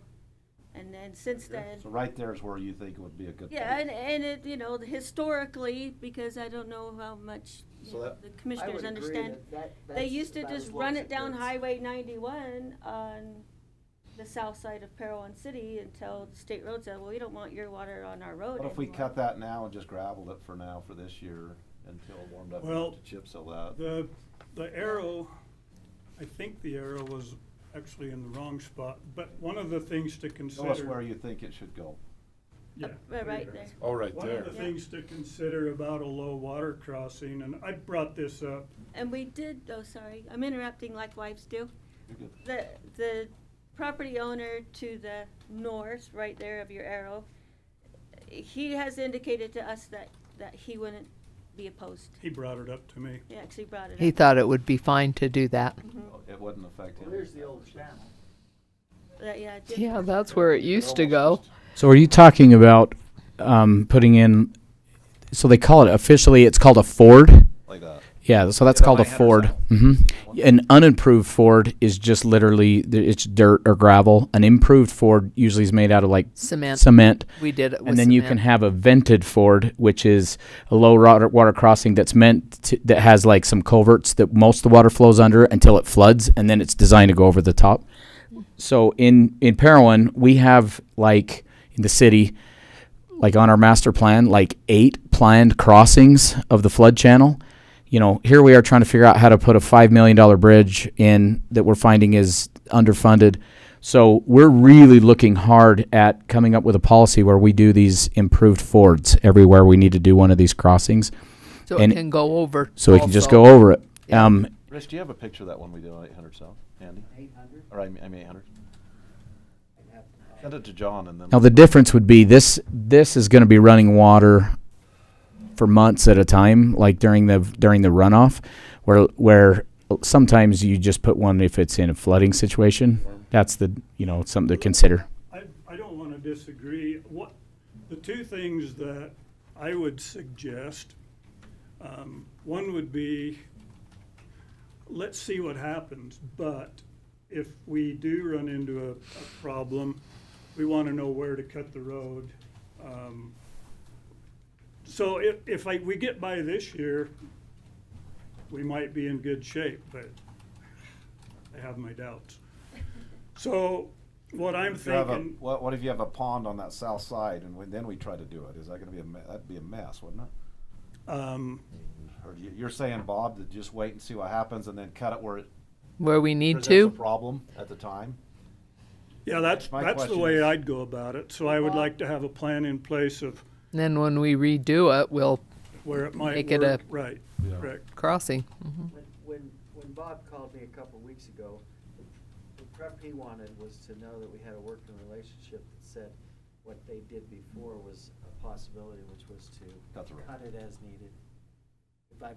And then since then, So right there is where you think it would be a good yeah, place. and it, you know, historically, because I don't know how much you So know, that- the I commissioners would agree understand. that They that's used to about just as low run as it down gets. Highway 91 on the south side of Parowan City until the state road said, well, we don't want your water on our road What if we anymore. cut that now and just gravelled it for now for this year until it warmed up Well, enough to chip seal that? The arrow, I think the arrow was actually in the wrong spot, but one of the things to consider. Tell us where you think it should go. Yeah. Right there. Oh, right One there. of the things to consider about a low water crossing, and I brought this up, And we did, oh, sorry, I'm interrupting like wives do. You're good. The property owner to the north, right there of your arrow, he has indicated to us that he wouldn't be opposed. he brought it up to me. He actually brought it up. He thought it would be fine to do that. It wouldn't affect Well, him. there's the old channel. Yeah, Yeah, that's where it used to go. So are you talking about putting in? So they call it officially. It's called a ford. Like that. Yeah. So that's Yeah, called a by ford. Henderson. An unimproved ford is just literally it's dirt or gravel. An improved ford usually is made out of like Cement. We did it with and then you can cement. have a vented ford, which is a low water crossing that's meant to, that has like some culverts that most of the water flows under until it floods, and then it's designed to go over the top. So in Parowan, we have like in the city, like on our master plan, like 8 planned crossings of the flood channel. You know, here we are trying to figure out how to put a $5 million bridge in that we're finding is underfunded. So we're really looking hard at coming up with a policy where we do these improved fords everywhere we need to do one of these crossings. So And it can go over. So it can just also. go over it. Rich, do you have a picture of that one we did on 800 South, Andy? 800? Or I mean 800? Send it to John and then. Now the difference would be this is going to be running water for months at a time, like during the runoff, where sometimes you just put one if it's in a flooding situation. That's something to consider. I don't want to disagree. The two things that I would suggest, one would be, let's see what happens, but if we do run into a problem, we want to know where to cut the road. So if we get by this year, we might be in good shape, but I have my doubts. So what I'm If you have thinking. what if you have a pond on that south side and then we try to do it? Is that going to be that'd be a mess, wouldn't it? Or you're saying, Bob, to just wait and see what happens and then cut it where we need presents to. a problem at the time? Yeah, that's My the question way is- I'd go about it. So I would like to have a plan in place of Then when we redo it, we'll where it might make work. it a Right, correct. crossing. When Bob called me a couple of weeks ago, the prep he wanted was to know that we had a working relationship that said what they did before was a possibility, which was to cut it as needed. If I'm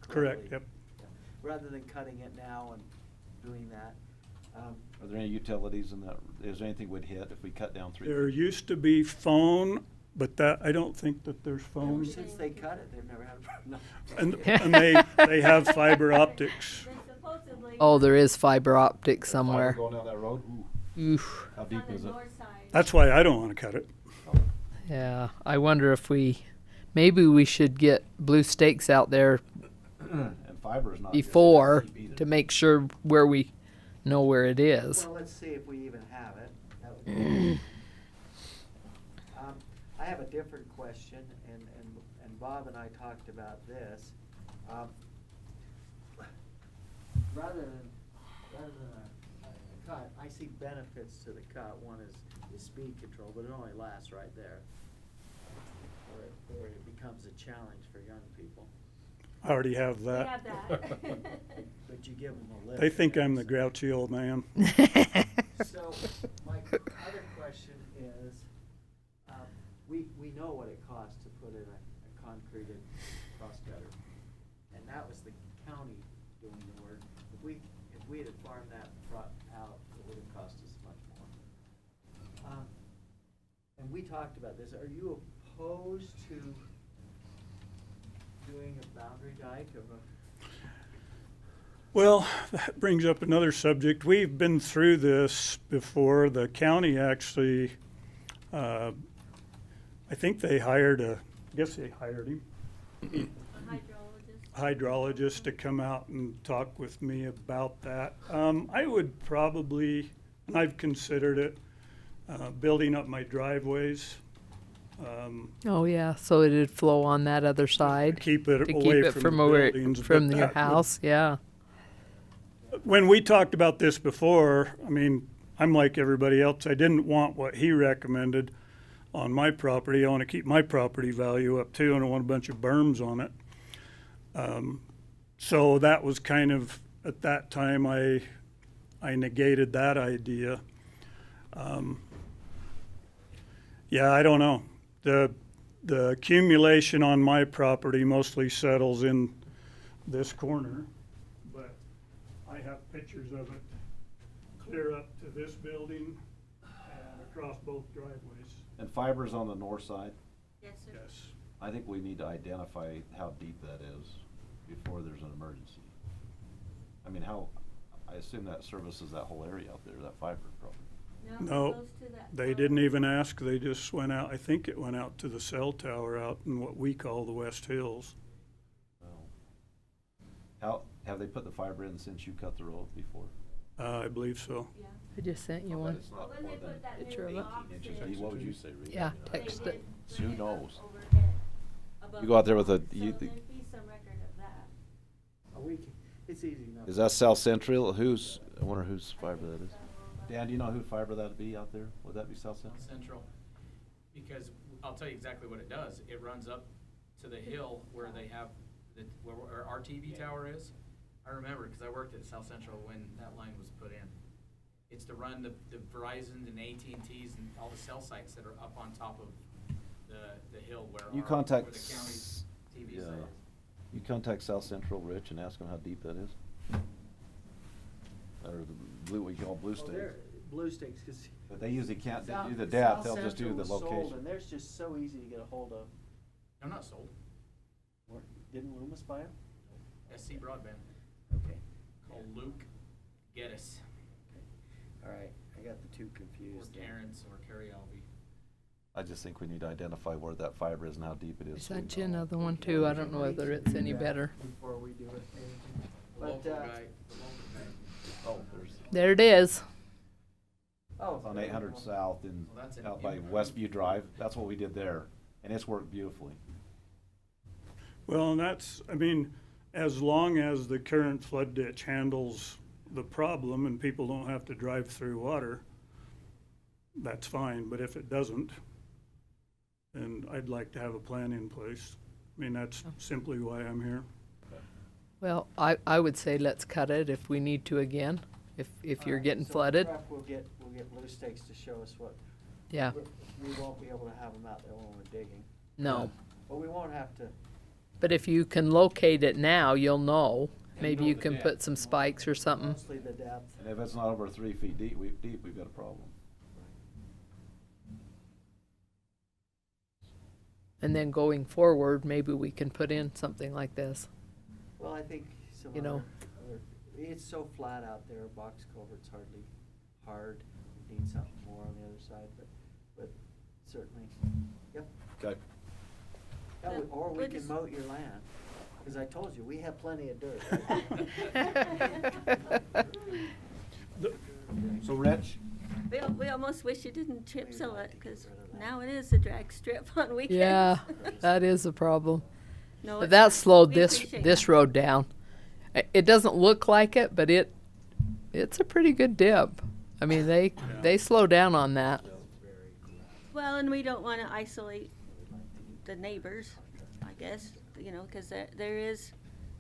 Correct, correctly- yep. yeah. Rather than cutting it now and doing that. Are there any utilities in that? Is there anything we'd hit if we cut down 3? There used to be phone, but I don't think that there's Ever phone. since they cut it, they've never had a problem. And they have fiber optics. Oh, there is fiber optic somewhere. Going down that road? Oof. How deep is it? That's why I don't want to cut it. Yeah, I wonder if maybe we should get blue stakes out there And fiber is not before deep either. to make sure where we know where it is. Well, let's see if we even have it. That would be I have a different question, and Bob and I talked about this. Rather than a cut, I see benefits to the cut. One is speed control, but it only lasts right there, where it becomes a challenge for young people. I already have We that. have that. But you give them a lift. They think I'm the grouchy old man. So, my other question is, we know what it costs to put in a concreted cross gutter, and that was the county doing the work. If we had farmed that out, it would have cost us much more. And we talked about this. Are you opposed to doing a boundary dike of a? Well, that brings up another subject. We've been through this before. The county actually, I think they hired I guess they hired him. Hydrologist to come out and talk with me about that. I would probably, and I've considered it, building up my driveways. Oh yeah, so it'd flow on that other side. Keep it to away keep it from the over buildings, from but your that would- house. Yeah. When we talked about this before, I mean, I'm like everybody else. I didn't want what he recommended on my property. I want to keep my property value up too, and I want a bunch of berms on it. So that was kind of, at that time, I negated that idea. Yeah, I don't know. The accumulation on my property mostly settles in this corner, but I have pictures of it clear up to this building and across both driveways. And fiber's on the north side? Yes, sir. Yes. I think we need to identify how deep that is before there's an emergency. I mean, I assume that services that whole area out there, that fiber probably. No, they didn't even ask. They just went out. I think it went out to the cell tower out in what we call the West Hills. How, have they put the fiber in since you cut the road before? I believe so. I just sent you one. It's not When more they than put that new 18 box inches in, deep. What would you say, Rita? Yeah, text it. Who knows? above You go out there with a, So you, there'd be some record of that. It's easy enough. is that South Central? Who's, I wonder whose fiber that is. Dan, do you know who fiber that'd be out there? Would that be South Central? Central, because I'll tell you exactly what it does. It runs up to the hill where they have, where our TV tower is. I remember, because I worked at South Central when that line was put in. It's to run the Verizon and AT&Ts and all the cell sites that are up on top of the hill where You where contact, the county's TV yeah. site is. You contact South Central, Rich, and ask them how deep that is? Or the blue, what you call blue Well, stakes? they're blue stakes, because. But they usually can't do the depth, they'll just do the location. And they're just so easy to get a hold of. I'm not sold. Didn't Loomis buy them? SC Broadband. Okay. Called Luke Geddes. All right, I got the two Or confused. then. Terrence or Kerry Alvey. I just think we need to identify where that fiber is and how deep it is. I so we sent you know. another one too. I don't know whether it's any better. Before we do it. The But, local guy, the local guy. Oh, there's, There it is. Oh. it's on 800 South in, Well, that's in out by Inwood. Westview Drive. That's what we did there, and it's worked beautifully. Well, and that's, I mean, as long as the current flood ditch handles the problem and people don't have to drive through water, that's fine. But if it doesn't, then I'd like to have a plan in place. I mean, that's simply why I'm here. Well, I would say let's cut it if we need to again. If you're Alright, getting so flooded. prep, We'll get blue stakes to show us what. Yeah. We won't be able to have them out there when we're digging. No. But we won't have to. But if you can locate it now, you'll know. And Maybe know you the can depth. put some spikes or something. Mostly the depth. And if it's not over 3 feet deep, we've got a problem. And then going forward, maybe we can put in something like this. Well, I think some You know. it's so flat out there, box culvert's hardly hard. Need something more on the other side, but certainly, yep. Okay. Yeah, Yeah, or we we'll can just- moat your land, because I told you, we have plenty of dirt. So, Rich? We almost wish you didn't chip seal it, because now it is a drag strip on weekends. Yeah, that is a problem. No, But it's that not. slowed We this appreciate road down. It doesn't look like it, but it's a pretty good dip. I mean, they slow down on that. Well, and we don't want to isolate the neighbors, I guess, you know, because there is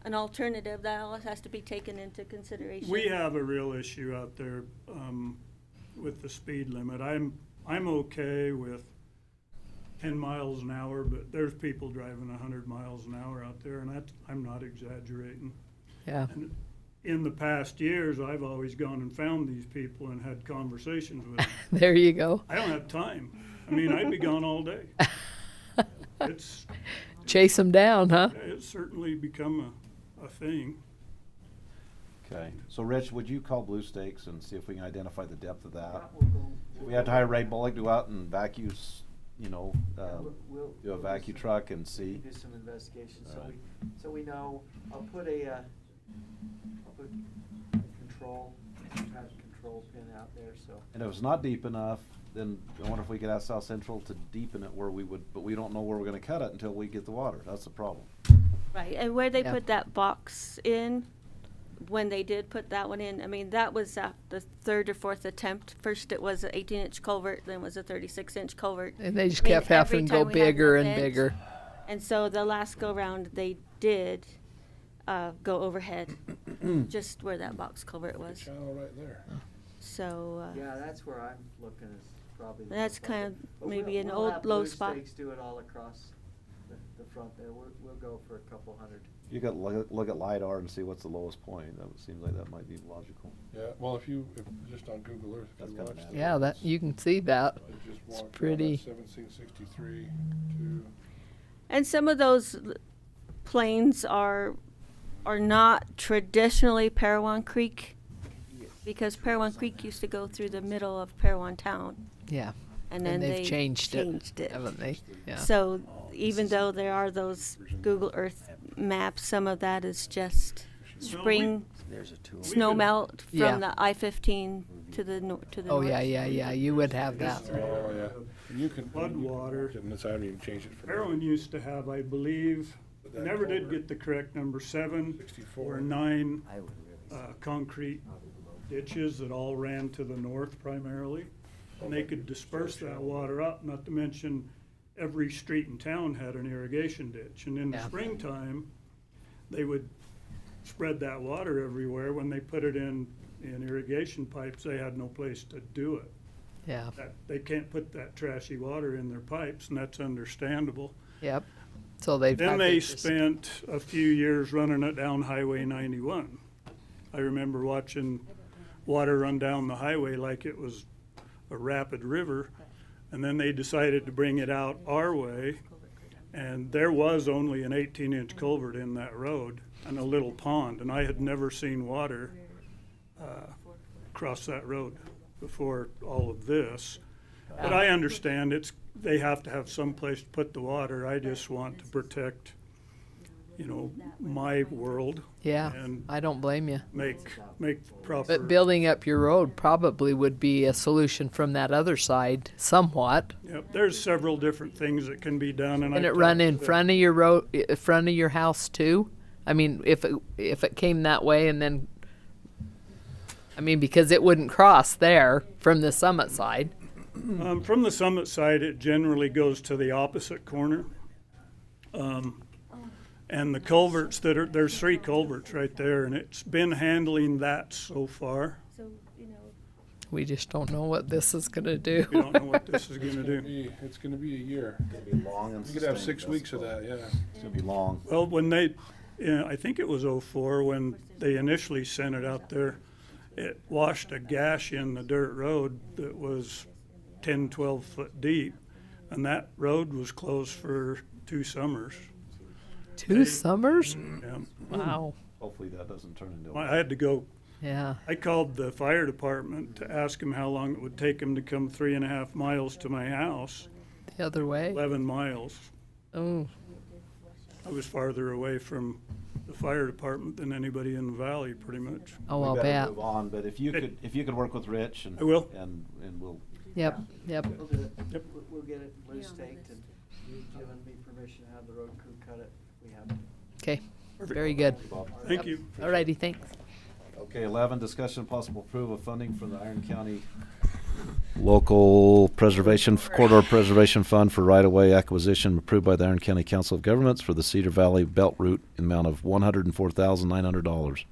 an alternative that all has to be taken into consideration. We have a real issue out there with the speed limit. I'm okay with 10 miles an hour, but there's people driving 100 miles an hour out there, and I'm not exaggerating. Yeah. And in the past years, I've always gone and found these people and had conversations with them. There you go. I don't have time. I mean, I'd be gone all day. It's Chase them down, huh? it's certainly become a thing. Okay, so Rich, would you call Blue Stakes and see if we can identify the depth of that? We have to hire Ray Bullock to go out and vacuum, do a vacuum truck and see. Do some investigation, Right. so we know. I'll put a control pin out there, so. And if it's not deep enough, then I wonder if we could ask South Central to deepen it where we would, but we don't know where we're gonna cut it until we get the water. That's the problem. Right, and where they Yeah. put that box in, when they did put that one in, I mean, that was the third or fourth attempt. First it was an 18-inch culvert, then it was a 36-inch culvert. And they just I mean, kept having every to go time we had an bigger and event, bigger. And so the last go-round, they did go overhead, just where that box culvert was. Channel right there. So, Yeah, that's where I'm looking, is probably. the that's most kind likely. of But maybe we'll- an we'll old have low Blue spot. Stakes do it all across the front there. We'll go for a couple hundred. You got to look at LiDAR and see what's the lowest point. That seems like that might be logical. Yeah, well, if just on Google Earth, That's if you kinda watch nasty. the- Yeah, that you can see that. you just It's walk down that pretty. 1763 to. And some of those plains are not traditionally Parowan Creek, because Parowan Creek used to go through the middle of Parowan town. Yeah. And then they've they changed changed it. haven't they? Yeah. So even though there are those Google Earth maps, some of that is just spring There's a tool. snow melt from Yeah. the I-15 to the to the Oh north. yeah. You would have that. Oh, yeah. And you can. Floodwater. And that's, I haven't even changed it for. Parowan used to have, I believe, That never did culvert. get the correct number, 7 64. or 9 I would really. concrete ditches that all ran to the north primarily. And they could disperse that water up, not to mention every street in town had an irrigation ditch. And in the Yeah. springtime, they would spread that water everywhere. When they put it in irrigation pipes, they had no place to do it. Yeah. They can't put that trashy water in their pipes, and that's understandable. Yep. So they've Then had they to just- spent a few years running it down Highway 91. I remember watching water run down the highway like it was a rapid river, and then they decided to bring it out our way, and there was only an 18-inch culvert in that road and a little pond, and I had never seen water cross that road before all of this. But I understand they have to have some place to put the water. I just want to protect, my world. Yeah. And I don't blame you. make proper. But building up your road probably would be a solution from that other side, somewhat. Yep, there's several different things that can be done, and Can I it run talked in to- front of your road, front of your house too? I mean, if it came that way and then, I mean, because it wouldn't cross there from the summit side. From the summit side, it generally goes to the opposite corner. And the culverts there's 3 culverts right there, and it's been handling that so far. So, We just don't know what this is gonna do. We don't know what this is gonna do. It's gonna be a year. It's gonna be long and You could have sustained, 6 weeks of that's that, yeah. It's gonna be long. Well, when I think it was '04 when they initially sent it out there, it washed a gash in the dirt road that was 10, 12 foot deep. And that road was closed for 2 summers. 2 summers? Yeah. Wow. Hopefully that doesn't turn into. I had to go. Yeah. I called the fire department to ask them how long it would take them to come 3.5 miles to my house. The other way? 11 miles. Oh. I was farther away from the fire department than anybody in the valley, pretty much. Oh, We I'll better bet. move on, but if you could work with Rich and. I will. And we'll. Yep. Yep. We'll do it. Yep. We'll get it blue staked, and you've given me permission to have the road crew cut it. We have it. Okay. Very good. Thank you. Alrighty, thanks. Okay, 11, discussion and possible approval of funding from the Iron County Local Preservation, Corridor Preservation Fund for right-of-way acquisition approved by the Iron County Council of Governments for the Cedar Valley Belt Route in the amount of $104,900.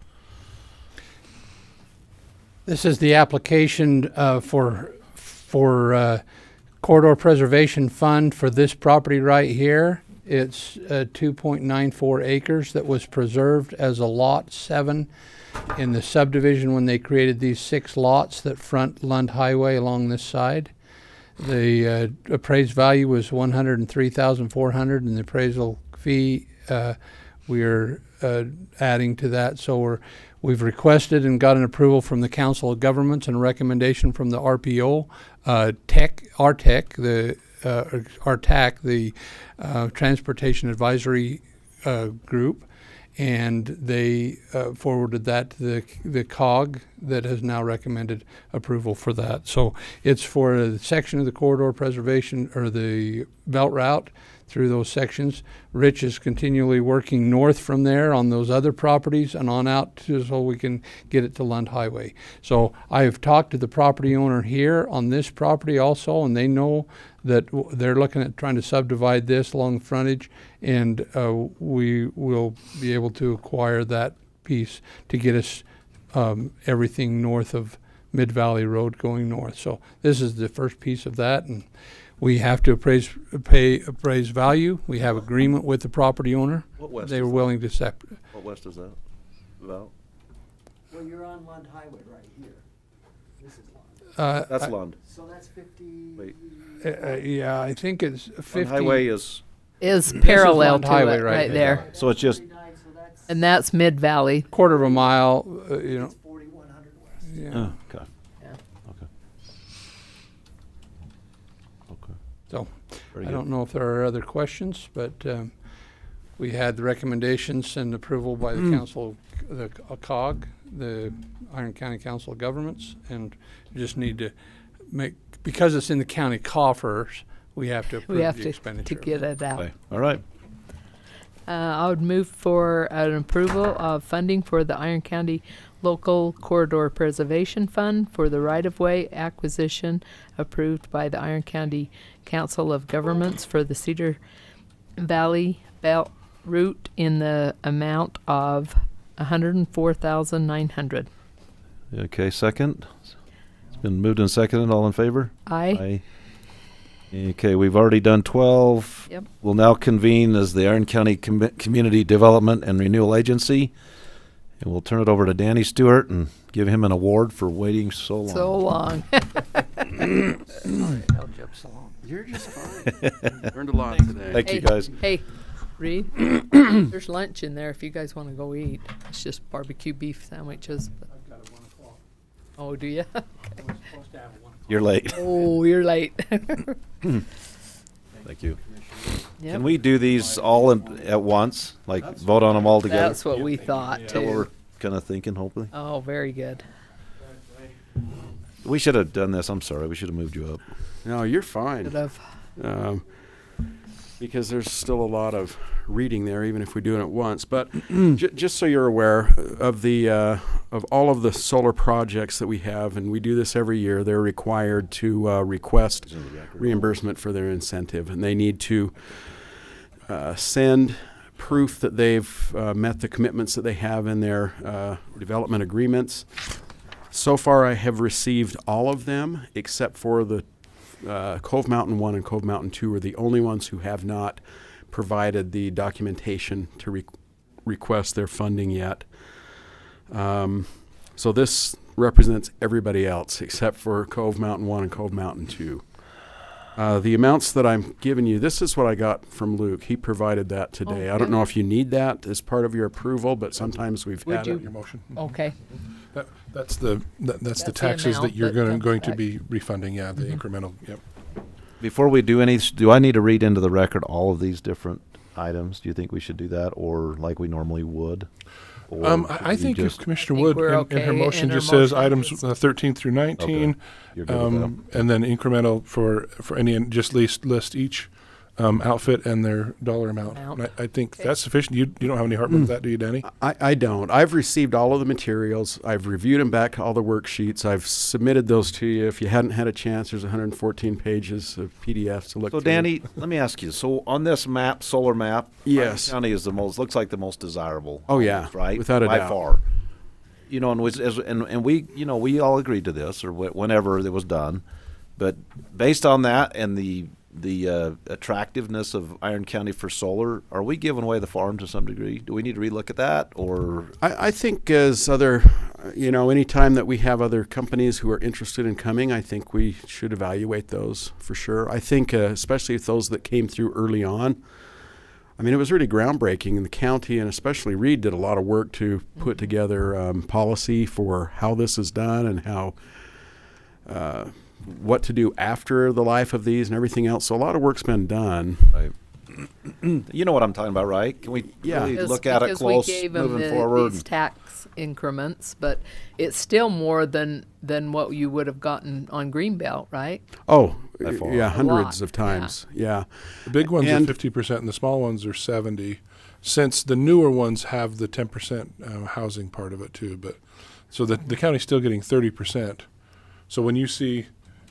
This is the application for Corridor Preservation Fund for this property right here. It's 2.94 acres that was preserved as a Lot 7 in the subdivision when they created these 6 lots that front Lund Highway along this side. The appraised value was $103,400, and the appraisal fee we are adding to that. So we've requested and got an approval from the Council of Governments and a recommendation from the RPO, RTAC, the Transportation Advisory Group, and they forwarded that to the COG that has now recommended approval for that. So it's for a section of the corridor preservation or the belt route through those sections. Rich is continually working north from there on those other properties and on out so we can get it to Lund Highway. So I have talked to the property owner here on this property also, and they know that they're looking at trying to subdivide this along the frontage, and we will be able to acquire that piece to get us everything north of Mid Valley Road going north. So this is the first piece of that, and we have to pay appraised value. We have agreement with the property owner. What west They is were that? willing to separate. What west is that about? Well, you're on Lund Highway right here. This is Lund. That's Lund. So that's 50. Wait. Yeah, I think it's 50. Lund Highway is parallel Lund to Highway it right there. So it's just And that's Mid Valley. Quarter of a mile, you know. 4100 west. Yeah. oh, okay. Yeah. Okay. Okay. So Very I good. don't know if there are other questions, but we had the recommendations and approval by the council, the COG, the Iron County Council of Governments, and we just need to make, because it's in the county coffers, we have to approve We have the to expenditure. get it out. Okay. All right. I would move for an approval of funding for the Iron County Local Corridor Preservation Fund for the right-of-way acquisition approved by the Iron County Council of Governments for the Cedar Valley Belt Route in the amount of $104,900. Okay, second. It's been moved and seconded. All in favor? Aye. Okay, we've already done 12. Yep. We'll now convene as the Iron County Community Development and Renewal Agency. And we'll turn it over to Danny Stewart and give him an award for waiting so long. So long. You're just fine. Learned a lot today. Thank you, guys. Hey, Reed, there's lunch in there if you guys want to go eat. It's just barbecue beef sandwiches. But. I've got a 1 o'clock. Oh, do you? I was supposed to have a 1 o'clock. You're late. Oh, you're late. Thank you. Yep. Can we do these all at once? Like vote on them all together? That's what we thought, Is that what too. we're kind of thinking, hopefully? Oh, very good. We should have done this. I'm sorry. We should have moved you up. No, you're fine. Should have. Because there's still a lot of reading there, even if we do it at once. But just so you're aware of the of all of the solar projects that we have, and we do this every year, they're required to request reimbursement for their incentive, and they need to send proof that they've met the commitments that they have in their development agreements. So far, I have received all of them except for the Cove Mountain 1 and Cove Mountain 2 are the only ones who have not provided the documentation to request their funding yet. So this represents everybody else except for Cove Mountain 1 and Cove Mountain 2. The amounts that I'm giving you, this is what I got from Luke. He provided that today. I don't know if you need that as part of your approval, but sometimes we've Would had you- it. Your motion. Okay. That's the the taxes amount that you're that comes going to back. be refunding, yeah, the incremental, yep. Before we do any, do I need to read into the record all of these different items? Do you think we should do that, or like we normally would? Or I should we think if just- Commissioner think Wood we're in her okay motion in her just says motion. items 13 through 19, Okay. You're good with that? and then incremental for any, and just list each outfit and their dollar amount. Amount. And I think that's sufficient. You don't have any heartburn with that, do you, Danny? I don't. I've received all of the materials. I've reviewed them back, all the worksheets. I've submitted those to you. If you hadn't had a chance, there's 114 pages of PDFs to look So through. Danny, let me ask you. So on this map, solar map, Yes. Iron County is the most, looks like the most desirable. Oh, yeah. almost, right? Without a By doubt. far. You know, and we, you know, we all agreed to this, or whenever it was done. But based on that and the attractiveness of Iron County for solar, are we giving away the farm to some degree? Do we need to relook at that, or? I think as other, any time that we have other companies who are interested in coming, I think we should evaluate those for sure. I think especially if those that came through early on, I mean, it was really groundbreaking in the county, and especially Reed did a lot of work to put together policy for how this is done and how what to do after the life of these and everything else. So a lot of work's been done. Right. You know what I'm talking about, right? Can we really look at it close we gave them moving forward? these tax increments, but it's still more than what you would have gotten on Greenbelt, right? Oh, By far. yeah, A hundreds lot, of times. Yeah. The big ones And- are 50% and the small ones are 70. Since the newer ones have the 10% housing part of it too, but so the county's still getting 30%. So when you see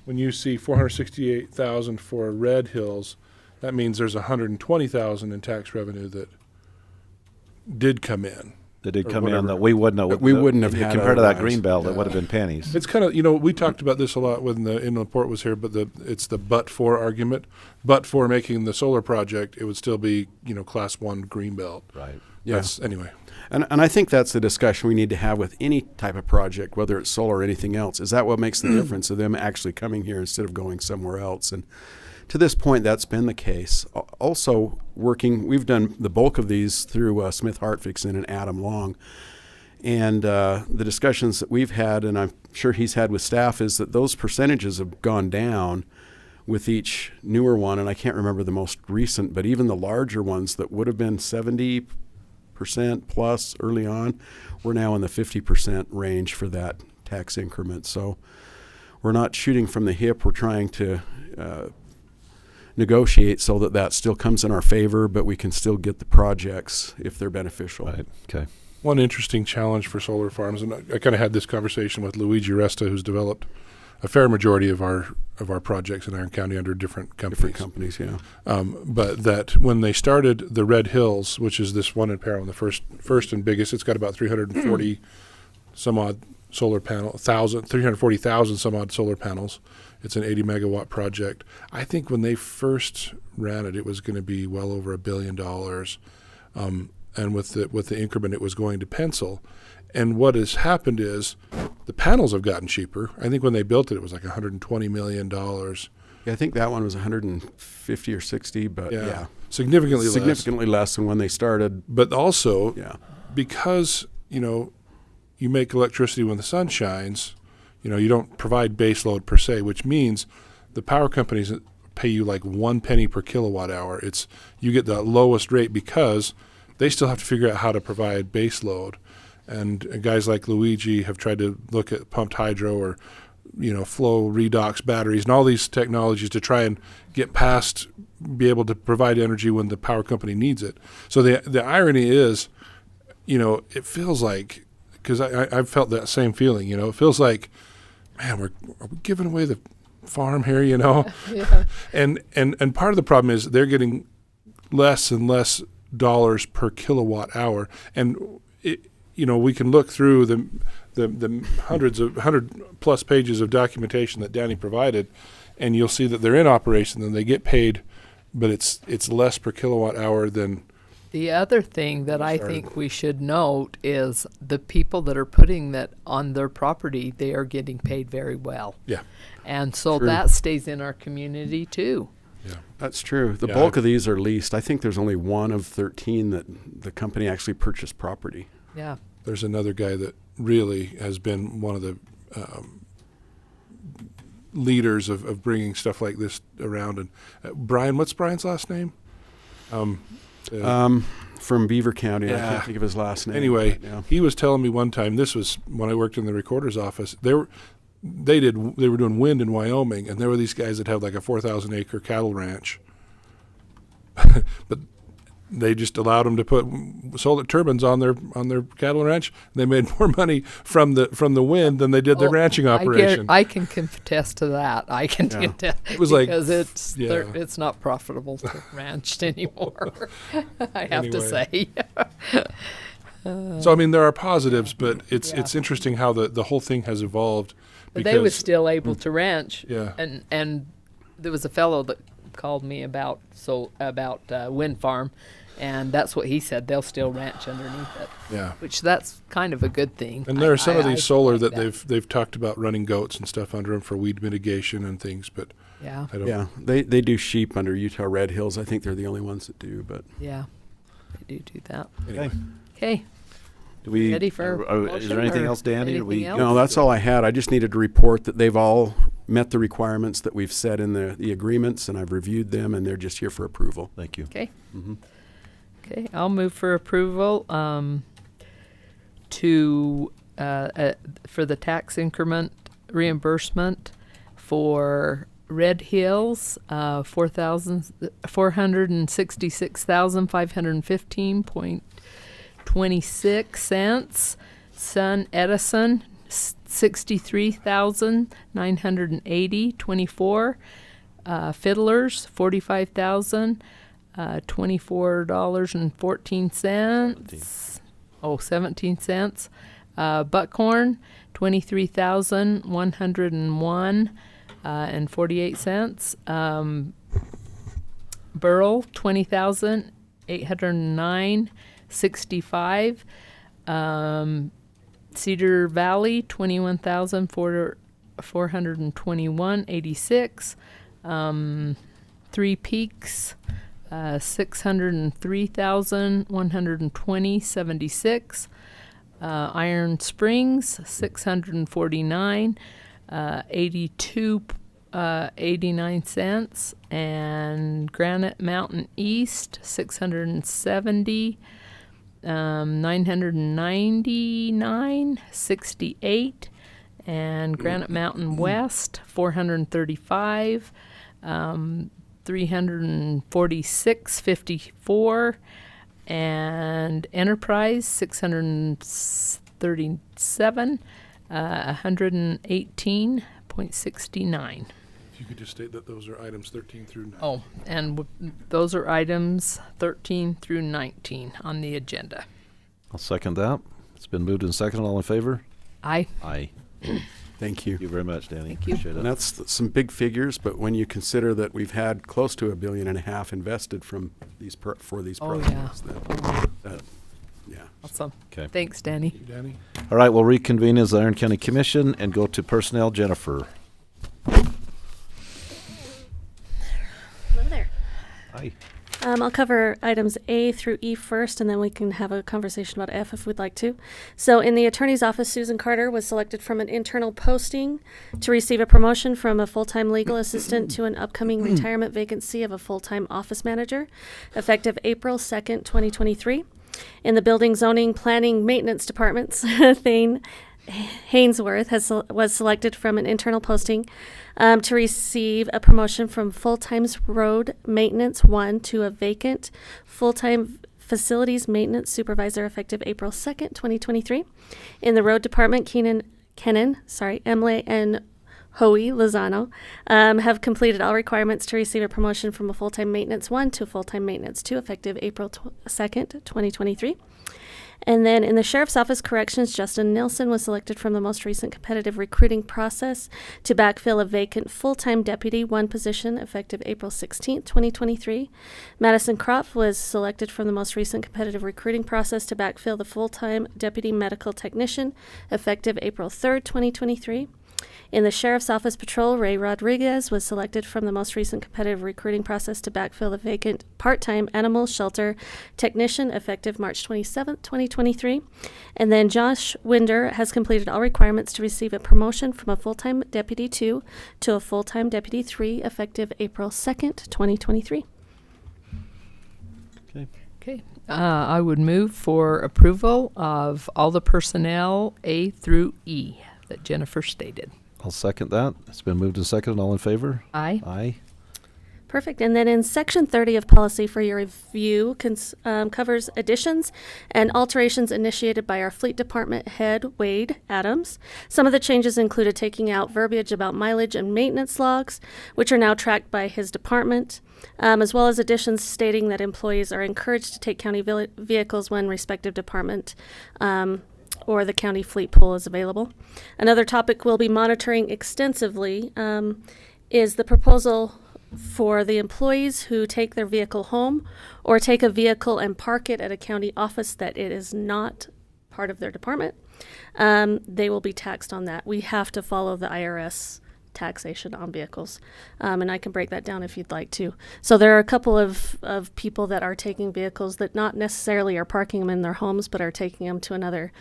468,000 for Red Hills, that means there's 120,000 in tax revenue that did come in. That did or come in whatever. that we wouldn't have. That we wouldn't have had compared to that otherwise. Greenbelt. It Yeah. would have been pennies. It's kind of, we talked about this a lot when the inland port was here, but it's the but for argument. But for making the solar project, it would still be, class 1 Greenbelt. Right. Yes. Anyway. And I think that's the discussion we need to have with any type of project, whether it's solar or anything else. Is that what makes the difference of them actually coming here instead of going somewhere else? And to this point, that's been the case. Also, we've done the bulk of these through Smith Hartfixon and Adam Long. And the discussions that we've had, and I'm sure he's had with staff, is that those percentages have gone down with each newer one. And I can't remember the most recent, but even the larger ones that would have been 70% plus early on, we're now in the 50% range for that tax increment. So we're not shooting from the hip. We're trying to negotiate so that still comes in our favor, but we can still get the projects if they're beneficial. Right. Okay. One interesting challenge for solar farms, and I kind of had this conversation with Luigi Resta, who's developed a fair majority of our projects in Iron County under different companies. Yeah. But that when they started the Red Hills, which is this one in Peril, the first and biggest, it's got about 340 some odd solar panel, 340,000 some odd solar panels. It's an 80 megawatt project. I think when they first ran it, it was going to be well over $1 billion. And with the increment, it was going to pencil. And what has happened is the panels have gotten cheaper. I think when they built it, it was like $120 million. Yeah, I think that one was 150 or 60, but yeah. Significantly less than when they started. But also, because, you make electricity when the sun shines, you don't provide base load per se, which means the power companies pay you like 1 penny per kilowatt hour. You get the lowest rate because they still have to figure out how to provide base load. And guys like Luigi have tried to look at pumped hydro or, flow redox batteries and all these technologies to try and get past, be able to provide energy when the power company needs it. So the irony is, it feels like, because I've felt that same feeling, it feels like, man, are we giving away the farm here, Yeah. And part of the problem is they're getting less and less dollars per kilowatt hour. And we can look through the 100 plus pages of documentation that Danny provided, and you'll see that they're in operation and they get paid, but it's less per kilowatt hour than. The other thing that I think we should note is the people that are putting that on their property, they are getting paid very well. Yeah. And so True. that stays in our community too. Yeah. That's true. The bulk of these are leased. I think there's only one of 13 that the company actually purchased property. Yeah. There's another guy that really has been one of the leaders of bringing stuff like this around. And Brian, what's Brian's last name? From Beaver County. I can't think of his last name. Anyway, but, he was telling me one time, this was when I worked in the recorder's office, they were doing wind in Wyoming, and there were these guys that had like a 4,000 acre cattle ranch. But they just allowed them to put solar turbines on their cattle ranch. They made more money from the wind than they did their ranching operation. I can contest to that. I can contest It was like, because it's not profitable to ranch anymore. I have to say. So I mean, there are positives, but it's interesting how the whole thing has evolved. But they were still able to ranch. Yeah. And there was a fellow that called me about wind farm, and that's what he said. They'll still ranch underneath it. Yeah. Which that's kind of a good thing. And there are some of I these solar like that they've talked about running goats and stuff under them for weed mitigation and things, but Yeah. I don't. Yeah, they do sheep under Utah Red Hills. I think they're the only ones that do, but. Yeah, they do that. Anyway. Okay. Do we? Ready for is there anything else, Danny? Or we? anything else? No, that's all I had. I just needed to report that they've all met the requirements that we've set in the agreements, and I've reviewed them, and they're just here for approval. Thank you. Okay. Mm-hmm. Okay, I'll move for approval for the tax increment reimbursement for Red Hills, $466,515.26. Sun Edison, $63,980.24. Fiddlers, $45,024.14. Oh, 17 cents. Buckhorn, 23,101 and 48 cents. Burl, 20,809.65. Cedar Valley, 21,421.86. Three Peaks, 603,120.76. Iron Springs, 649, 82.89 cents, and Granite Mountain East, 670, 999.68, and Granite Mountain West, 435, 346.54, and Enterprise 637, 118.69. If you could just state that those are items 13 through 9. Oh, and those are items 13 through 19 on the agenda. I'll second that. It's been moved and seconded. All in favor? Aye. Aye. Thank you. Thank you very much, Danny. Thank you. Appreciate And it. that's some big figures, but when you consider that we've had close to $1.5 billion invested from these for these Oh, projects, yeah. yeah. Awesome. Okay. Thanks, Danny. Danny? All right, we'll reconvene as the Iron County Commission and go to personnel. Jennifer. Hello there. Hi. I'll cover items A through E first, and then we can have a conversation about F if we'd like to. So in the attorney's office, Susan Carter was selected from an internal posting to receive a promotion from a full-time legal assistant to an upcoming retirement vacancy of a full-time office manager, effective April 2nd, 2023. In the building, zoning, planning, maintenance departments, Thane Hainsworth was selected from an internal posting to receive a promotion from full-time road maintenance 1 to a vacant full-time facilities maintenance supervisor effective April 2nd, 2023. In the road department, Emily and Hoey Lozano have completed all requirements to receive a promotion from a full-time maintenance 1 to a full-time maintenance 2 effective April 2nd, 2023. And then in the Sheriff's Office Corrections, Justin Nilsson was selected from the most recent competitive recruiting process to backfill a vacant full-time Deputy 1 position effective April 16th, 2023. Madison Kropf was selected from the most recent competitive recruiting process to backfill the full-time Deputy Medical Technician effective April 3rd, 2023. In the Sheriff's Office Patrol, Ray Rodriguez was selected from the most recent competitive recruiting process to backfill the vacant part-time Animal Shelter Technician effective March 27th, 2023. And then Josh Winder has completed all requirements to receive a promotion from a full-time Deputy 2 to a full-time Deputy 3 effective April 2nd, 2023. Okay. I would move for approval of all the personnel A through E that Jennifer stated. I'll second that. It's been moved and seconded. All in favor? Aye. Aye. Perfect. And then in Section 30 of policy for your review covers additions and alterations initiated by our Fleet Department head, Wade Adams. Some of the changes included taking out verbiage about mileage and maintenance logs, which are now tracked by his department, as well as additions stating that employees are encouraged to take county vehicles when respective department or the county fleet pool is available. Another topic we'll be monitoring extensively is the proposal for the employees who take their vehicle home or take a vehicle and park it at a county office that it is not part of their department, they will be taxed on that. We have to follow the IRS taxation on vehicles. And I can break that down if you'd like to. So there are a couple of people that are taking vehicles that not necessarily are parking them in their homes, but are taking them to another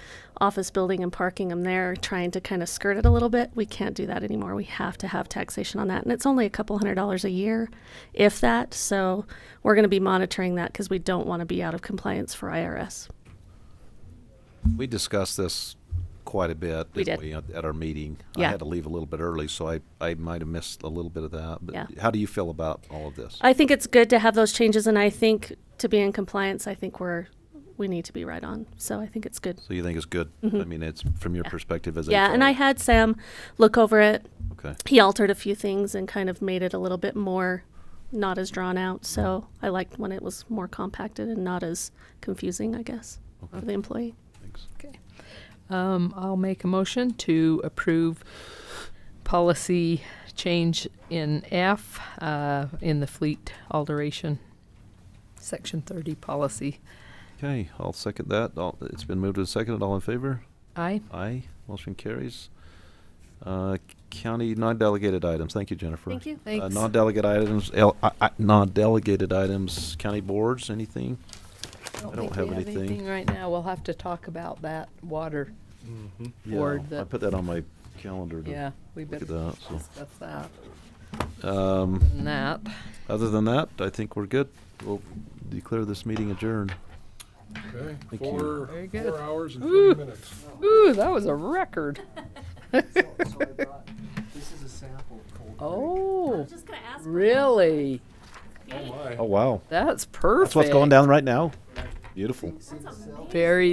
office building and parking them there, trying to kind of skirt it a little bit. We can't do that anymore. We have to have taxation on that. And it's only a couple $100 a year, if that. So we're going to be monitoring that because we don't want to be out of compliance for IRS. We discussed this quite a bit We didn't did. at our meeting. I Yeah. had to leave a little bit early, so I might have missed a little bit of that. But Yeah. how do you feel about all of this? I think it's good to have those changes, and I think to be in compliance, I think we need to be right on. So I think it's good. So you think it's good? Mhm. I mean, it's from your perspective as Yeah, HR. and I had Sam look over it. Okay. He altered a few things and kind of made it a little bit more not as drawn out. So I liked when it was more compacted and not as confusing, I guess, for the employee. Okay. I'll make a motion to approve policy change in F, in the fleet alteration, section 30 policy. Okay, I'll second that. It's been moved and seconded. All in favor? Aye. Aye. Motion carries. County non-delegated items. Thank you, Jennifer. Thank you. Thanks. Non-delegated items. Non-delegated items. County boards. Anything? I don't think have we anything. right now. We'll have to talk about that water Yeah, board. I That, put that on my calendar. To yeah, we look better at that. So. discuss that. And that. Other than that, I think we're good. We'll declare this meeting adjourned. Okay, Thank you. Very good. 4 hours and Ooh. 30 minutes. Ooh, that was a record. So I brought, this is a sample of Cold Creek. Oh, really? Oh my. Oh wow. That's perfect. That's what's going down right now. Beautiful. Very